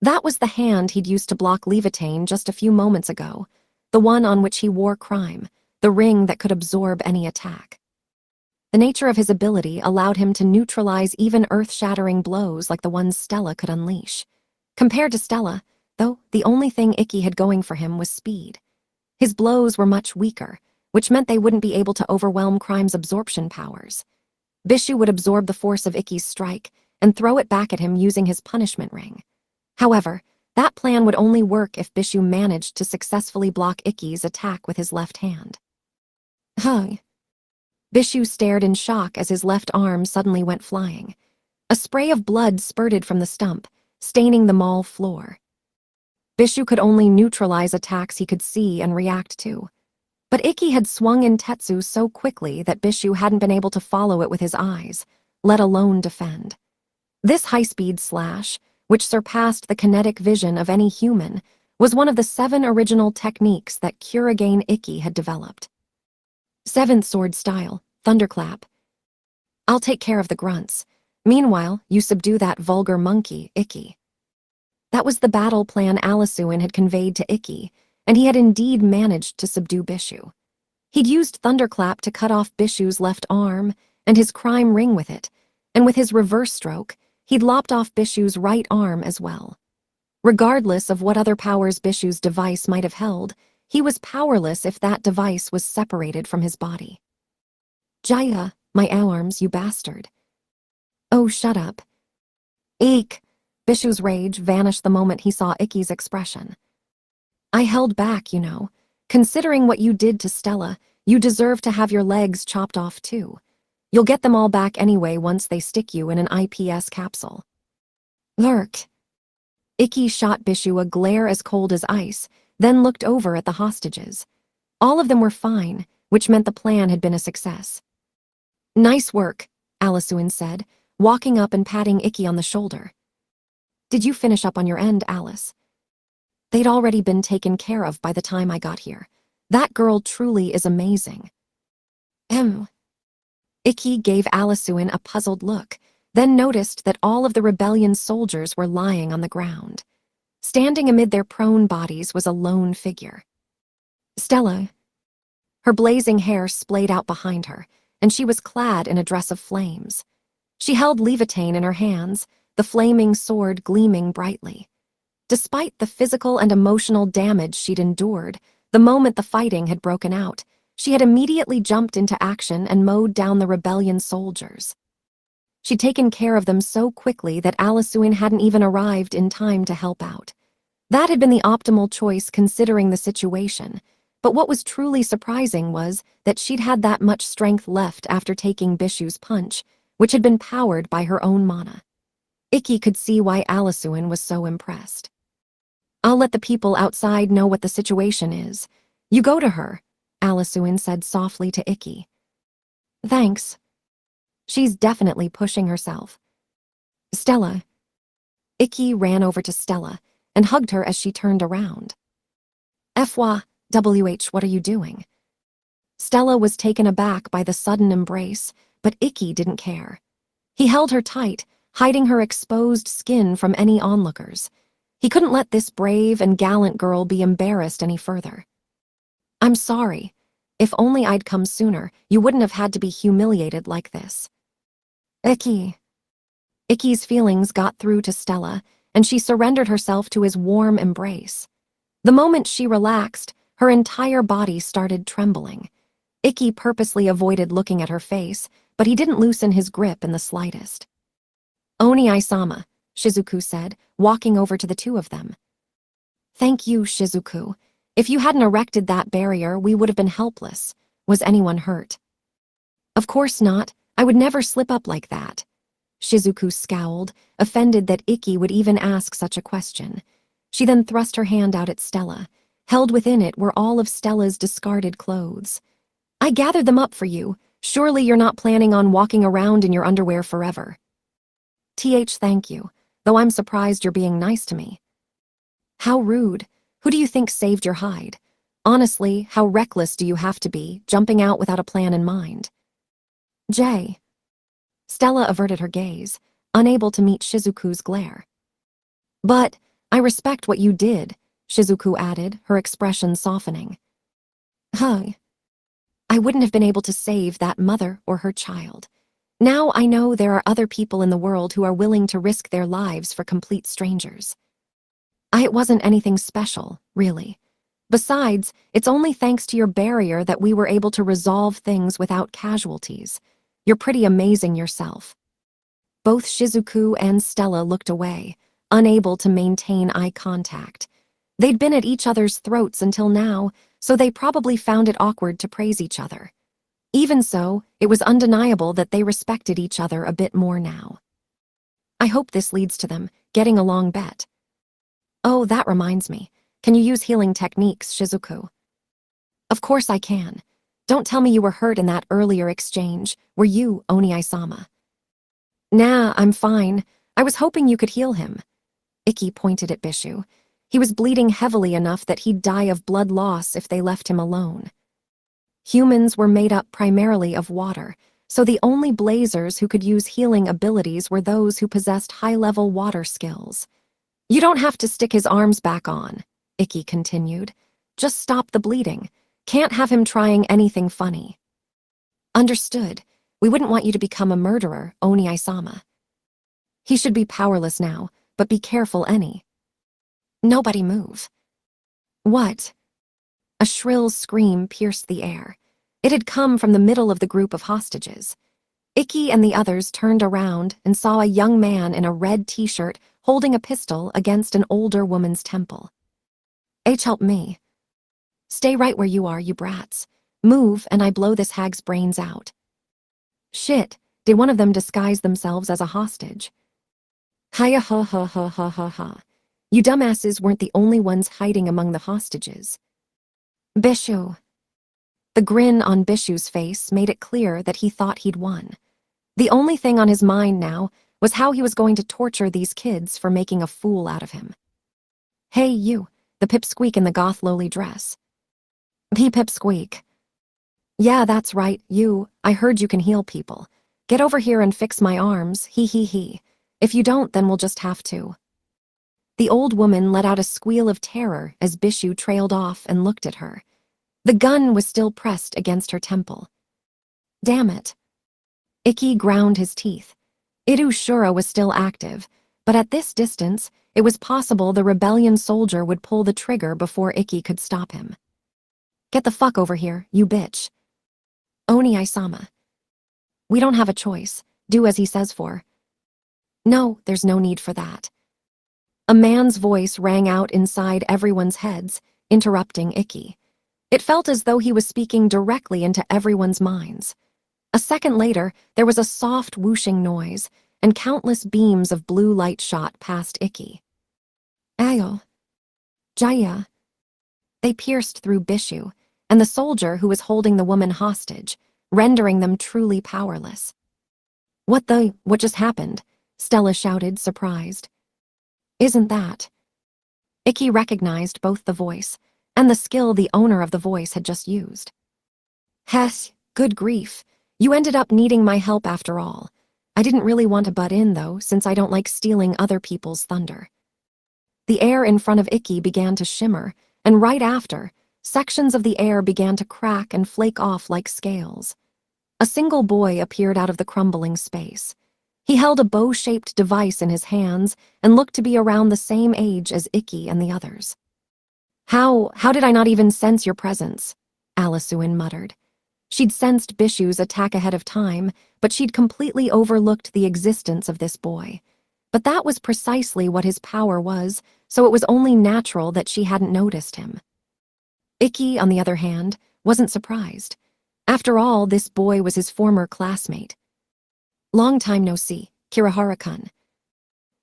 That was the hand he'd used to block Levitain just a few moments ago, the one on which he wore crime, the ring that could absorb any attack. The nature of his ability allowed him to neutralize even earth-shattering blows like the ones Stella could unleash. Compared to Stella, though, the only thing Ikki had going for him was speed. His blows were much weaker, which meant they wouldn't be able to overwhelm Crime's absorption powers. Bishu would absorb the force of Ikki's strike and throw it back at him using his punishment ring. However, that plan would only work if Bishu managed to successfully block Ikki's attack with his left hand. Bishu stared in shock as his left arm suddenly went flying. A spray of blood spurted from the stump, staining the mall floor. Bishu could only neutralize attacks he could see and react to. But Ikki had swung in Tetsu so quickly that Bishu hadn't been able to follow it with his eyes, let alone defend. This high-speed slash, which surpassed the kinetic vision of any human, was one of the 7 original techniques that Kurigane Ikki had developed. 7th sword style, thunderclap. I'll take care of the grunts. Meanwhile, you subdue that vulgar monkey, Ikki. That was the battle plan Alisuin had conveyed to Ikki, and he had indeed managed to subdue Bishu. He'd used thunderclap to cut off Bishu's left arm and his crime ring with it, and with his reverse stroke, he'd lopped off Bishu's right arm as well. Regardless of what other powers Bishu's device might have held, He was powerless if that device was separated from his body. Jaya, my arms, you bastard. Oh, shut up. Eek! Bishu's rage vanished the moment he saw Ikki's expression. I held back, you know. Considering what you did to Stella, you deserve to have your legs chopped off too. You'll get them all back anyway once they stick you in an IPS capsule. Lurk. Ikki shot Bishu a glare as cold as ice, then looked over at the hostages. All of them were fine, which meant the plan had been a success. Nice work, Alisuin said, walking up and patting Ikki on the shoulder. Did you finish up on your end, Alice? They'd already been taken care of by the time I got here. That girl truly is amazing. Ikki gave Alisuin a puzzled look, then noticed that all of the rebellion's soldiers were lying on the ground. Standing amid their prone bodies was a lone figure. Stella. Her blazing hair splayed out behind her, and she was clad in a dress of flames. She held Levitane in her hands, the flaming sword gleaming brightly. Despite the physical and emotional damage she'd endured, the moment the fighting had broken out, she had immediately jumped into action and mowed down the rebellion soldiers. She'd taken care of them so quickly that Alisuin hadn't even arrived in time to help out. That had been the optimal choice considering the situation, but what was truly surprising was that she'd had that much strength left after taking Bishu's punch, which had been powered by her own mana. Ikki could see why Alisuin was so impressed. I'll let the people outside know what the situation is. You go to her, Alisuin said softly to Ikki. Thanks. She's definitely pushing herself. Stella. Ikki ran over to Stella and hugged her as she turned around. FYWH, what are you doing? Stella was taken aback by the sudden embrace, but Ikki didn't care. He held her tight, hiding her exposed skin from any onlookers. He couldn't let this brave and gallant girl be embarrassed any further. I'm sorry. If only I'd come sooner, you wouldn't have had to be humiliated like this. Ikki. Ikki's feelings got through to Stella, and she surrendered herself to his warm embrace. The moment she relaxed, her entire body started trembling. Ikki purposely avoided looking at her face, but he didn't loosen his grip in the slightest. Oni-sama, Shizuku said, walking over to the two of them. Thank you, Shizuku. If you hadn't erected that barrier, we would have been helpless. Was anyone hurt? Of course not. I would never slip up like that. Shizuku scowled, offended that Ikki would even ask such a question. She then thrust her hand out at Stella. Held within it were all of Stella's discarded clothes. I gathered them up for you. Surely you're not planning on walking around in your underwear forever. Thank you, though I'm surprised you're being nice to me. How rude. Who do you think saved your hide? Honestly, how reckless do you have to be, jumping out without a plan in mind? Jay. Stella averted her gaze, unable to meet Shizuku's glare. But, I respect what you did, Shizuku added, her expression softening. I wouldn't have been able to save that mother or her child. Now I know there are other people in the world who are willing to risk their lives for complete strangers. It wasn't anything special, really. Besides, it's only thanks to your barrier that we were able to resolve things without casualties. You're pretty amazing yourself. Both Shizuku and Stella looked away, unable to maintain eye contact. They'd been at each other's throats until now, so they probably found it awkward to praise each other. Even so, it was undeniable that they respected each other a bit more now. I hope this leads to them getting along bet. Oh, that reminds me. Can you use healing techniques, Shizuku? Of course I can. Don't tell me you were hurt in that earlier exchange, were you, Oni-sama? Nah, I'm fine. I was hoping you could heal him. Ikki pointed at Bishu. He was bleeding heavily enough that he'd die of blood loss if they left him alone. Humans were made up primarily of water, so the only blazers who could use healing abilities were those who possessed high-level water skills. You don't have to stick his arms back on, Ikki continued. Just stop the bleeding. Can't have him trying anything funny. Understood. We wouldn't want you to become a murderer, Oni-sama. He should be powerless now, but be careful, Nobody move. What? A shrill scream pierced the air. It had come from the middle of the group of hostages. Ikki and the others turned around and saw a young man in a red t-shirt holding a pistol against an older woman's temple. Help me. Stay right where you are, you brats. Move, and I blow this hag's brains out. Shit, did one of them disguise themselves as a hostage? Hiya ha ha ha ha ha ha. You dumbasses weren't the only ones hiding among the hostages. Bishu. The grin on Bishu's face made it clear that he thought he'd won. The only thing on his mind now was how he was going to torture these kids for making a fool out of him. Hey you, the pipsqueak in the goth lowly dress. The pipsqueak. Yeah, that's right, you. I heard you can heal people. Get over here and fix my arms, he he he. If you don't, then we'll just have to. The old woman let out a squeal of terror as Bishu trailed off and looked at her. The gun was still pressed against her temple. Damn it. Ikki ground his teeth. Shura was still active, but at this distance, it was possible the rebellion soldier would pull the trigger before Ikki could stop him. Get the fuck over here, you bitch. Oni-sama. We don't have a choice. Do as he says for. No, there's no need for that. A man's voice rang out inside everyone's heads, interrupting Ikki. It felt as though he was speaking directly into everyone's minds. A second later, there was a soft whooshing noise, and countless beams of blue light shot past Ikki. Ayo. Jaya. They pierced through Bishu, and the soldier who was holding the woman hostage, rendering them truly powerless. What just happened? Stella shouted, surprised. Isn't that? Ikki recognized both the voice and the skill the owner of the voice had just used. Hess, good grief. You ended up needing my help after all. I didn't really want to butt in, though, since I don't like stealing other people's thunder. The air in front of Ikki began to shimmer, and right after, sections of the air began to crack and flake off like scales. A single boy appeared out of the crumbling space. He held a bow-shaped device in his hands and looked to be around the same age as Ikki and the others. How did I not even sense your presence? Alisuin muttered. She'd sensed Bishu's attack ahead of time, but she'd completely overlooked the existence of this boy. But that was precisely what his power was, so it was only natural that she hadn't noticed him. Ikki, on the other hand, wasn't surprised. After all, this boy was his former classmate. Long time no see, Kirihara-kun.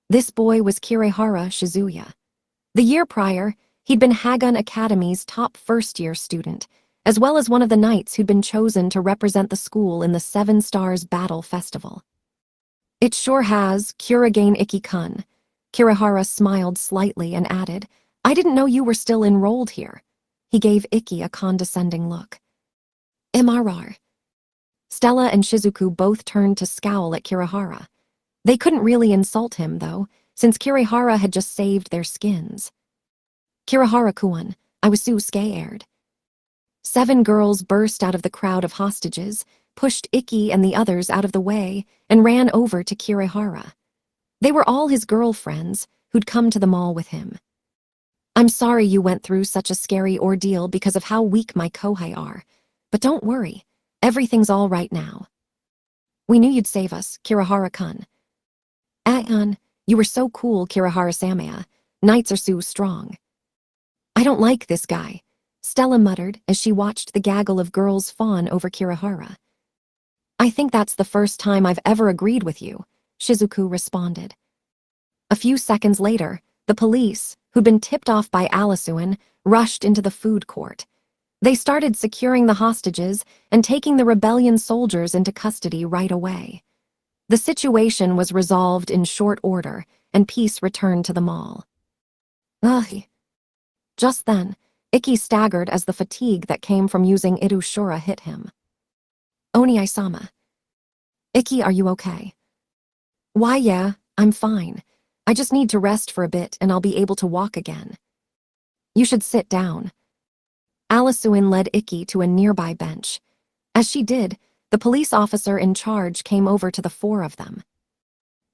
This boy was Kirihara Shizuya. The year prior, he'd been Hagun Academy's top first-year student, as well as one of the knights who'd been chosen to represent the school in the Seven Stars Battle Festival. It sure has, Kurigane Ikki-kun. Kirihara smiled slightly and added, I didn't know you were still enrolled here. He gave Ikki a condescending look. MRR. Stella and Shizuku both turned to scowl at Kirihara. They couldn't really insult him, though, since Kirihara had just saved their skins. Kirihara-kun, I was so scared. 7 girls burst out of the crowd of hostages, pushed Ikki and the others out of the way, and ran over to Kirihara. They were all his girlfriends who'd come to the mall with him. I'm sorry you went through such a scary ordeal because of how weak my kohai are, but don't worry, everything's all right now. We knew you'd save us, Kirihara-kun. You were so cool, Kirihara-sama. Knights are so strong. I don't like this guy, Stella muttered as she watched the gaggle of girls fawn over Kirihara. I think that's the first time I've ever agreed with you, Shizuku responded. A few seconds later, the police, who'd been tipped off by Alisuin, rushed into the food court. They started securing the hostages and taking the rebellion soldiers into custody right away. The situation was resolved in short order, and peace returned to the mall. Ugh. Just then, Ikki staggered as the fatigue that came from using Shura hit him. Oni-sama. Ikki, are you okay? Why, yeah, I'm fine. I just need to rest for a bit and I'll be able to walk again. You should sit down. Alisuin led Ikki to a nearby bench. As she did, the police officer in charge came over to the 4 of them.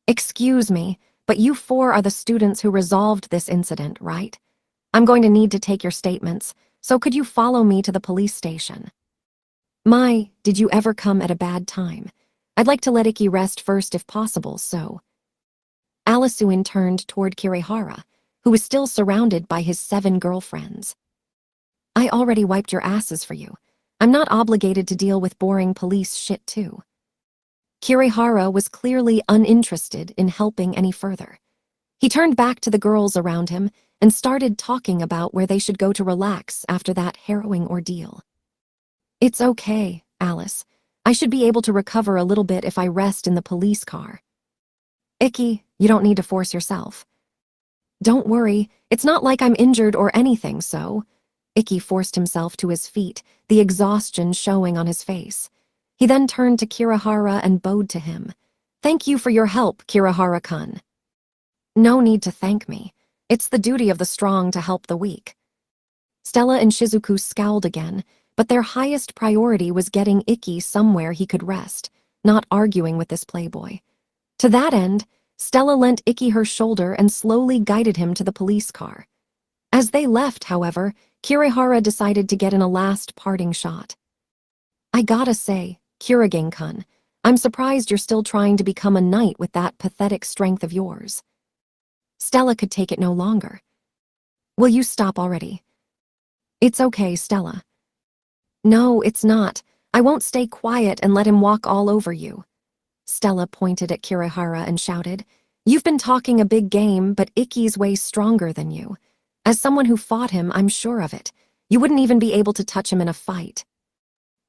Excuse me, but you 4 are the students who resolved this incident, right? I'm going to need to take your statements, so could you follow me to the police station? My, did you ever come at a bad time? I'd like to let Iki rest first if possible, so. Alisuin turned toward Kirihara, who was still surrounded by his 7 girlfriends. I already wiped your asses for you. I'm not obligated to deal with boring police shit too. Kirihara was clearly uninterested in helping any further. He turned back to the girls around him and started talking about where they should go to relax after that harrowing ordeal. It's okay, Alice. I should be able to recover a little bit if I rest in the police car. Iki, you don't need to force yourself. Don't worry, it's not like I'm injured or anything, so. Iki forced himself to his feet, the exhaustion showing on his face. He then turned to Kirihara and bowed to him. Thank you for your help, Kirihara-kun. No need to thank me. It's the duty of the strong to help the weak. Stella and Shizuku scowled again, but their highest priority was getting Iki somewhere he could rest, not arguing with this playboy. To that end, Stella lent Iki her shoulder and slowly guided him to the police car. As they left, however, Kirihara decided to get in a last parting shot. I gotta say, Kurigane-kun, I'm surprised you're still trying to become a knight with that pathetic strength of yours. Stella could take it no longer. Will you stop already? It's okay, Stella. No, it's not. I won't stay quiet and let him walk all over you. Stella pointed at Kirihara and shouted, You've been talking a big game, but Iki's way stronger than you. As someone who fought him, I'm sure of it. You wouldn't even be able to touch him in a fight.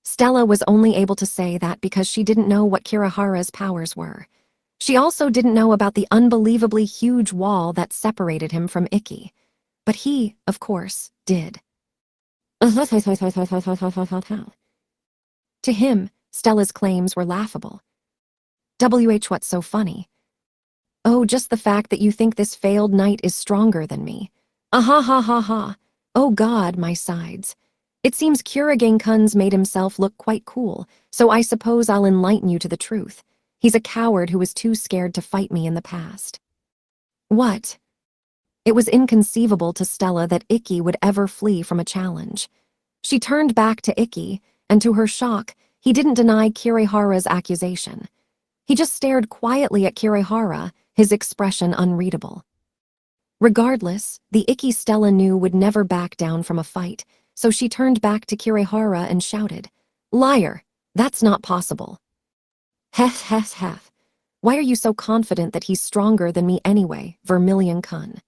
Stella was only able to say that because she didn't know what Kirihara's powers were. She also didn't know about the unbelievably huge wall that separated him from Iki. But he, of course, did. To him, Stella's claims were laughable. What's so funny? Oh, just the fact that you think this failed knight is stronger than me. Ha ha ha ha. Oh God, my sides. It seems Kurigane-kun's made himself look quite cool, so I suppose I'll enlighten you to the truth. He's a coward who was too scared to fight me in the past. What? It was inconceivable to Stella that Iki would ever flee from a challenge. She turned back to Iki, and to her shock, he didn't deny Kirihara's accusation. He just stared quietly at Kirihara, his expression unreadable. Regardless, the Iki Stella knew would never back down from a fight, so she turned back to Kirihara and shouted, Liar! That's not possible. Hef hef hef. Why are you so confident that he's stronger than me anyway, Vermilion-kun?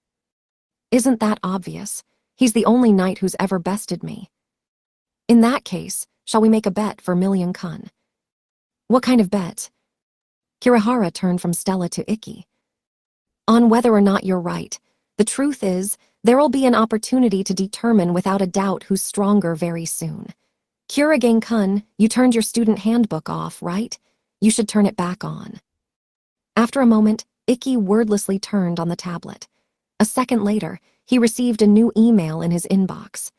Isn't that obvious? He's the only knight who's ever bested me. In that case, shall we make a bet, Vermilion-kun? What kind of bet? Kirihara turned from Stella to Iki. On whether or not you're right. The truth is, there'll be an opportunity to determine without a doubt who's stronger very soon. Kurigane-kun, you turned your student handbook off, right? You should turn it back on. After a moment, Iki wordlessly turned on the tablet. A second later, he received a new email in his inbox.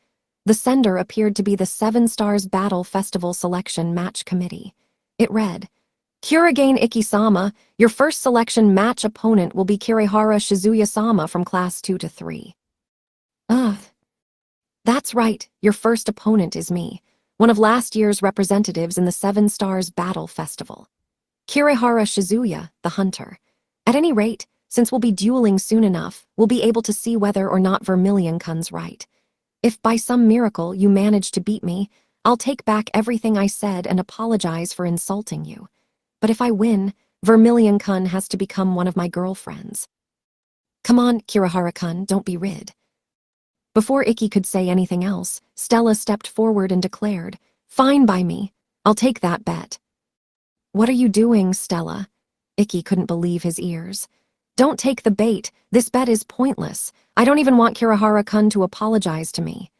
The sender appeared to be the 7 Stars Battle Festival Selection Match Committee. It read, Kurigane Iki-sama, your first selection match opponent will be Kirihara Shizuya-sama from Class 2 to 3. That's right, your first opponent is me, one of last year's representatives in the 7 Stars Battle Festival. Kirihara Shizuya, the hunter. At any rate, since we'll be dueling soon enough, we'll be able to see whether or not Vermilion-kun's right. If by some miracle you manage to beat me, I'll take back everything I said and apologize for insulting you. But if I win, Vermilion-kun has to become one of my girlfriends. Come on, Kirihara-kun, don't be rid. Before Iki could say anything else, Stella stepped forward and declared, Fine by me. I'll take that bet. What are you doing, Stella? Iki couldn't believe his ears. Don't take the bait. This bet is pointless. I don't even want Kirihara-kun to apologize to me.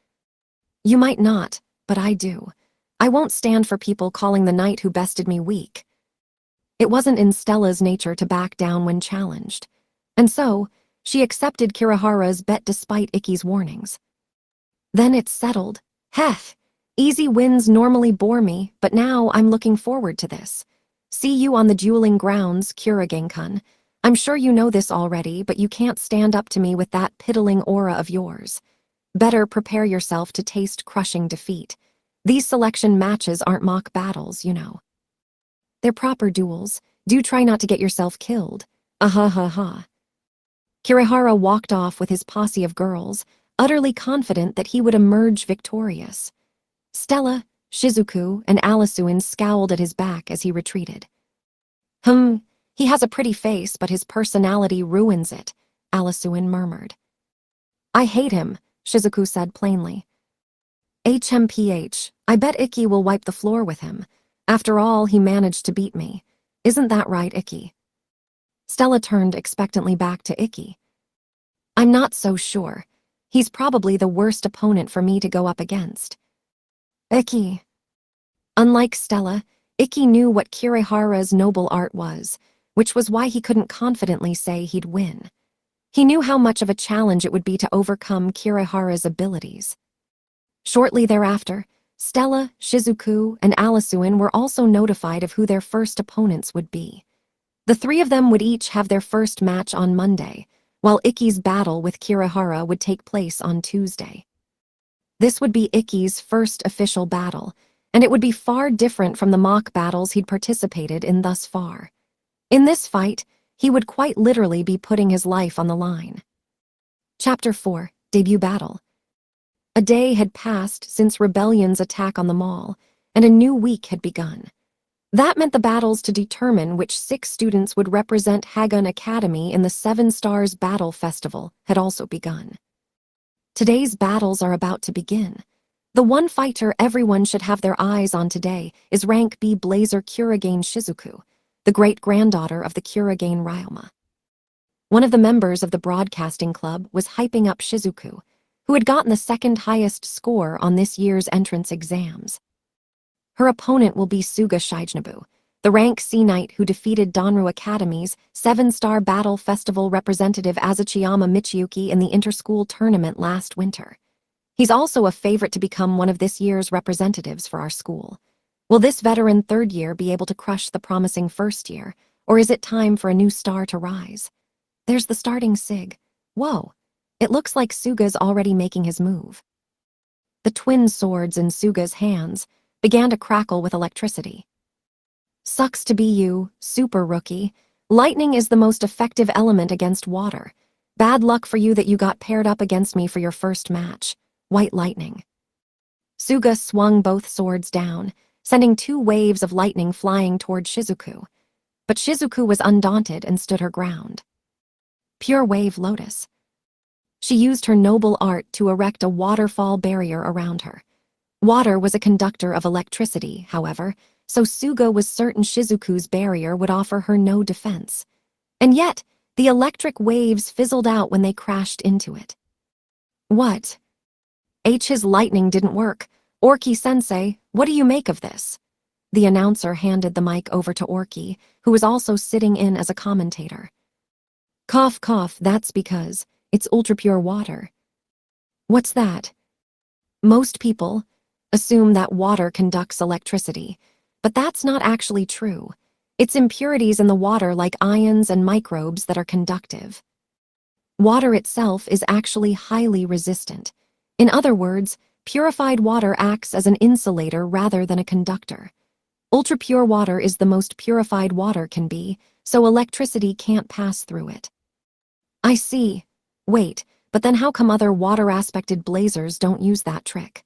You might not, but I do. I won't stand for people calling the knight who bested me weak. It wasn't in Stella's nature to back down when challenged. And so, she accepted Kirihara's bet despite Iki's warnings. Then it's settled. Heh! Easy wins normally bore me, but now I'm looking forward to this. See you on the dueling grounds, Kurigane-kun. I'm sure you know this already, but you can't stand up to me with that piddling aura of yours. Better prepare yourself to taste crushing defeat. These selection matches aren't mock battles, you know. They're proper duels. Do try not to get yourself killed. Ha. Kirihara walked off with his posse of girls, utterly confident that he would emerge victorious. Stella, Shizuku, and Alisuin scowled at his back as he retreated. He has a pretty face, but his personality ruins it, Alisuin murmured. I hate him, Shizuku said plainly. HMPH, I bet Ikki will wipe the floor with him. After all, he managed to beat me. Isn't that right, Ikki? Stella turned expectantly back to Ikki. I'm not so sure. He's probably the worst opponent for me to go up against. Ikki. Unlike Stella, Ikki knew what Kirihara's noble art was, which was why he couldn't confidently say he'd win. He knew how much of a challenge it would be to overcome Kirihara's abilities. Shortly thereafter, Stella, Shizuku, and Alisuin were also notified of who their first opponents would be. The three of them would each have their first match on Monday, while Ikki's battle with Kirihara would take place on Tuesday. This would be Ikki's first official battle, and it would be far different from the mock battles he'd participated in thus far. In this fight, he would quite literally be putting his life on the line. Chapter 4, Debut Battle. A day had passed since Rebellion's attack on the mall, and a new week had begun. That meant the battles to determine which 6 students would represent Hagun Academy in the 7 Stars Battle Festival had also begun. Today's battles are about to begin. The one fighter everyone should have their eyes on today is Rank B Blazer Kurigane Shizuku, the great-granddaughter of the Kurigane Ryoma. One of the members of the broadcasting club was hyping up Shizuku, who had gotten the second highest score on this year's entrance exams. Her opponent will be Suga Shijinobu, the rank C knight who defeated Danru Academy's 7-Star Battle Festival representative Azuchiyama Michiyuki in the inter-school tournament last winter. He's also a favorite to become one of this year's representatives for our school. Will this veteran third year be able to crush the promising first year, or is it time for a new star to rise? There's the starting sig. Whoa, it looks like Suga's already making his move. The twin swords in Suga's hands began to crackle with electricity. Sucks to be you, super rookie. Lightning is the most effective element against water. Bad luck for you that you got paired up against me for your first match. White lightning. Suga swung both swords down, sending 2 waves of lightning flying toward Shizuku. But Shizuku was undaunted and stood her ground. Pure Wave Lotus. She used her noble art to erect a waterfall barrier around her. Water was a conductor of electricity, however, so Suga was certain Shizuku's barrier would offer her no defense. And yet, the electric waves fizzled out when they crashed into it. What? His lightning didn't work. Orki-sensei, what do you make of this? The announcer handed the mic over to Orki, who was also sitting in as a commentator. Cough, cough, that's because it's ultra-pure water. What's that? Most people assume that water conducts electricity, but that's not actually true. It's impurities in the water like ions and microbes that are conductive. Water itself is actually highly resistant. In other words, purified water acts as an insulator rather than a conductor. Ultra-pure water is the most purified water can be, so electricity can't pass through it. I see. Wait, but then how come other water-aspected blazers don't use that trick?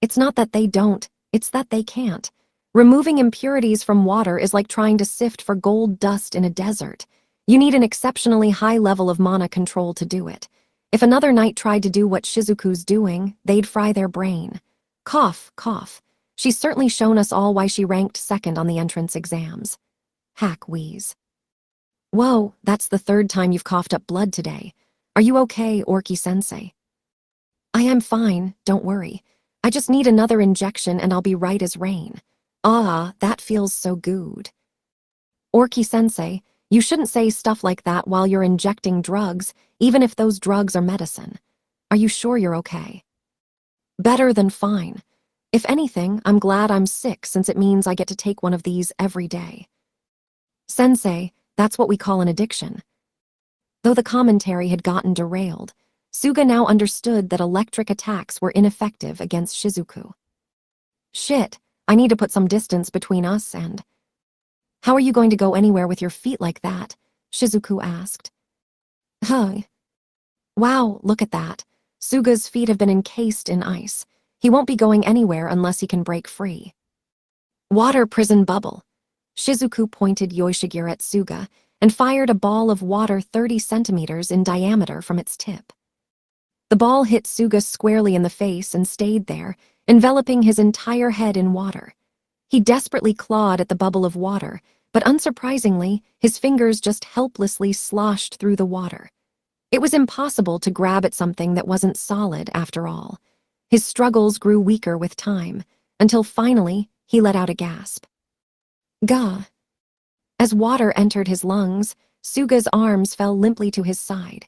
It's not that they don't, it's that they can't. Removing impurities from water is like trying to sift for gold dust in a desert. You need an exceptionally high level of mana control to do it. If another knight tried to do what Shizuku's doing, they'd fry their brain. Cough, cough. She's certainly shown us all why she ranked second on the entrance exams. Hack wheeze. Whoa, that's the 3rd time you've coughed up blood today. Are you okay, Orki-sensei? I am fine, don't worry. I just need another injection and I'll be right as rain. Ah, that feels so good. Orki-sensei, you shouldn't say stuff like that while you're injecting drugs, even if those drugs are medicine. Are you sure you're okay? Better than fine. If anything, I'm glad I'm sick since it means I get to take one of these every day. Sensei, that's what we call an addiction. Though the commentary had gotten derailed, Suga now understood that electric attacks were ineffective against Shizuku. Shit, I need to put some distance between us and… How are you going to go anywhere with your feet like that? Shizuku asked. Huh. Wow, look at that. Suga's feet have been encased in ice. He won't be going anywhere unless he can break free. Water prison bubble. Shizuku pointed Yoshigiri at Suga and fired a ball of water 30 centimeters in diameter from its tip. The ball hit Suga squarely in the face and stayed there, enveloping his entire head in water. He desperately clawed at the bubble of water, but unsurprisingly, his fingers just helplessly sloshed through the water. It was impossible to grab at something that wasn't solid after all. His struggles grew weaker with time, until finally he let out a gasp. Gah! As water entered his lungs, Suga's arms fell limply to his side.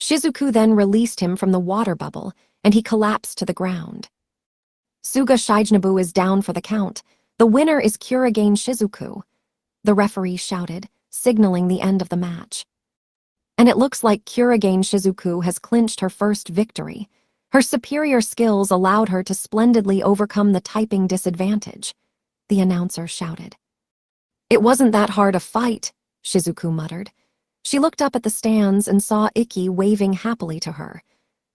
Shizuku then released him from the water bubble, and he collapsed to the ground. Suga Shijinobu is down for the count. The winner is Kurigane Shizuku, the referee shouted, signaling the end of the match. And it looks like Kurigane Shizuku has clinched her first victory. Her superior skills allowed her to splendidly overcome the typing disadvantage, the announcer shouted. It wasn't that hard a fight, Shizuku muttered. She looked up at the stands and saw Ikki waving happily to her.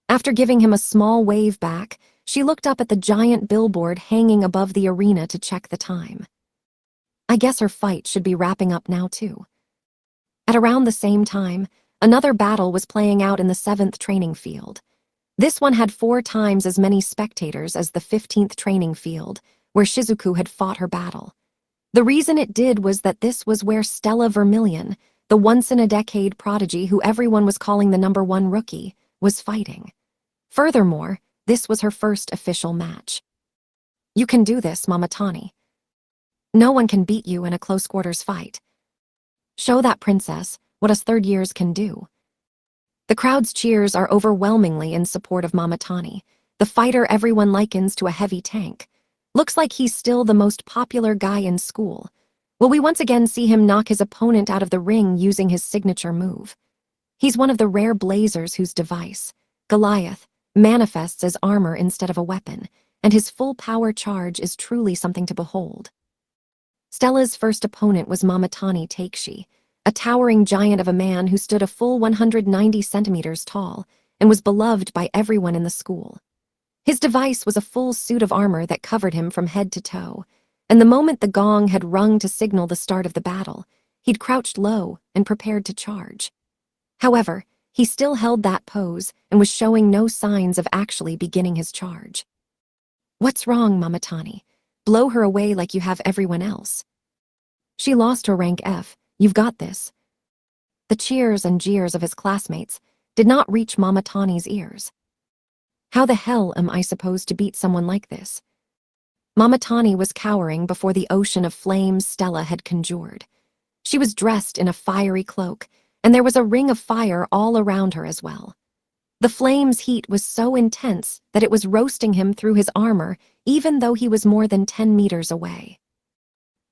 After giving him a small wave back, she looked up at the giant billboard hanging above the arena to check the time. I guess her fight should be wrapping up now too. At around the same time, another battle was playing out in the 7th training field. This one had 4 times as many spectators as the 15th training field, where Shizuku had fought her battle. The reason it did was that this was where Stella Vermilion, the once-in-a-decade prodigy who everyone was calling the #1 rookie, was fighting. Furthermore, this was her first official match. You can do this, Mamatani. No one can beat you in a close-quarters fight. Show that princess what us third years can do. The crowd's cheers are overwhelmingly in support of Mamatani, the fighter everyone likens to a heavy tank. Looks like he's still the most popular guy in school. Will we once again see him knock his opponent out of the ring using his signature move? He's one of the rare blazers whose device, Goliath, manifests as armor instead of a weapon, and his full power charge is truly something to behold. Stella's first opponent was Mamatani Takeshi, a towering giant of a man who stood a full 190 centimeters tall and was beloved by everyone in the school. His device was a full suit of armor that covered him from head to toe, and the moment the gong had rung to signal the start of the battle, he'd crouched low and prepared to charge. However, he still held that pose and was showing no signs of actually beginning his charge. What's wrong, Mamatani? Blow her away like you have everyone else. She lost her rank F. You've got this. The cheers and jeers of his classmates did not reach Mamatani's ears. How the hell am I supposed to beat someone like this? Mamatani was cowering before the ocean of flames Stella had conjured. She was dressed in a fiery cloak, and there was a ring of fire all around her as well. The flame's heat was so intense that it was roasting him through his armor, even though he was more than 10 meters away.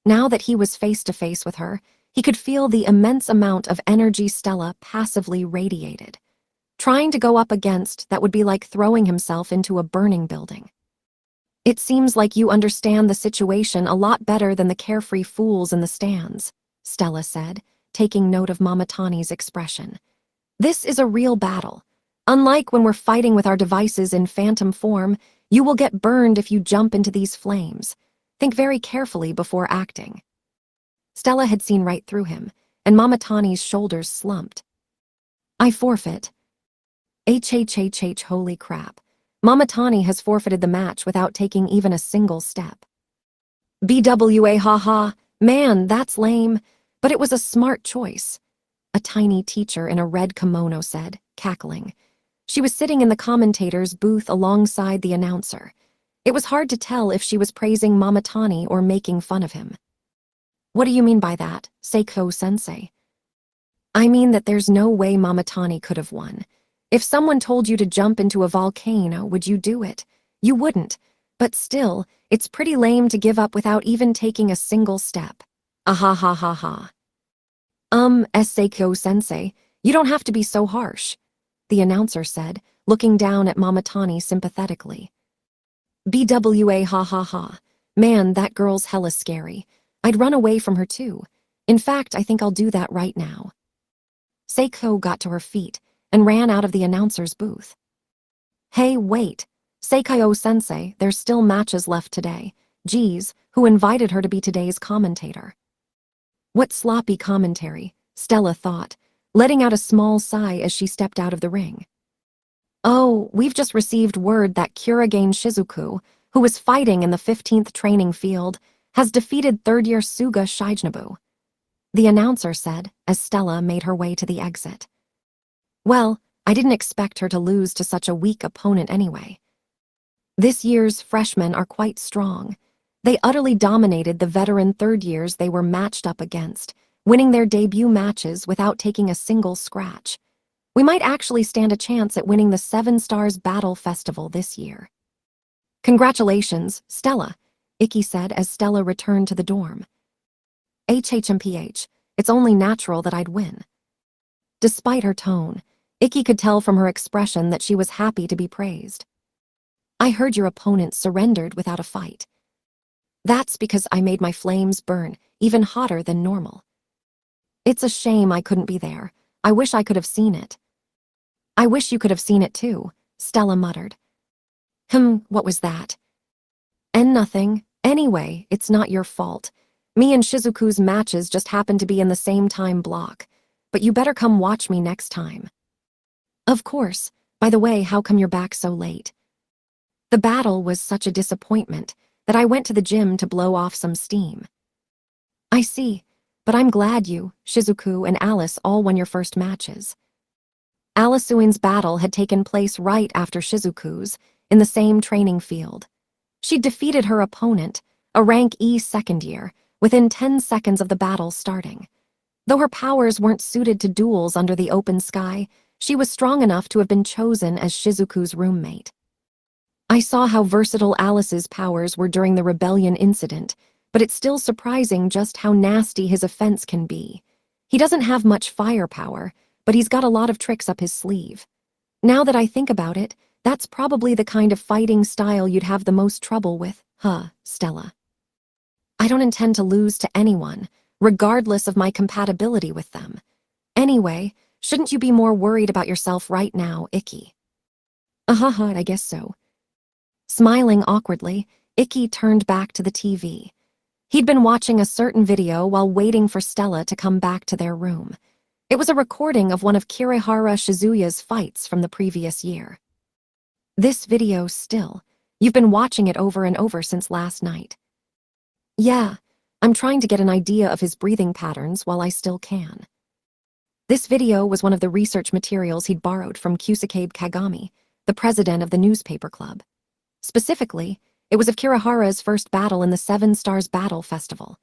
Now that he was face to face with her, he could feel the immense amount of energy Stella passively radiated. Trying to go up against that would be like throwing himself into a burning building. It seems like you understand the situation a lot better than the carefree fools in the stands, Stella said, taking note of Mamatani's expression. This is a real battle. Unlike when we're fighting with our devices in phantom form, you will get burned if you jump into these flames. Think very carefully before acting. Stella had seen right through him, and Mamatani's shoulders slumped. I forfeit. Holy crap. Mamatani has forfeited the match without taking even a single step. BWA haha, man, that's lame, but it was a smart choice, a tiny teacher in a red kimono said, cackling. She was sitting in the commentator's booth alongside the announcer. It was hard to tell if she was praising Mamatani or making fun of him. What do you mean by that, Seiko-sensei? I mean that there's no way Mamatani could have won. If someone told you to jump into a volcano, would you do it? You wouldn't, but still, it's pretty lame to give up without even taking a single step. Seiko-sensei, you don't have to be so harsh. the announcer said, looking down at Mamatani sympathetically. BWA ha ha ha. Man, that girl's hella scary. I'd run away from her too. In fact, I think I'll do that right now. Seiko got to her feet and ran out of the announcer's booth. Hey, wait. Seikayo-sensei, there's still matches left today. Geez, who invited her to be today's commentator? What sloppy commentary, Stella thought, letting out a small sigh as she stepped out of the ring. Oh, we've just received word that Kuragain Shizuku, who was fighting in the 15th training field, has defeated third-year Suga Shijinobu, the announcer said as Stella made her way to the exit. Well, I didn't expect her to lose to such a weak opponent anyway. This year's freshmen are quite strong. They utterly dominated the veteran third years they were matched up against, winning their debut matches without taking a single scratch. We might actually stand a chance at winning the 7 Stars Battle Festival this year. Congratulations, Stella, Ikki said as Stella returned to the dorm. HHMPH, it's only natural that I'd win. Despite her tone, Ikki could tell from her expression that she was happy to be praised. I heard your opponent surrendered without a fight. That's because I made my flames burn, even hotter than normal. It's a shame I couldn't be there. I wish I could have seen it. I wish you could have seen it too, Stella muttered. What was that? And nothing. Anyway, it's not your fault. Me and Shizuku's matches just happened to be in the same time block. But you better come watch me next time. Of course. By the way, how come you're back so late? The battle was such a disappointment that I went to the gym to blow off some steam. I see, but I'm glad you, Shizuku, and Alice all won your first matches. Alisuin's battle had taken place right after Shizuku's, in the same training field. She defeated her opponent, a rank E second year, within 10 seconds of the battle starting. Though her powers weren't suited to duels under the open sky, she was strong enough to have been chosen as Shizuku's roommate. I saw how versatile Alice's powers were during the rebellion incident, but it's still surprising just how nasty his offense can be. He doesn't have much firepower, but he's got a lot of tricks up his sleeve. Now that I think about it, that's probably the kind of fighting style you'd have the most trouble with, Stella. I don't intend to lose to anyone, regardless of my compatibility with them. Anyway, shouldn't you be more worried about yourself right now, Ikki? I guess so. Smiling awkwardly, Ikki turned back to the TV. He'd been watching a certain video while waiting for Stella to come back to their room. It was a recording of one of Kirihara Shizuya's fights from the previous year. This video still. You've been watching it over and over since last night. Yeah, I'm trying to get an idea of his breathing patterns while I still can. This video was one of the research materials he'd borrowed from Kusakabe Kagami, the president of the newspaper club. Specifically, it was of Kirihara's first battle in the 7 Stars Battle Festival.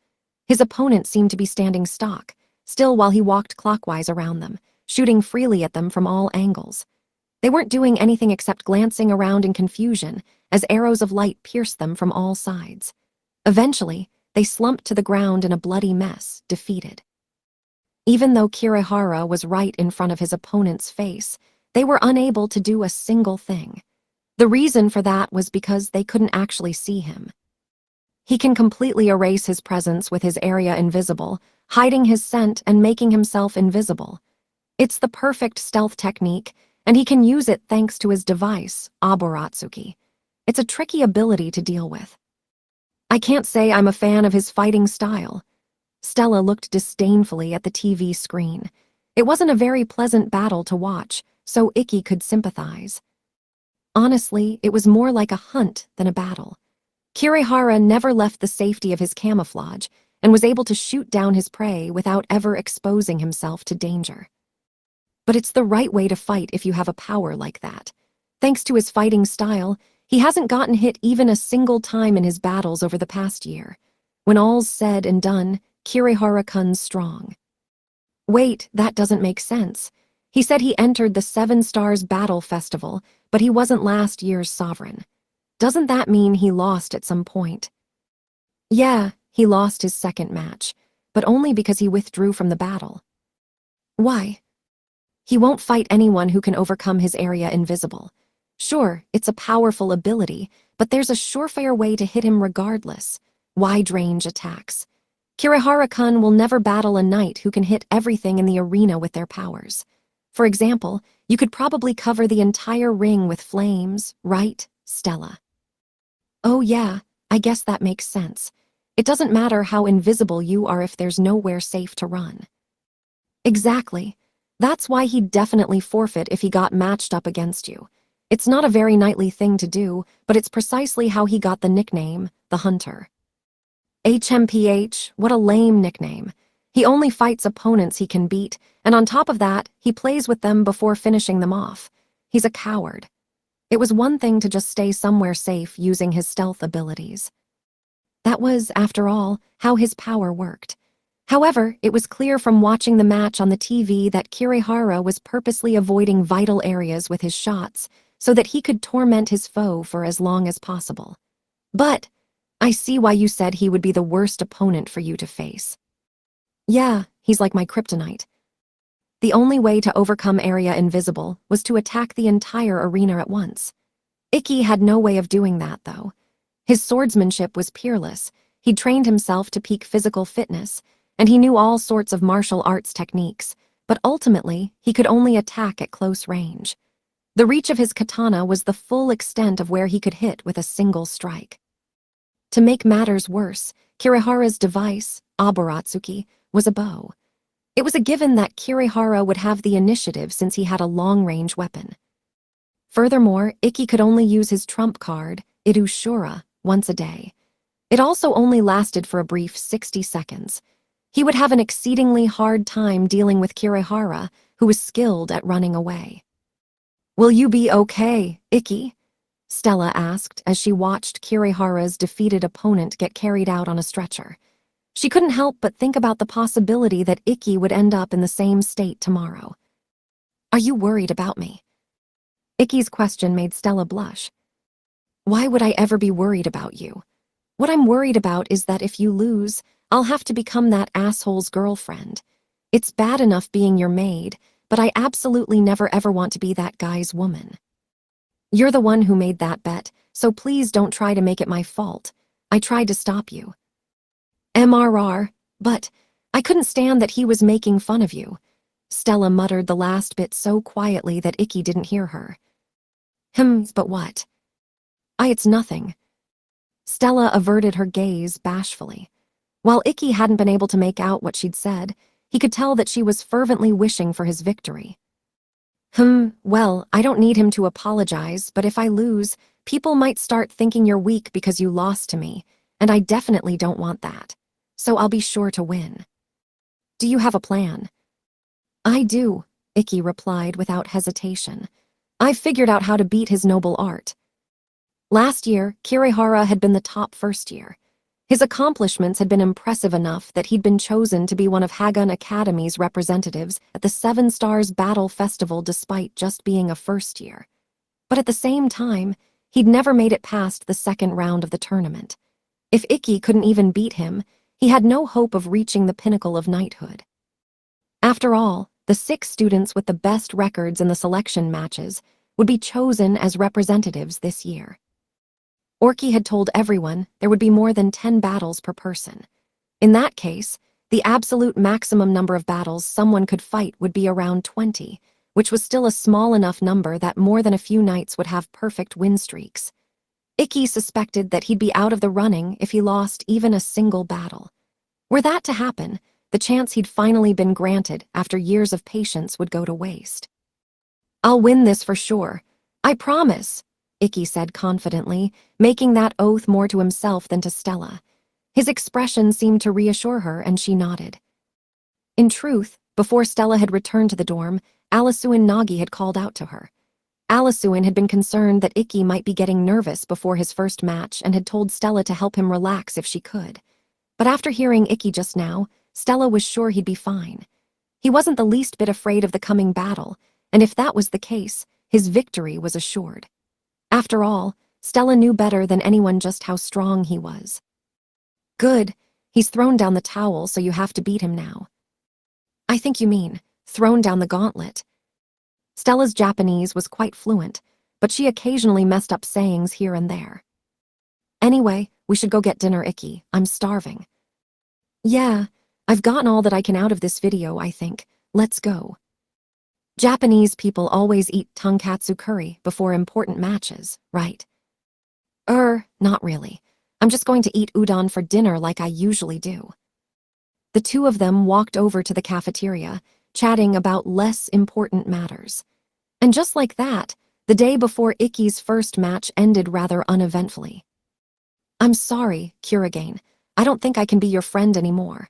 His opponent seemed to be standing stock, still while he walked clockwise around them, shooting freely at them from all angles. They weren't doing anything except glancing around in confusion as arrows of light pierced them from all sides. Eventually, they slumped to the ground in a bloody mess, defeated. Even though Kirihara was right in front of his opponent's face, they were unable to do a single thing. The reason for that was because they couldn't actually see him. He can completely erase his presence with his area invisible, hiding his scent and making himself invisible. It's the perfect stealth technique, and he can use it thanks to his device, Aboratsuki. It's a tricky ability to deal with. I can't say I'm a fan of his fighting style. Stella looked disdainfully at the TV screen. It wasn't a very pleasant battle to watch, so Ikki could sympathize. Honestly, it was more like a hunt than a battle. Kirihara never left the safety of his camouflage and was able to shoot down his prey without ever exposing himself to danger. But it's the right way to fight if you have a power like that. Thanks to his fighting style, he hasn't gotten hit even a single time in his battles over the past year. When all's said and done, Kirihara-kun's strong. Wait, that doesn't make sense. He said he entered the 7 Stars Battle Festival, but he wasn't last year's sovereign. Doesn't that mean he lost at some point? Yeah, he lost his second match, but only because he withdrew from the battle. Why? He won't fight anyone who can overcome his area invisible. Sure, it's a powerful ability, but there's a surefire way to hit him regardless. Wide-range attacks. Kirihara-kun will never battle a knight who can hit everything in the arena with their powers. For example, you could probably cover the entire ring with flames, right, Stella? Oh yeah, I guess that makes sense. It doesn't matter how invisible you are if there's nowhere safe to run. Exactly. That's why he'd definitely forfeit if he got matched up against you. It's not a very knightly thing to do, but it's precisely how he got the nickname, the Hunter. HMPH, what a lame nickname. He only fights opponents he can beat, and on top of that, he plays with them before finishing them off. He's a coward. It was one thing to just stay somewhere safe using his stealth abilities. That was, after all, how his power worked. However, it was clear from watching the match on the TV that Kirihara was purposely avoiding vital areas with his shots so that he could torment his foe for as long as possible. But I see why you said he would be the worst opponent for you to face. Yeah, he's like my kryptonite. The only way to overcome Area Invisible was to attack the entire arena at once. Ikki had no way of doing that, though. His swordsmanship was peerless, he'd trained himself to peak physical fitness, and he knew all sorts of martial arts techniques, but ultimately, he could only attack at close range. The reach of his katana was the full extent of where he could hit with a single strike. To make matters worse, Kirihara's device, Aburatsuki, was a bow. It was a given that Kirihara would have the initiative since he had a long-range weapon. Furthermore, Ikki could only use his trump card, Irushura, once a day. It also only lasted for a brief 60 seconds. He would have an exceedingly hard time dealing with Kirihara, who was skilled at running away. "Will you be okay, Ikki?" Stella asked as she watched Kirihara's defeated opponent get carried out on a stretcher. She couldn't help but think about the possibility that Ikki would end up in the same state tomorrow. "Are you worried about me?" Ikki's question made Stella blush. "Why would I ever be worried about you? What I'm worried about is that if you lose, I'll have to become that asshole's girlfriend. It's bad enough being your maid, but I absolutely never ever want to be that guy's woman. You're the one who made that bet, so please don't try to make it my fault. I tried to stop you." MRR, but I couldn't stand that he was making fun of you. Stella muttered the last bit so quietly that Ikki didn't hear her. But what? It's nothing." Stella averted her gaze bashfully. While Ikki hadn't been able to make out what she'd said, he could tell that she was fervently wishing for his victory. Well, I don't need him to apologize, but if I lose, people might start thinking you're weak because you lost to me, and I definitely don't want that. So I'll be sure to win. Do you have a plan? I do, Ikki replied without hesitation. I've figured out how to beat his noble art. Last year, Kirihara had been the top first year. His accomplishments had been impressive enough that he'd been chosen to be one of Hagun Academy's representatives at the Seven Stars Battle Festival despite just being a first year. But at the same time, he'd never made it past the second round of the tournament. If Ikki couldn't even beat him, he had no hope of reaching the pinnacle of knighthood. After all, the 6 students with the best records in the selection matches would be chosen as representatives this year. Orki had told everyone there would be more than 10 battles per person. In that case, the absolute maximum number of battles someone could fight would be around 20, which was still a small enough number that more than a few knights would have perfect win streaks. Ikki suspected that he'd be out of the running if he lost even a single battle. Were that to happen, the chance he'd finally been granted after years of patience would go to waste. I'll win this for sure. I promise, Ikki said confidently, making that oath more to himself than to Stella. His expression seemed to reassure her, and she nodded. In truth, before Stella had returned to the dorm, Alisuin Nagi had called out to her. Alisuin had been concerned that Ikki might be getting nervous before his first match and had told Stella to help him relax if she could. But after hearing Ikki just now, Stella was sure he'd be fine. He wasn't the least bit afraid of the coming battle, and if that was the case, his victory was assured. After all, Stella knew better than anyone just how strong he was. Good, he's thrown down the towel, so you have to beat him now. I think you mean, thrown down the gauntlet. Stella's Japanese was quite fluent, but she occasionally messed up sayings here and there. Anyway, we should go get dinner, Ikki. I'm starving. Yeah, I've gotten all that I can out of this video, I think. Let's go. Japanese people always eat tonkatsu curry before important matches, right? Not really. I'm just going to eat udon for dinner like I usually do. The two of them walked over to the cafeteria, chatting about less important matters. And just like that, the day before Ikki's first match ended rather uneventfully. I'm sorry, Kurigane. I don't think I can be your friend anymore.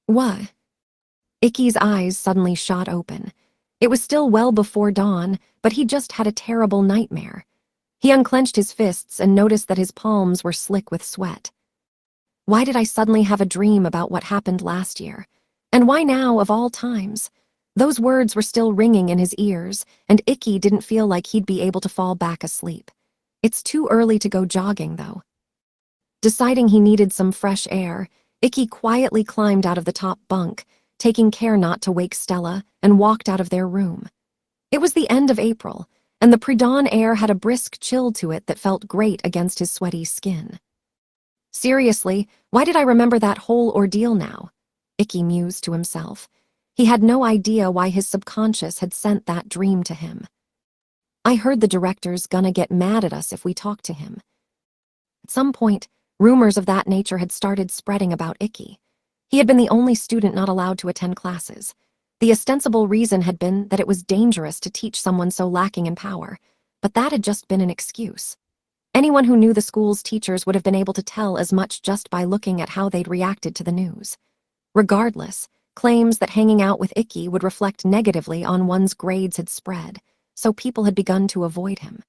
What? Ikki's eyes suddenly shot open. It was still well before dawn, but he just had a terrible nightmare. He unclenched his fists and noticed that his palms were slick with sweat. Why did I suddenly have a dream about what happened last year? And why now, of all times? Those words were still ringing in his ears, and Ikki didn't feel like he'd be able to fall back asleep. It's too early to go jogging, though. Deciding he needed some fresh air, Ikki quietly climbed out of the top bunk, taking care not to wake Stella, and walked out of their room. It was the end of April, and the pre-dawn air had a brisk chill to it that felt great against his sweaty skin. Seriously, why did I remember that whole ordeal now? Ikki mused to himself. He had no idea why his subconscious had sent that dream to him. I heard the director's gonna get mad at us if we talk to him. At some point, rumors of that nature had started spreading about Ikki. He had been the only student not allowed to attend classes. The ostensible reason had been that it was dangerous to teach someone so lacking in power, but that had just been an excuse. Anyone who knew the school's teachers would have been able to tell as much just by looking at how they'd reacted to the news. Regardless, claims that hanging out with Ikki would reflect negatively on one's grades had spread, so people had begun to avoid him.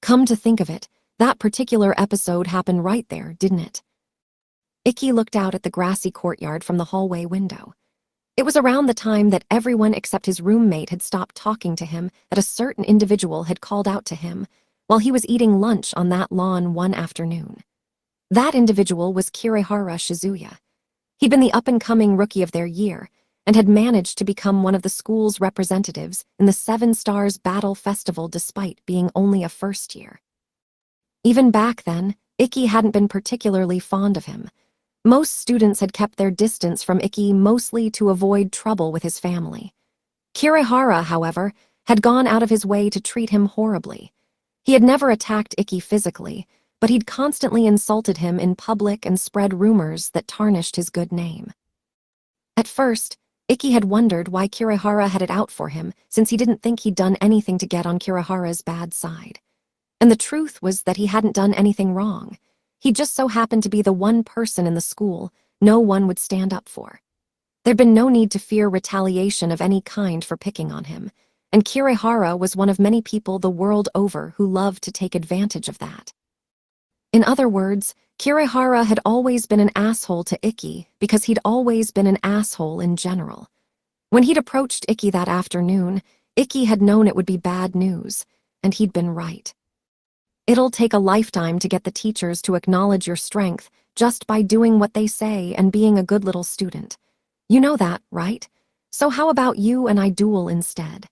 Come to think of it, that particular episode happened right there, didn't it? Ikki looked out at the grassy courtyard from the hallway window. It was around the time that everyone except his roommate had stopped talking to him that a certain individual had called out to him while he was eating lunch on that lawn one afternoon. That individual was Kirihara Shizuya. He'd been the up-and-coming rookie of their year and had managed to become one of the school's representatives in the Seven Stars Battle Festival despite being only a first year. Even back then, Ikki hadn't been particularly fond of him. Most students had kept their distance from Ikki mostly to avoid trouble with his family. Kirihara, however, had gone out of his way to treat him horribly. He had never attacked Ikki physically, but he'd constantly insulted him in public and spread rumors that tarnished his good name. At first, Ikki had wondered why Kirihara had it out for him, since he didn't think he'd done anything to get on Kirihara's bad side. And the truth was that he hadn't done anything wrong. He just so happened to be the one person in the school no one would stand up for. There'd been no need to fear retaliation of any kind for picking on him, and Kirihara was one of many people the world over who loved to take advantage of that. In other words, Kirihara had always been an asshole to Ikki because he'd always been an asshole in general. When he'd approached Ikki that afternoon, Ikki had known it would be bad news, and he'd been right. It'll take a lifetime to get the teachers to acknowledge your strength just by doing what they say and being a good little student. You know that, right? So how about you and I duel instead?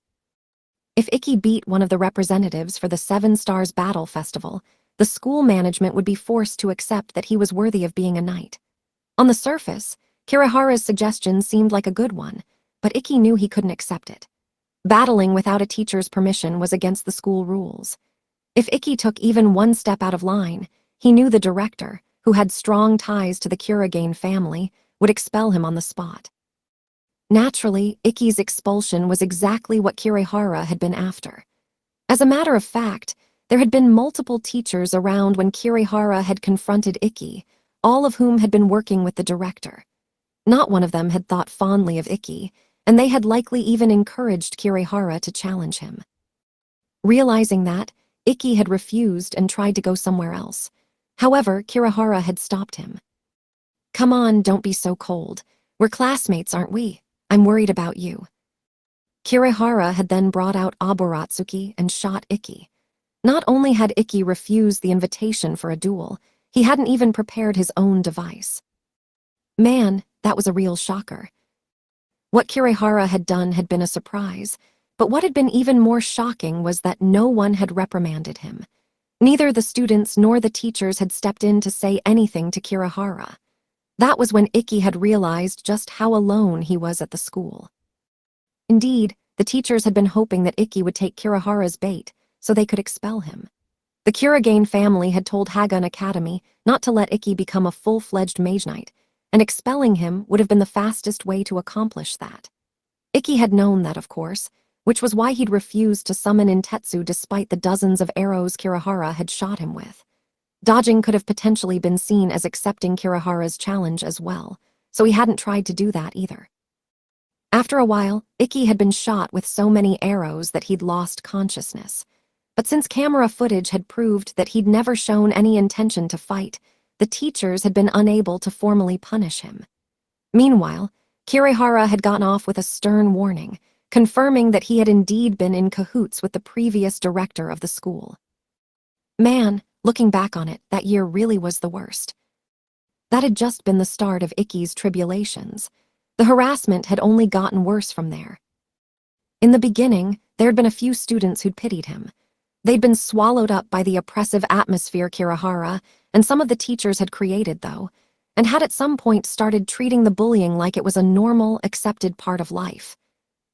If Ikki beat one of the representatives for the Seven Stars Battle Festival, the school management would be forced to accept that he was worthy of being a knight. On the surface, Kirihara's suggestion seemed like a good one, but Ikki knew he couldn't accept it. Battling without a teacher's permission was against the school rules. If Ikki took even one step out of line, he knew the director, who had strong ties to the Kurigane family, would expel him on the spot. Naturally, Ikki's expulsion was exactly what Kirihara had been after. As a matter of fact, there had been multiple teachers around when Kirihara had confronted Ikki, all of whom had been working with the director. Not one of them had thought fondly of Ikki, and they had likely even encouraged Kirihara to challenge him. Realizing that, Ikki had refused and tried to go somewhere else. However, Kirihara had stopped him. Come on, don't be so cold. We're classmates, aren't we? I'm worried about you. Kirihara had then brought out Aburatsuki and shot Ikki. Not only had Ikki refused the invitation for a duel, he hadn't even prepared his own device. Man, that was a real shocker. What Kirihara had done had been a surprise, But what had been even more shocking was that no one had reprimanded him. Neither the students nor the teachers had stepped in to say anything to Kirihara. That was when Ikki had realized just how alone he was at the school. Indeed, the teachers had been hoping that Ikki would take Kirihara's bait so they could expel him. The Kurigane family had told Hagun Academy not to let Ikki become a full-fledged mage knight, and expelling him would have been the fastest way to accomplish that. Ikki had known that, of course, which was why he'd refused to summon Intetsu despite the dozens of arrows Kirihara had shot him with. Dodging could have potentially been seen as accepting Kirihara's challenge as well, so he hadn't tried to do that either. After a while, Ikki had been shot with so many arrows that he'd lost consciousness. But since camera footage had proved that he'd never shown any intention to fight, the teachers had been unable to formally punish him. Meanwhile, Kirihara had gotten off with a stern warning, confirming that he had indeed been in cahoots with the previous director of the school. Man, looking back on it, that year really was the worst. That had just been the start of Ikki's tribulations. The harassment had only gotten worse from there. In the beginning, there had been a few students who'd pitied him. They'd been swallowed up by the oppressive atmosphere Kirihara and some of the teachers had created, though, and had at some point started treating the bullying like it was a normal, accepted part of life.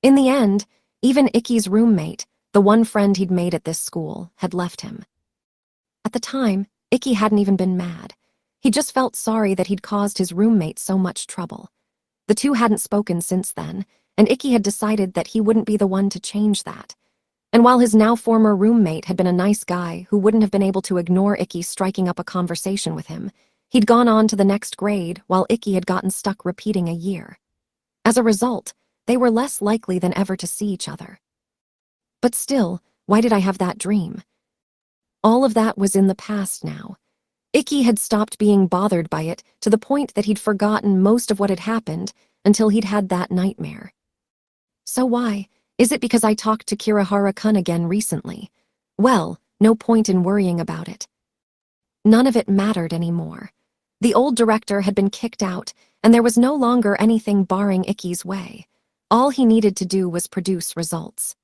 In the end, even Ikki's roommate, the one friend he'd made at this school, had left him. At the time, Ikki hadn't even been mad. He just felt sorry that he'd caused his roommate so much trouble. The two hadn't spoken since then, and Ikki had decided that he wouldn't be the one to change that. And while his now former roommate had been a nice guy who wouldn't have been able to ignore Ikki striking up a conversation with him, he'd gone on to the next grade while Ikki had gotten stuck repeating a year. As a result, they were less likely than ever to see each other. But still, why did I have that dream? All of that was in the past now. Ikki had stopped being bothered by it to the point that he'd forgotten most of what had happened until he'd had that nightmare. So why? Is it because I talked to Kirihara-kun again recently? Well, no point in worrying about it. None of it mattered anymore. The old director had been kicked out, and there was no longer anything barring Ikki's way. All he needed to do was produce results.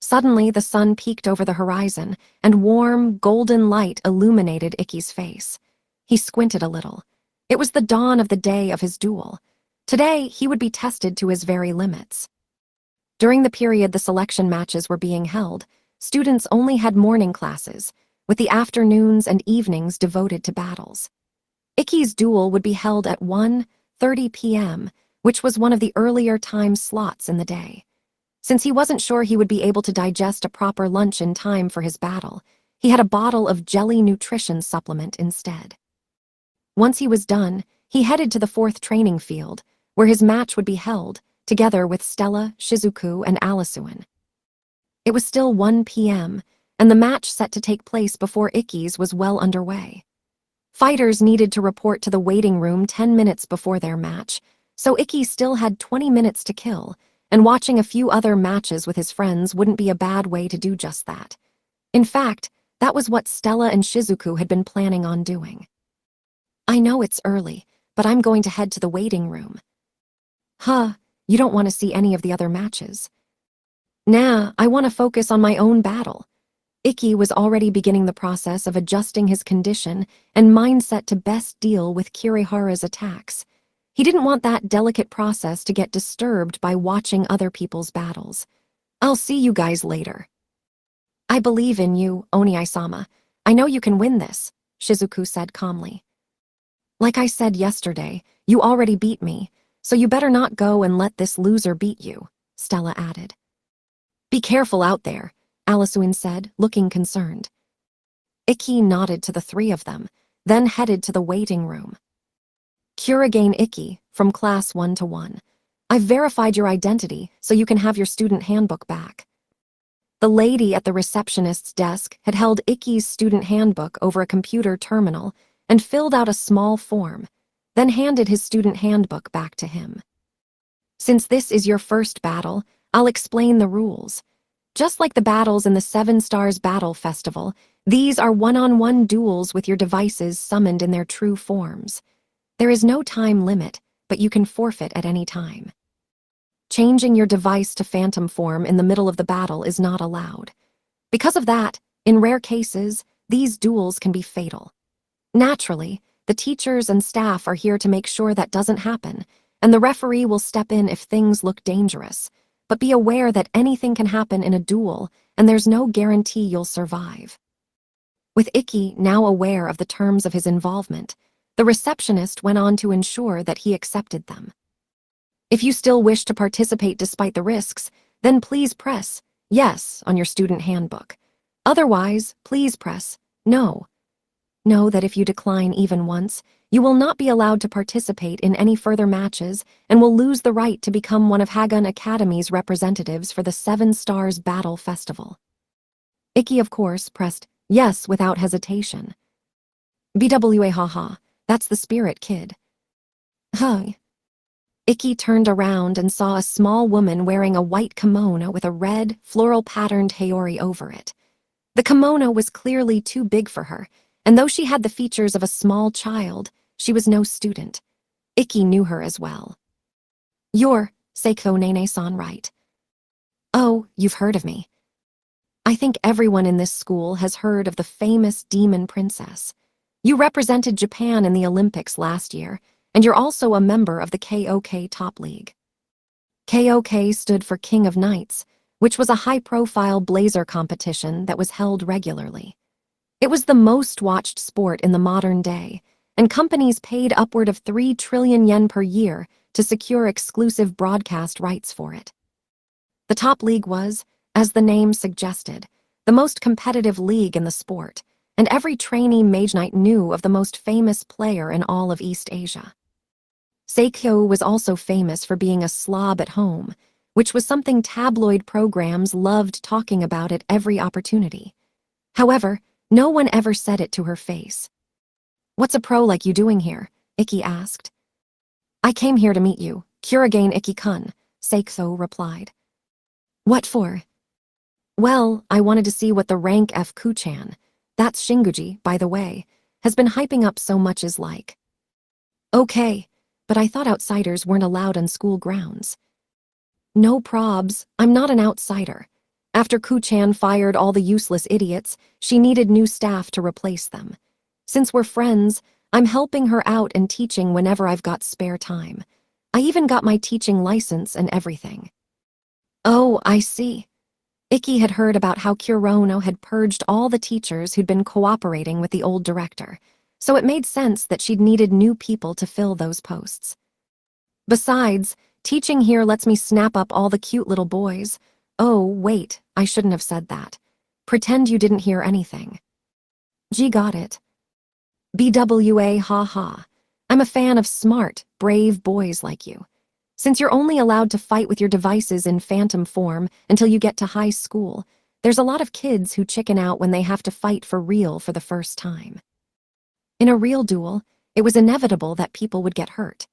Suddenly, the sun peeked over the horizon, and warm, golden light illuminated Ikki's face. He squinted a little. It was the dawn of the day of his duel. Today, he would be tested to his very limits. During the period the selection matches were being held, students only had morning classes, with the afternoons and evenings devoted to battles. Ikki's duel would be held at 1:30 p.m., which was one of the earlier time slots in the day. Since he wasn't sure he would be able to digest a proper lunch in time for his battle, he had a bottle of jelly nutrition supplement instead. Once he was done, he headed to the 4th training field, where his match would be held, together with Stella, Shizuku, and Alisuin. It was still 1 p.m., and the match set to take place before Ikki's was well underway. Fighters needed to report to the waiting room 10 minutes before their match, so Ikki still had 20 minutes to kill, and watching a few other matches with his friends wouldn't be a bad way to do just that. In fact, that was what Stella and Shizuku had been planning on doing. I know it's early, but I'm going to head to the waiting room. Huh, you don't want to see any of the other matches? Nah, I want to focus on my own battle. Ikki was already beginning the process of adjusting his condition and mindset to best deal with Kirihara's attacks. He didn't want that delicate process to get disturbed by watching other people's battles. I'll see you guys later. I believe in you, Oniai-sama. I know you can win this, Shizuku said calmly. Like I said yesterday, you already beat me, so you better not go and let this loser beat you, Stella added. Be careful out there, Alisuin said, looking concerned. Ikki nodded to the three of them, then headed to the waiting room. Kurigane Ikki, from class 1-1. I've verified your identity, so you can have your student handbook back. The lady at the receptionist's desk had held Ikki's student handbook over a computer terminal and filled out a small form, then handed his student handbook back to him. Since this is your first battle, I'll explain the rules. Just like the battles in the 7 Stars Battle Festival, these are one-on-one duels with your devices summoned in their true forms. There is no time limit, but you can forfeit at any time. Changing your device to phantom form in the middle of the battle is not allowed. Because of that, in rare cases, these duels can be fatal. Naturally, the teachers and staff are here to make sure that doesn't happen, and the referee will step in if things look dangerous. But be aware that anything can happen in a duel, and there's no guarantee you'll survive. With Ikki now aware of the terms of his involvement, the receptionist went on to ensure that he accepted them. If you still wish to participate despite the risks, then please press yes on your student handbook. Otherwise, please press no. Know that if you decline even once, you will not be allowed to participate in any further matches and will lose the right to become one of Hagun Academy's representatives for the 7 Stars Battle Festival. Ikki, of course, pressed yes without hesitation. BWA haha, that's the spirit, kid. Huh. Ikki turned around and saw a small woman wearing a white kimono with a red, floral-patterned haori over it. The kimono was clearly too big for her, and though she had the features of a small child, she was no student. Ikki knew her as well. You're Seiko Nene-san, right? Oh, you've heard of me. I think everyone in this school has heard of the famous demon princess. You represented Japan in the Olympics last year, and you're also a member of the KOK Top League. KOK stood for King of Knights, which was a high-profile blazer competition that was held regularly. It was the most watched sport in the modern day, and companies paid upward of 3 trillion yen per year to secure exclusive broadcast rights for it. The Top League was, as the name suggested, the most competitive league in the sport, and every trainee mage knight knew of the most famous player in all of East Asia. Seikyo was also famous for being a slob at home, which was something tabloid programs loved talking about at every opportunity. However, no one ever said it to her face. What's a pro like you doing here? Ikki asked. I came here to meet you, Kurigane Ikki-kun, Seikyo replied. What for? Well, I wanted to see what the rank F Kuchan, that's Shinguji, by the way, has been hyping up so much is like. Okay, but I thought outsiders weren't allowed on school grounds. No probs, I'm not an outsider. After Kuchan fired all the useless idiots, she needed new staff to replace them. Since we're friends, I'm helping her out and teaching whenever I've got spare time. I even got my teaching license and everything. Oh, I see. Ikki had heard about how Kurono had purged all the teachers who'd been cooperating with the old director, so it made sense that she'd needed new people to fill those posts. Besides, teaching here lets me snap up all the cute little boys. Oh, wait, I shouldn't have said that. Pretend you didn't hear anything. G got it. BWA haha. I'm a fan of smart, brave boys like you. Since you're only allowed to fight with your devices in phantom form until you get to high school, there's a lot of kids who chicken out when they have to fight for real for the first time. In a real duel, it was inevitable that people would get hurt.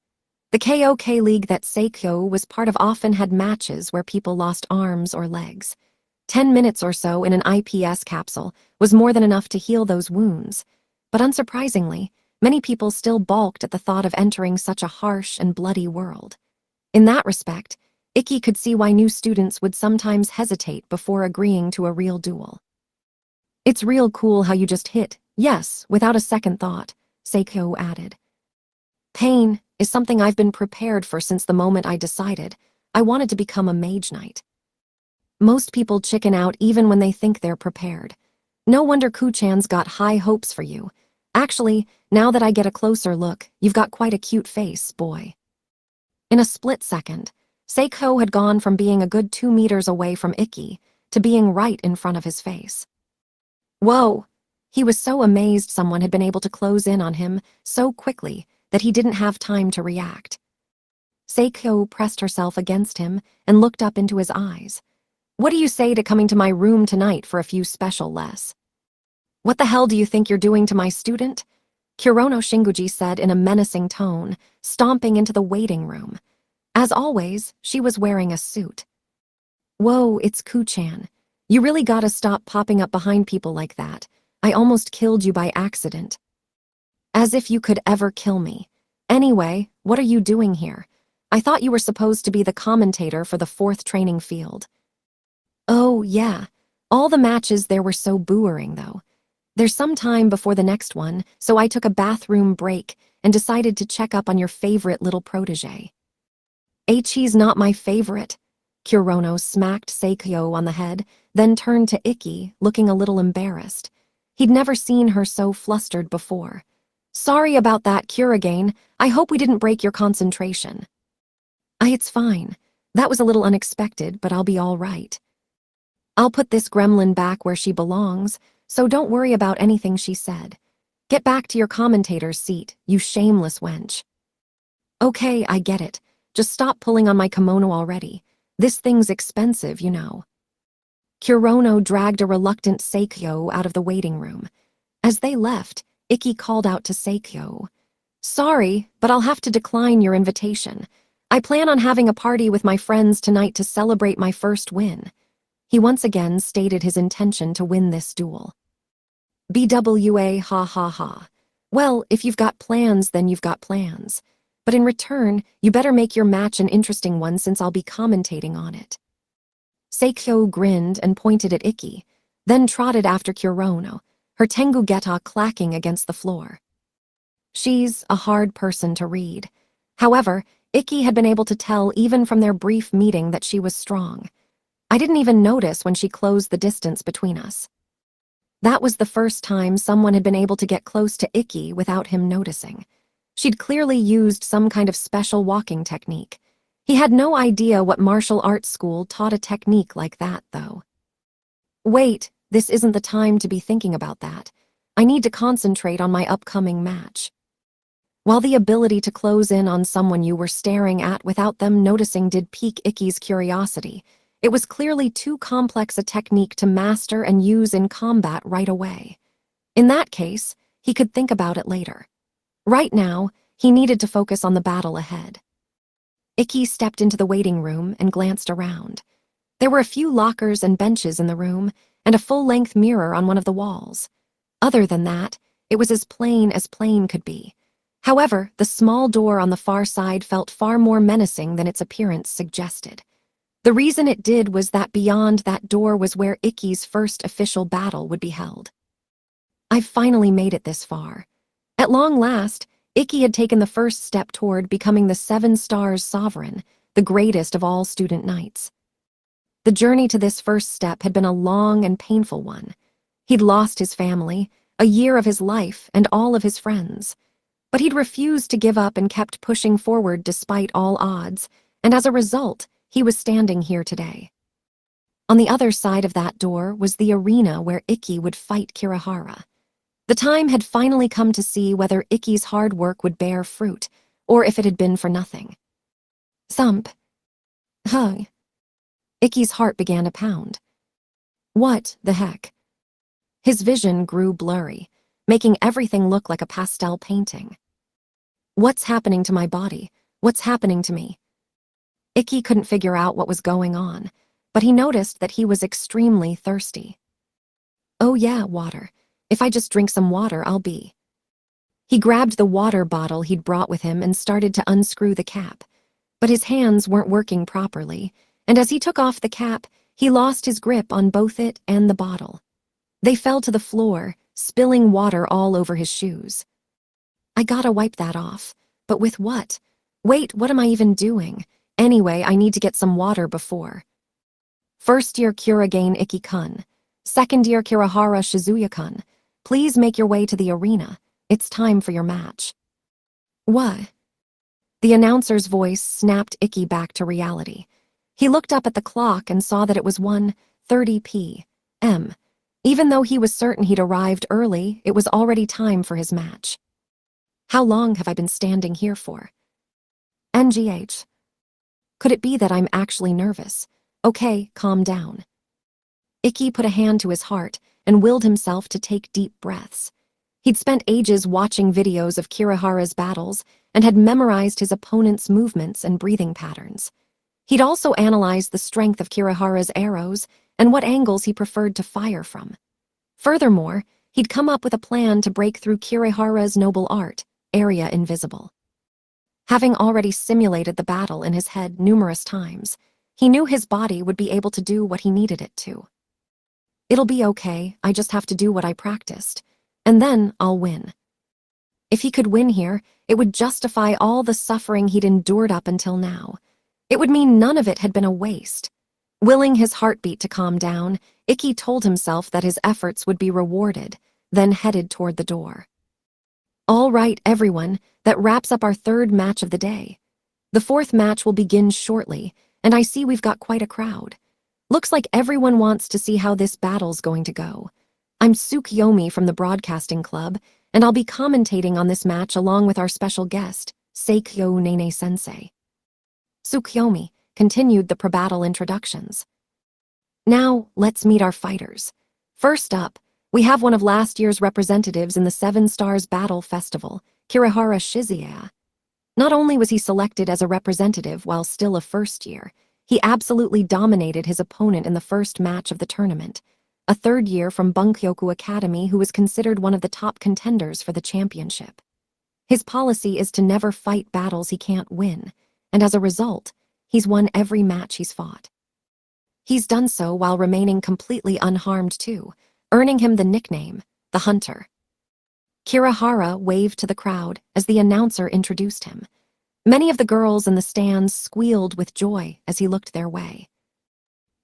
The KOK League that Seikyo was part of often had matches where people lost arms or legs. 10 minutes or so in an IPS capsule was more than enough to heal those wounds, but unsurprisingly, many people still balked at the thought of entering such a harsh and bloody world. In that respect, Ikki could see why new students would sometimes hesitate before agreeing to a real duel. It's real cool how you just hit yes without a second thought, Seikyo added. Pain is something I've been prepared for since the moment I decided I wanted to become a mage knight. Most people chicken out even when they think they're prepared. No wonder Kuchan's got high hopes for you. Actually, now that I get a closer look, you've got quite a cute face, boy. In a split second, Seikyo had gone from being a good 2 meters away from Ikki to being right in front of his face. Whoa! He was so amazed someone had been able to close in on him so quickly that he didn't have time to react. Seikyo pressed herself against him and looked up into his eyes. What do you say to coming to my room tonight for a few special less? What the hell do you think you're doing to my student? Kurono Shinguji said in a menacing tone, stomping into the waiting room. As always, she was wearing a suit. Whoa, it's Kuchan. You really gotta stop popping up behind people like that. I almost killed you by accident. As if you could ever kill me. Anyway, what are you doing here? I thought you were supposed to be the commentator for the 4th training field. Oh, yeah. All the matches there were so boring, though. There's some time before the next one, so I took a bathroom break and decided to check up on your favorite little protege. He's not my favorite. Kurono smacked Seikyo on the head, then turned to Ikki, looking a little embarrassed. He'd never seen her so flustered before. Sorry about that, Kurogane. I hope we didn't break your concentration. It's fine. That was a little unexpected, but I'll be all right. I'll put this gremlin back where she belongs, so don't worry about anything she said. Get back to your commentator's seat, you shameless wench. Okay, I get it. Just stop pulling on my kimono already. This thing's expensive, you know. Kurono dragged a reluctant Seikyo out of the waiting room. As they left, Ikki called out to Seikyo. Sorry, but I'll have to decline your invitation. I plan on having a party with my friends tonight to celebrate my first win. He once again stated his intention to win this duel. BWA ha ha ha. Well, if you've got plans, then you've got plans. But in return, you better make your match an interesting one since I'll be commentating on it. Seikyo grinned and pointed at Ikki, then trotted after Kurono, her Tengu Geta clacking against the floor. She's a hard person to read. However, Ikki had been able to tell even from their brief meeting that she was strong. I didn't even notice when she closed the distance between us. That was the first time someone had been able to get close to Ikki without him noticing. She'd clearly used some kind of special walking technique. He had no idea what martial arts school taught a technique like that, though. Wait, this isn't the time to be thinking about that. I need to concentrate on my upcoming match. While the ability to close in on someone you were staring at without them noticing did pique Ikki's curiosity, it was clearly too complex a technique to master and use in combat right away. In that case, he could think about it later. Right now, he needed to focus on the battle ahead. Ikki stepped into the waiting room and glanced around. There were a few lockers and benches in the room, and a full-length mirror on one of the walls. Other than that, it was as plain could be. However, the small door on the far side felt far more menacing than its appearance suggested. The reason it did was that beyond that door was where Ikki's first official battle would be held. I've finally made it this far. At long last, Ikki had taken the first step toward becoming the 7 Stars Sovereign, the greatest of all student knights. The journey to this first step had been a long and painful one. He'd lost his family, a year of his life, and all of his friends. But he'd refused to give up and kept pushing forward despite all odds, and as a result, he was standing here today. On the other side of that door was the arena where Ikki would fight Kirihara. The time had finally come to see whether Ikki's hard work would bear fruit, or if it had been for nothing. Thump. Hung. Ikki's heart began to pound. What the heck? His vision grew blurry, making everything look like a pastel painting. What's happening to my body? What's happening to me? Ikki couldn't figure out what was going on, but he noticed that he was extremely thirsty. Oh yeah, water. If I just drink some water, I'll be. He grabbed the water bottle he'd brought with him and started to unscrew the cap, but his hands weren't working properly, and as he took off the cap, he lost his grip on both it and the bottle. They fell to the floor, spilling water all over his shoes. I gotta wipe that off, but with what? Wait, what am I even doing? Anyway, I need to get some water before. First year Kurogane Ikki-kun. Second year Kirihara Shizuya-kun. Please make your way to the arena. It's time for your match. What? The announcer's voice snapped Ikki back to reality. He looked up at the clock and saw that it was 1:30 p.m. Even though he was certain he'd arrived early, it was already time for his match. How long have I been standing here for? NGH. Could it be that I'm actually nervous? Okay, calm down. Ikki put a hand to his heart and willed himself to take deep breaths. He'd spent ages watching videos of Kirihara's battles and had memorized his opponent's movements and breathing patterns. He'd also analyzed the strength of Kirihara's arrows and what angles he preferred to fire from. Furthermore, he'd come up with a plan to break through Kirihara's noble art, Area Invisible. Having already simulated the battle in his head numerous times, he knew his body would be able to do what he needed it to. It'll be okay, I just have to do what I practiced, and then I'll win. If he could win here, it would justify all the suffering he'd endured up until now. It would mean none of it had been a waste. Willing his heartbeat to calm down, Ikki told himself that his efforts would be rewarded, then headed toward the door. All right, everyone, that wraps up our third match of the day. The fourth match will begin shortly, and I see we've got quite a crowd. Looks like everyone wants to see how this battle's going to go. I'm Tsukiyomi from the Broadcasting Club, and I'll be commentating on this match along with our special guest, Seikyo Nene-sensei. Tsukiyomi continued the pre-battle introductions. Now, let's meet our fighters. First up, we have one of last year's representatives in the Seven Stars Battle Festival, Kirihara Shizuya. Not only was he selected as a representative while still a first year, he absolutely dominated his opponent in the first match of the tournament, a third year from Bunkyoku Academy who was considered one of the top contenders for the championship. His policy is to never fight battles he can't win, and as a result, he's won every match he's fought. He's done so while remaining completely unharmed too, earning him the nickname, the Hunter. Kirihara waved to the crowd as the announcer introduced him. Many of the girls in the stands squealed with joy as he looked their way.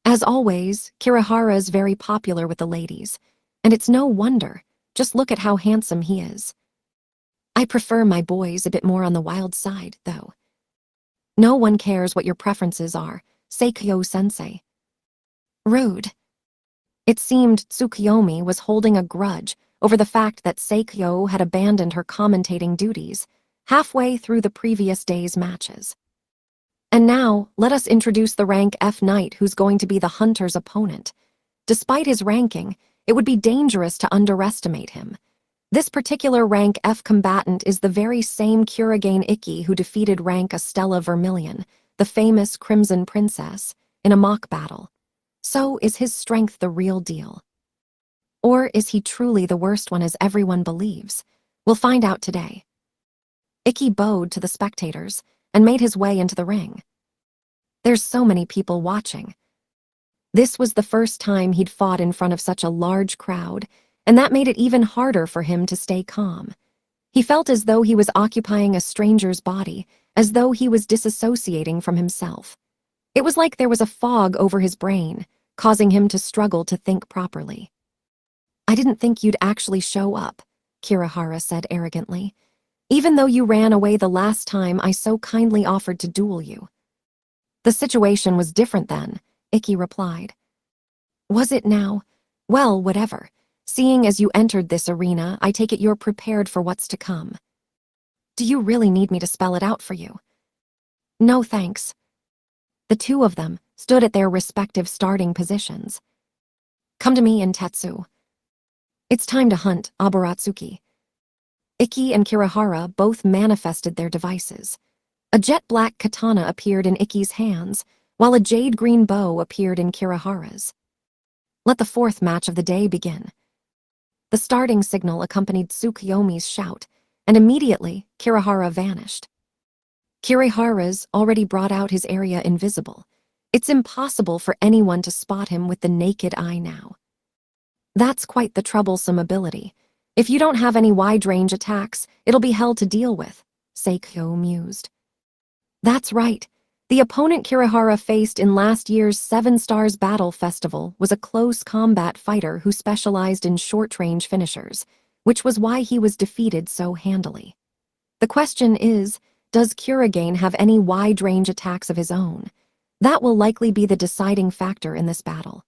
As always, Kirihara is very popular with the ladies, and it's no wonder, just look at how handsome he is. I prefer my boys a bit more on the wild side, though. No one cares what your preferences are, Seikyo-sensei. Rude. It seemed Tsukiyomi was holding a grudge over the fact that Seikyo had abandoned her commentating duties halfway through the previous day's matches. And now, let us introduce the rank F Knight who's going to be the Hunter's opponent. Despite his ranking, it would be dangerous to underestimate him. This particular rank F combatant is the very same Kurigane Ikki who defeated rank Estella Vermilion, the famous Crimson Princess, in a mock battle. So is his strength the real deal? Or is he truly the worst one as everyone believes? We'll find out today. Ikki bowed to the spectators and made his way into the ring. There's so many people watching. This was the first time he'd fought in front of such a large crowd, and that made it even harder for him to stay calm. He felt as though he was occupying a stranger's body, as though he was disassociating from himself. It was like there was a fog over his brain, causing him to struggle to think properly. I didn't think you'd actually show up, Kirihara said arrogantly. Even though you ran away the last time I so kindly offered to duel you. The situation was different then, Ikki replied. Was it now? Well, whatever. Seeing as you entered this arena, I take it you're prepared for what's to come. Do you really need me to spell it out for you? No thanks. The two of them stood at their respective starting positions. Come to me in Tetsu. It's time to hunt, Abaratsuki. Ikki and Kirihara both manifested their devices. A jet-black katana appeared in Ikki's hands, while a jade-green bow appeared in Kirihara's. Let the fourth match of the day begin. The starting signal accompanied Tsukiyomi's shout, and immediately Kirihara vanished. Kirihara's already brought out his area invisible. It's impossible for anyone to spot him with the naked eye now. That's quite the troublesome ability. If you don't have any wide-range attacks, it'll be hell to deal with, Seikyo mused. That's right. The opponent Kirihara faced in last year's Seven Stars Battle Festival was a close combat fighter who specialized in short-range finishers, which was why he was defeated so handily. The question is, does Kurigane have any wide-range attacks of his own? That will likely be the deciding factor in this battle.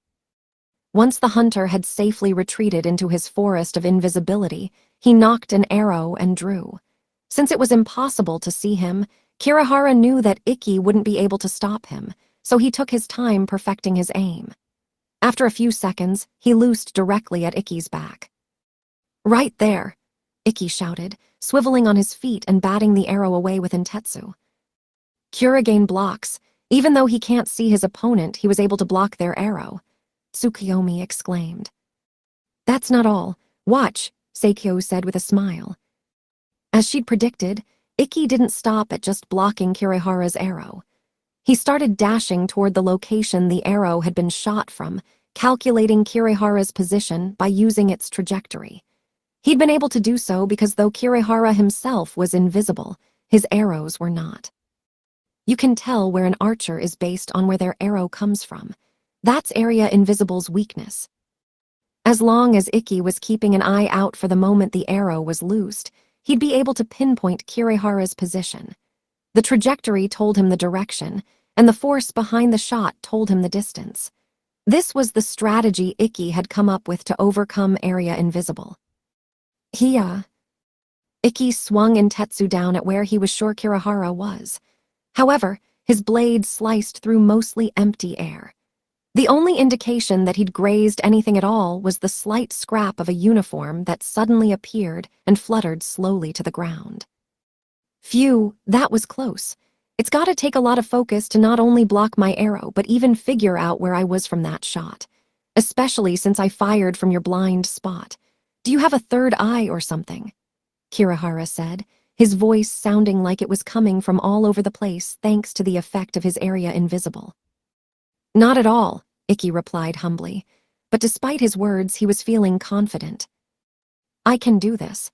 Once the hunter had safely retreated into his forest of invisibility, he nocked an arrow and drew. Since it was impossible to see him, Kirihara knew that Ikki wouldn't be able to stop him, so he took his time perfecting his aim. After a few seconds, he loosed directly at Ikki's back. Right there, Ikki shouted, swiveling on his feet and batting the arrow away with Intetsu. Kurigane blocks. Even though he can't see his opponent, he was able to block their arrow. Tsukiyomi exclaimed. That's not all. Watch, Seikyo said with a smile. As she'd predicted, Ikki didn't stop at just blocking Kirihara's arrow. He started dashing toward the location the arrow had been shot from, calculating Kirihara's position by using its trajectory. He'd been able to do so because though Kirihara himself was invisible, his arrows were not. You can tell where an archer is based on where their arrow comes from. That's Area Invisible's weakness. As long as Ikki was keeping an eye out for the moment the arrow was loosed, he'd be able to pinpoint Kirihara's position. The trajectory told him the direction, and the force behind the shot told him the distance. This was the strategy Ikki had come up with to overcome Area Invisible. Hiya! Ikki swung Intetsu down at where he was sure Kirihara was. However, his blade sliced through mostly empty air. The only indication that he'd grazed anything at all was the slight scrap of a uniform that suddenly appeared and fluttered slowly to the ground. Phew, that was close. It's gotta take a lot of focus to not only block my arrow, but even figure out where I was from that shot. Especially since I fired from your blind spot. Do you have a third eye or something? Kirihara said, his voice sounding like it was coming from all over the place thanks to the effect of his Area Invisible. Not at all, Ikki replied humbly, but despite his words, he was feeling confident. I can do this.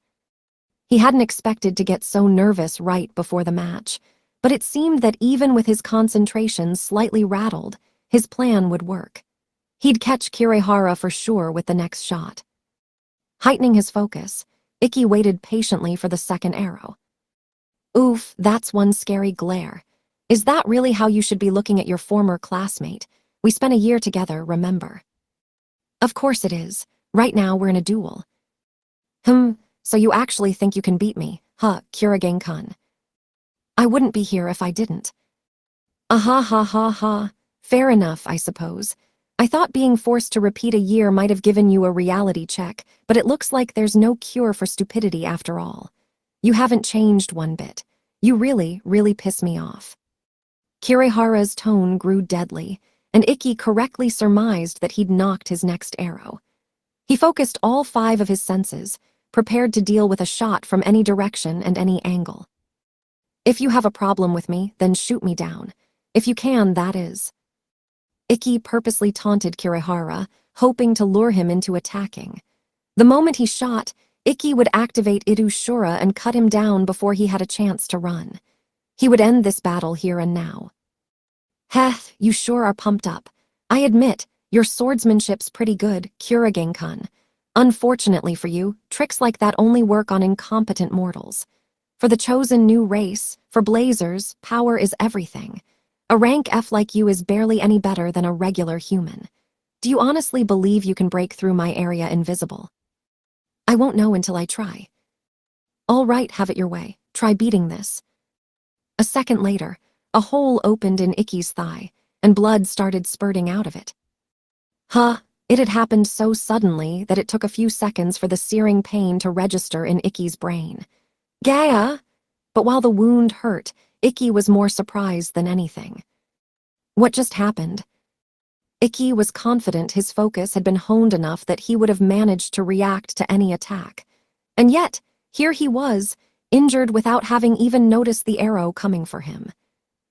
He hadn't expected to get so nervous right before the match, but it seemed that even with his concentration slightly rattled, his plan would work. He'd catch Kirihara for sure with the next shot. Heightening his focus, Ikki waited patiently for the second arrow. Oof, that's one scary glare. Is that really how you should be looking at your former classmate? We spent a year together, remember? Of course it is. Right now we're in a duel. So you actually think you can beat me, huh, Kurage-kun? I wouldn't be here if I didn't. Ha ha. Fair enough, I suppose. I thought being forced to repeat a year might have given you a reality check, but it looks like there's no cure for stupidity after all. You haven't changed one bit. You really, really piss me off. Kirihara's tone grew deadly, and Ikki correctly surmised that he'd knocked his next arrow. He focused all 5 of his senses, prepared to deal with a shot from any direction and any angle. If you have a problem with me, then shoot me down. If you can, that is. Ikki purposely taunted Kirihara, hoping to lure him into attacking. The moment he shot, Ikki would activate Iru's Shura and cut him down before he had a chance to run. He would end this battle here and now. Heh, you sure are pumped up. I admit, your swordsmanship's pretty good, Kurage-kun. Unfortunately for you, tricks like that only work on incompetent mortals. For the chosen new race, for Blazers, power is everything. A rank F like you is barely any better than a regular human. Do you honestly believe you can break through my Area Invisible? I won't know until I try. All right, have it your way. Try beating this. A second later, a hole opened in Ikki's thigh, and blood started spurting out of it. It had happened so suddenly that it took a few seconds for the searing pain to register in Ikki's brain. Gaia! But while the wound hurt, Ikki was more surprised than anything. What just happened? Ikki was confident his focus had been honed enough that he would have managed to react to any attack. And yet, here he was, injured without having even noticed the arrow coming for him.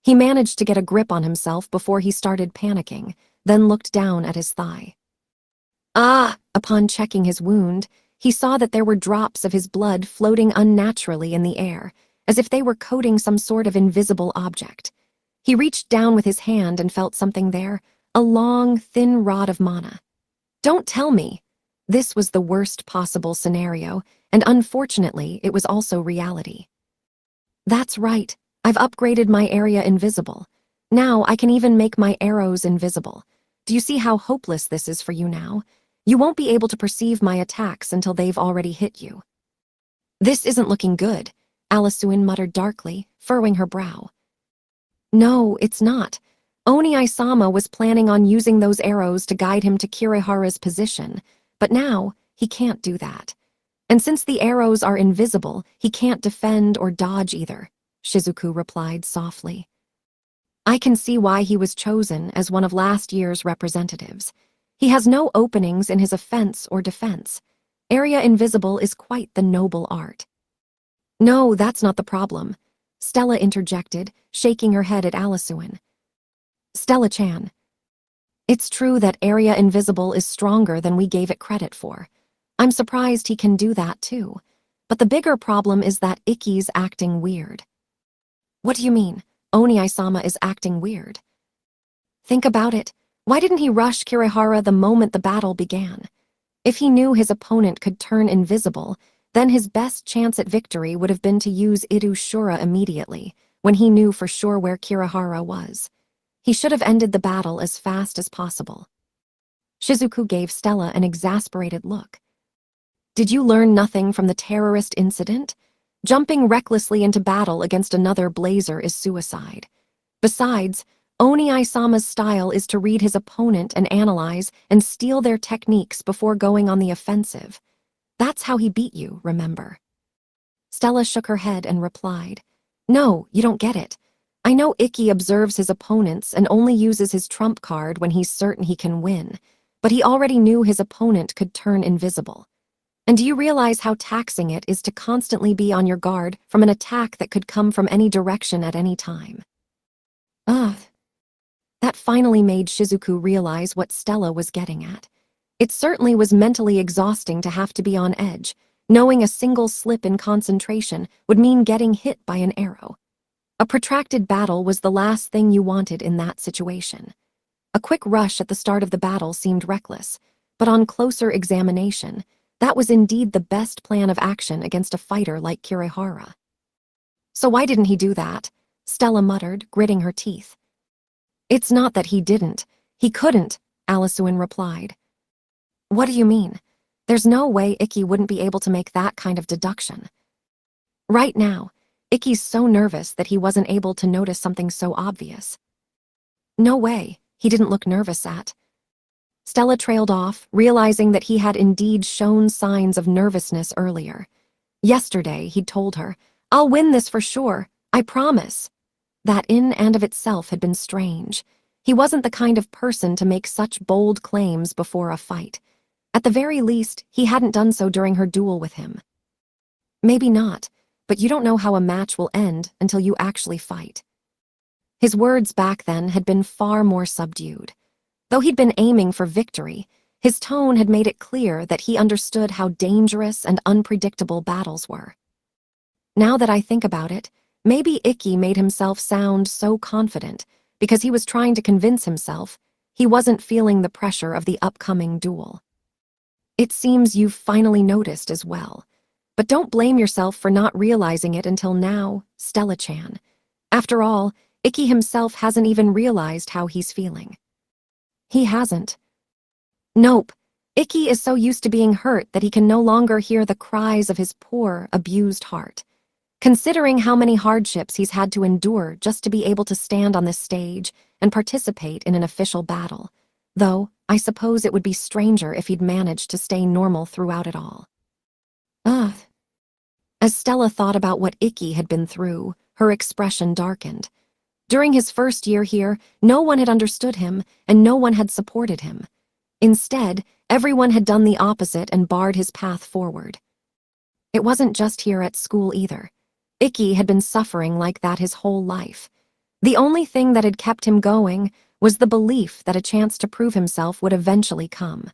He managed to get a grip on himself before he started panicking, then looked down at his thigh. Upon checking his wound, he saw that there were drops of his blood floating unnaturally in the air, as if they were coating some sort of invisible object. He reached down with his hand and felt something there, a long, thin rod of mana. Don't tell me! This was the worst possible scenario, and unfortunately, it was also reality. That's right, I've upgraded my Area Invisible. Now I can even make my arrows invisible. Do you see how hopeless this is for you now? You won't be able to perceive my attacks until they've already hit you. This isn't looking good, Alisuin muttered darkly, furrowing her brow. No, it's not. Oni-sama was planning on using those arrows to guide him to Kirihara's position, but now he can't do that. And since the arrows are invisible, he can't defend or dodge either, Shizuku replied softly. I can see why he was chosen as one of last year's representatives. He has no openings in his offense or defense. Area Invisible is quite the noble art. No, that's not the problem. Stella interjected, shaking her head at Alisuin. Stella-chan. It's true that Area Invisible is stronger than we gave it credit for. I'm surprised he can do that too. But the bigger problem is that Ikki's acting weird. What do you mean, Oni-sama is acting weird? Think about it. Why didn't he rush Kirihara the moment the battle began? If he knew his opponent could turn invisible, then his best chance at victory would have been to use Shura immediately, when he knew for sure where Kirihara was. He should have ended the battle as fast as possible. Shizuku gave Stella an exasperated look. Did you learn nothing from the terrorist incident? Jumping recklessly into battle against another blazer is suicide. Besides, Oni-sama's style is to read his opponent and analyze and steal their techniques before going on the offensive. That's how he beat you, remember? Stella shook her head and replied, No, you don't get it. I know Ikki observes his opponents and only uses his trump card when he's certain he can win, but he already knew his opponent could turn invisible. And do you realize how taxing it is to constantly be on your guard from an attack that could come from any direction at any time? Ugh. That finally made Shizuku realize what Stella was getting at. It certainly was mentally exhausting to have to be on edge, knowing a single slip in concentration would mean getting hit by an arrow. A protracted battle was the last thing you wanted in that situation. A quick rush at the start of the battle seemed reckless, but on closer examination, that was indeed the best plan of action against a fighter like Kirihara. So why didn't he do that? Stella muttered, gritting her teeth. It's not that he didn't. He couldn't, Alisuin replied. What do you mean? There's no way Ikki wouldn't be able to make that kind of deduction. Right now, Ikki's so nervous that he wasn't able to notice something so obvious. No way, he didn't look nervous at. Stella trailed off, realizing that he had indeed shown signs of nervousness earlier. Yesterday, he'd told her, I'll win this for sure, I promise. That in and of itself had been strange. He wasn't the kind of person to make such bold claims before a fight. At the very least, he hadn't done so during her duel with him. Maybe not, but you don't know how a match will end until you actually fight. His words back then had been far more subdued. Though he'd been aiming for victory, his tone had made it clear that he understood how dangerous and unpredictable battles were. Now that I think about it, maybe Ikki made himself sound so confident because he was trying to convince himself he wasn't feeling the pressure of the upcoming duel. It seems you've finally noticed as well. But don't blame yourself for not realizing it until now, Stella-chan. After all, Ikki himself hasn't even realized how he's feeling. He hasn't. Nope. Ikki is so used to being hurt that he can no longer hear the cries of his poor, abused heart. Considering how many hardships he's had to endure just to be able to stand on this stage and participate in an official battle. Though, I suppose it would be stranger if he'd managed to stay normal throughout it all. Ugh. As Stella thought about what Ikki had been through, her expression darkened. During his first year here, no one had understood him, and no one had supported him. Instead, everyone had done the opposite and barred his path forward. It wasn't just here at school either. Ikki had been suffering like that his whole life. The only thing that had kept him going was the belief that a chance to prove himself would eventually come.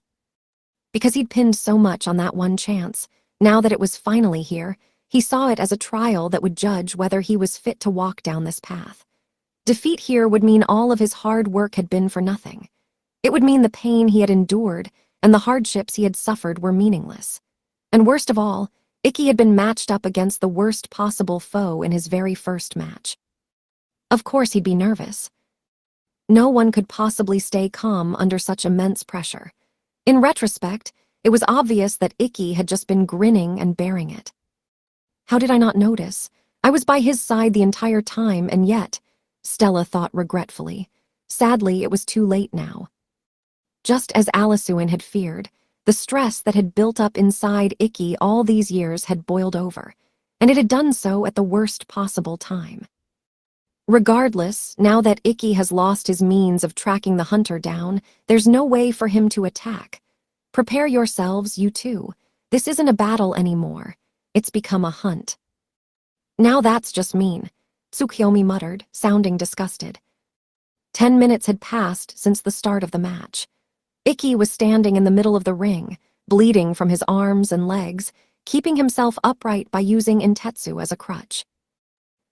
Because he'd pinned so much on that one chance, now that it was finally here, he saw it as a trial that would judge whether he was fit to walk down this path. Defeat here would mean all of his hard work had been for nothing. It would mean the pain he had endured and the hardships he had suffered were meaningless. And worst of all, Ikki had been matched up against the worst possible foe in his very first match. Of course he'd be nervous. No one could possibly stay calm under such immense pressure. In retrospect, it was obvious that Ikki had just been grinning and bearing it. How did I not notice? I was by his side the entire time, and yet, Stella thought regretfully. Sadly, it was too late now. Just as Alisuin had feared, the stress that had built up inside Ikki all these years had boiled over, and it had done so at the worst possible time. Regardless, now that Ikki has lost his means of tracking the hunter down, there's no way for him to attack. Prepare yourselves, you two. This isn't a battle anymore. It's become a hunt. Now that's just mean. Tsukiyomi muttered, sounding disgusted. 10 minutes had passed since the start of the match. Ikki was standing in the middle of the ring, bleeding from his arms and legs, keeping himself upright by using Intetsu as a crutch.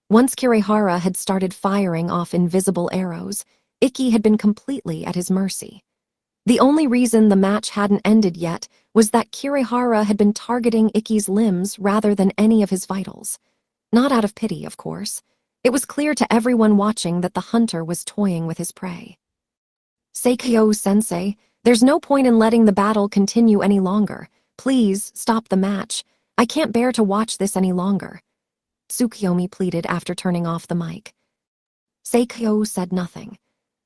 Once Kirihara had started firing off invisible arrows, Ikki had been completely at his mercy. The only reason the match hadn't ended yet was that Kirihara had been targeting Ikki's limbs rather than any of his vitals. Not out of pity, of course. It was clear to everyone watching that the hunter was toying with his prey. Seikyo-sensei, there's no point in letting the battle continue any longer. Please, stop the match. I can't bear to watch this any longer. Tsukiyomi pleaded after turning off the mic. Seikyo said nothing.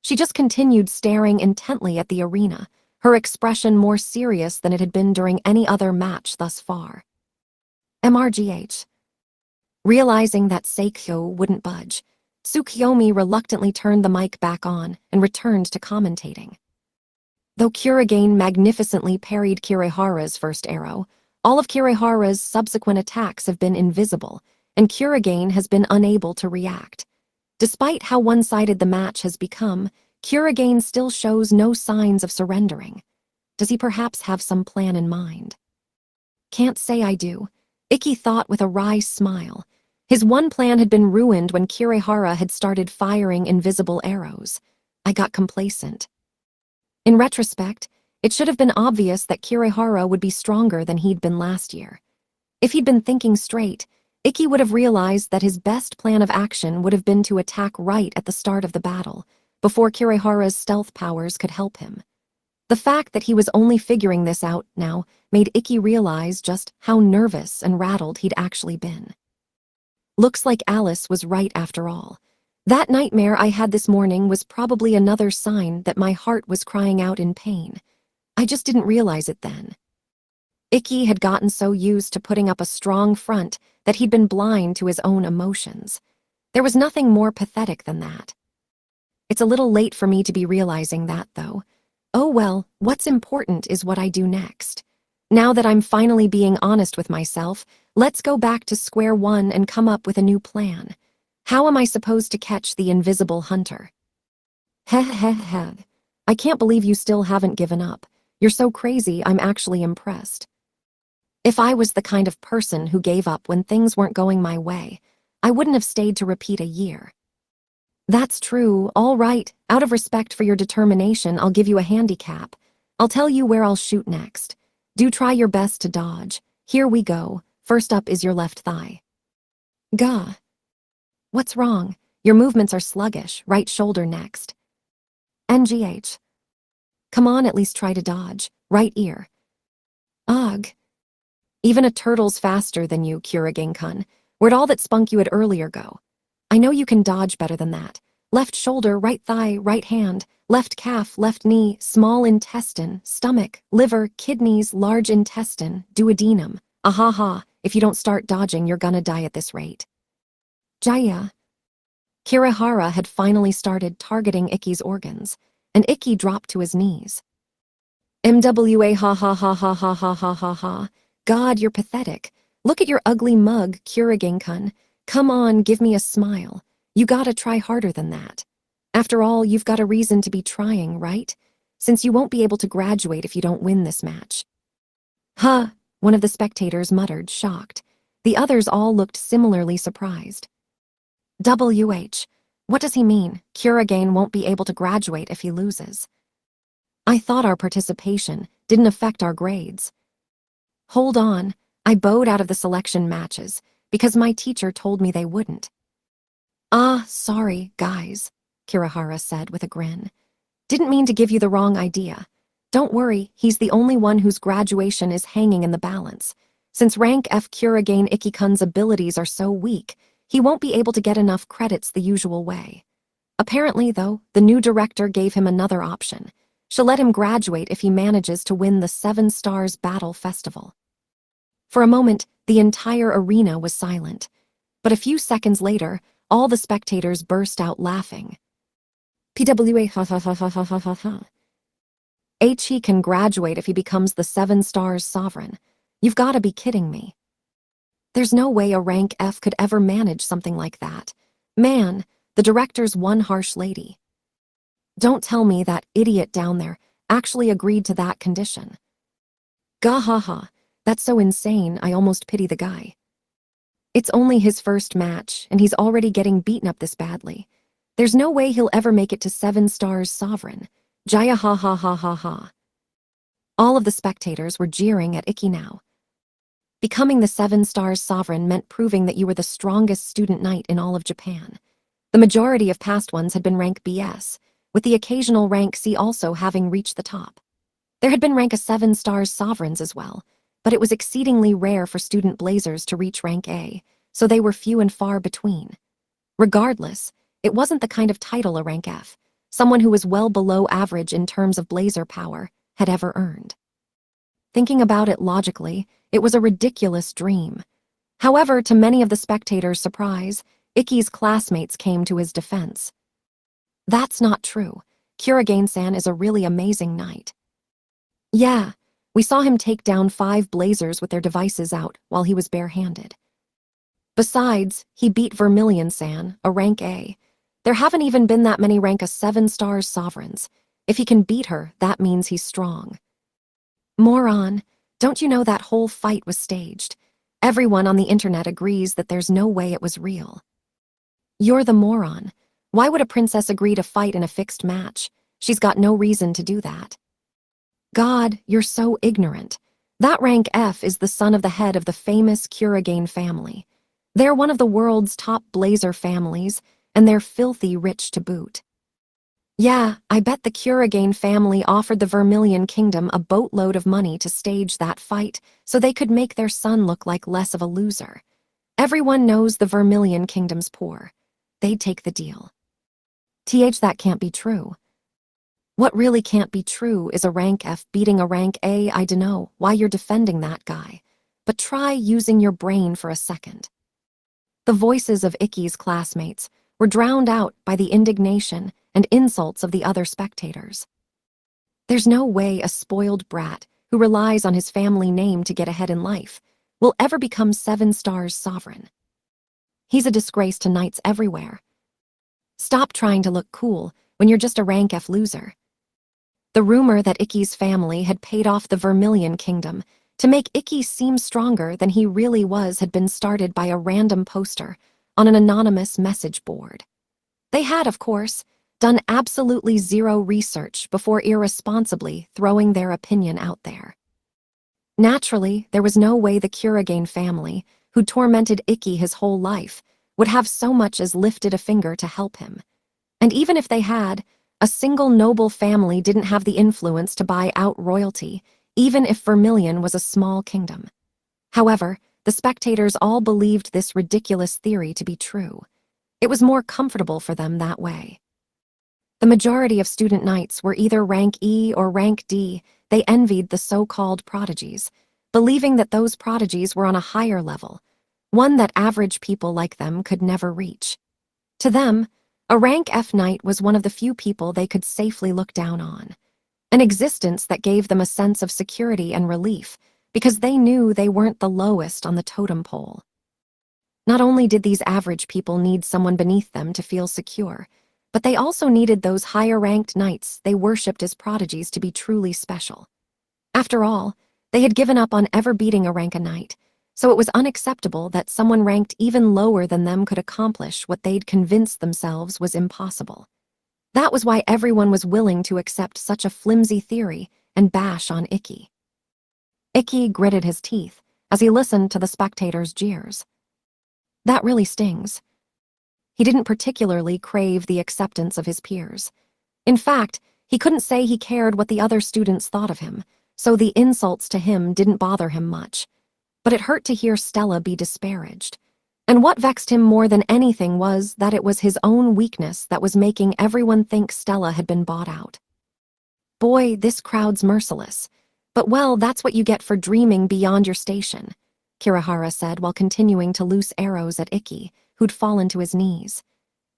She just continued staring intently at the arena, her expression more serious than it had been during any other match thus far. MRGH. Realizing that Seikyo wouldn't budge, Tsukiyomi reluctantly turned the mic back on and returned to commentating. Though Kurigane magnificently parried Kirihara's first arrow, all of Kirihara's subsequent attacks have been invisible, and Kurigane has been unable to react. Despite how one-sided the match has become, Kurigane still shows no signs of surrendering. Does he perhaps have some plan in mind? Can't say I do, Ikki thought with a wry smile. His one plan had been ruined when Kirihara had started firing invisible arrows. I got complacent. In retrospect, it should have been obvious that Kirihara would be stronger than he'd been last year. If he'd been thinking straight, Ikki would have realized that his best plan of action would have been to attack right at the start of the battle, before Kirihara's stealth powers could help him. The fact that he was only figuring this out now made Ikki realize just how nervous and rattled he'd actually been. Looks like Alice was right after all. That nightmare I had this morning was probably another sign that my heart was crying out in pain. I just didn't realize it then. Ikki had gotten so used to putting up a strong front that he'd been blind to his own emotions. There was nothing more pathetic than that. It's a little late for me to be realizing that, though. Oh well, what's important is what I do next. Now that I'm finally being honest with myself, let's go back to square one and come up with a new plan. How am I supposed to catch the invisible hunter? Heh. I can't believe you still haven't given up. You're so crazy, I'm actually impressed. If I was the kind of person who gave up when things weren't going my way, I wouldn't have stayed to repeat a year. That's true, all right. Out of respect for your determination, I'll give you a handicap. I'll tell you where I'll shoot next. Do try your best to dodge. Here we go. First up is your left thigh. Gah. What's wrong? Your movements are sluggish. Right shoulder next. NGH. Come on, at least try to dodge. Right ear. Ugh. Even a turtle's faster than you, Kurigane-kun. Where'd all that spunk you had earlier go? I know you can dodge better than that. Left shoulder, right thigh, right hand, left calf, left knee, small intestine, stomach, liver, kidneys, large intestine, duodenum. Ahaha, if you don't start dodging, you're gonna die at this rate. Jaya. Kirihara had finally started targeting Ikki's organs, and Ikki dropped to his knees. MWA ha. God, you're pathetic. Look at your ugly mug, Kurigane-kun. Come on, give me a smile. You gotta try harder than that. After all, you've got a reason to be trying, right? Since you won't be able to graduate if you don't win this match. Huh, one of the spectators muttered, shocked. The others all looked similarly surprised. WH, what does he mean? Kurigane won't be able to graduate if he loses. I thought our participation didn't affect our grades. Hold on, I bowed out of the selection matches because my teacher told me they wouldn't. Ah, sorry, guys, Kirihara said with a grin. Didn't mean to give you the wrong idea. Don't worry, he's the only one whose graduation is hanging in the balance. Since rank F Kurigane Ikki-kun's abilities are so weak, he won't be able to get enough credits the usual way. Apparently, though, the new director gave him another option. She'll let him graduate if he manages to win the 7 Stars Battle Festival. For a moment, the entire arena was silent. But a few seconds later, all the spectators burst out laughing. PWA ha. He can graduate if he becomes the 7 Stars Sovereign. You've got to be kidding me. There's no way a rank F could ever manage something like that. Man, the director's one harsh lady. Don't tell me that idiot down there actually agreed to that condition. Gah ha ha, that's so insane I almost pity the guy. It's only his first match, and he's already getting beaten up this badly. There's no way he'll ever make it to 7 stars sovereign. Jaya ha ha ha ha ha. All of the spectators were jeering at Ikki now. Becoming the 7 stars sovereign meant proving that you were the strongest student knight in all of Japan. The majority of past ones had been rank BS, with the occasional rank C also having reached the top. There had been rank A 7 stars sovereigns as well, but it was exceedingly rare for student blazers to reach rank A, so they were few and far between. Regardless, it wasn't the kind of title a rank F, someone who was well below average in terms of blazer power, had ever earned. Thinking about it logically, it was a ridiculous dream. However, to many of the spectators' surprise, Ikki's classmates came to his defense. That's not true. Kurogane-san is a really amazing knight. Yeah, we saw him take down 5 blazers with their devices out while he was barehanded. Besides, he beat Vermilion-san, a rank A. There haven't even been that many rank A 7 stars sovereigns. If he can beat her, that means he's strong. Moron, don't you know that whole fight was staged? Everyone on the internet agrees that there's no way it was real. You're the moron. Why would a princess agree to fight in a fixed match? She's got no reason to do that. God, you're so ignorant. That rank F is the son of the head of the famous Kurogane family. They're one of the world's top blazer families, and they're filthy rich to boot. Yeah, I bet the Kurogane family offered the Vermilion Kingdom a boatload of money to stage that fight so they could make their son look like less of a loser. Everyone knows the Vermilion Kingdom's poor. They'd take the deal. That can't be true. What really can't be true is a rank F beating a rank A. I dunno why you're defending that guy, but try using your brain for a second. The voices of Ikki's classmates were drowned out by the indignation and insults of the other spectators. There's no way a spoiled brat who relies on his family name to get ahead in life will ever become 7 stars sovereign. He's a disgrace to knights everywhere. Stop trying to look cool when you're just a rank F loser. The rumor that Ikki's family had paid off the Vermilion Kingdom to make Ikki seem stronger than he really was had been started by a random poster on an anonymous message board. They had, of course, done absolutely zero research before irresponsibly throwing their opinion out there. Naturally, there was no way the Kurogane family, who tormented Ikki his whole life, would have so much as lifted a finger to help him. And even if they had, a single noble family didn't have the influence to buy out royalty, even if Vermilion was a small kingdom. However, the spectators all believed this ridiculous theory to be true. It was more comfortable for them that way. The majority of student knights were either rank E or rank D. They envied the so-called prodigies, believing that those prodigies were on a higher level, one that average people like them could never reach. To them, a rank F knight was one of the few people they could safely look down on, an existence that gave them a sense of security and relief because they knew they weren't the lowest on the totem pole. Not only did these average people need someone beneath them to feel secure, but they also needed those higher-ranked knights they worshipped as prodigies to be truly special. After all, they had given up on ever beating a rank A knight, so it was unacceptable that someone ranked even lower than them could accomplish what they'd convinced themselves was impossible. That was why everyone was willing to accept such a flimsy theory and bash on Ikki. Ikki gritted his teeth as he listened to the spectators' jeers. That really stings. He didn't particularly crave the acceptance of his peers. In fact, he couldn't say he cared what the other students thought of him, so the insults to him didn't bother him much. But it hurt to hear Stella be disparaged. And what vexed him more than anything was that it was his own weakness that was making everyone think Stella had been bought out. Boy, this crowd's merciless. But well, that's what you get for dreaming beyond your station, Kirihara said while continuing to loose arrows at Ikki, who'd fallen to his knees.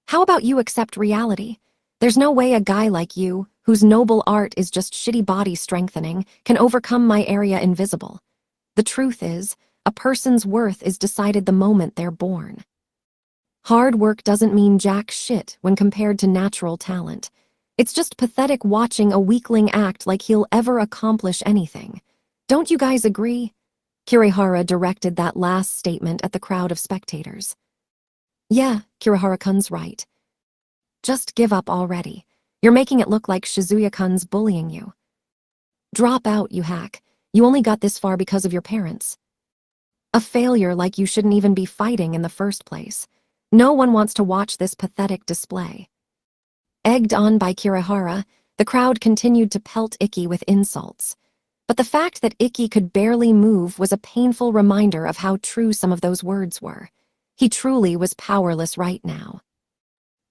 How about you accept reality? There's no way a guy like you, whose noble art is just shitty body strengthening, can overcome my area invisible. The truth is, a person's worth is decided the moment they're born. Hard work doesn't mean jack shit when compared to natural talent. It's just pathetic watching a weakling act like he'll ever accomplish anything. Don't you guys agree? Kirihara directed that last statement at the crowd of spectators. Yeah, Kirihara-kun's right. Just give up already. You're making it look like Shizuya-kun's bullying you. Drop out, you hack. You only got this far because of your parents. A failure like you shouldn't even be fighting in the first place. No one wants to watch this pathetic display. Egged on by Kirihara, the crowd continued to pelt Ikki with insults. But the fact that Ikki could barely move was a painful reminder of how true some of those words were. He truly was powerless right now.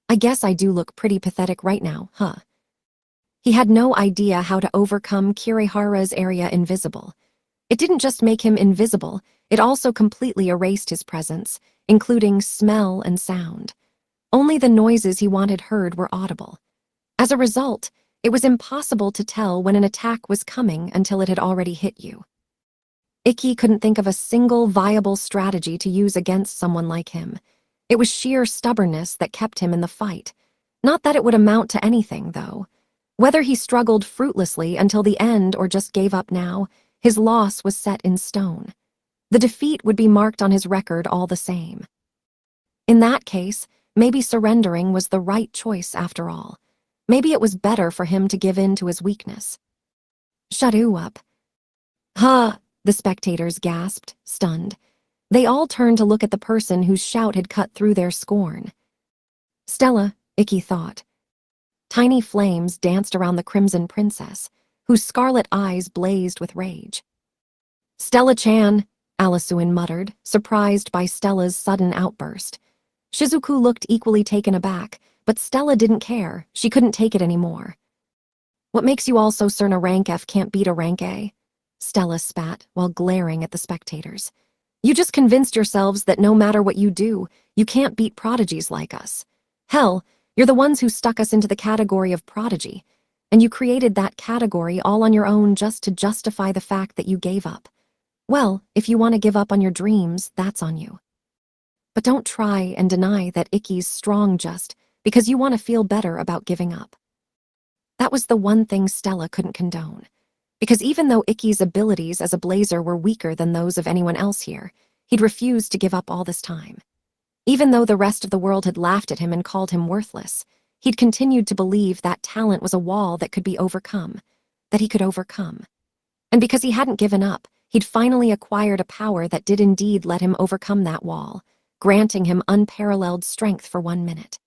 I guess I do look pretty pathetic right now, huh? He had no idea how to overcome Kirihara's area invisible. It didn't just make him invisible, it also completely erased his presence, including smell and sound. Only the noises he wanted heard were audible. As a result, it was impossible to tell when an attack was coming until it had already hit you. Ikki couldn't think of a single viable strategy to use against someone like him. It was sheer stubbornness that kept him in the fight. Not that it would amount to anything, though. Whether he struggled fruitlessly until the end or just gave up now, his loss was set in stone. The defeat would be marked on his record all the same. In that case, maybe surrendering was the right choice after all. Maybe it was better for him to give in to his weakness. Shut up. Huh, the spectators gasped, stunned. They all turned to look at the person whose shout had cut through their scorn. Stella, Ikki thought. Tiny flames danced around the Crimson Princess, whose scarlet eyes blazed with rage. Stella-chan, Alisuin muttered, surprised by Stella's sudden outburst. Shizuku looked equally taken aback, but Stella didn't care. She couldn't take it anymore. What makes you all so certain a rank F can't beat a rank A? Stella spat while glaring at the spectators. You just convinced yourselves that no matter what you do, you can't beat prodigies like us. Hell, you're the ones who stuck us into the category of prodigy, and you created that category all on your own just to justify the fact that you gave up. Well, if you want to give up on your dreams, that's on you. But don't try and deny that Ikki's strong just because you want to feel better about giving up. That was the one thing Stella couldn't condone. Because even though Ikki's abilities as a blazer were weaker than those of anyone else here, he'd refused to give up all this time. Even though the rest of the world had laughed at him and called him worthless, he'd continued to believe that talent was a wall that could be overcome, that he could overcome. And because he hadn't given up, he'd finally acquired a power that did indeed let him overcome that wall, granting him unparalleled strength for 1 minute.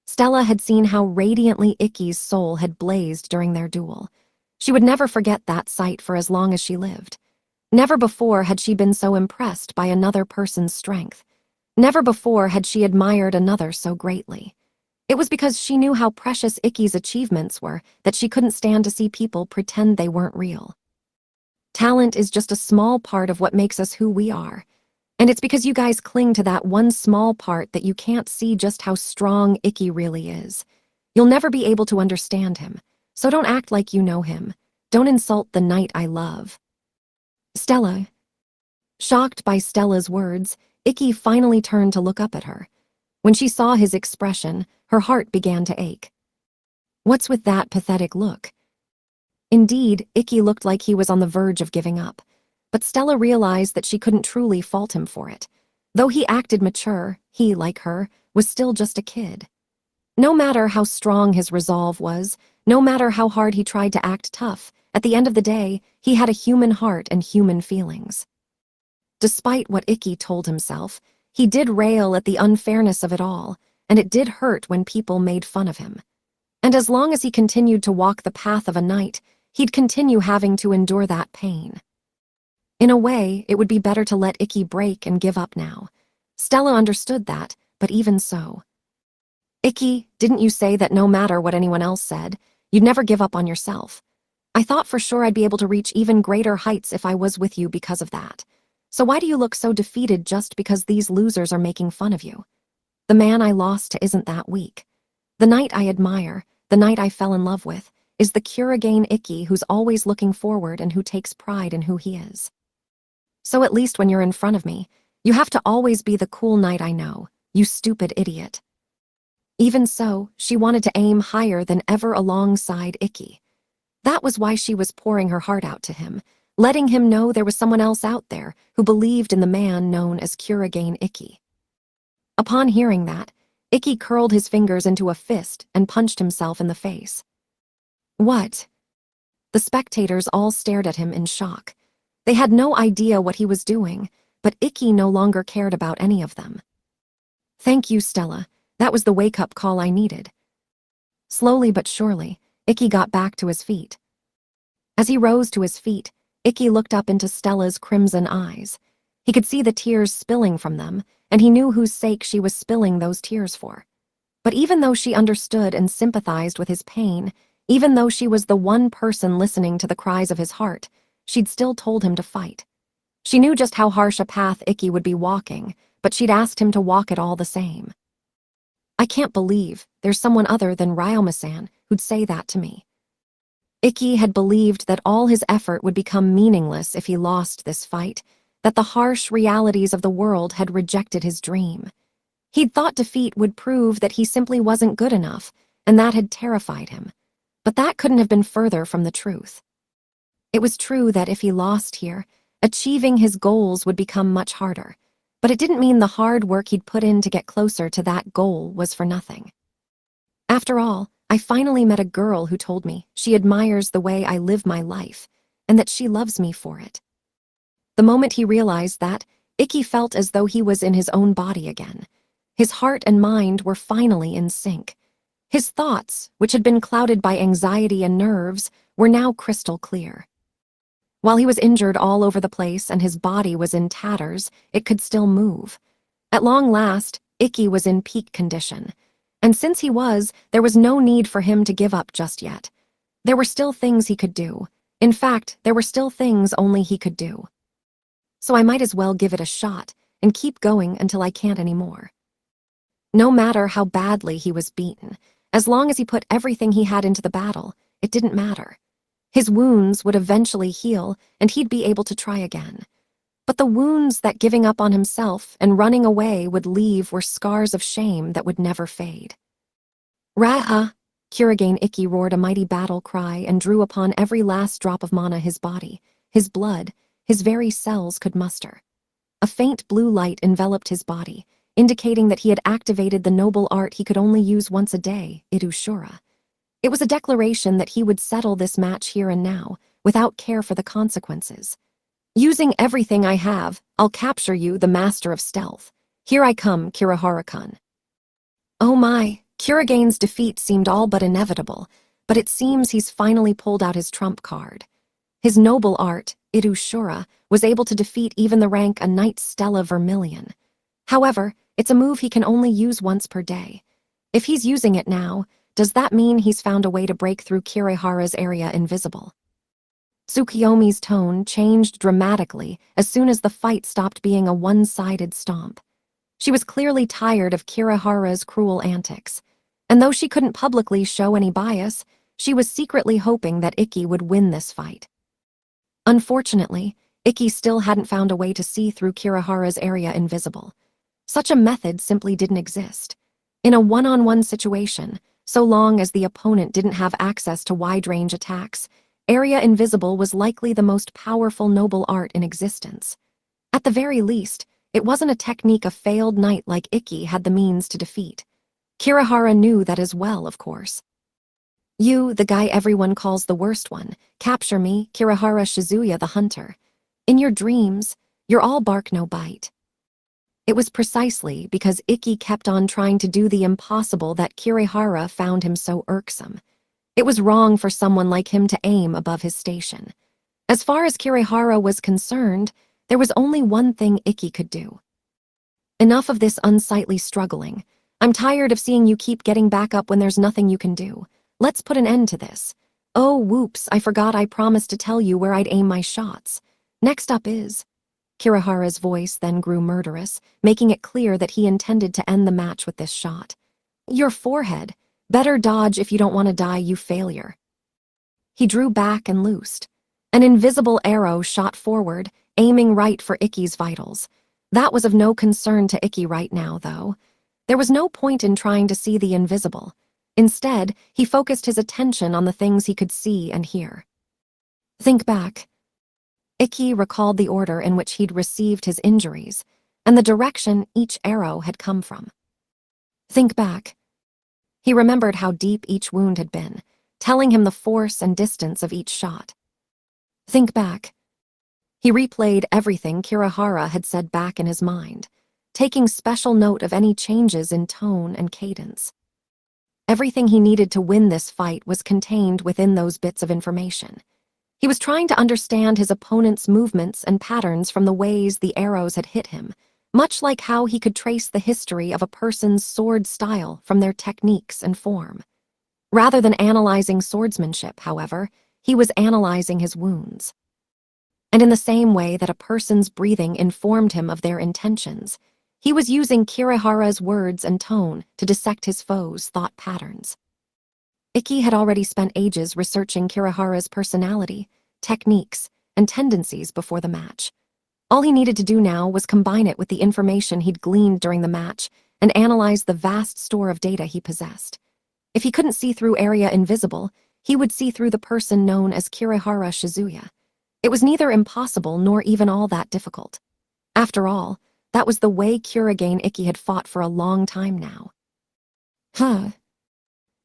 Stella had seen how radiantly Ikki's soul had blazed during their duel. She would never forget that sight for as long as she lived. Never before had she been so impressed by another person's strength. Never before had she admired another so greatly. It was because she knew how precious Ikki's achievements were that she couldn't stand to see people pretend they weren't real. Talent is just a small part of what makes us who we are. And it's because you guys cling to that one small part that you can't see just how strong Ikki really is. You'll never be able to understand him, so don't act like you know him. Don't insult the knight I love. Stella. Shocked by Stella's words, Ikki finally turned to look up at her. When she saw his expression, her heart began to ache. What's with that pathetic look? Indeed, Ikki looked like he was on the verge of giving up. But Stella realized that she couldn't truly fault him for it. Though he acted mature, he, like her, was still just a kid. No matter how strong his resolve was, no matter how hard he tried to act tough, at the end of the day, he had a human heart and human feelings. Despite what Ikki told himself, he did rail at the unfairness of it all, and it did hurt when people made fun of him. And as long as he continued to walk the path of a knight, he'd continue having to endure that pain. In a way, it would be better to let Ikki break and give up now. Stella understood that, but even so. Ikki, didn't you say that no matter what anyone else said, you'd never give up on yourself? I thought for sure I'd be able to reach even greater heights if I was with you because of that. So why do you look so defeated just because these losers are making fun of you? The man I lost to isn't that weak. The knight I admire, the knight I fell in love with, is the Kurigane Ikki who's always looking forward and who takes pride in who he is. So at least when you're in front of me, you have to always be the cool knight I know, You stupid idiot. Even so, she wanted to aim higher than ever alongside Ikki. That was why she was pouring her heart out to him, letting him know there was someone else out there who believed in the man known as Kurogane Ikki. Upon hearing that, Ikki curled his fingers into a fist and punched himself in the face. What? The spectators all stared at him in shock. They had no idea what he was doing, but Ikki no longer cared about any of them. Thank you, Stella. That was the wake-up call I needed. Slowly but surely, Ikki got back to his feet. As he rose to his feet, Ikki looked up into Stella's crimson eyes. He could see the tears spilling from them, and he knew whose sake she was spilling those tears for. But even though she understood and sympathized with his pain, even though she was the one person listening to the cries of his heart, she'd still told him to fight. She knew just how harsh a path Ikki would be walking, but she'd asked him to walk it all the same. I can't believe there's someone other than Ryoma-san who'd say that to me. Ikki had believed that all his effort would become meaningless if he lost this fight, that the harsh realities of the world had rejected his dream. He'd thought defeat would prove that he simply wasn't good enough, and that had terrified him. But that couldn't have been further from the truth. It was true that if he lost here, achieving his goals would become much harder, but it didn't mean the hard work he'd put in to get closer to that goal was for nothing. After all, I finally met a girl who told me she admires the way I live my life, and that she loves me for it. The moment he realized that, Ikki felt as though he was in his own body again. His heart and mind were finally in sync. His thoughts, which had been clouded by anxiety and nerves, were now crystal clear. While he was injured all over the place and his body was in tatters, it could still move. At long last, Ikki was in peak condition. And since he was, there was no need for him to give up just yet. There were still things he could do. In fact, there were still things only he could do. So I might as well give it a shot and keep going until I can't anymore. No matter how badly he was beaten, as long as he put everything he had into the battle, it didn't matter. His wounds would eventually heal, and he'd be able to try again. But the wounds that giving up on himself and running away would leave were scars of shame that would never fade. Raha! Kurogane Ikki roared a mighty battle cry and drew upon every last drop of mana his body, his blood, his very cells could muster. A faint blue light enveloped his body, indicating that he had activated the noble art he could only use once a day, Irushura. It was a declaration that he would settle this match here and now, without care for the consequences. Using everything I have, I'll capture you, the master of stealth. Here I come, Kirihara-kun. Oh my, Kurogane's defeat seemed all but inevitable, but it seems he's finally pulled out his trump card. His noble art, Irushura, was able to defeat even the rank a Knight Stella Vermilion. However, it's a move he can only use once per day. If he's using it now, does that mean he's found a way to break through Kirihara's area invisible? Tsukiyomi's tone changed dramatically as soon as the fight stopped being a one-sided stomp. She was clearly tired of Kirihara's cruel antics, and though she couldn't publicly show any bias, she was secretly hoping that Ikki would win this fight. Unfortunately, Ikki still hadn't found a way to see through Kirihara's area invisible. Such a method simply didn't exist. In a one-on-one situation, so long as the opponent didn't have access to wide-range attacks, area invisible was likely the most powerful noble art in existence. At the very least, it wasn't a technique a failed knight like Ikki had the means to defeat. Kirihara knew that as well, of course. You, the guy everyone calls the worst one, capture me, Kirihara Shizuya the hunter. In your dreams, you're all bark no bite. It was precisely because Ikki kept on trying to do the impossible that Kirihara found him so irksome. It was wrong for someone like him to aim above his station. As far as Kirihara was concerned, there was only one thing Ikki could do. Enough of this unsightly struggling. I'm tired of seeing you keep getting back up when there's nothing you can do. Let's put an end to this. Oh, whoops, I forgot I promised to tell you where I'd aim my shots. Next up is... Kirihara's voice then grew murderous, making it clear that he intended to end the match with this shot. Your forehead. Better dodge if you don't want to die, you failure. He drew back and loosed. An invisible arrow shot forward, aiming right for Ikki's vitals. That was of no concern to Ikki right now, though. There was no point in trying to see the invisible. Instead, he focused his attention on the things he could see and hear. Think back. Ikki recalled the order in which he'd received his injuries, and the direction each arrow had come from. Think back. He remembered how deep each wound had been, telling him the force and distance of each shot. Think back. He replayed everything Kirihara had said back in his mind, taking special note of any changes in tone and cadence. Everything he needed to win this fight was contained within those bits of information. He was trying to understand his opponent's movements and patterns from the ways the arrows had hit him, much like how he could trace the history of a person's sword style from their techniques and form. Rather than analyzing swordsmanship, however, he was analyzing his wounds. And in the same way that a person's breathing informed him of their intentions, he was using Kirihara's words and tone to dissect his foe's thought patterns. Ikki had already spent ages researching Kirihara's personality, techniques, and tendencies before the match. All he needed to do now was combine it with the information he'd gleaned during the match and analyze the vast store of data he possessed. If he couldn't see through Area Invisible, he would see through the person known as Kirihara Shizuya. It was neither impossible nor even all that difficult. After all, that was the way Kurigane Ikki had fought for a long time now.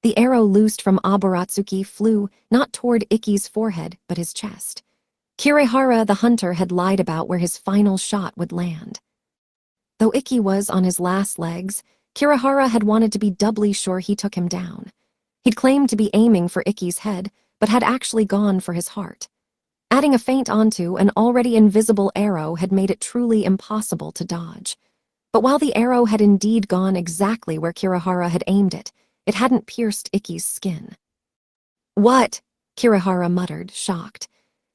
The arrow loosed from Aburatsuki flew not toward Ikki's forehead, but his chest. Kirihara the hunter had lied about where his final shot would land. Though Ikki was on his last legs, Kirihara had wanted to be doubly sure he took him down. He'd claimed to be aiming for Ikki's head, but had actually gone for his heart. Adding a feint onto an already invisible arrow had made it truly impossible to dodge. But while the arrow had indeed gone exactly where Kirihara had aimed it, it hadn't pierced Ikki's skin. "What?" Kirihara muttered, shocked.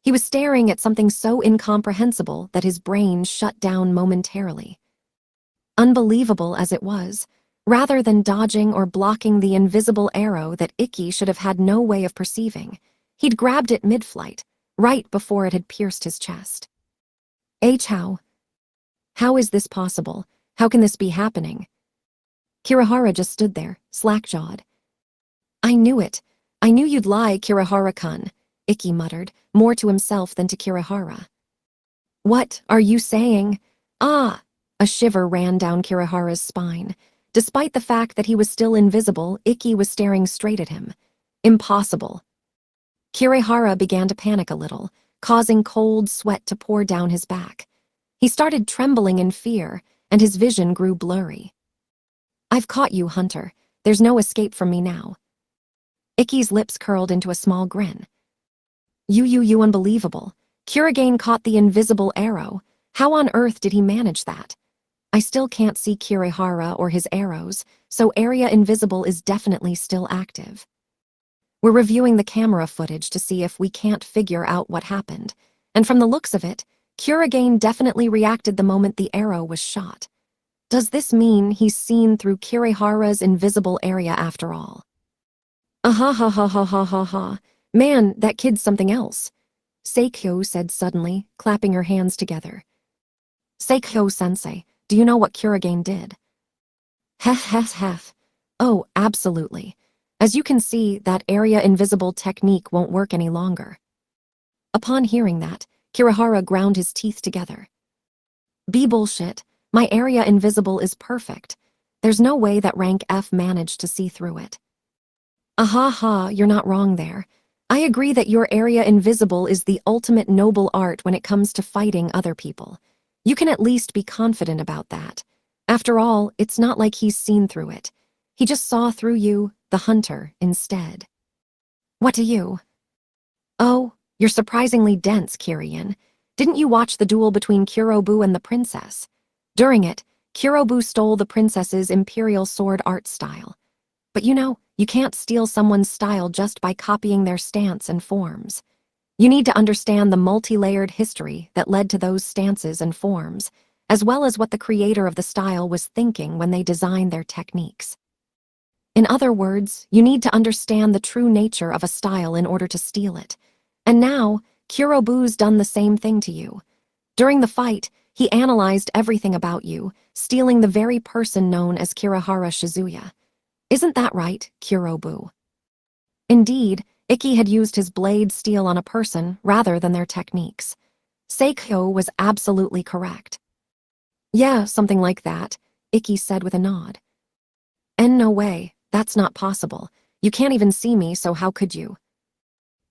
He was staring at something so incomprehensible that his brain shut down momentarily. Unbelievable as it was, rather than dodging or blocking the invisible arrow that Ikki should have had no way of perceiving, he'd grabbed it mid-flight, right before it had pierced his chest. How is this possible? How can this be happening? Kirihara just stood there, slack-jawed. "I knew it. I knew you'd lie, Kirihara-kun," Ikki muttered, more to himself than to Kirihara. "What are you saying?" "Ah!" A shiver ran down Kirihara's spine. Despite the fact that he was still invisible, Ikki was staring straight at him. "Impossible." Kirihara began to panic a little, causing cold sweat to pour down his back. He started trembling in fear, and his vision grew blurry. "I've caught you, Hunter. There's no escape from me now." Ikki's lips curled into a small grin. You unbelievable. Kurigane caught the invisible arrow. How on earth did he manage that? I still can't see Kirihara or his arrows, so Area Invisible is definitely still active. We're reviewing the camera footage to see if we can't figure out what happened, and from the looks of it, Kurigane definitely reacted the moment the arrow was shot. Does this mean he's seen through Kirihara's invisible area after all? Ha. Man, that kid's something else, Seikyo said suddenly, clapping her hands together. Seikyo-sensei, do you know what Kurigane did? Hef. Oh, absolutely. As you can see, that Area Invisible technique won't work any longer. Upon hearing that, Kirihara ground his teeth together. Be bullshit. My Area Invisible is perfect. There's no way that rank F managed to see through it. You're not wrong there. I agree that your Area Invisible is the ultimate noble art when it comes to fighting other people. You can at least be confident about that. After all, it's not like he's seen through it. He just saw through you, the hunter, instead. What do you? Oh, you're surprisingly dense, Kirien. Didn't you watch the duel between Kurobu and the princess? During it, Kurobu stole the princess's imperial sword art style. But you can't steal someone's style just by copying their stance and forms. You need to understand the multi-layered history that led to those stances and forms, as well as what the creator of the style was thinking when they designed their techniques. In other words, you need to understand the true nature of a style in order to steal it. And now, Kurobu's done the same thing to you. During the fight, He analyzed everything about you, stealing the very person known as Kirihara Shizuya. Isn't that right, Kurobu? Indeed, Ikki had used his blade steel on a person rather than their techniques. Seikyo was absolutely correct. Yeah, something like that, Ikki said with a nod. No way, that's not possible. You can't even see me, so how could you?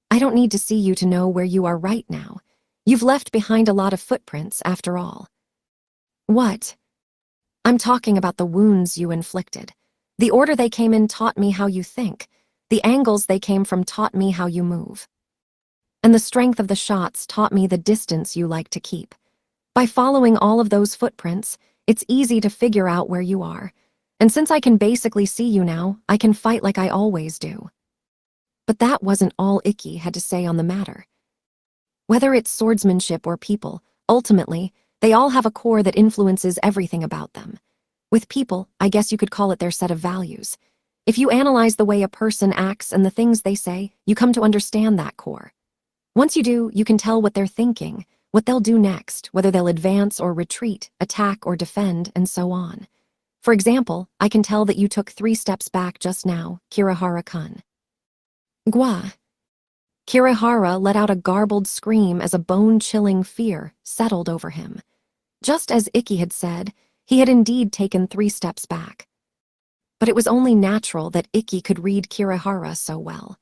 I don't need to see you to know where you are right now. You've left behind a lot of footprints, after all. What? I'm talking about the wounds you inflicted. The order they came in taught me how you think. The angles they came from taught me how you move. And the strength of the shots taught me the distance you like to keep. By following all of those footprints, it's easy to figure out where you are. And since I can basically see you now, I can fight like I always do. But that wasn't all Ikki had to say on the matter. Whether it's swordsmanship or people, ultimately, they all have a core that influences everything about them. With people, I guess you could call it their set of values. If you analyze the way a person acts and the things they say, you come to understand that core. Once you do, you can tell what they're thinking, what they'll do next, whether they'll advance or retreat, attack or defend, and so on. For example, I can tell that you took 3 steps back just now, Kirihara-kun. Gwa. Kirihara let out a garbled scream as a bone-chilling fear settled over him. Just as Ikki had said, he had indeed taken 3 steps back. But it was only natural that Ikki could read Kirihara so well.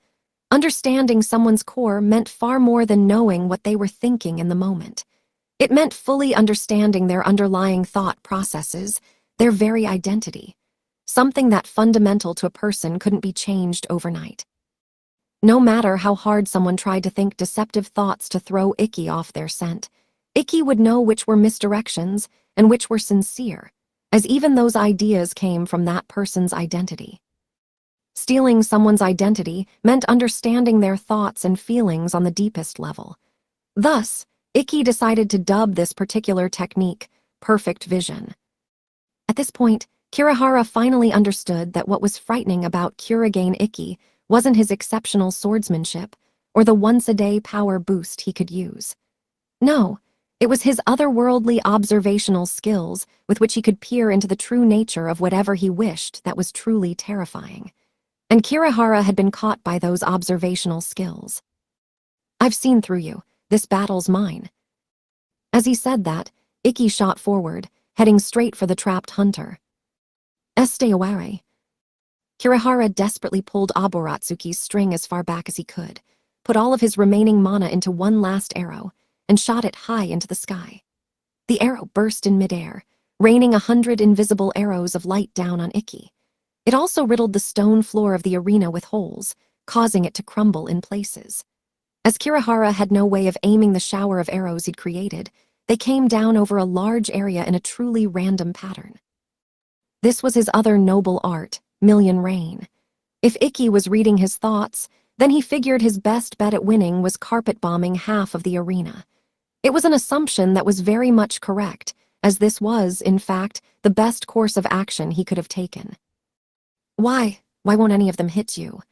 Understanding someone's core meant far more than knowing what they were thinking in the moment. It meant fully understanding their underlying thought processes, their very identity. Something that fundamental to a person couldn't be changed overnight. No matter how hard someone tried to think deceptive thoughts to throw Ikki off their scent, Ikki would know which were misdirections and which were sincere, as even those ideas came from that person's identity. Stealing someone's identity meant understanding their thoughts and feelings on the deepest level. Thus, Ikki decided to dub this particular technique perfect vision. At this point, Kirihara finally understood that what was frightening about Kurigane Ikki wasn't his exceptional swordsmanship or the once-a-day power boost he could use. No, it was his otherworldly observational skills with which he could peer into the true nature of whatever he wished that was truly terrifying. And Kirihara had been caught by those observational skills. I've seen through you. This battle's mine. As he said that, Ikki shot forward, heading straight for the trapped hunter. Stay away. Kirihara desperately pulled Aburatsuki's string as far back as he could, put all of his remaining mana into one last arrow, and shot it high into the sky. The arrow burst in midair, raining 100 invisible arrows of light down on Ikki. It also riddled the stone floor of the arena with holes, causing it to crumble in places. As Kirihara had no way of aiming the shower of arrows he'd created, they came down over a large area in a truly random pattern. This was his other noble art, Million Rain. If Ikki was reading his thoughts, then he figured his best bet at winning was carpet bombing half of the arena. It was an assumption that was very much correct, as this was, in fact, the best course of action he could have taken. Why won't any of them hit you?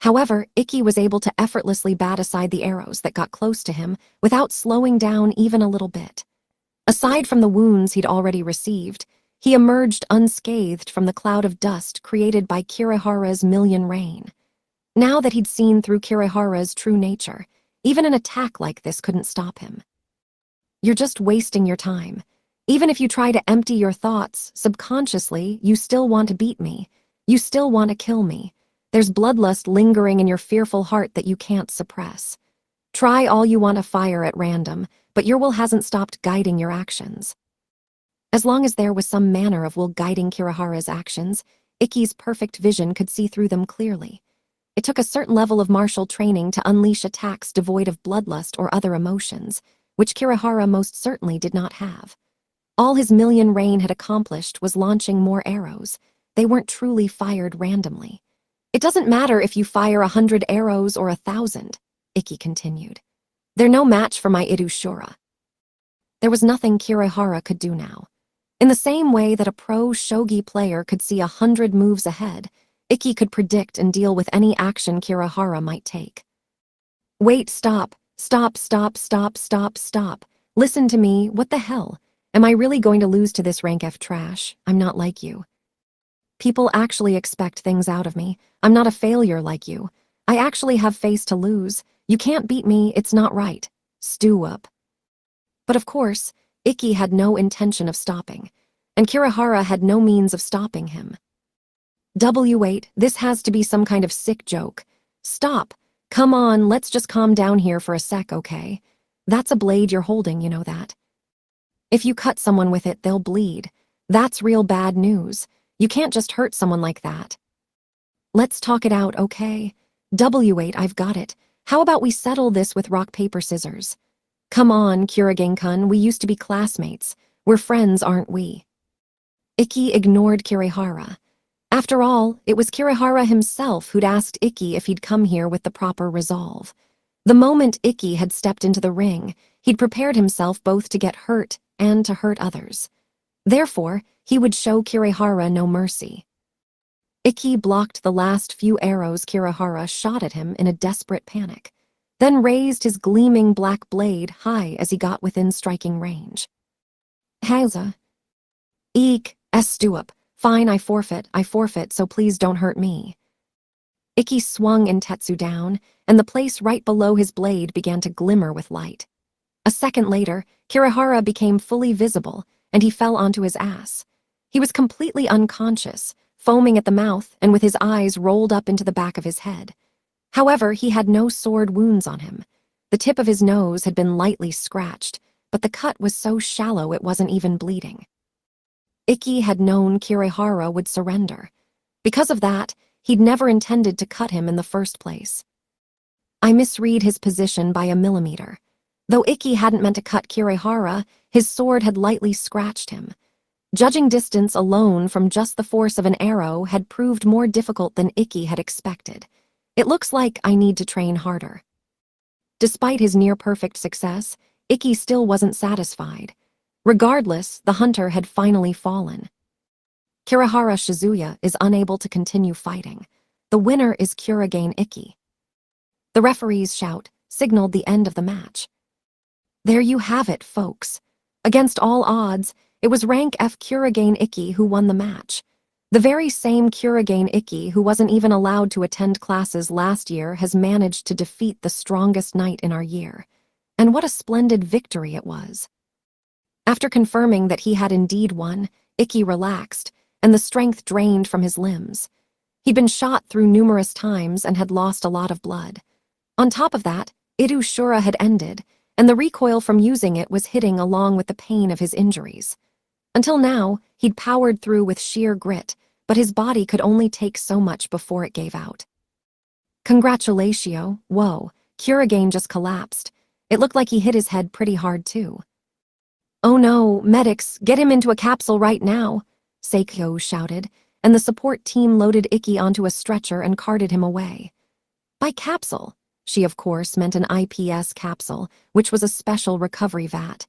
However, Ikki was able to effortlessly bat aside the arrows that got close to him without slowing down even a little bit. Aside from the wounds he'd already received, he emerged unscathed from the cloud of dust created by Kirihara's Million Rain. Now that he'd seen through Kirihara's true nature, even an attack like this couldn't stop him. You're just wasting your time. Even if you try to empty your thoughts, subconsciously, you still want to beat me. You still want to kill me. There's bloodlust lingering in your fearful heart that you can't suppress. Try all you want to fire at random, but your will hasn't stopped guiding your actions. As long as there was some manner of will guiding Kirihara's actions, Ikki's perfect vision could see through them clearly. It took a certain level of martial training to unleash attacks devoid of bloodlust or other emotions, which Kirihara most certainly did not have. All his Million Rain had accomplished was launching more arrows. They weren't truly fired randomly. It doesn't matter if you fire 100 arrows or 1,000, Ikki continued. They're no match for my Irushura. There was nothing Kirihara could do now. In the same way that a pro shogi player could see 100 moves ahead, Ikki could predict and deal with any action Kirihara might take. Wait, stop, Listen to me, what the hell? Am I really going to lose to this rank F trash? I'm not like you. People actually expect things out of me. I'm not a failure like you. I actually have face to lose. You can't beat me, it's not right. Stew up. But of course, Ikki had no intention of stopping, and Kirihara had no means of stopping him. W8, this has to be some kind of sick joke. Stop. Come on, let's just calm down here for a sec, okay? That's a blade you're holding, you know that. If you cut someone with it, they'll bleed. That's real bad news. You can't just hurt someone like that. Let's talk it out, okay? W8, I've got it. How about we settle this with rock, paper, scissors? Come on, Kurigane-kun, we used to be classmates. We're friends, aren't we? Ikki ignored Kirihara. After all, it was Kirihara himself who'd asked Ikki if he'd come here with the proper resolve. The moment Ikki had stepped into the ring, he'd prepared himself both to get hurt and to hurt others. Therefore, he would show Kirihara no mercy. Ikki blocked the last few arrows Kirihara shot at him in a desperate panic, then raised his gleaming black blade high as he got within striking range. Haza. Eek, Stuup. Fine, I forfeit, so please don't hurt me. Ikki swung Intetsu down, and the place right below his blade began to glimmer with light. A second later, Kirihara became fully visible, and he fell onto his ass. He was completely unconscious, foaming at the mouth and with his eyes rolled up into the back of his head. However, he had no sword wounds on him. The tip of his nose had been lightly scratched, but the cut was so shallow it wasn't even bleeding. Ikki had known Kirihara would surrender. Because of that, he'd never intended to cut him in the first place. I misread his position by a millimeter. Though Ikki hadn't meant to cut Kirihara, his sword had lightly scratched him. Judging distance alone from just the force of an arrow had proved more difficult than Ikki had expected. It looks like I need to train harder. Despite his near-perfect success, Ikki still wasn't satisfied. Regardless, the hunter had finally fallen. Kirihara Shizuya is unable to continue fighting. The winner is Kurigane Ikki. The referee's shout signaled the end of the match. There you have it, folks. Against all odds, it was rank F Kurigane Ikki who won the match. The very same Kurigane Ikki who wasn't even allowed to attend classes last year has managed to defeat the strongest knight in our year. And what a splendid victory it was. After confirming that he had indeed won, Ikki relaxed, and the strength drained from his limbs. He'd been shot through numerous times and had lost a lot of blood. On top of that, Idu Shura had ended, and the recoil from using it was hitting along with the pain of his injuries. Until now, he'd powered through with sheer grit, but his body could only take so much before it gave out. Congratulations, whoa, Kurigane just collapsed. It looked like he hit his head pretty hard too. Oh no, medics, get him into a capsule right now, Seikyo shouted, and the support team loaded Ikki onto a stretcher and carted him away. By capsule, she of course meant an IPS capsule, which was a special recovery vat.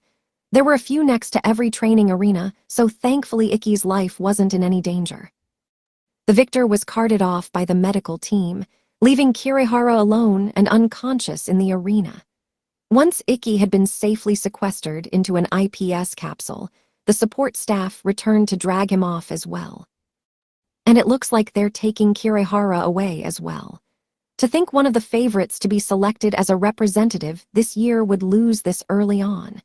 There were a few next to every training arena, so thankfully Ikki's life wasn't in any danger. The victor was carted off by the medical team, leaving Kirihara alone and unconscious in the arena. Once Ikki had been safely sequestered into an IPS capsule, the support staff returned to drag him off as well. And it looks like they're taking Kirihara away as well. To think one of the favorites to be selected as a representative this year would lose this early on.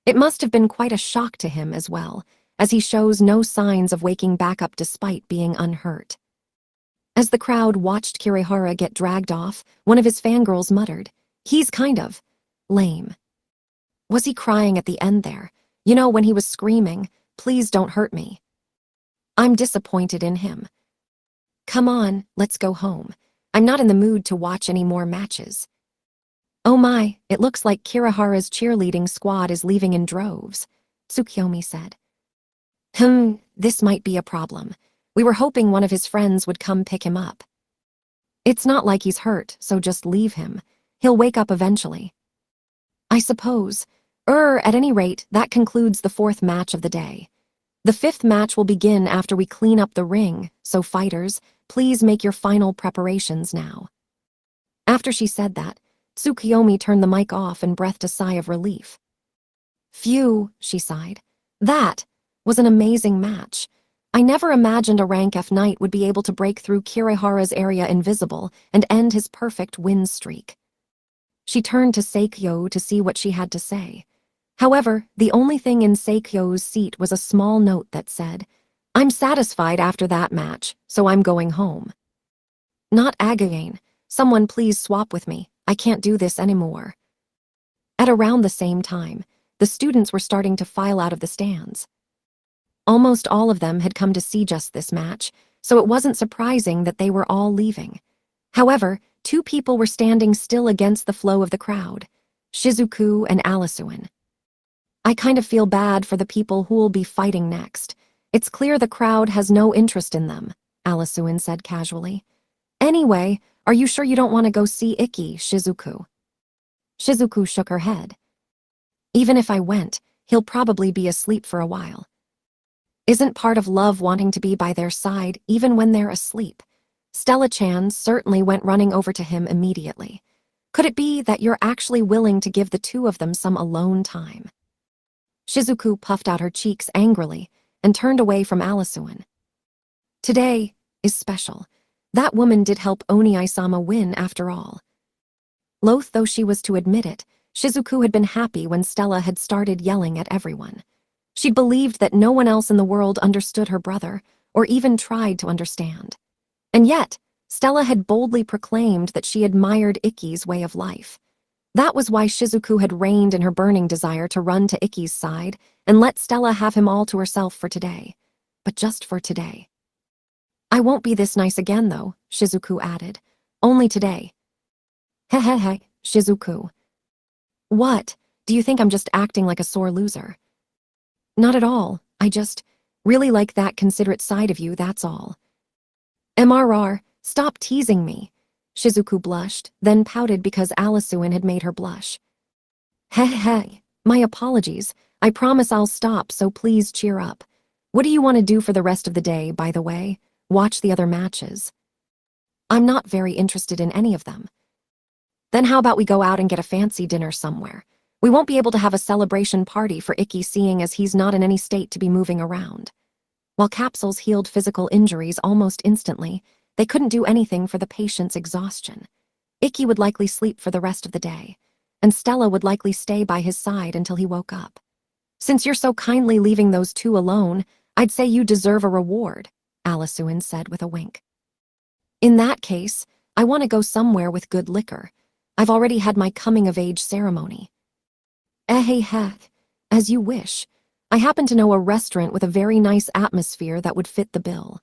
It must have been quite a shock to him as well, as he shows no signs of waking back up despite being unhurt. As the crowd watched Kirihara get dragged off, one of his fangirls muttered, "He's kind of lame." Was he crying at the end there? You know, when he was screaming, "Please don't hurt me." I'm disappointed in him. Come on, let's go home. I'm not in the mood to watch any more matches. Oh my, it looks like Kirihara's cheerleading squad is leaving in droves, Tsukiyomi said. This might be a problem. We were hoping one of his friends would come pick him up. It's not like he's hurt, so just leave him. He'll wake up eventually. I suppose. At any rate, that concludes the 4th match of the day. The 5th match will begin after we clean up the ring, so fighters, please make your final preparations now. After she said that, Tsukiyomi turned the mic off and breathed a sigh of relief. Phew, she sighed. That was an amazing match. I never imagined a rank F knight would be able to break through Kirihara's area invisible and end his perfect win streak. She turned to Seikyo to see what she had to say. However, the only thing in Seikyo's seat was a small note that said, "I'm satisfied after that match, so I'm going home." Not again. Someone please swap with me. I can't do this anymore. At around the same time, the students were starting to file out of the stands. Almost all of them had come to see just this match, so it wasn't surprising that they were all leaving. However, two people were standing still against the flow of the crowd, Shizuku and Alisuin. I kind of feel bad for the people who'll be fighting next. It's clear the crowd has no interest in them, Alisuin said casually. Anyway, are you sure you don't want to go see Ikki, Shizuku? Shizuku shook her head. Even if I went, he'll probably be asleep for a while. Isn't part of love wanting to be by their side even when they're asleep? Stella-chan certainly went running over to him immediately. Could it be that you're actually willing to give the two of them some alone time? Shizuku puffed out her cheeks angrily and turned away from Alisuin. Today is special. That woman did help Oni-sama win after all. Loath though she was to admit it, Shizuku had been happy when Stella had started yelling at everyone. She believed that no one else in the world understood her brother, or even tried to understand. And yet, Stella had boldly proclaimed that she admired Ikki's way of life. That was why Shizuku had reined in her burning desire to run to Ikki's side and let Stella have him all to herself for today. But just for today. I won't be this nice again, though, Shizuku added. Only today. Hehehe, Shizuku. What? Do you think I'm just acting like a sore loser? Not at all. I just really like that considerate side of you, that's all. MRR, stop teasing me. Shizuku blushed, then pouted because Alisuin had made her blush. Hey, my apologies. I promise I'll stop, so please cheer up. What do you want to do for the rest of the day, by the way? Watch the other matches? I'm not very interested in any of them. Then how about we go out and get a fancy dinner somewhere? We won't be able to have a celebration party for Ikki seeing as he's not in any state to be moving around. While capsules healed physical injuries almost instantly, they couldn't do anything for the patient's exhaustion. Ikki would likely sleep for the rest of the day, and Stella would likely stay by his side until he woke up. Since you're so kindly leaving those two alone, I'd say you deserve a reward, Alisuin said with a wink. In that case, I want to go somewhere with good liquor. I've already had my coming-of-age ceremony. Heck, as you wish. I happen to know a restaurant with a very nice atmosphere that would fit the bill.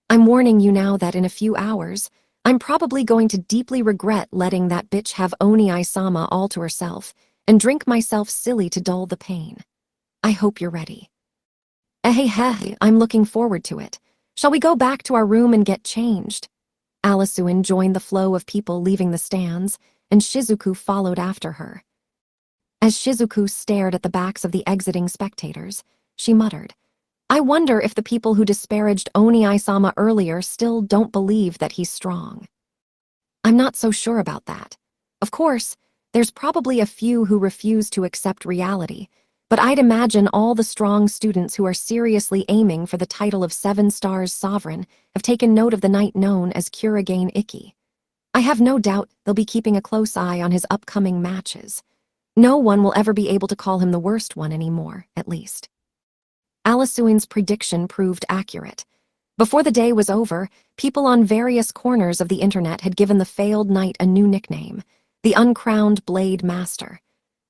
I'm warning you now that in a few hours, I'm probably going to deeply regret letting that bitch have Oni-sama all to herself and drink myself silly to dull the pain. I hope you're ready. Hey, I'm looking forward to it. Shall we go back to our room and get changed? Alisuin joined the flow of people leaving the stands, and Shizuku followed after her. As Shizuku stared at the backs of the exiting spectators, she muttered, I wonder if the people who disparaged Oni-sama earlier still don't believe that he's strong. I'm not so sure about that. Of course, there's probably a few who refuse to accept reality, but I'd imagine all the strong students who are seriously aiming for the title of 7 Stars Sovereign have taken note of the knight known as Kurigane Ikki. I have no doubt they'll be keeping a close eye on his upcoming matches. No one will ever be able to call him the worst one anymore, at least. Alisuin's prediction proved accurate. Before the day was over, people on various corners of the internet had given the failed knight a new nickname, the Uncrowned Blade Master.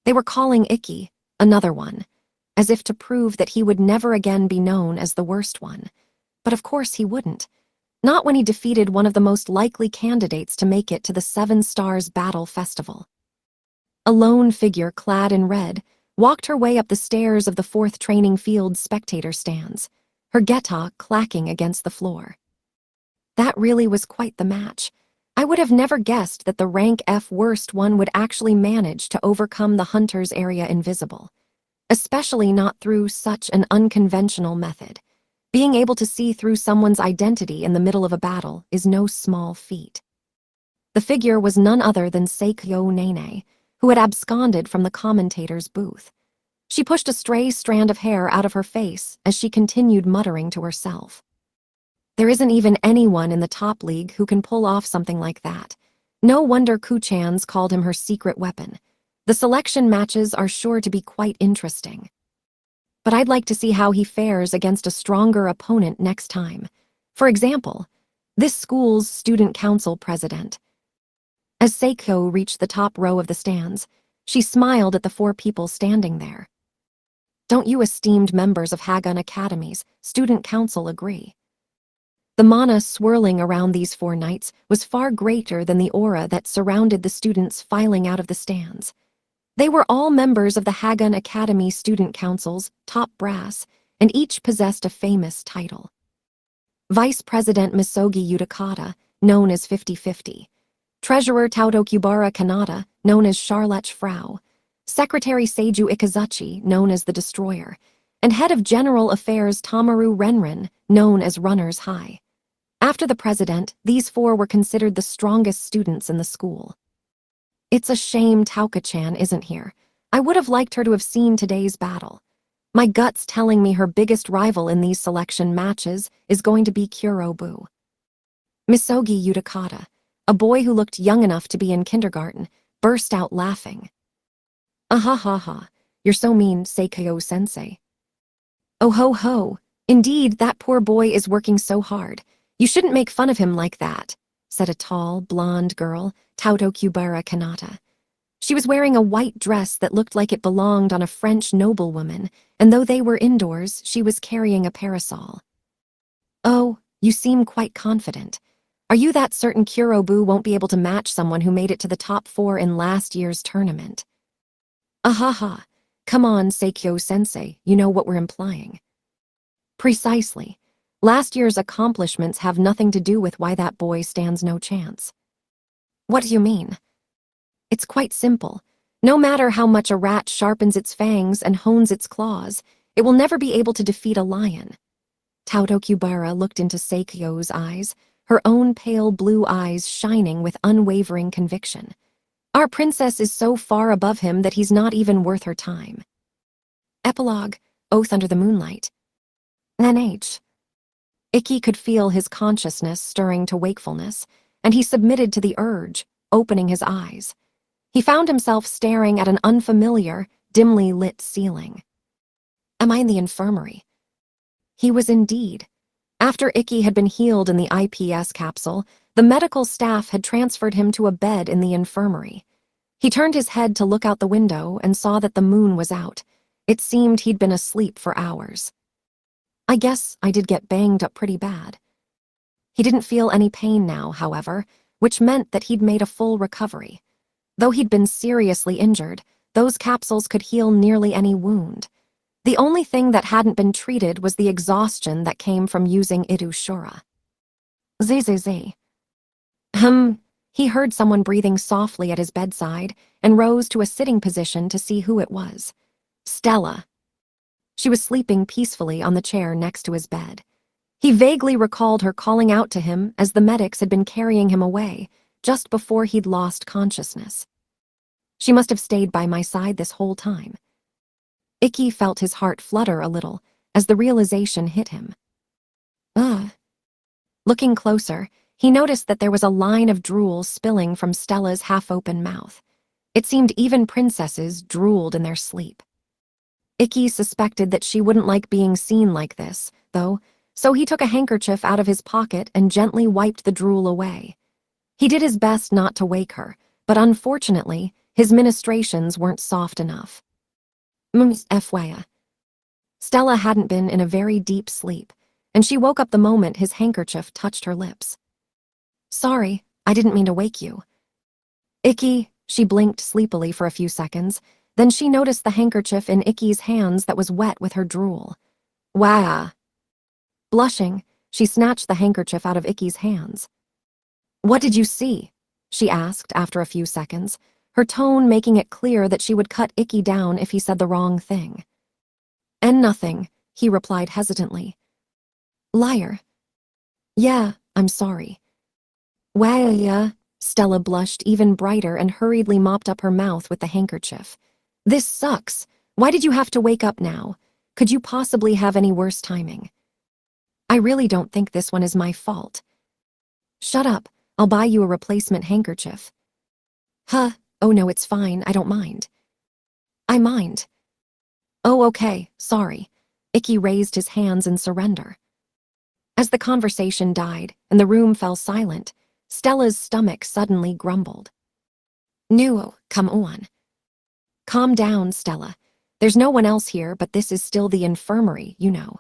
They were calling Ikki another one, as if to prove that he would never again be known as the worst one. But of course he wouldn't. Not when he defeated one of the most likely candidates to make it to the 7 Stars Battle Festival. A lone figure clad in red walked her way up the stairs of the 4th Training Field spectator stands, her geta clacking against the floor. That really was quite the match. I would have never guessed that the rank F worst one would actually manage to overcome the hunter's area invisible, especially not through such an unconventional method. Being able to see through someone's identity in the middle of a battle is no small feat. The figure was none other than Seikyo Nene, who had absconded from the commentator's booth. She pushed a stray strand of hair out of her face as she continued muttering to herself. There isn't even anyone in the top league who can pull off something like that. No wonder Kuchans called him her secret weapon. The selection matches are sure to be quite interesting. But I'd like to see how he fares against a stronger opponent next time. For example, this school's student council president. As Seiko reached the top row of the stands, she smiled at the 4 people standing there. Don't you esteemed members of Hagun Academy's student council agree? The mana swirling around these 4 knights was far greater than the aura that surrounded the students filing out of the stands. They were all members of the Hagun Academy Student Council's top brass, and each possessed a famous title. Vice President Misogi Utakata, known as 50-50. Treasurer Taudokubara Kanata, known as Charlotte Frau. Secretary Seiju Ikazuchi, known as the Destroyer. And Head of General Affairs Tamaru Renren, known as Runner's High. After the president, these 4 were considered the strongest students in the school. It's a shame Tauka-chan isn't here. I would have liked her to have seen today's battle. My gut's telling me her biggest rival in these selection matches is going to be Kurobu. Misogi Utakata, a boy who looked young enough to be in kindergarten, burst out laughing. Ha, you're so mean, Seikyo-sensei. Oh ho ho, indeed that poor boy is working so hard. You shouldn't make fun of him like that, said a tall, blonde girl, Taudokubara Kanata. She was wearing a white dress that looked like it belonged on a French noblewoman, and though they were indoors, she was carrying a parasol. Oh, you seem quite confident. Are you that certain Kurobu won't be able to match someone who made it to the top 4 in last year's tournament? Ahaha, come on, Seikyo-sensei, you know what we're implying. Precisely. Last year's accomplishments have nothing to do with why that boy stands no chance. What do you mean? It's quite simple. No matter how much a rat sharpens its fangs and hones its claws, it will never be able to defeat a lion. Taudokubara looked into Seikyo's eyes, her own pale blue eyes shining with unwavering conviction. Our princess is so far above him that he's not even worth her time. Epilogue, Oath Under the Moonlight. NH. Ikki could feel his consciousness stirring to wakefulness, and he submitted to the urge, opening his eyes. He found himself staring at an unfamiliar, dimly lit ceiling. Am I in the infirmary? He was indeed. After Ikki had been healed in the IPS capsule, the medical staff had transferred him to a bed in the infirmary. He turned his head to look out the window and saw that the moon was out. It seemed he'd been asleep for hours. I guess I did get banged up pretty bad. He didn't feel any pain now, however, which meant that he'd made a full recovery. Though he'd been seriously injured, those capsules could heal nearly any wound. The only thing that hadn't been treated was the exhaustion that came from using Irushura. Zzz. He heard someone breathing softly at his bedside and rose to a sitting position to see who it was. Stella. She was sleeping peacefully on the chair next to his bed. He vaguely recalled her calling out to him as the medics had been carrying him away, just before he'd lost consciousness. She must have stayed by my side this whole time. Ikki felt his heart flutter a little as the realization hit him. Looking closer, he noticed that there was a line of drool spilling from Stella's half-open mouth. It seemed even princesses drooled in their sleep. Ikki suspected that she wouldn't like being seen like this, though, so he took a handkerchief out of his pocket and gently wiped the drool away. He did his best not to wake her, but unfortunately, his ministrations weren't soft enough. Stella hadn't been in a very deep sleep, and she woke up the moment his handkerchief touched her lips. Sorry, I didn't mean to wake you. Ikki, she blinked sleepily for a few seconds, then she noticed the handkerchief in Ikki's hands that was wet with her drool. Wah! Blushing, she snatched the handkerchief out of Ikki's hands. What did you see? She asked after a few seconds, her tone making it clear that she would cut Ikki down if he said the wrong thing. And nothing, he replied hesitantly. Liar. Yeah, I'm sorry. Wah! Stella blushed even brighter and hurriedly mopped up her mouth with the handkerchief. This sucks. Why did you have to wake up now? Could you possibly have any worse timing? I really don't think this one is my fault. Shut up, I'll buy you a replacement handkerchief. Huh, oh no, it's fine, I don't mind. I mind. Oh, okay, sorry. Icky raised his hands in surrender. As the conversation died and the room fell silent, Stella's stomach suddenly grumbled. No, come on. Calm down, Stella. There's no one else here, but this is still the infirmary, you know.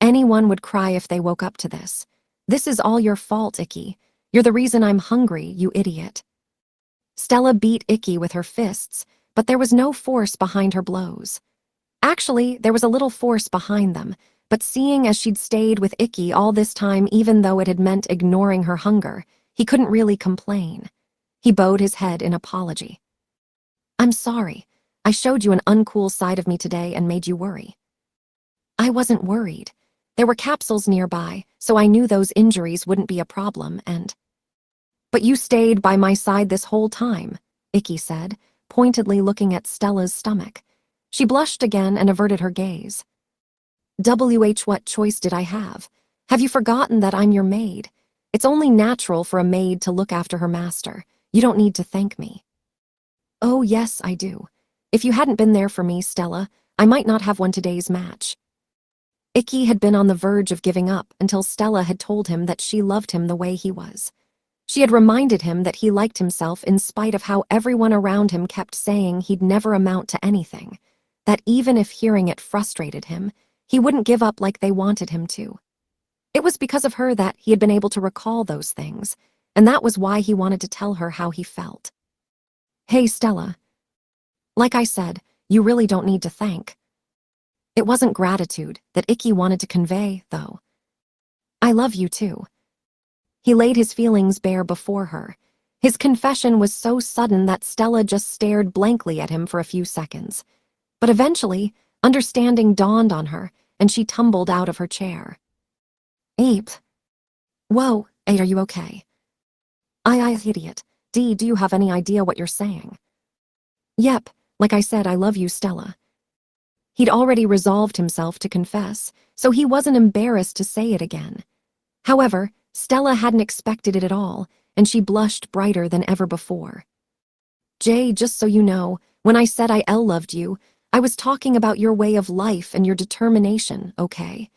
Anyone would cry if they woke up to this. This is all your fault, Icky. You're the reason I'm hungry, you idiot. Stella beat Icky with her fists, but there was no force behind her blows. Actually, there was a little force behind them, but seeing as she'd stayed with Icky all this time, even though it had meant ignoring her hunger, he couldn't really complain. He bowed his head in apology. I'm sorry. I showed you an uncool side of me today and made you worry. I wasn't worried. There were capsules nearby, so I knew those injuries wouldn't be a problem, and... But you stayed by my side this whole time, Icky said, pointedly looking at Stella's stomach. She blushed again and averted her gaze. What choice did I have? Have you forgotten that I'm your maid? It's only natural for a maid to look after her master. You don't need to thank me. Oh, yes, I do. If you hadn't been there for me, Stella, I might not have won today's match. Icky had been on the verge of giving up until Stella had told him that she loved him the way he was. She had reminded him that he liked himself in spite of how everyone around him kept saying he'd never amount to anything, that even if hearing it frustrated him, he wouldn't give up like they wanted him to. It was because of her that he had been able to recall those things, and that was why he wanted to tell her how he felt. Hey, Stella. Like I said, you really don't need to thank. It wasn't gratitude that Icky wanted to convey, though. I love you too. He laid his feelings bare before her. His confession was so sudden that Stella just stared blankly at him for a few seconds. But eventually, understanding dawned on her, and she tumbled out of her chair. Ape. Whoa, are you okay? Idiot. Do you have any idea what you're saying? Yep, like I said, I love you, Stella. He'd already resolved himself to confess, so he wasn't embarrassed to say it again. However, Stella hadn't expected it at all, and she blushed brighter than ever before. Jay, just so you know, when I said I loved you, I was talking about your way of life and your determination, okay?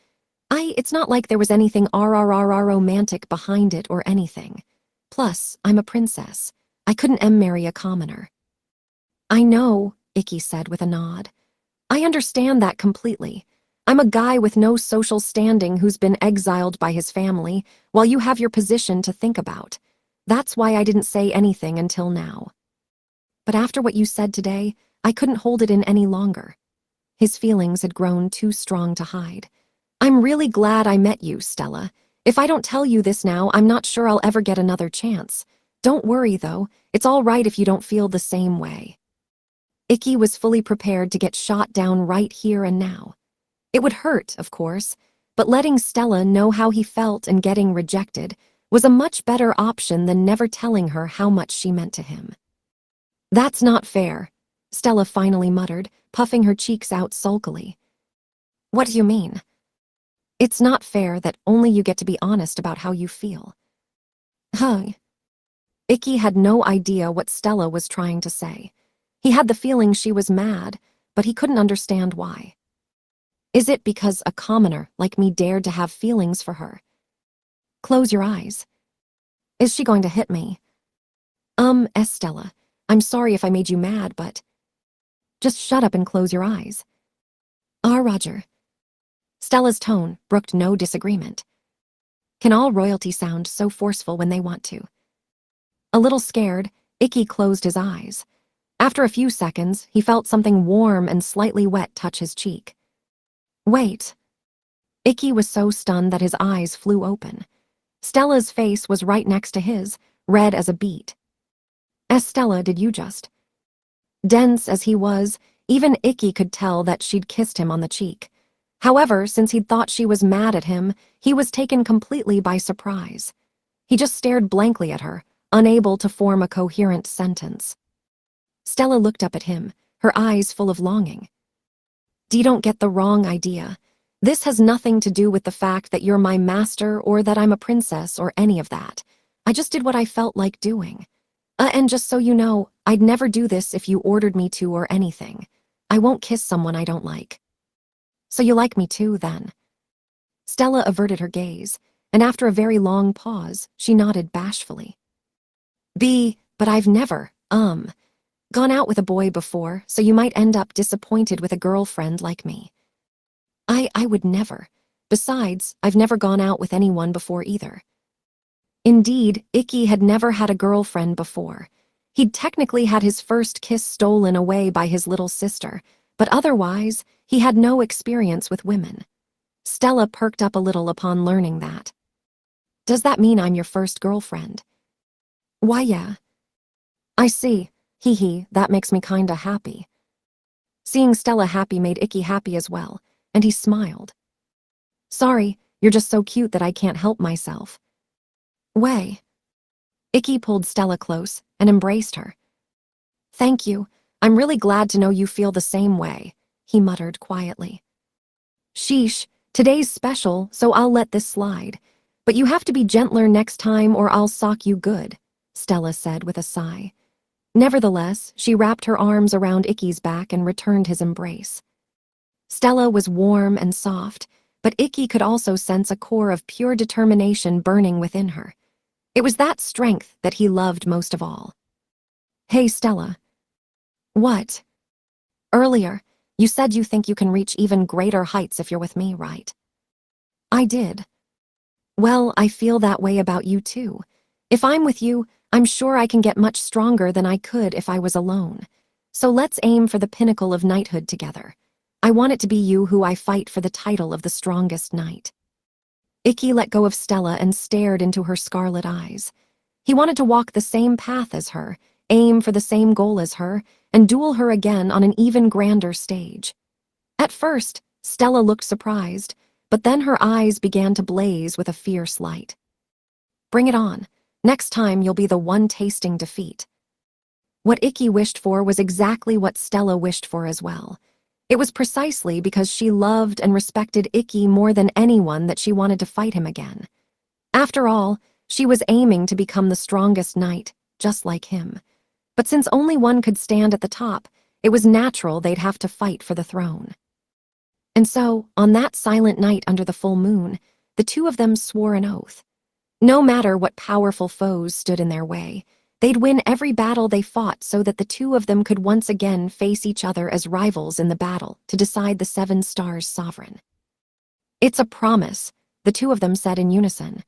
It's not like there was anything romantic behind it or anything. Plus, I'm a princess. I couldn't marry a commoner. I know, Icky said with a nod. I understand that completely. I'm a guy with no social standing who's been exiled by his family, while you have your position to think about. That's why I didn't say anything until now. But after what you said today, I couldn't hold it in any longer. His feelings had grown too strong to hide. I'm really glad I met you, Stella. If I don't tell you this now, I'm not sure I'll ever get another chance. Don't worry, though. It's all right if you don't feel the same way. Icky was fully prepared to get shot down right here and now. It would hurt, of course, but letting Stella know how he felt and getting rejected was a much better option than never telling her how much she meant to him. That's not fair, Stella finally muttered, puffing her cheeks out sulkily. What do you mean? It's not fair that only you get to be honest about how you feel. Huh. Icky had no idea what Stella was trying to say. He had the feeling she was mad, but he couldn't understand why. Is it because a commoner like me dared to have feelings for her? Close your eyes. Is she going to hit me? Stella, I'm sorry if I made you mad, but... Just shut up and close your eyes. Roger. Stella's tone brooked no disagreement. Can all royalty sound so forceful when they want to? A little scared, Icky closed his eyes. After a few seconds, he felt something warm and slightly wet touch his cheek. Wait. Icky was so stunned that his eyes flew open. Stella's face was right next to his, red as a beet. Stella, did you just... Dense as he was, even Icky could tell that she'd kissed him on the cheek. However, since he'd thought she was mad at him, he was taken completely by surprise. He just stared blankly at her, unable to form a coherent sentence. Stella looked up at him, her eyes full of longing. Don't get the wrong idea. This has nothing to do with the fact that you're my master or that I'm a princess or any of that. I just did what I felt like doing. And just so you know, I'd never do this if you ordered me to or anything. I won't kiss someone I don't like. So you like me too, then? Stella averted her gaze, and after a very long pause, she nodded bashfully. But I've never, gone out with a boy before, so you might end up disappointed with a girlfriend like me. I would never. Besides, I've never gone out with anyone before either. Indeed, Icky had never had a girlfriend before. He'd technically had his first kiss stolen away by his little sister, but otherwise, he had no experience with women. Stella perked up a little upon learning that. Does that mean I'm your first girlfriend? Why, yeah. I see. That makes me kinda happy. Seeing Stella happy made Icky happy as well, and he smiled. Sorry, you're just so cute that I can't help myself. Way. Icky pulled Stella close and embraced her. Thank you. I'm really glad to know you feel the same way, he muttered quietly. Sheesh, today's special, so I'll let this slide. But you have to be gentler next time or I'll sock you good, Stella said with a sigh. Nevertheless, she wrapped her arms around Icky's back and returned his embrace. Stella was warm and soft, but Icky could also sense a core of pure determination burning within her. It was that strength that he loved most of all. Hey, Stella. What? Earlier, you said you think you can reach even greater heights if you're with me, right? I did. Well, I feel that way about you too. If I'm with you, I'm sure I can get much stronger than I could if I was alone. So let's aim for the pinnacle of knighthood together. I want it to be you who I fight for the title of the strongest knight. Icky let go of Stella and stared into her scarlet eyes. He wanted to walk the same path as her, aim for the same goal as her, and duel her again on an even grander stage. At first, Stella looked surprised, but then her eyes began to blaze with a fierce light. Bring it on. Next time you'll be the one tasting defeat. What Icky wished for was exactly what Stella wished for as well. It was precisely because she loved and respected Icky more than anyone that she wanted to fight him again. After all, she was aiming to become the strongest knight, just like him. But since only one could stand at the top, it was natural they'd have to fight for the throne. And so, on that silent night under the full moon, the two of them swore an oath. No matter what powerful foes stood in their way, they'd win every battle they fought so that the two of them could once again face each other as rivals in the battle to decide the Seven Stars' sovereign. It's a promise, the two of them said in unison.